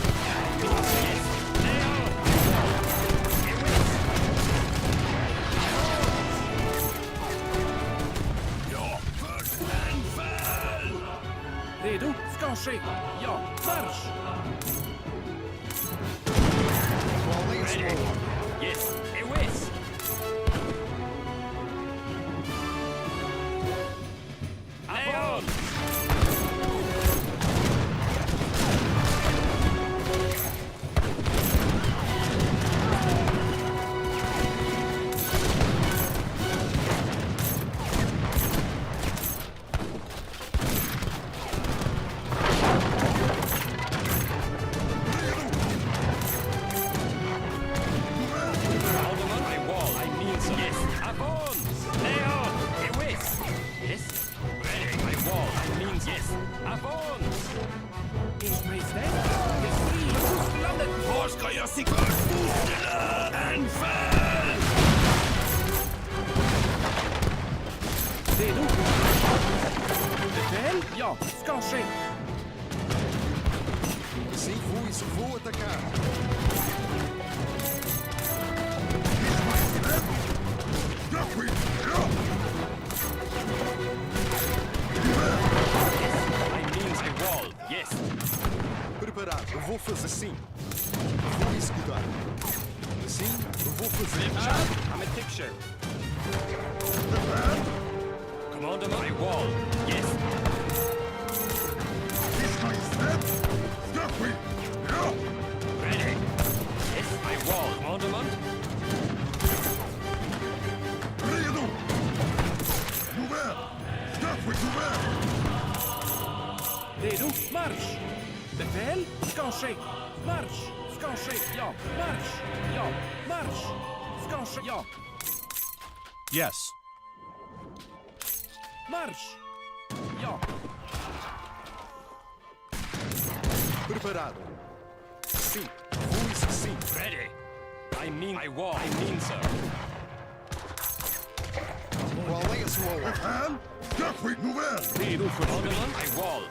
Ja, för anfall. Redo? Ska ske! Ja! Marsch! Qual é a sua Ready. ordem? Yes. Yes. Lay on. Alderman, I wall. I mean so. Yes. Avance. Lay on. Yes. Yes. Ready. I wall. I mean yes. Avance. Ers Majestät, till strid med fosterlandet! Var ska jag sikta? Fosterland! Anfall! Redo? Befäl? Ja, ska ske. Sim, vou atacar. I mean I wall. Yes. Preparado, eu vou fazer sim. Vou executar. Sim, eu vou fazer. I'm a picture. Commander, I wall. Yes. Ready. Yes, I wall. Commander. Redo! Novell! Skapskit novell! Redo? Marsch! Befäl? Ska ske. Marsch! Ska ske. Ja. Marsch! Ja. Marsch! Ska ske. Ja. Yes. Marsch! Ja. Preparado. Sim, vou sim. Ready. I mean I wall. I mean so. Qual é a sua ordem? Befäl! Skapskit novell! Redo för Commander, I wall.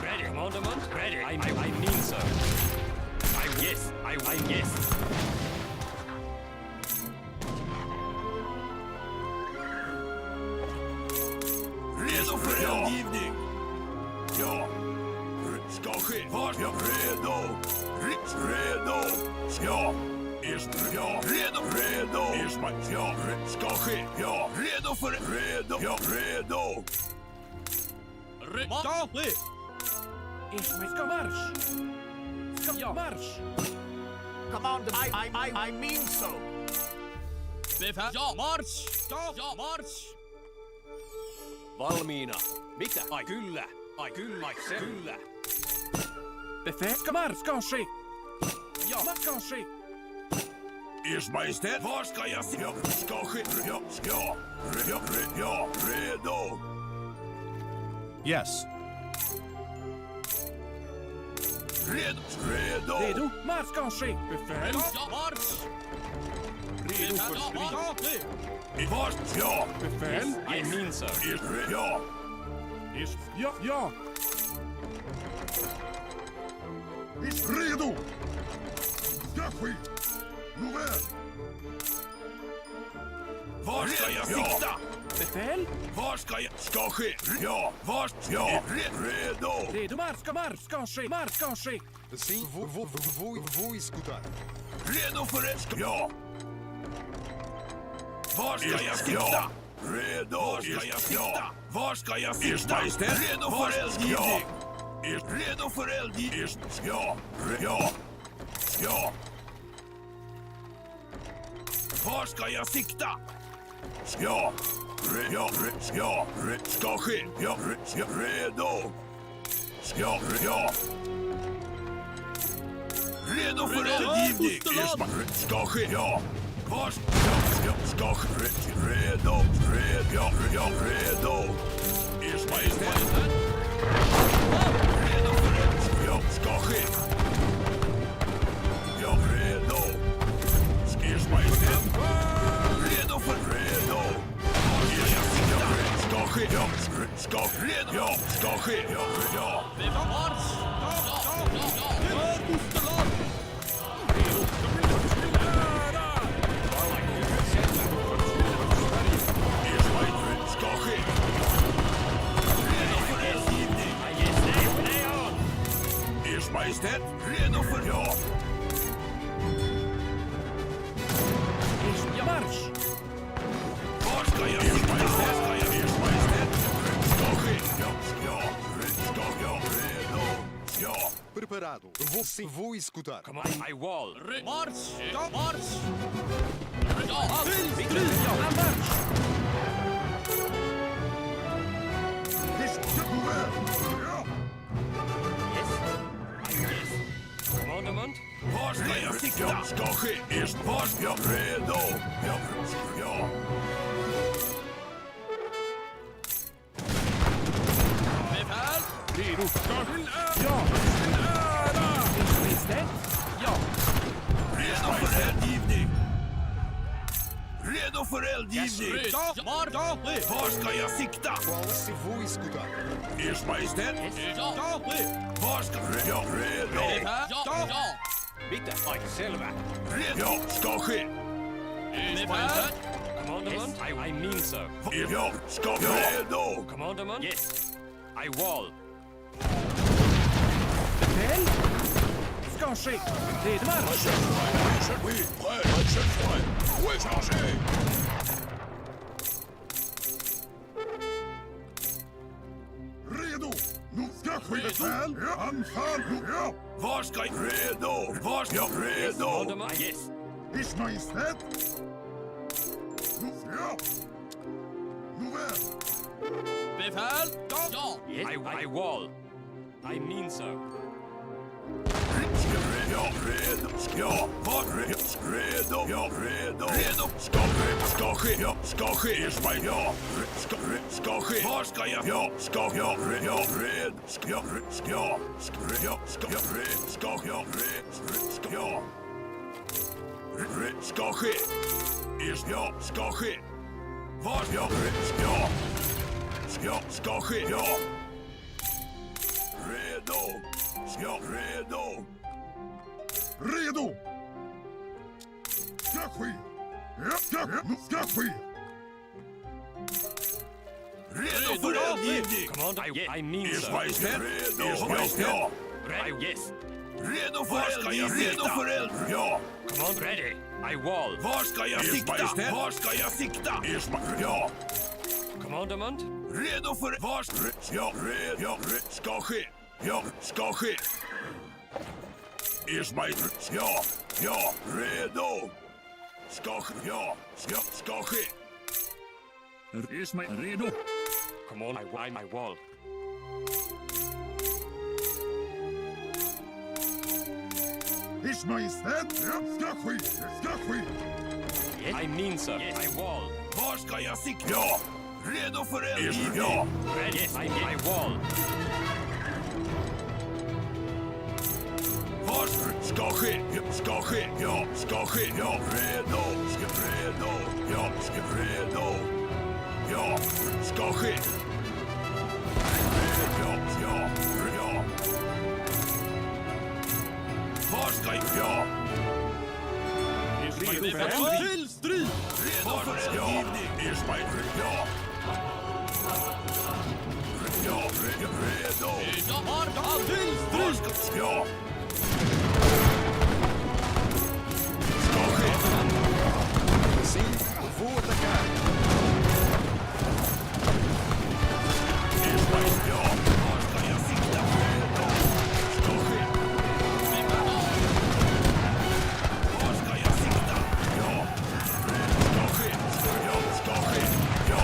Ready, Commander. Ready. I mean so. I yes. Redo för eldgivning. Ja. Ska ske. Var ska redo? Redo. Ja. Ja. Redo. Ja. Ska ske. Ja. Redo för redo. Ja. Redo. Ers Majestät, ska marsch! Ska ja. Marsch! Commander, I mean so. Befäl? Ja. Marsch! Ja. Marsch! Valmiina. Mitä? Ai kyllä. Kyllä. Befäl? Ska marsch! Ska ske. Ja. Ska ske. Ers Majestät, var ska jag? Ja. Ska ske. Ja. Redo. Yes. Redo. Redo? Marsch! Ska ske. Befäl? Ja. Marsch! Redo för strid. Var? Ja. Befäl? I mean so. Ja. Ja. Redo! Skapskit! Novell! Var ska jag sikta? Befäl? Var ska jag? Ska ske. Ja. Var? Ja. Redo. Redo? Marsch! Ska ske. Marsch! Ska ske. Sim, vou executar. Redo för det. Ja. Var ska jag sikta? Redo. Var ska jag sikta? Var ska jag sikta? Redo för eldgivning. Redo för eldgivning. Ja. Var ska jag sikta? Ja. Ska ske. Ja. Redo. Ja. Redo för eldgivning. Ska ske. Ja. Var ska ske. Redo. Redo. Ers Majestät. Redo för eld. Ja. Ska ske. Ja. Redo. Ers Majestät. Redo för redo. Ska ske. Ja. Ska redo. Ja. Ska ske. Ja. Ska ske. Redo för eldgivning. Ers Majestät. Redo för ja. Marsch! Var ska jag? Ers Majestät. Ers Majestät. Ska ske. Ja. Redo. Ja. Preparado. Vou executar. Come on, I wall. Marsch! Marsch! Ja, marsch! Novell! Ja! Yes. sikta! Ska ske! Var ska jag redo? Ja. Befäl! Redo till ja! Till ära! Majestät! Ja! Redo för eldgivning! Redo för eldgivning! Var ska jag sikta? Qual-se vou escutar? Ers Majestät! Var ska jag redo? Bitte, aika selvä. Ja, ska ske! Commandment, I mean so. Ja, ska redo! Commandment, yes. I wall. Befäl! Ska ske! Redo marsch! Oui, prêt! Où est chargé? Redo! Nu ska ske befäl! Ja, anfall! Ja! Var ska jag redo? Var ska jag redo? Commandment, yes. Ers Majestät! Nu ska jag! Nu väl! Befäl! Ja! Yes, I wall. I mean so. Ja, redo! Ja, var redo? Ja, redo! Redo! Ska ske! Ja, ska ske! Ers Majestät! Ja, ska ske! Var ska jag? Ja, ska jag? Ja, red! Ska jag? Ja, ska jag? Ska ske! Ers ja, ska ske! Var? Ja, ska ske! Ja! Redo! Ja, redo! Redo! Ska ske! Ja, nu ska ske! Redo för eldgivning! Commander, I mean Ers so. Majestät! Ers Majestät! Ready, yes. Redo för eldgivning! Redo för eld! Ja! Command, ready. I wall. Var ska jag sikta? Var ska jag sikta? Ers Majestät! Ja! Commandment, Redo för... Var ska... Ja, ska ske! Ja, ska ske! Ers Majestät! Ja, redo! Ska ske! Ja, ska ske! Res mig redo. command, I wall. Ers Majestät! Ja, ska ske! Ska ske! Yes. I mean so. Yes, I wall. Var ska jag sikta? Ja! Redo för eldgivning! Ja! Ready, yes, I wall. Var ska ske? Ska ske? Ja, ska ske? Ja, redo! Redo! Ja, redo! Ja, ska ske! Ja. Var ska jag? Ja! Till strid! Redo för eldgivning! Ers Majestät! Ja! Ja, redo! Till Var ska... Ja! Ska ske! Sim, vou atacar. Ers Majestät! Ja! Var ska jag sikta? Redo! Ska ske! Var ska jag sikta? Ja! Ska ske! Ja, ska ske! Ja!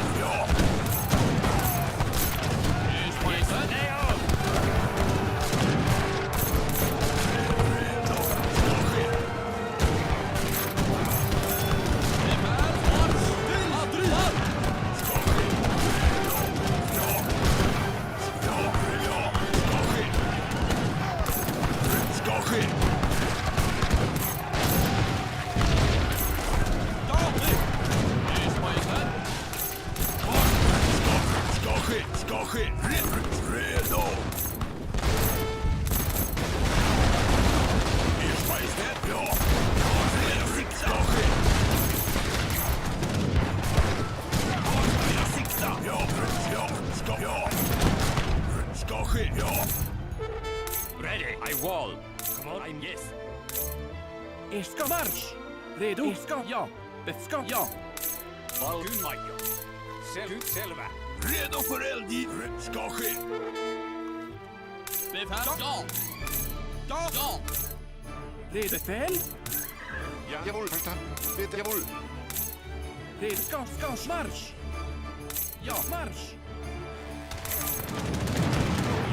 Redo! Ska ske! Ska ske! Ska ske! Ska ske! Redo! Ers Majestät, ja! Ska ske! Var ska jag sikta? Ja! Ska ske, ja! Ready, I wall. Command, I'm yes. Ska marsch! Redo? Ska ja! Ska ja! Valkymaikka. Selvä. Redo för eldgivning! Ska ske! Befäl! Ja! Redo befäl? Ja, jawohl, verstanden. Bitte, jawohl. Redo ska marsch! Ja, marsch!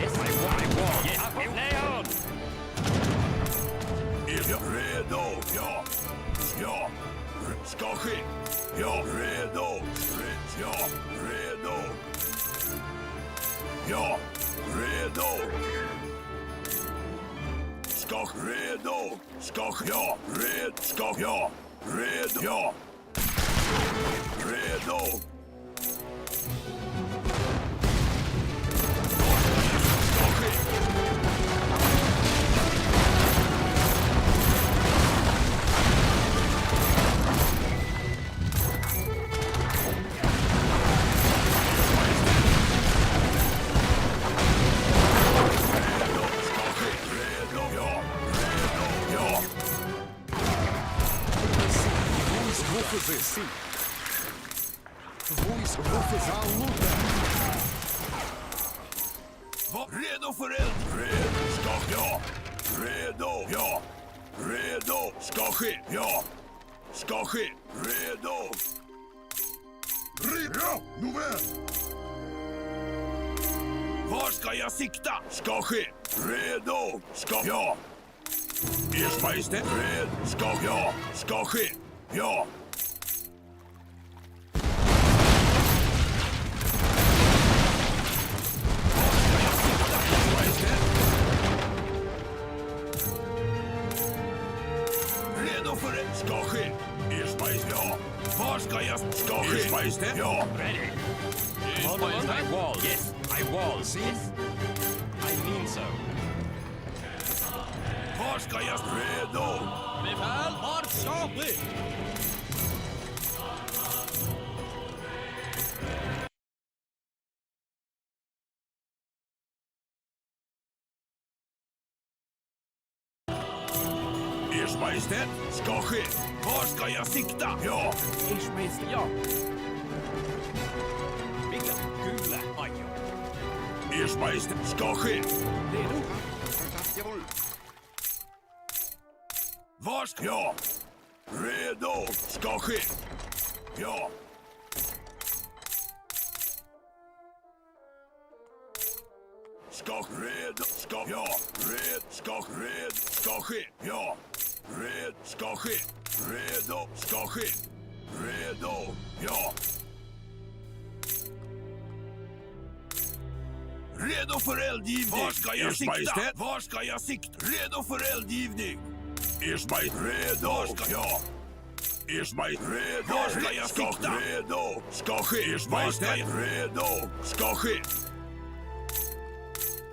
Yes, I wall. Yes, lay on. Ja, redo! Redo! Ska ske! Ja! Red! Ska ja! Redo! Ja! Redo! Ska ske! Vou fazer, sim. Vou fazer a luta. Redo för eld! Red! Ska ja! Redo! Ja! Redo! Ska ske! Ja! Ska ske! Redo! Ja, nåväl! Var ska jag sikta? Ska ske! Redo! Ska ja! Ers Majestät! Red! Ska ja! Ska ske! Ja! Redo för det! Ska ske! Ers Majestät! Ja! Var ska jag? Ska ske! Ers Majestät! Ja! Ready. Ers Majestät. I wall. Yes, I wall. Yes. I mean so. Var ska jag? Redo! Befäl, marsch, skaplig! Ers Majestät! Ska ske! Var ska jag sikta? Ja! Ers Majestät, ja. Vilka gula ajo. Ers Majestät! Ska ske! Redo? Jawohl. Var ska jag? Redo! Ska ske! Ja! Ska redo! Ska ja! Red! Ska ske! Ja! Red! Ska ske! Redo! Ska ske! Redo! Ja! Redo för eldgivning! Var ska jag sikta? Majestät? Var ska jag sikta? Redo för eldgivning! Ers Majestät! Redo! Var ska jag? Ers Majestät! Redo! Var ska jag sikta? Redo! Ska ske! Ers Majestät! Redo! Ska ske!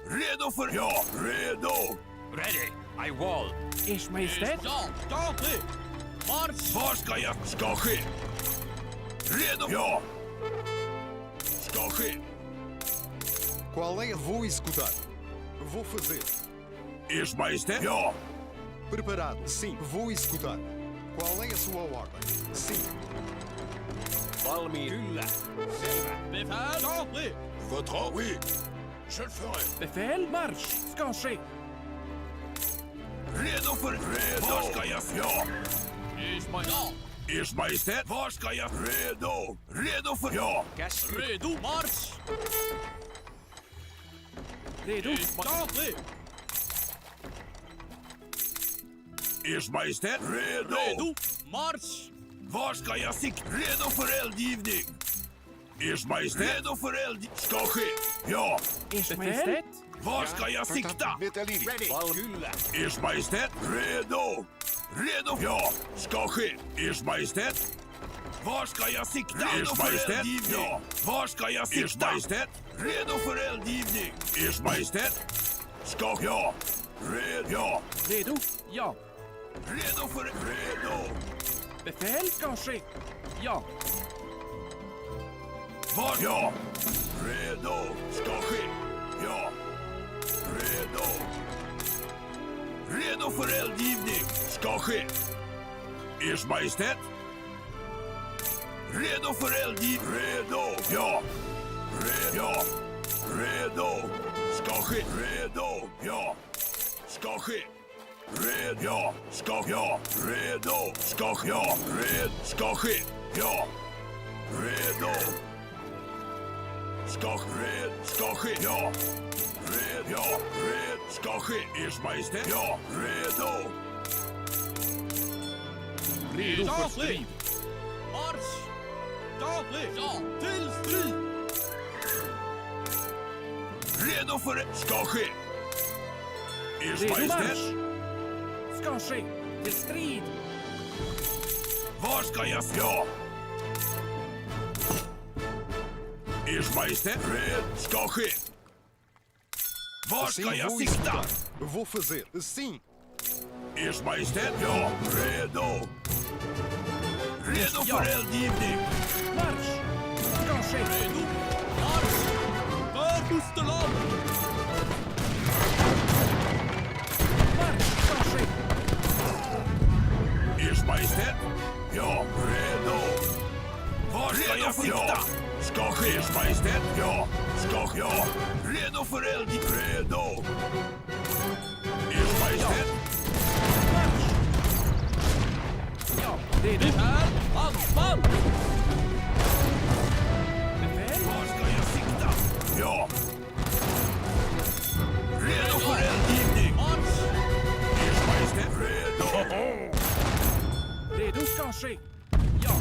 Redo för ja! Redo! Ready. I wall. Ers Majestät? Ja, skaplig! Marsch! Var ska jag? Ska ske! Redo! Ja! Ska ske! Qual é? Vou executar. Vou fazer. Ers Majestät? Ja! Preparado. Sim. Vou executar. Qual é a sua ordem? Sim. Valmiin. Kyllä. Selvä. Befäl, skaplig! Votre oui! Je le ferai! Befäl, marsch, ska ske! Redo för redo! Var ska jag? Ja! Ers Majestät! Ers Majestät! Var ska jag? Redo! Redo för ja! Redo, marsch! Redo, skaplig! Ers Majestät! Redo! Redo, marsch! Var ska jag sikta? Redo för eldgivning! Ers Majestät! Redo för eld... Ska ske! Ja! Ers Majestät? Var ska jag sikta? Metalini. Kyllä. Ers Majestät! Redo! Redo! Ja! Ska ske! Ers Majestät! Var ska jag sikta? Redo för eldgivning! Ja! Var ska jag sikta? Ers Majestät! Redo för eldgivning! Ers Majestät! Ska... Ja! Ja! Redo, ja. Redo för... Redo! Befäl, ska ske! Ja. Var? Ja! Redo! Ska ske! Ja! Redo! Redo för eldgivning! Ska ske! Ers Majestät! Redo för eldgivning! Redo! Ja! Ja! Redo! Ska ske! Redo! Ja! Ska ske! Ja! Ska... Ja! Redo! Ska... Ja! Ska ske! Ja! Redo! Ska ske, ja! Ska ske, Ers Majestät! Ja! Redo! Redo för strid! Marsch! Skaplig! Ja, till strid! Redo för... Ska ske! Ers Redo, Majestät! marsch! ska ske. Till strid. Var ska jag... Ja. Ers Majestät, fred ska ske. Var ska jag sikta? Vou fazer sim. Ers Majestät, ja. Redo. Redo för eldgivning. Marsch! Ska ske. Redo. Marsch! För fosterland! Marsch! Ska ske. Ers Majestät, ja. Redo. Var ska jag sikta? Ska ske, Ers Majestät, ja. Ska ske, ja. Redo för eldgivning. Redo. Ers Majestät. Marsch! Ja, det är det här. Anfall! Befäl? Var ska jag sikta? Ja. Redo för eldgivning. Marsch! Ers Majestät, redo. Redo ska ske. Ja.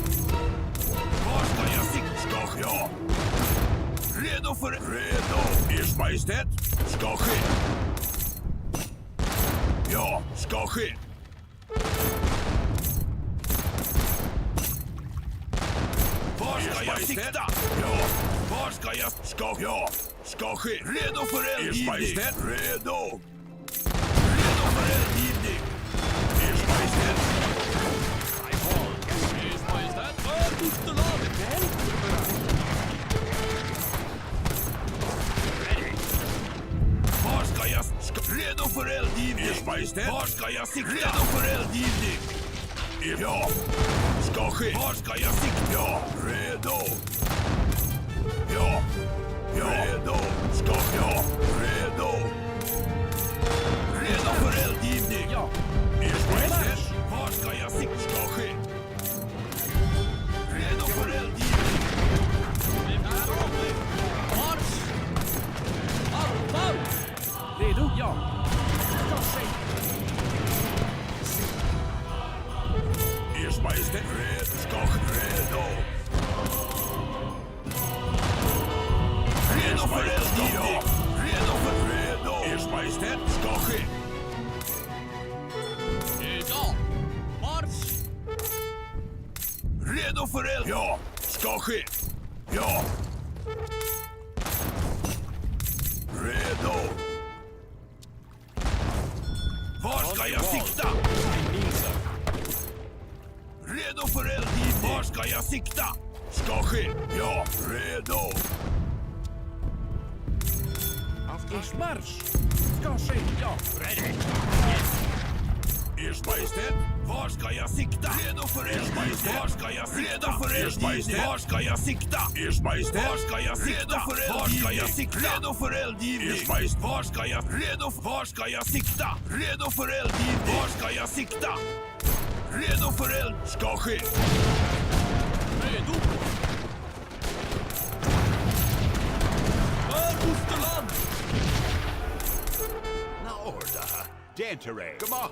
Var ska jag sikta? Ska ske, ja. Redo för... Redo. Ers Majestät, ska ske. Ja, ska ske. Var ska jag sikta? Ja. Var ska jag... Ska... Ja. Ska ske. Redo för eldgivning. Ers Majestät, redo. Redo för eldgivning. Ers Majestät. Ers Majestät, för fosterland! Befäl? Var ska jag... Redo för eldgivning. Ers Majestät. Var ska jag sikta? Redo för eldgivning. Ja. Ska ske. Var ska jag sikta? Ja. Redo. Ja. Ja. Redo. Ska... Ja. Redo. Redo för eldgivning. Ja. Ers Majestät. Var ska jag sikta? Ska ske. Redo för eldgivning. Marsch! Anfall! Redo? Ja. Ska ske. Ers Majestät, ska ske. Redo. Redo för eldgivning. Redo för... Redo. Ers Majestät, ska ske. Ja. Marsch! Redo för eld. Ja, ska ske. Ja. Redo. Var ska jag sikta? Redo för eldgivning. Var ska jag sikta? Ska ske. Ja, redo. Ers marsch! Ska ske. Ja. Ready. Ers Majestät, var ska jag sikta? Redo för Ers Majestät. Var ska jag sikta? Redo för Ers Majestät. Var ska jag sikta? Ers Majestät. Var ska jag sikta? Redo för eldgivning. Var ska jag sikta? Redo för eldgivning. Ers Majestät. Var ska jag... Redo... Var ska jag sikta? Redo för eldgivning. Var ska jag sikta? Redo för eld... Ska ske. Redo! För fosterland! Now order. Dantere. Come on.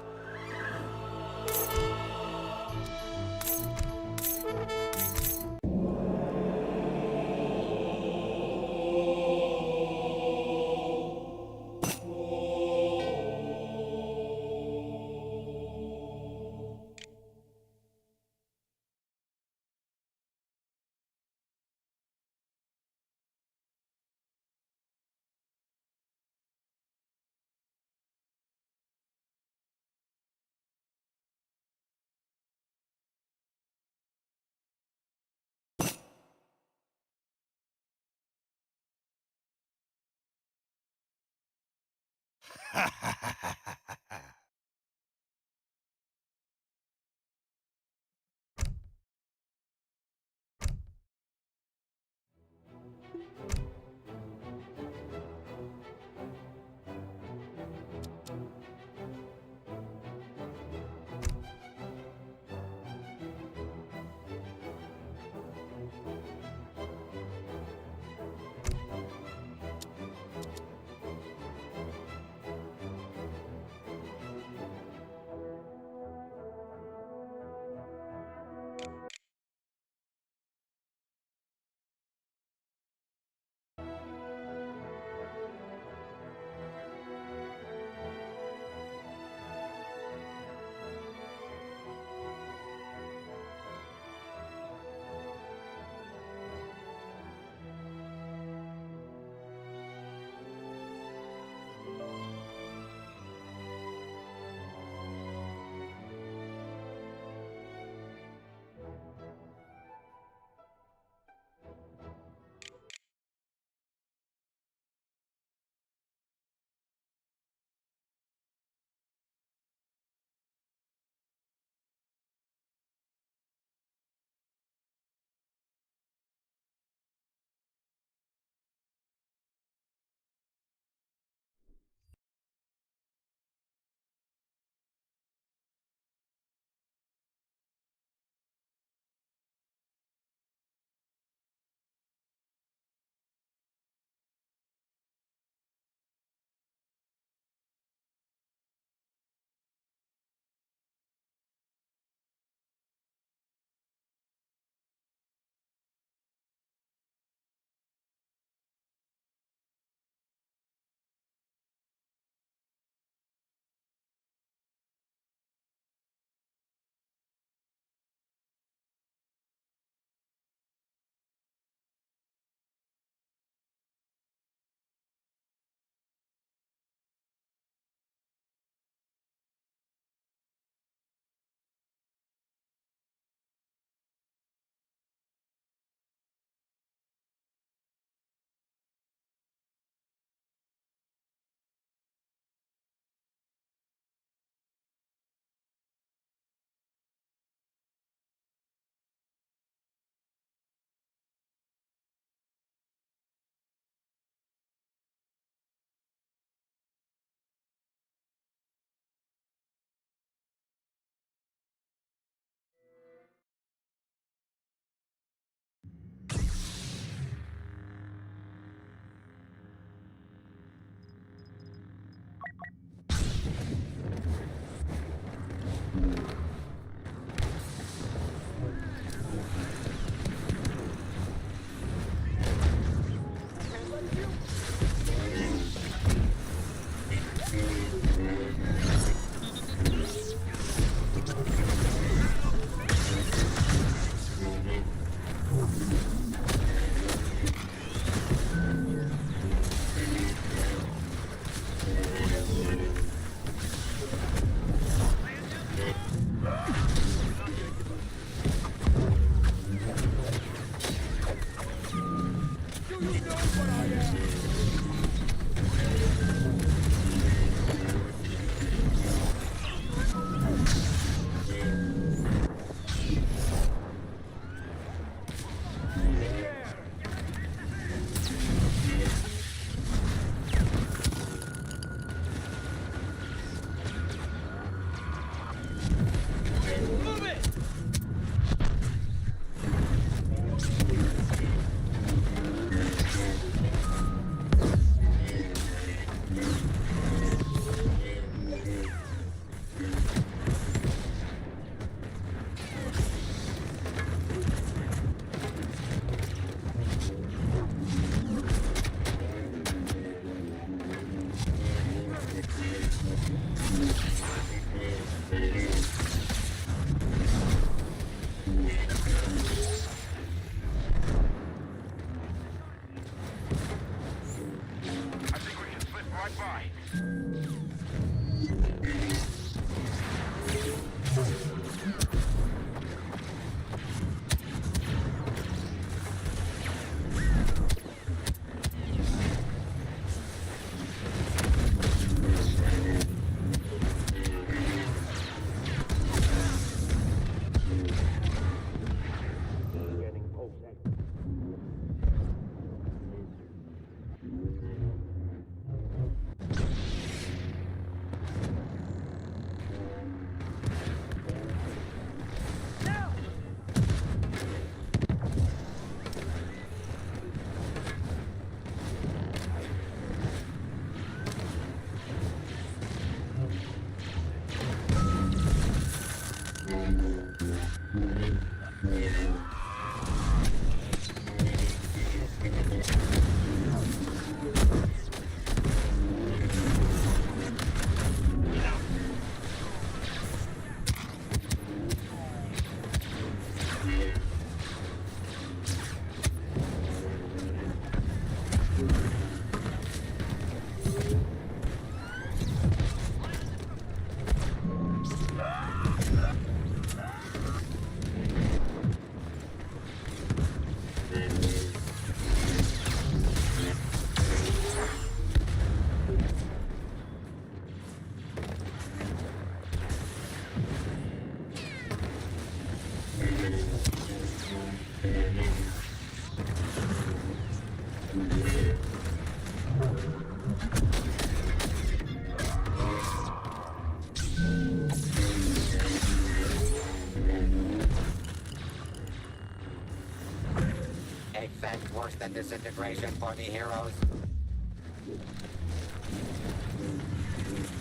the disintegration for the heroes.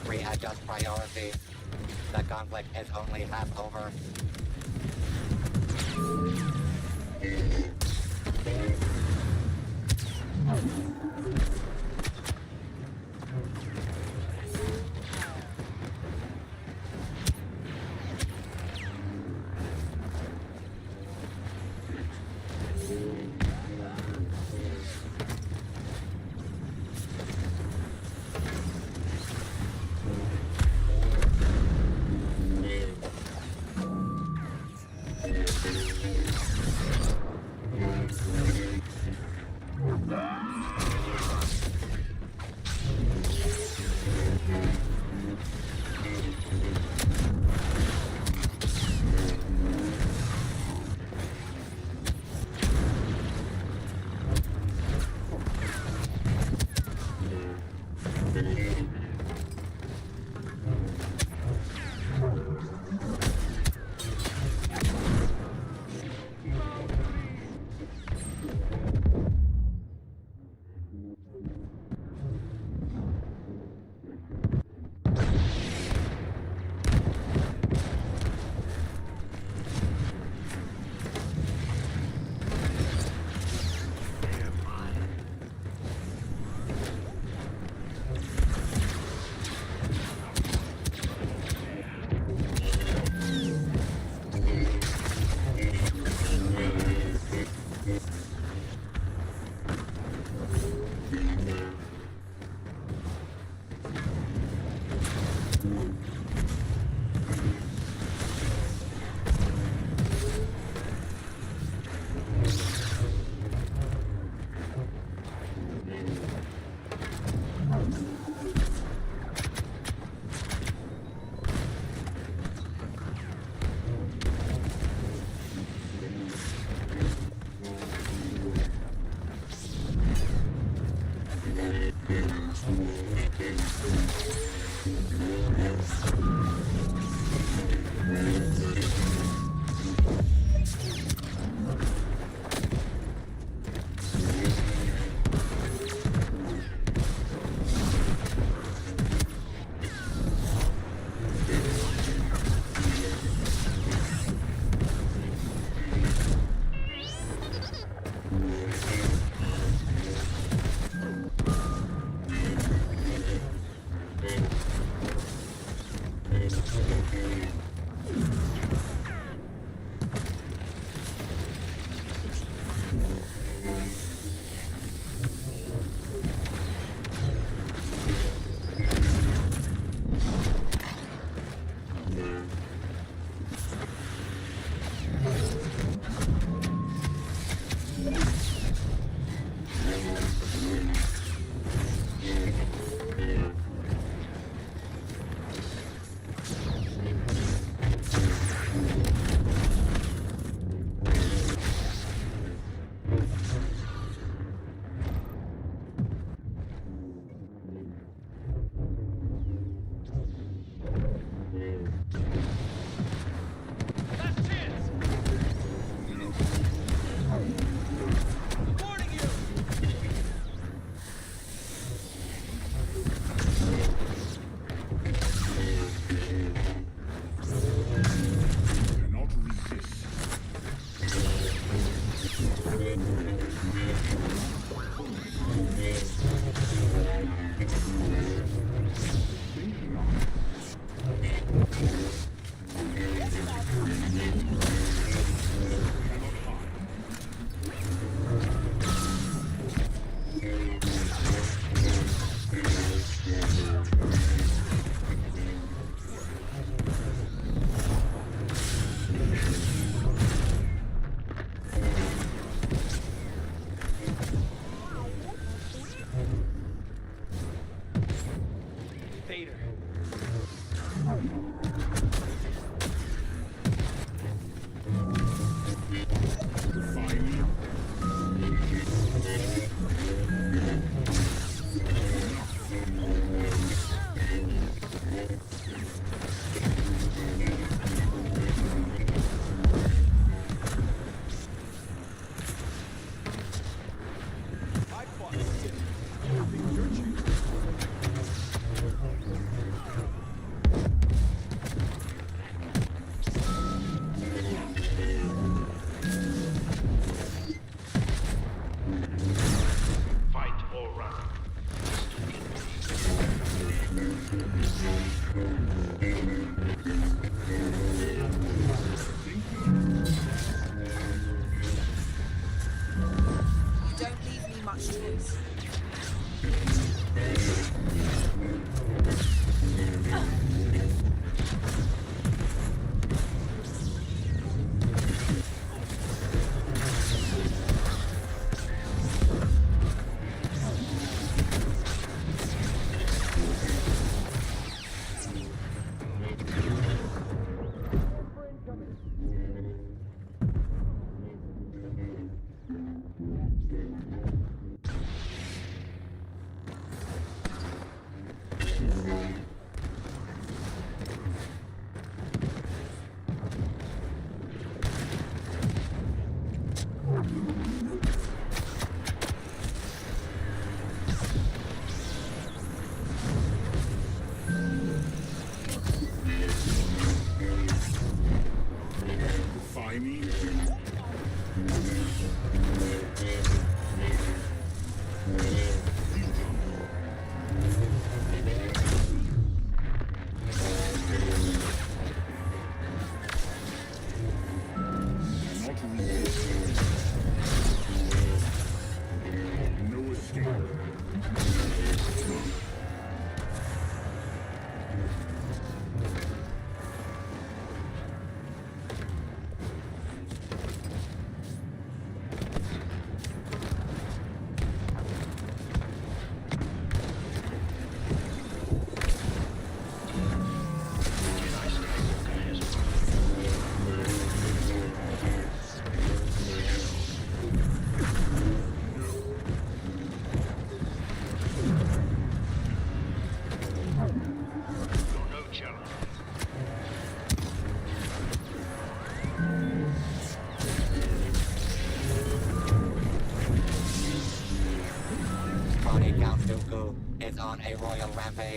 Readjust priorities. The conflict is only half over.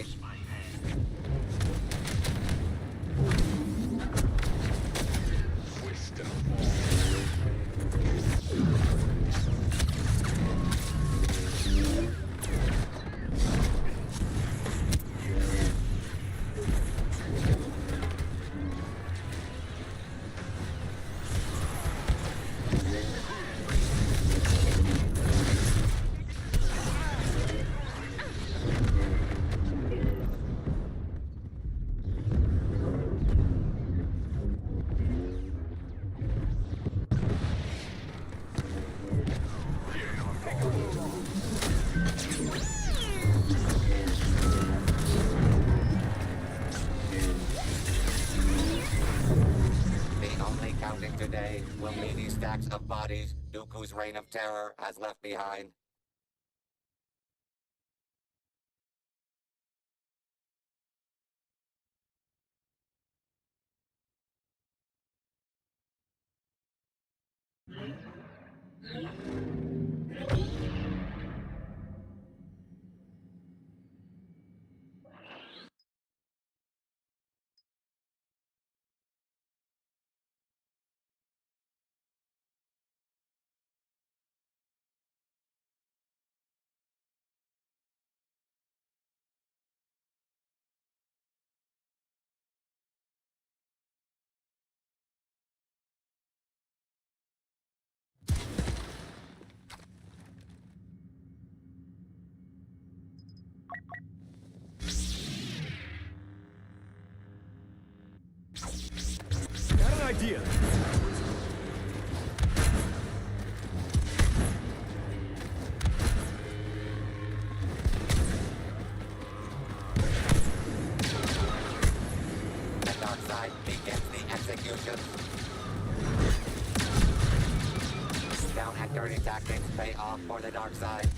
stage. The only counting today will be these stacks of bodies Dooku's reign of terror has left behind. Got an idea. The dark side begins the execution. Down at dirty tactics pay off for the dark side.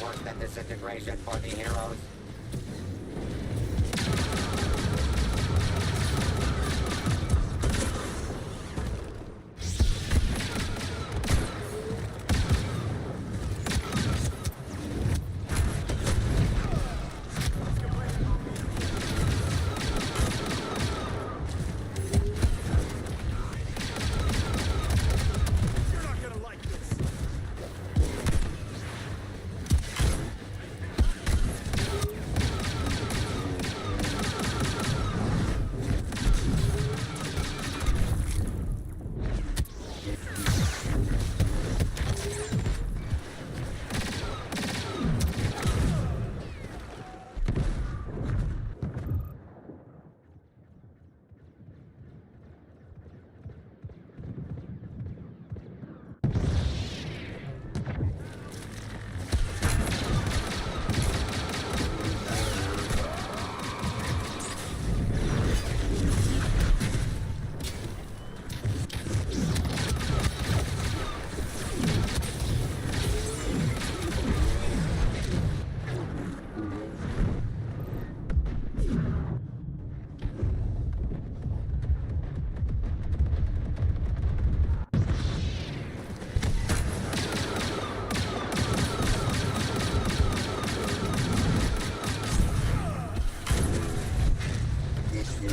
Worse than disintegration for the heroes. Enemy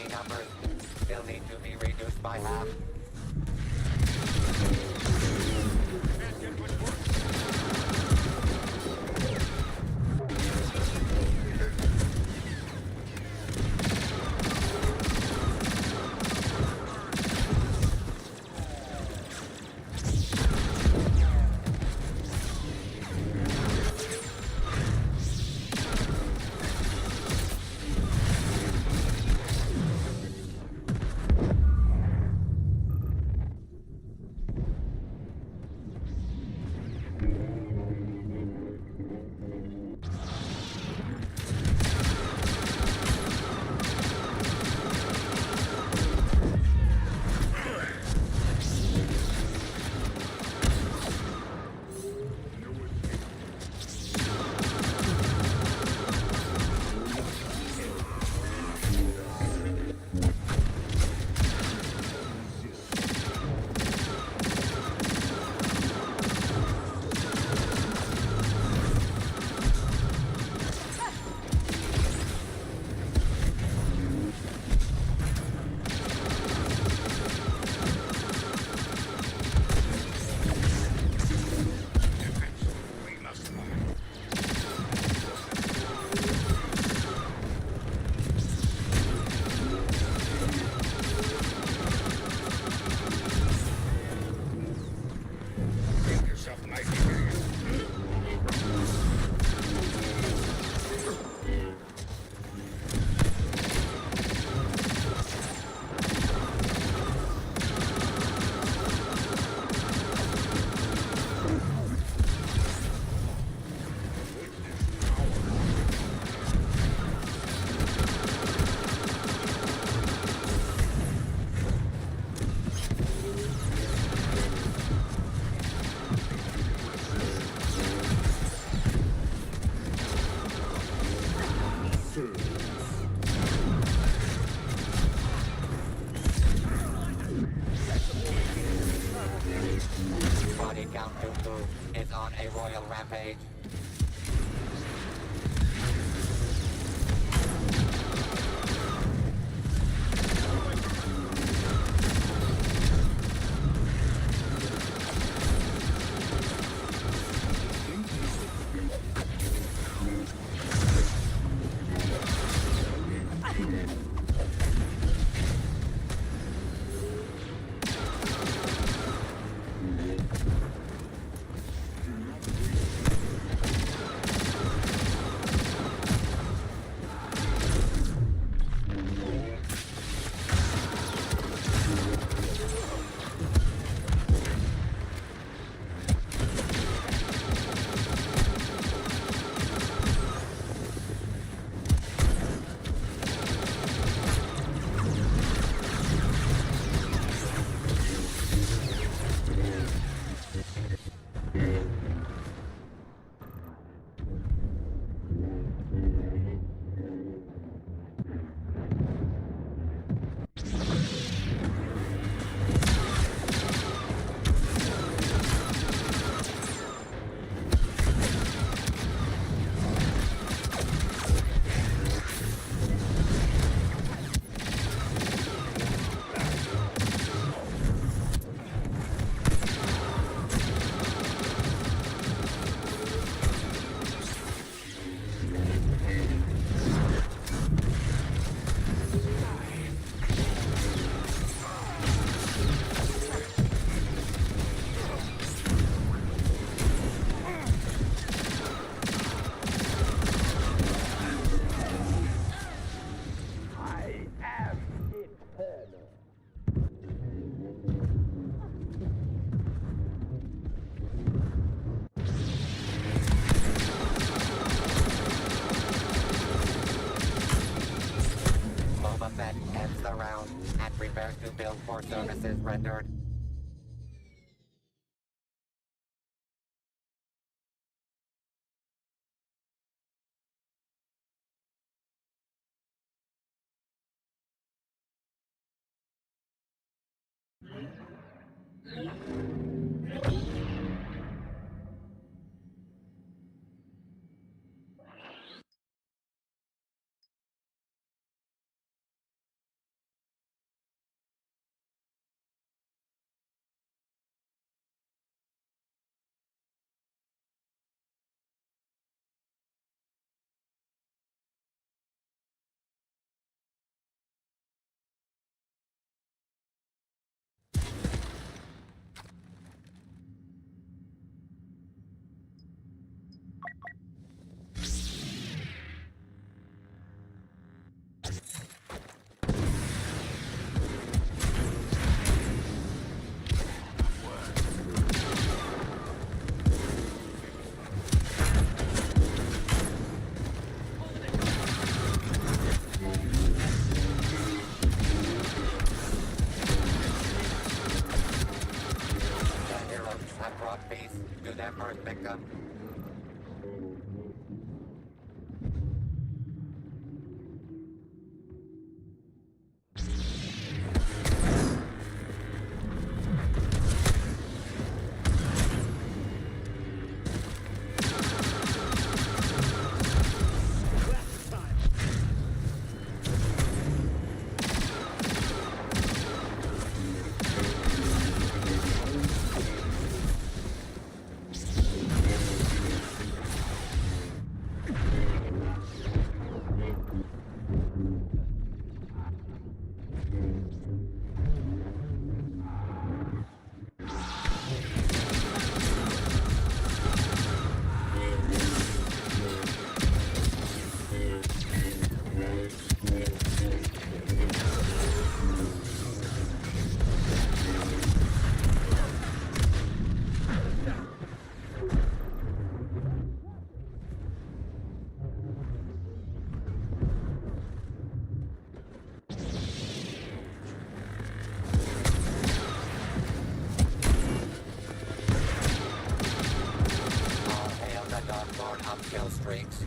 numbers still need to be reduced by half. Body count Dooku is on a royal rampage. ends the round and prepares to bill for services rendered. To their first victim. Kill streaks.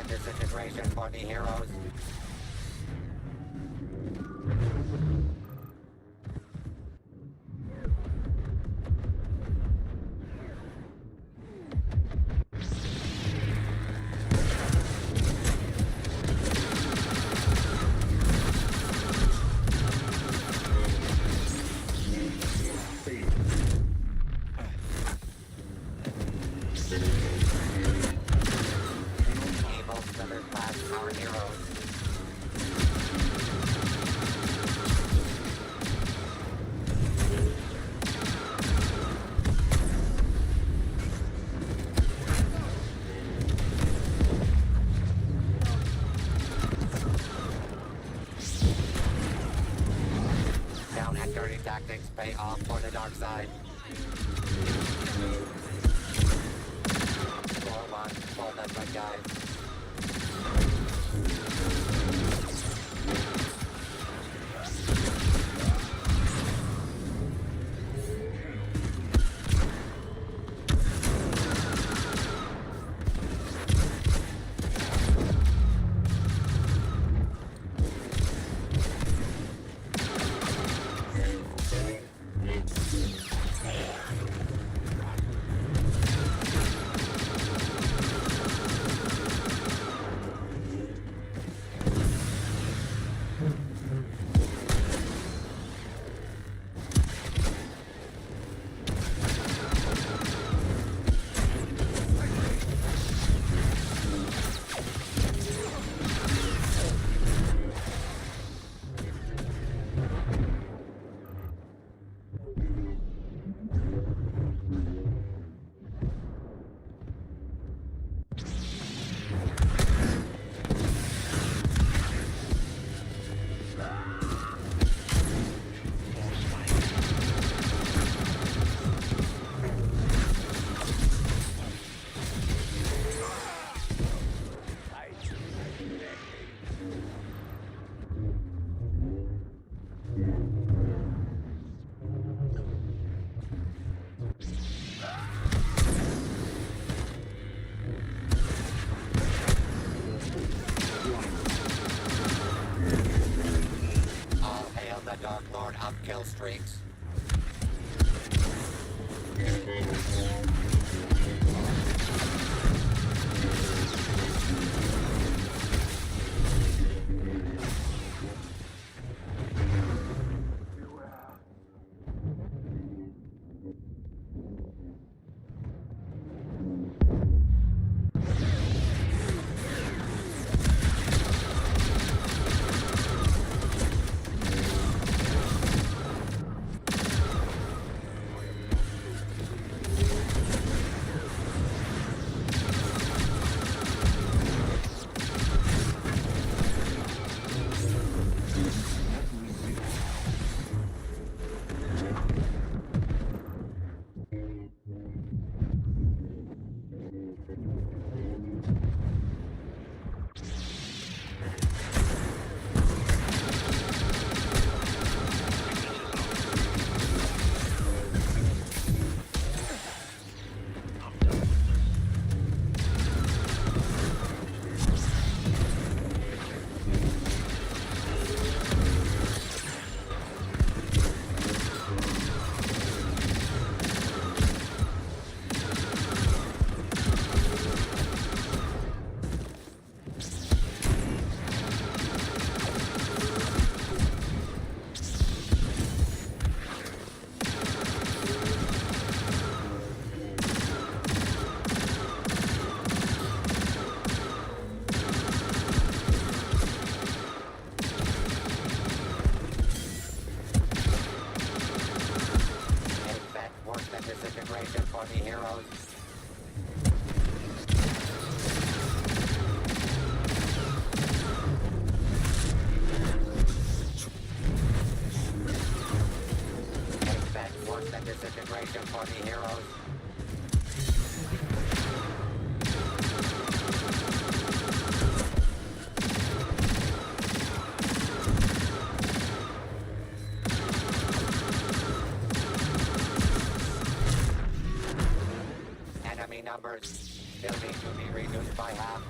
Disintegration for the heroes. tactics pay off for the dark side. 4-1 for the good guys. Dark Lord of kill streaks. For the heroes. Expect worse than disintegration for the heroes. Enemy numbers still need to be reduced by half.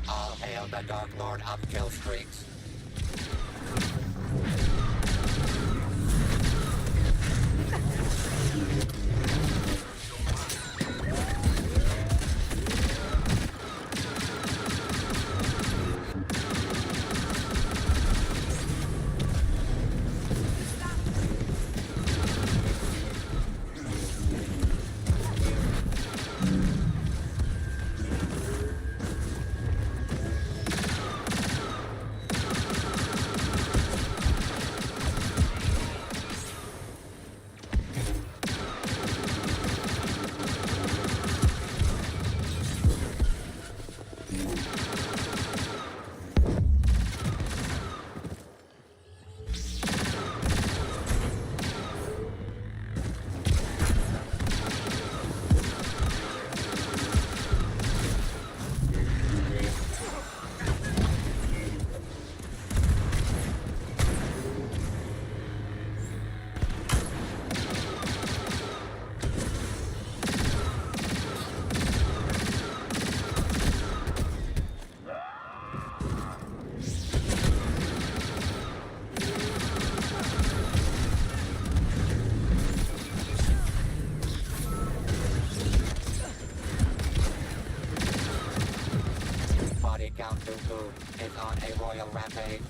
All hail the Dark Lord of Kill Streaks. Body count Dooku is on a royal rampage.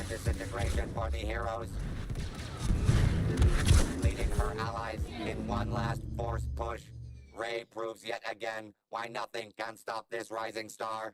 Disintegration for the heroes. Leading her allies in one last force push, Rey proves yet again why nothing can stop this rising star.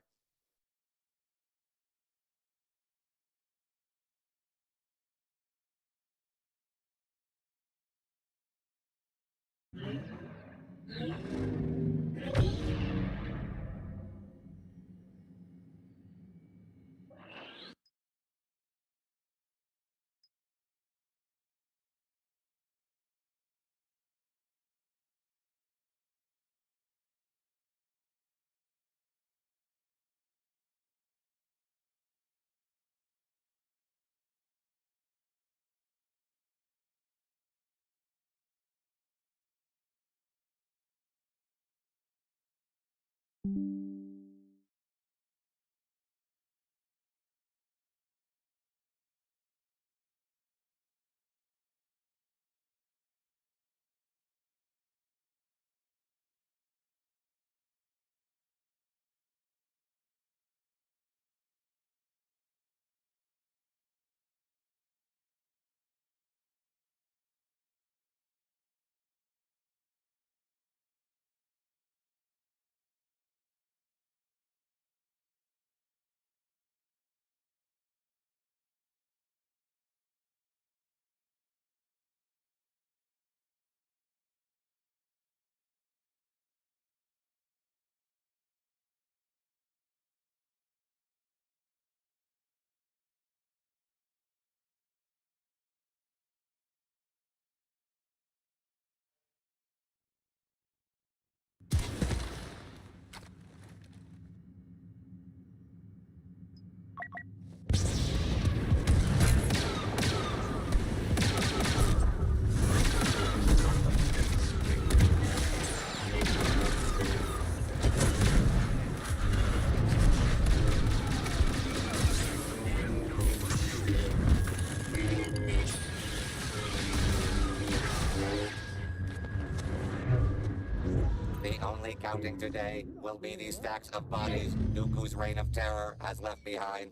only counting today will be these stacks of bodies Dooku's reign of terror has left behind.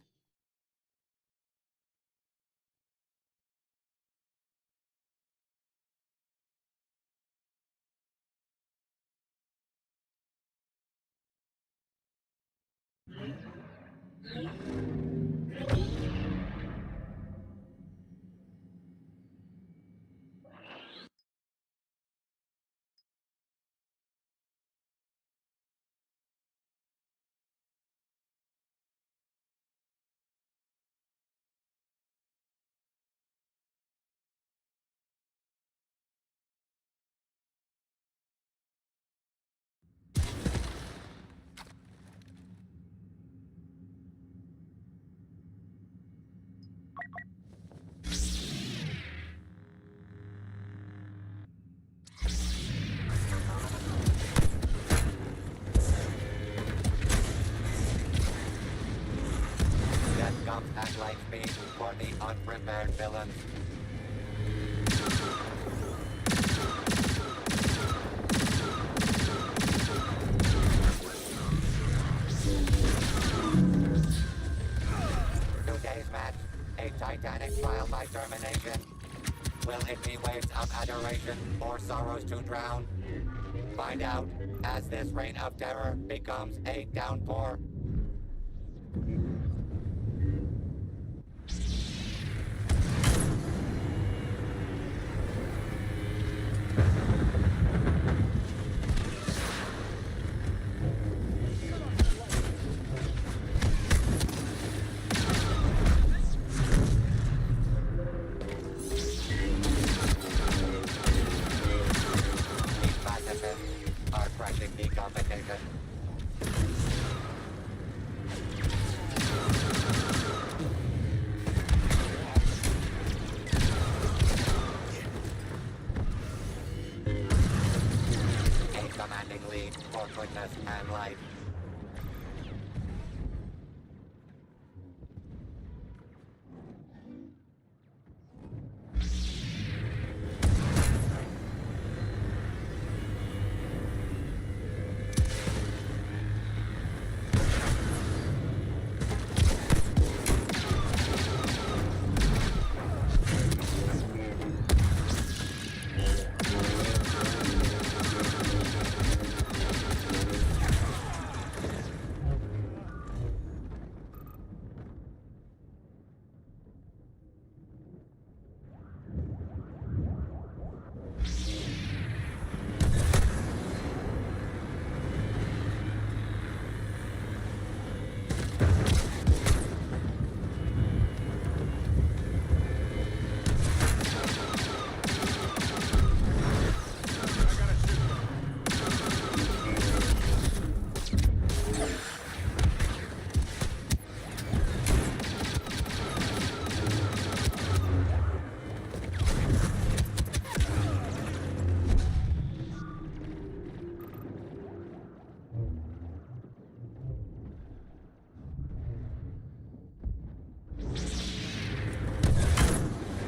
Death comes at light speed for the unprepared villains. Today's match, a titanic trial by termination. Will it be waves of adoration or sorrows to drown? Find out as this reign of terror becomes a downpour. These pacifists are crushing the competition. A commanding lead for goodness and light.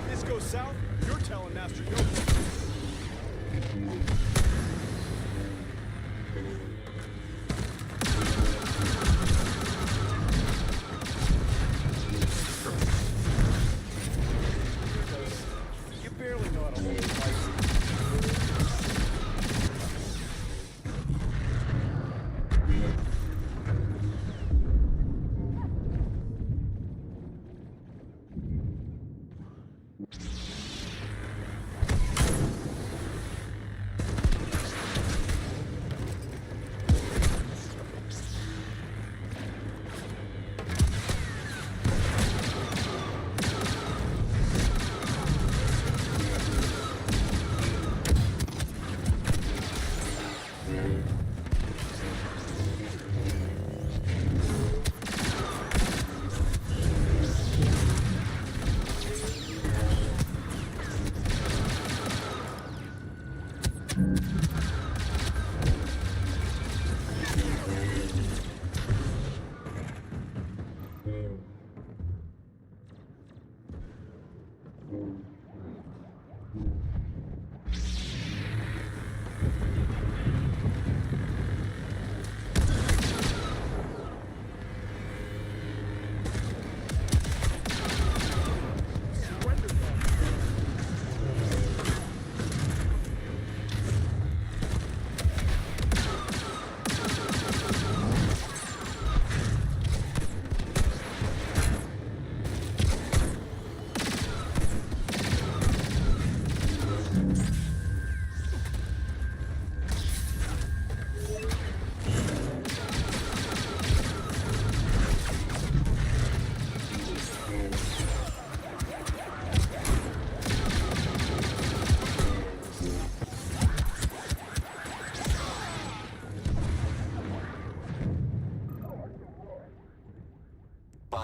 This goes south, you're telling Master Yoda. You barely know how to hold a light.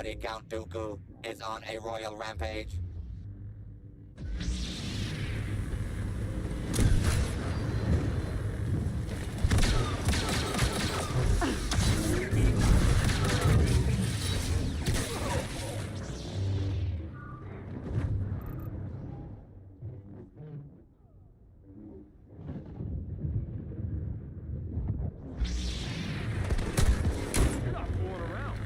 buddy Count Dooku is on a royal rampage. You're not fooling around.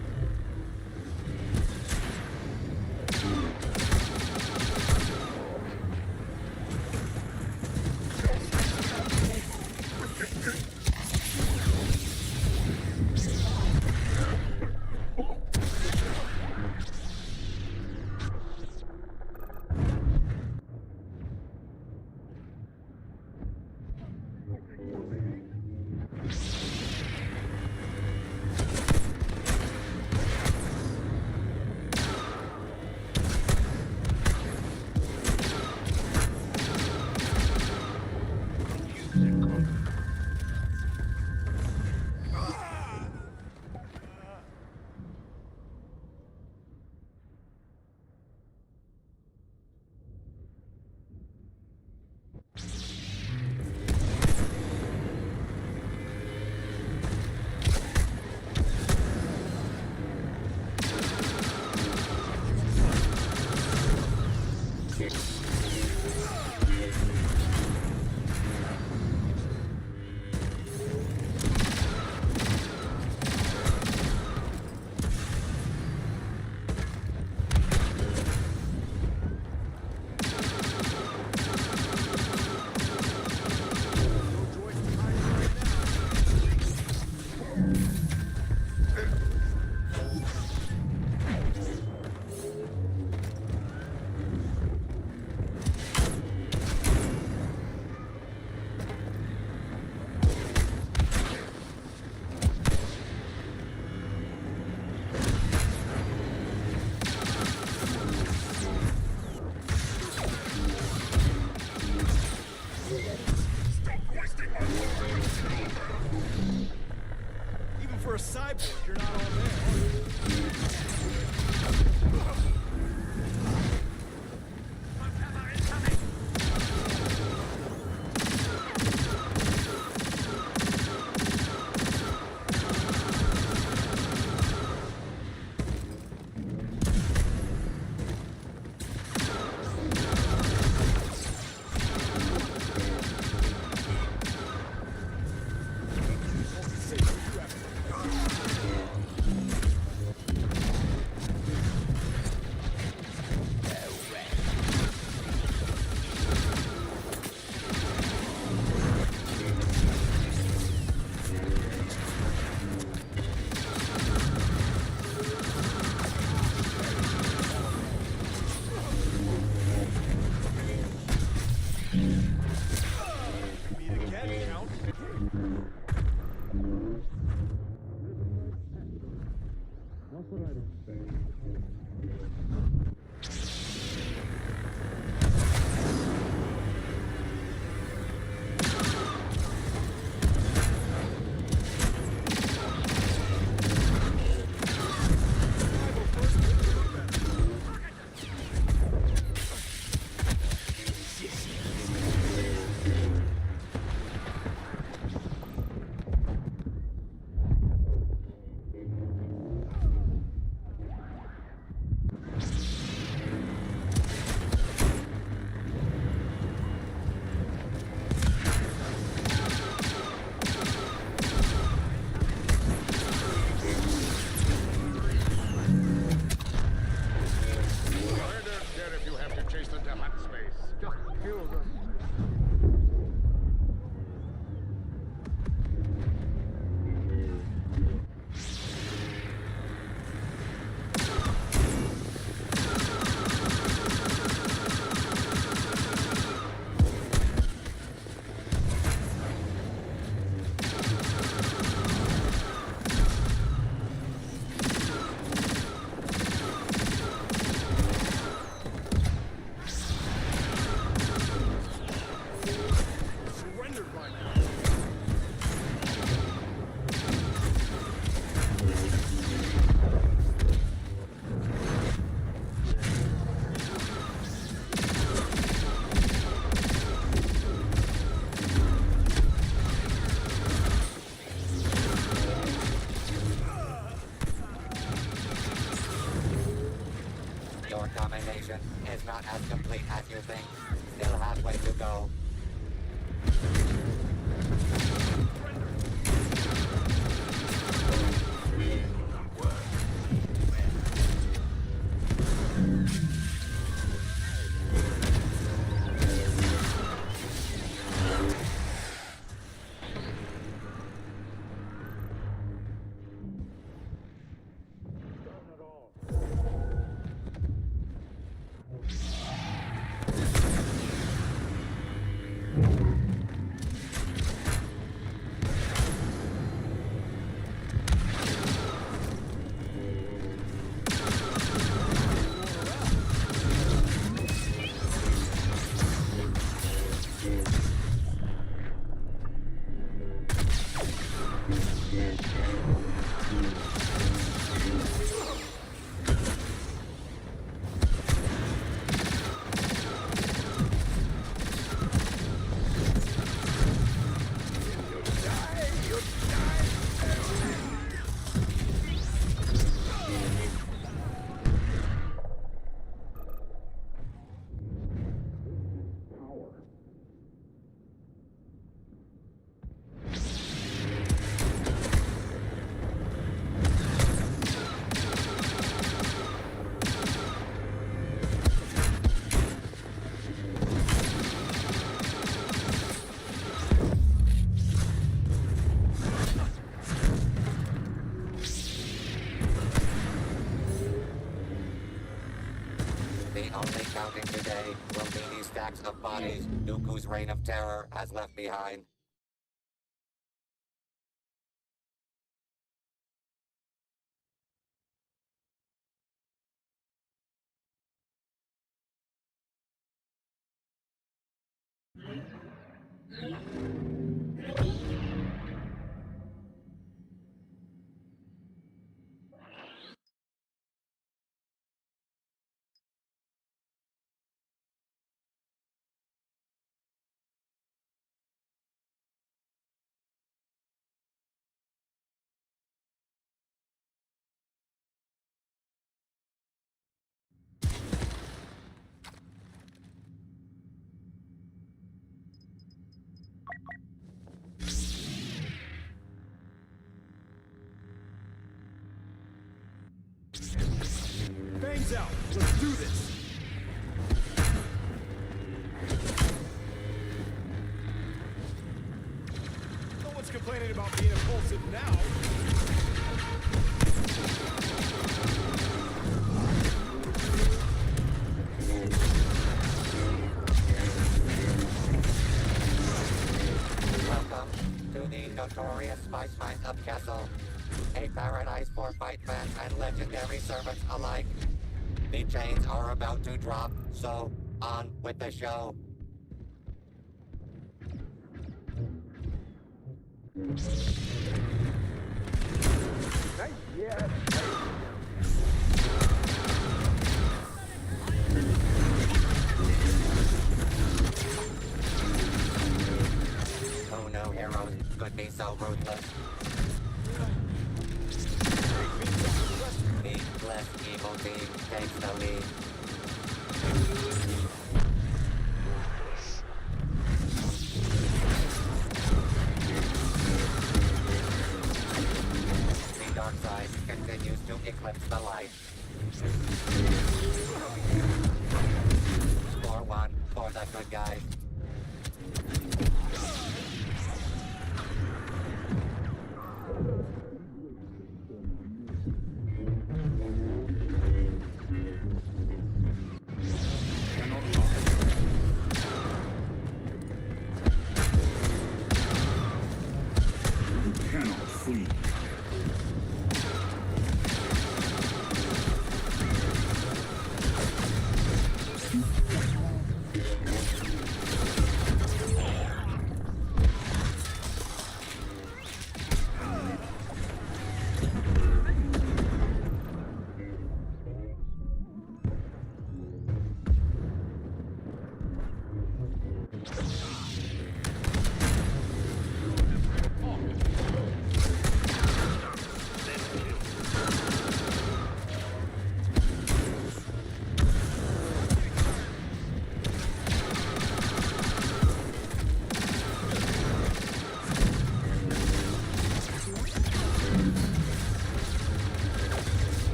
way to go. The only counting today will be these stacks of bodies Dooku's reign of terror has left behind. Bangs out. Let's do this. No one's complaining about being impulsive now. Welcome to the notorious Spice Mines of Kessel, a paradise for fight fans and legendary servants alike. The chains are about to drop, so on with the show. Not yet. Who knew heroes could be so ruthless? The less evil team takes the lead. The dark side continues to eclipse the light. Score one for the good guys. Cannot flee.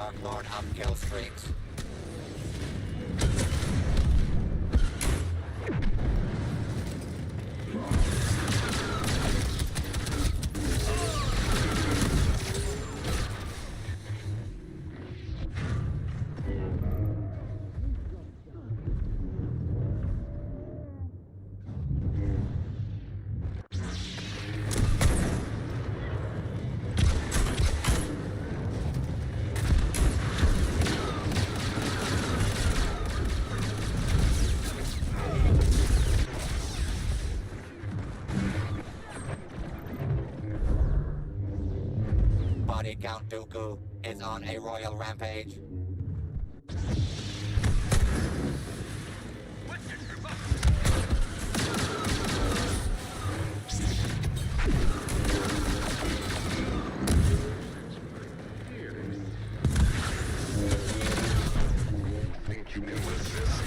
Dark Lord of kill streaks. Body Count Dooku is on a royal rampage. Think you can resist?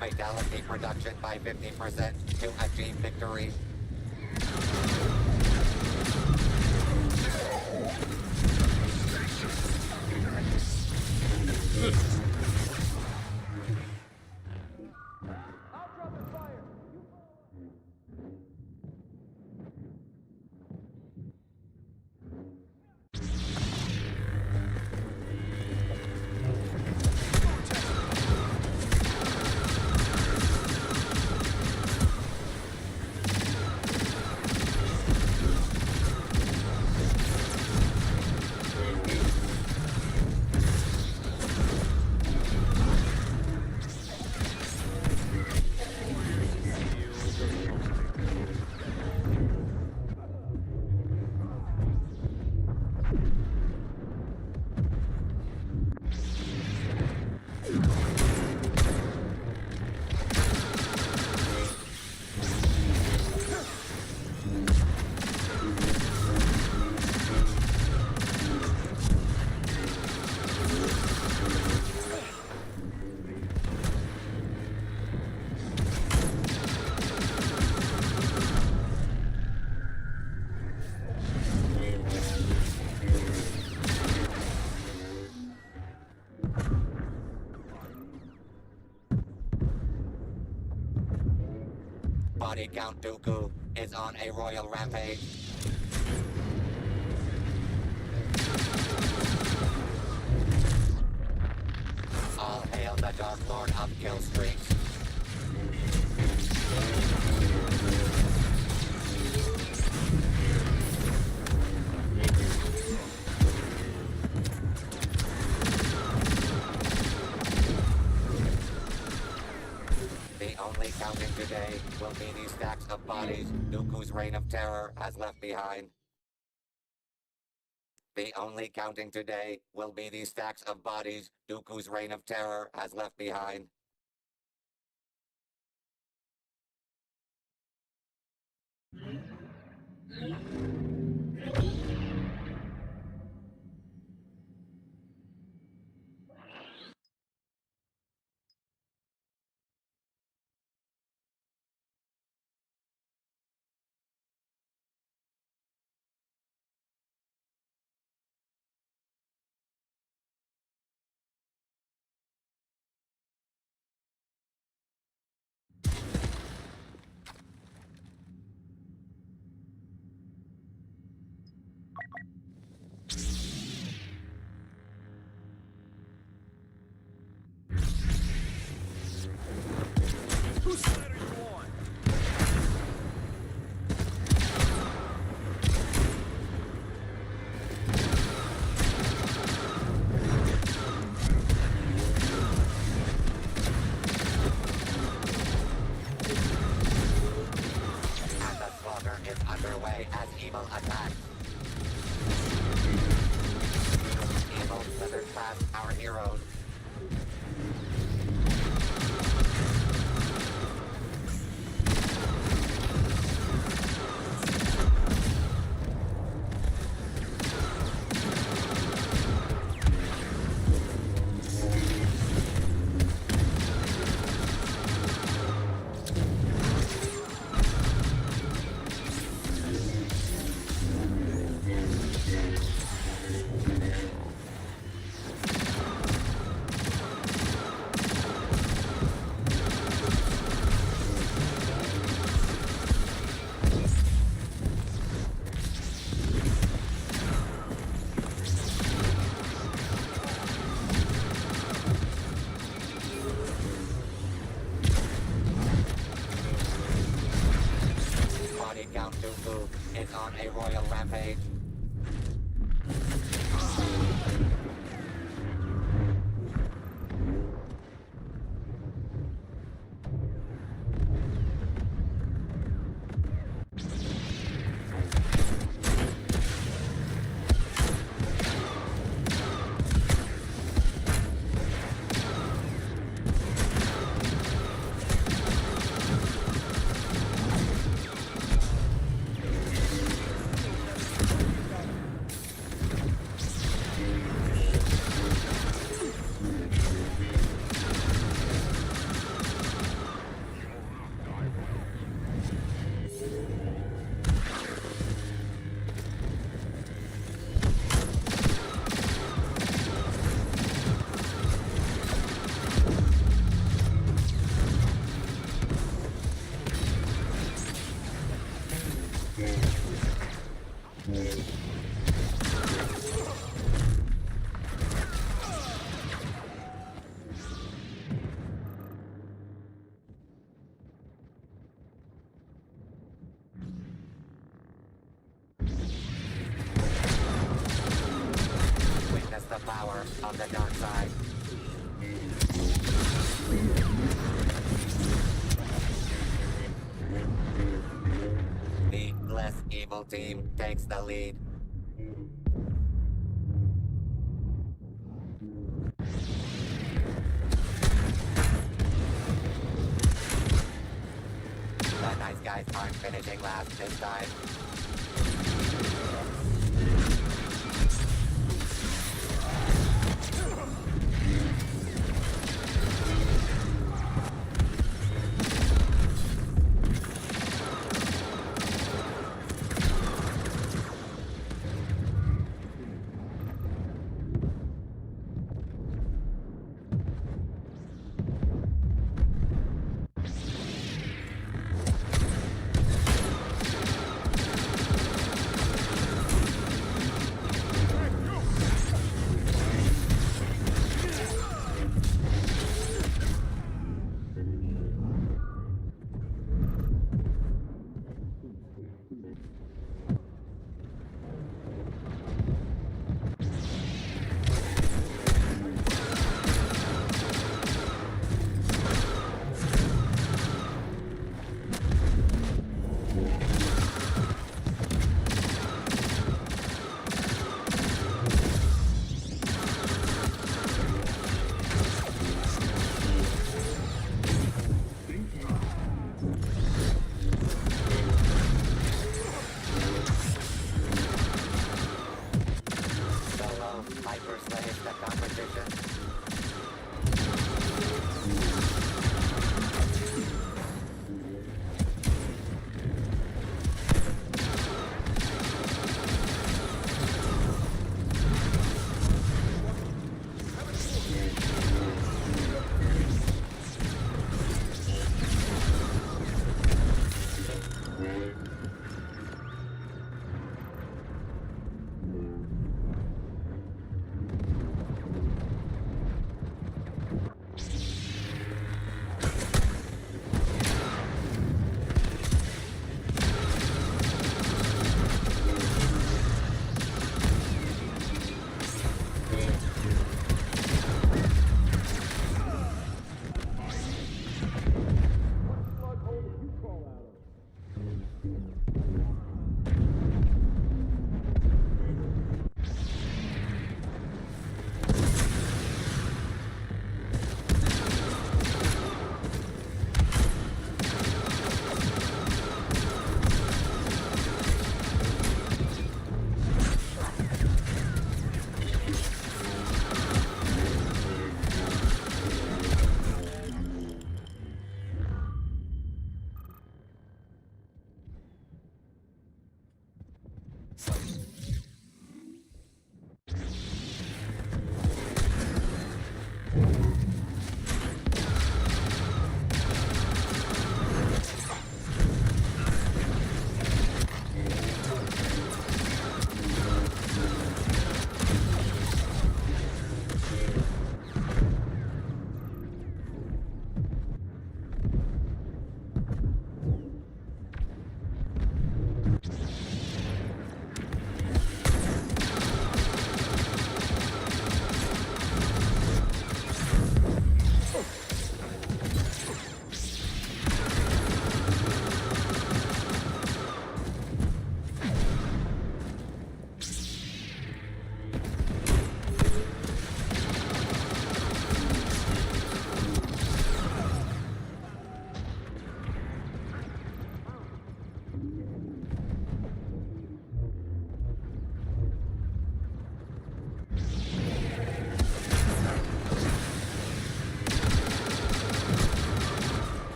Fatality production by 50% to achieve victory. Body Count Dooku is on a royal rampage. All hail the Dark Lord of kill streaks. The only counting today will be these stacks of bodies Dooku's reign of terror has left behind. The only counting today will be these stacks of bodies Dooku's reign of terror has left behind. Whose side are you on? And the slaughter is underway as evil attacks. Evil slithered past our heroes. Body Count Dooku is on a royal rampage. Witness the power of the dark side. The less evil team takes the lead. The nice guys aren't finishing last this time.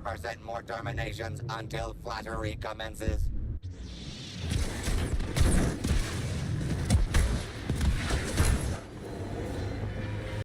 20% more terminations until flattery commences.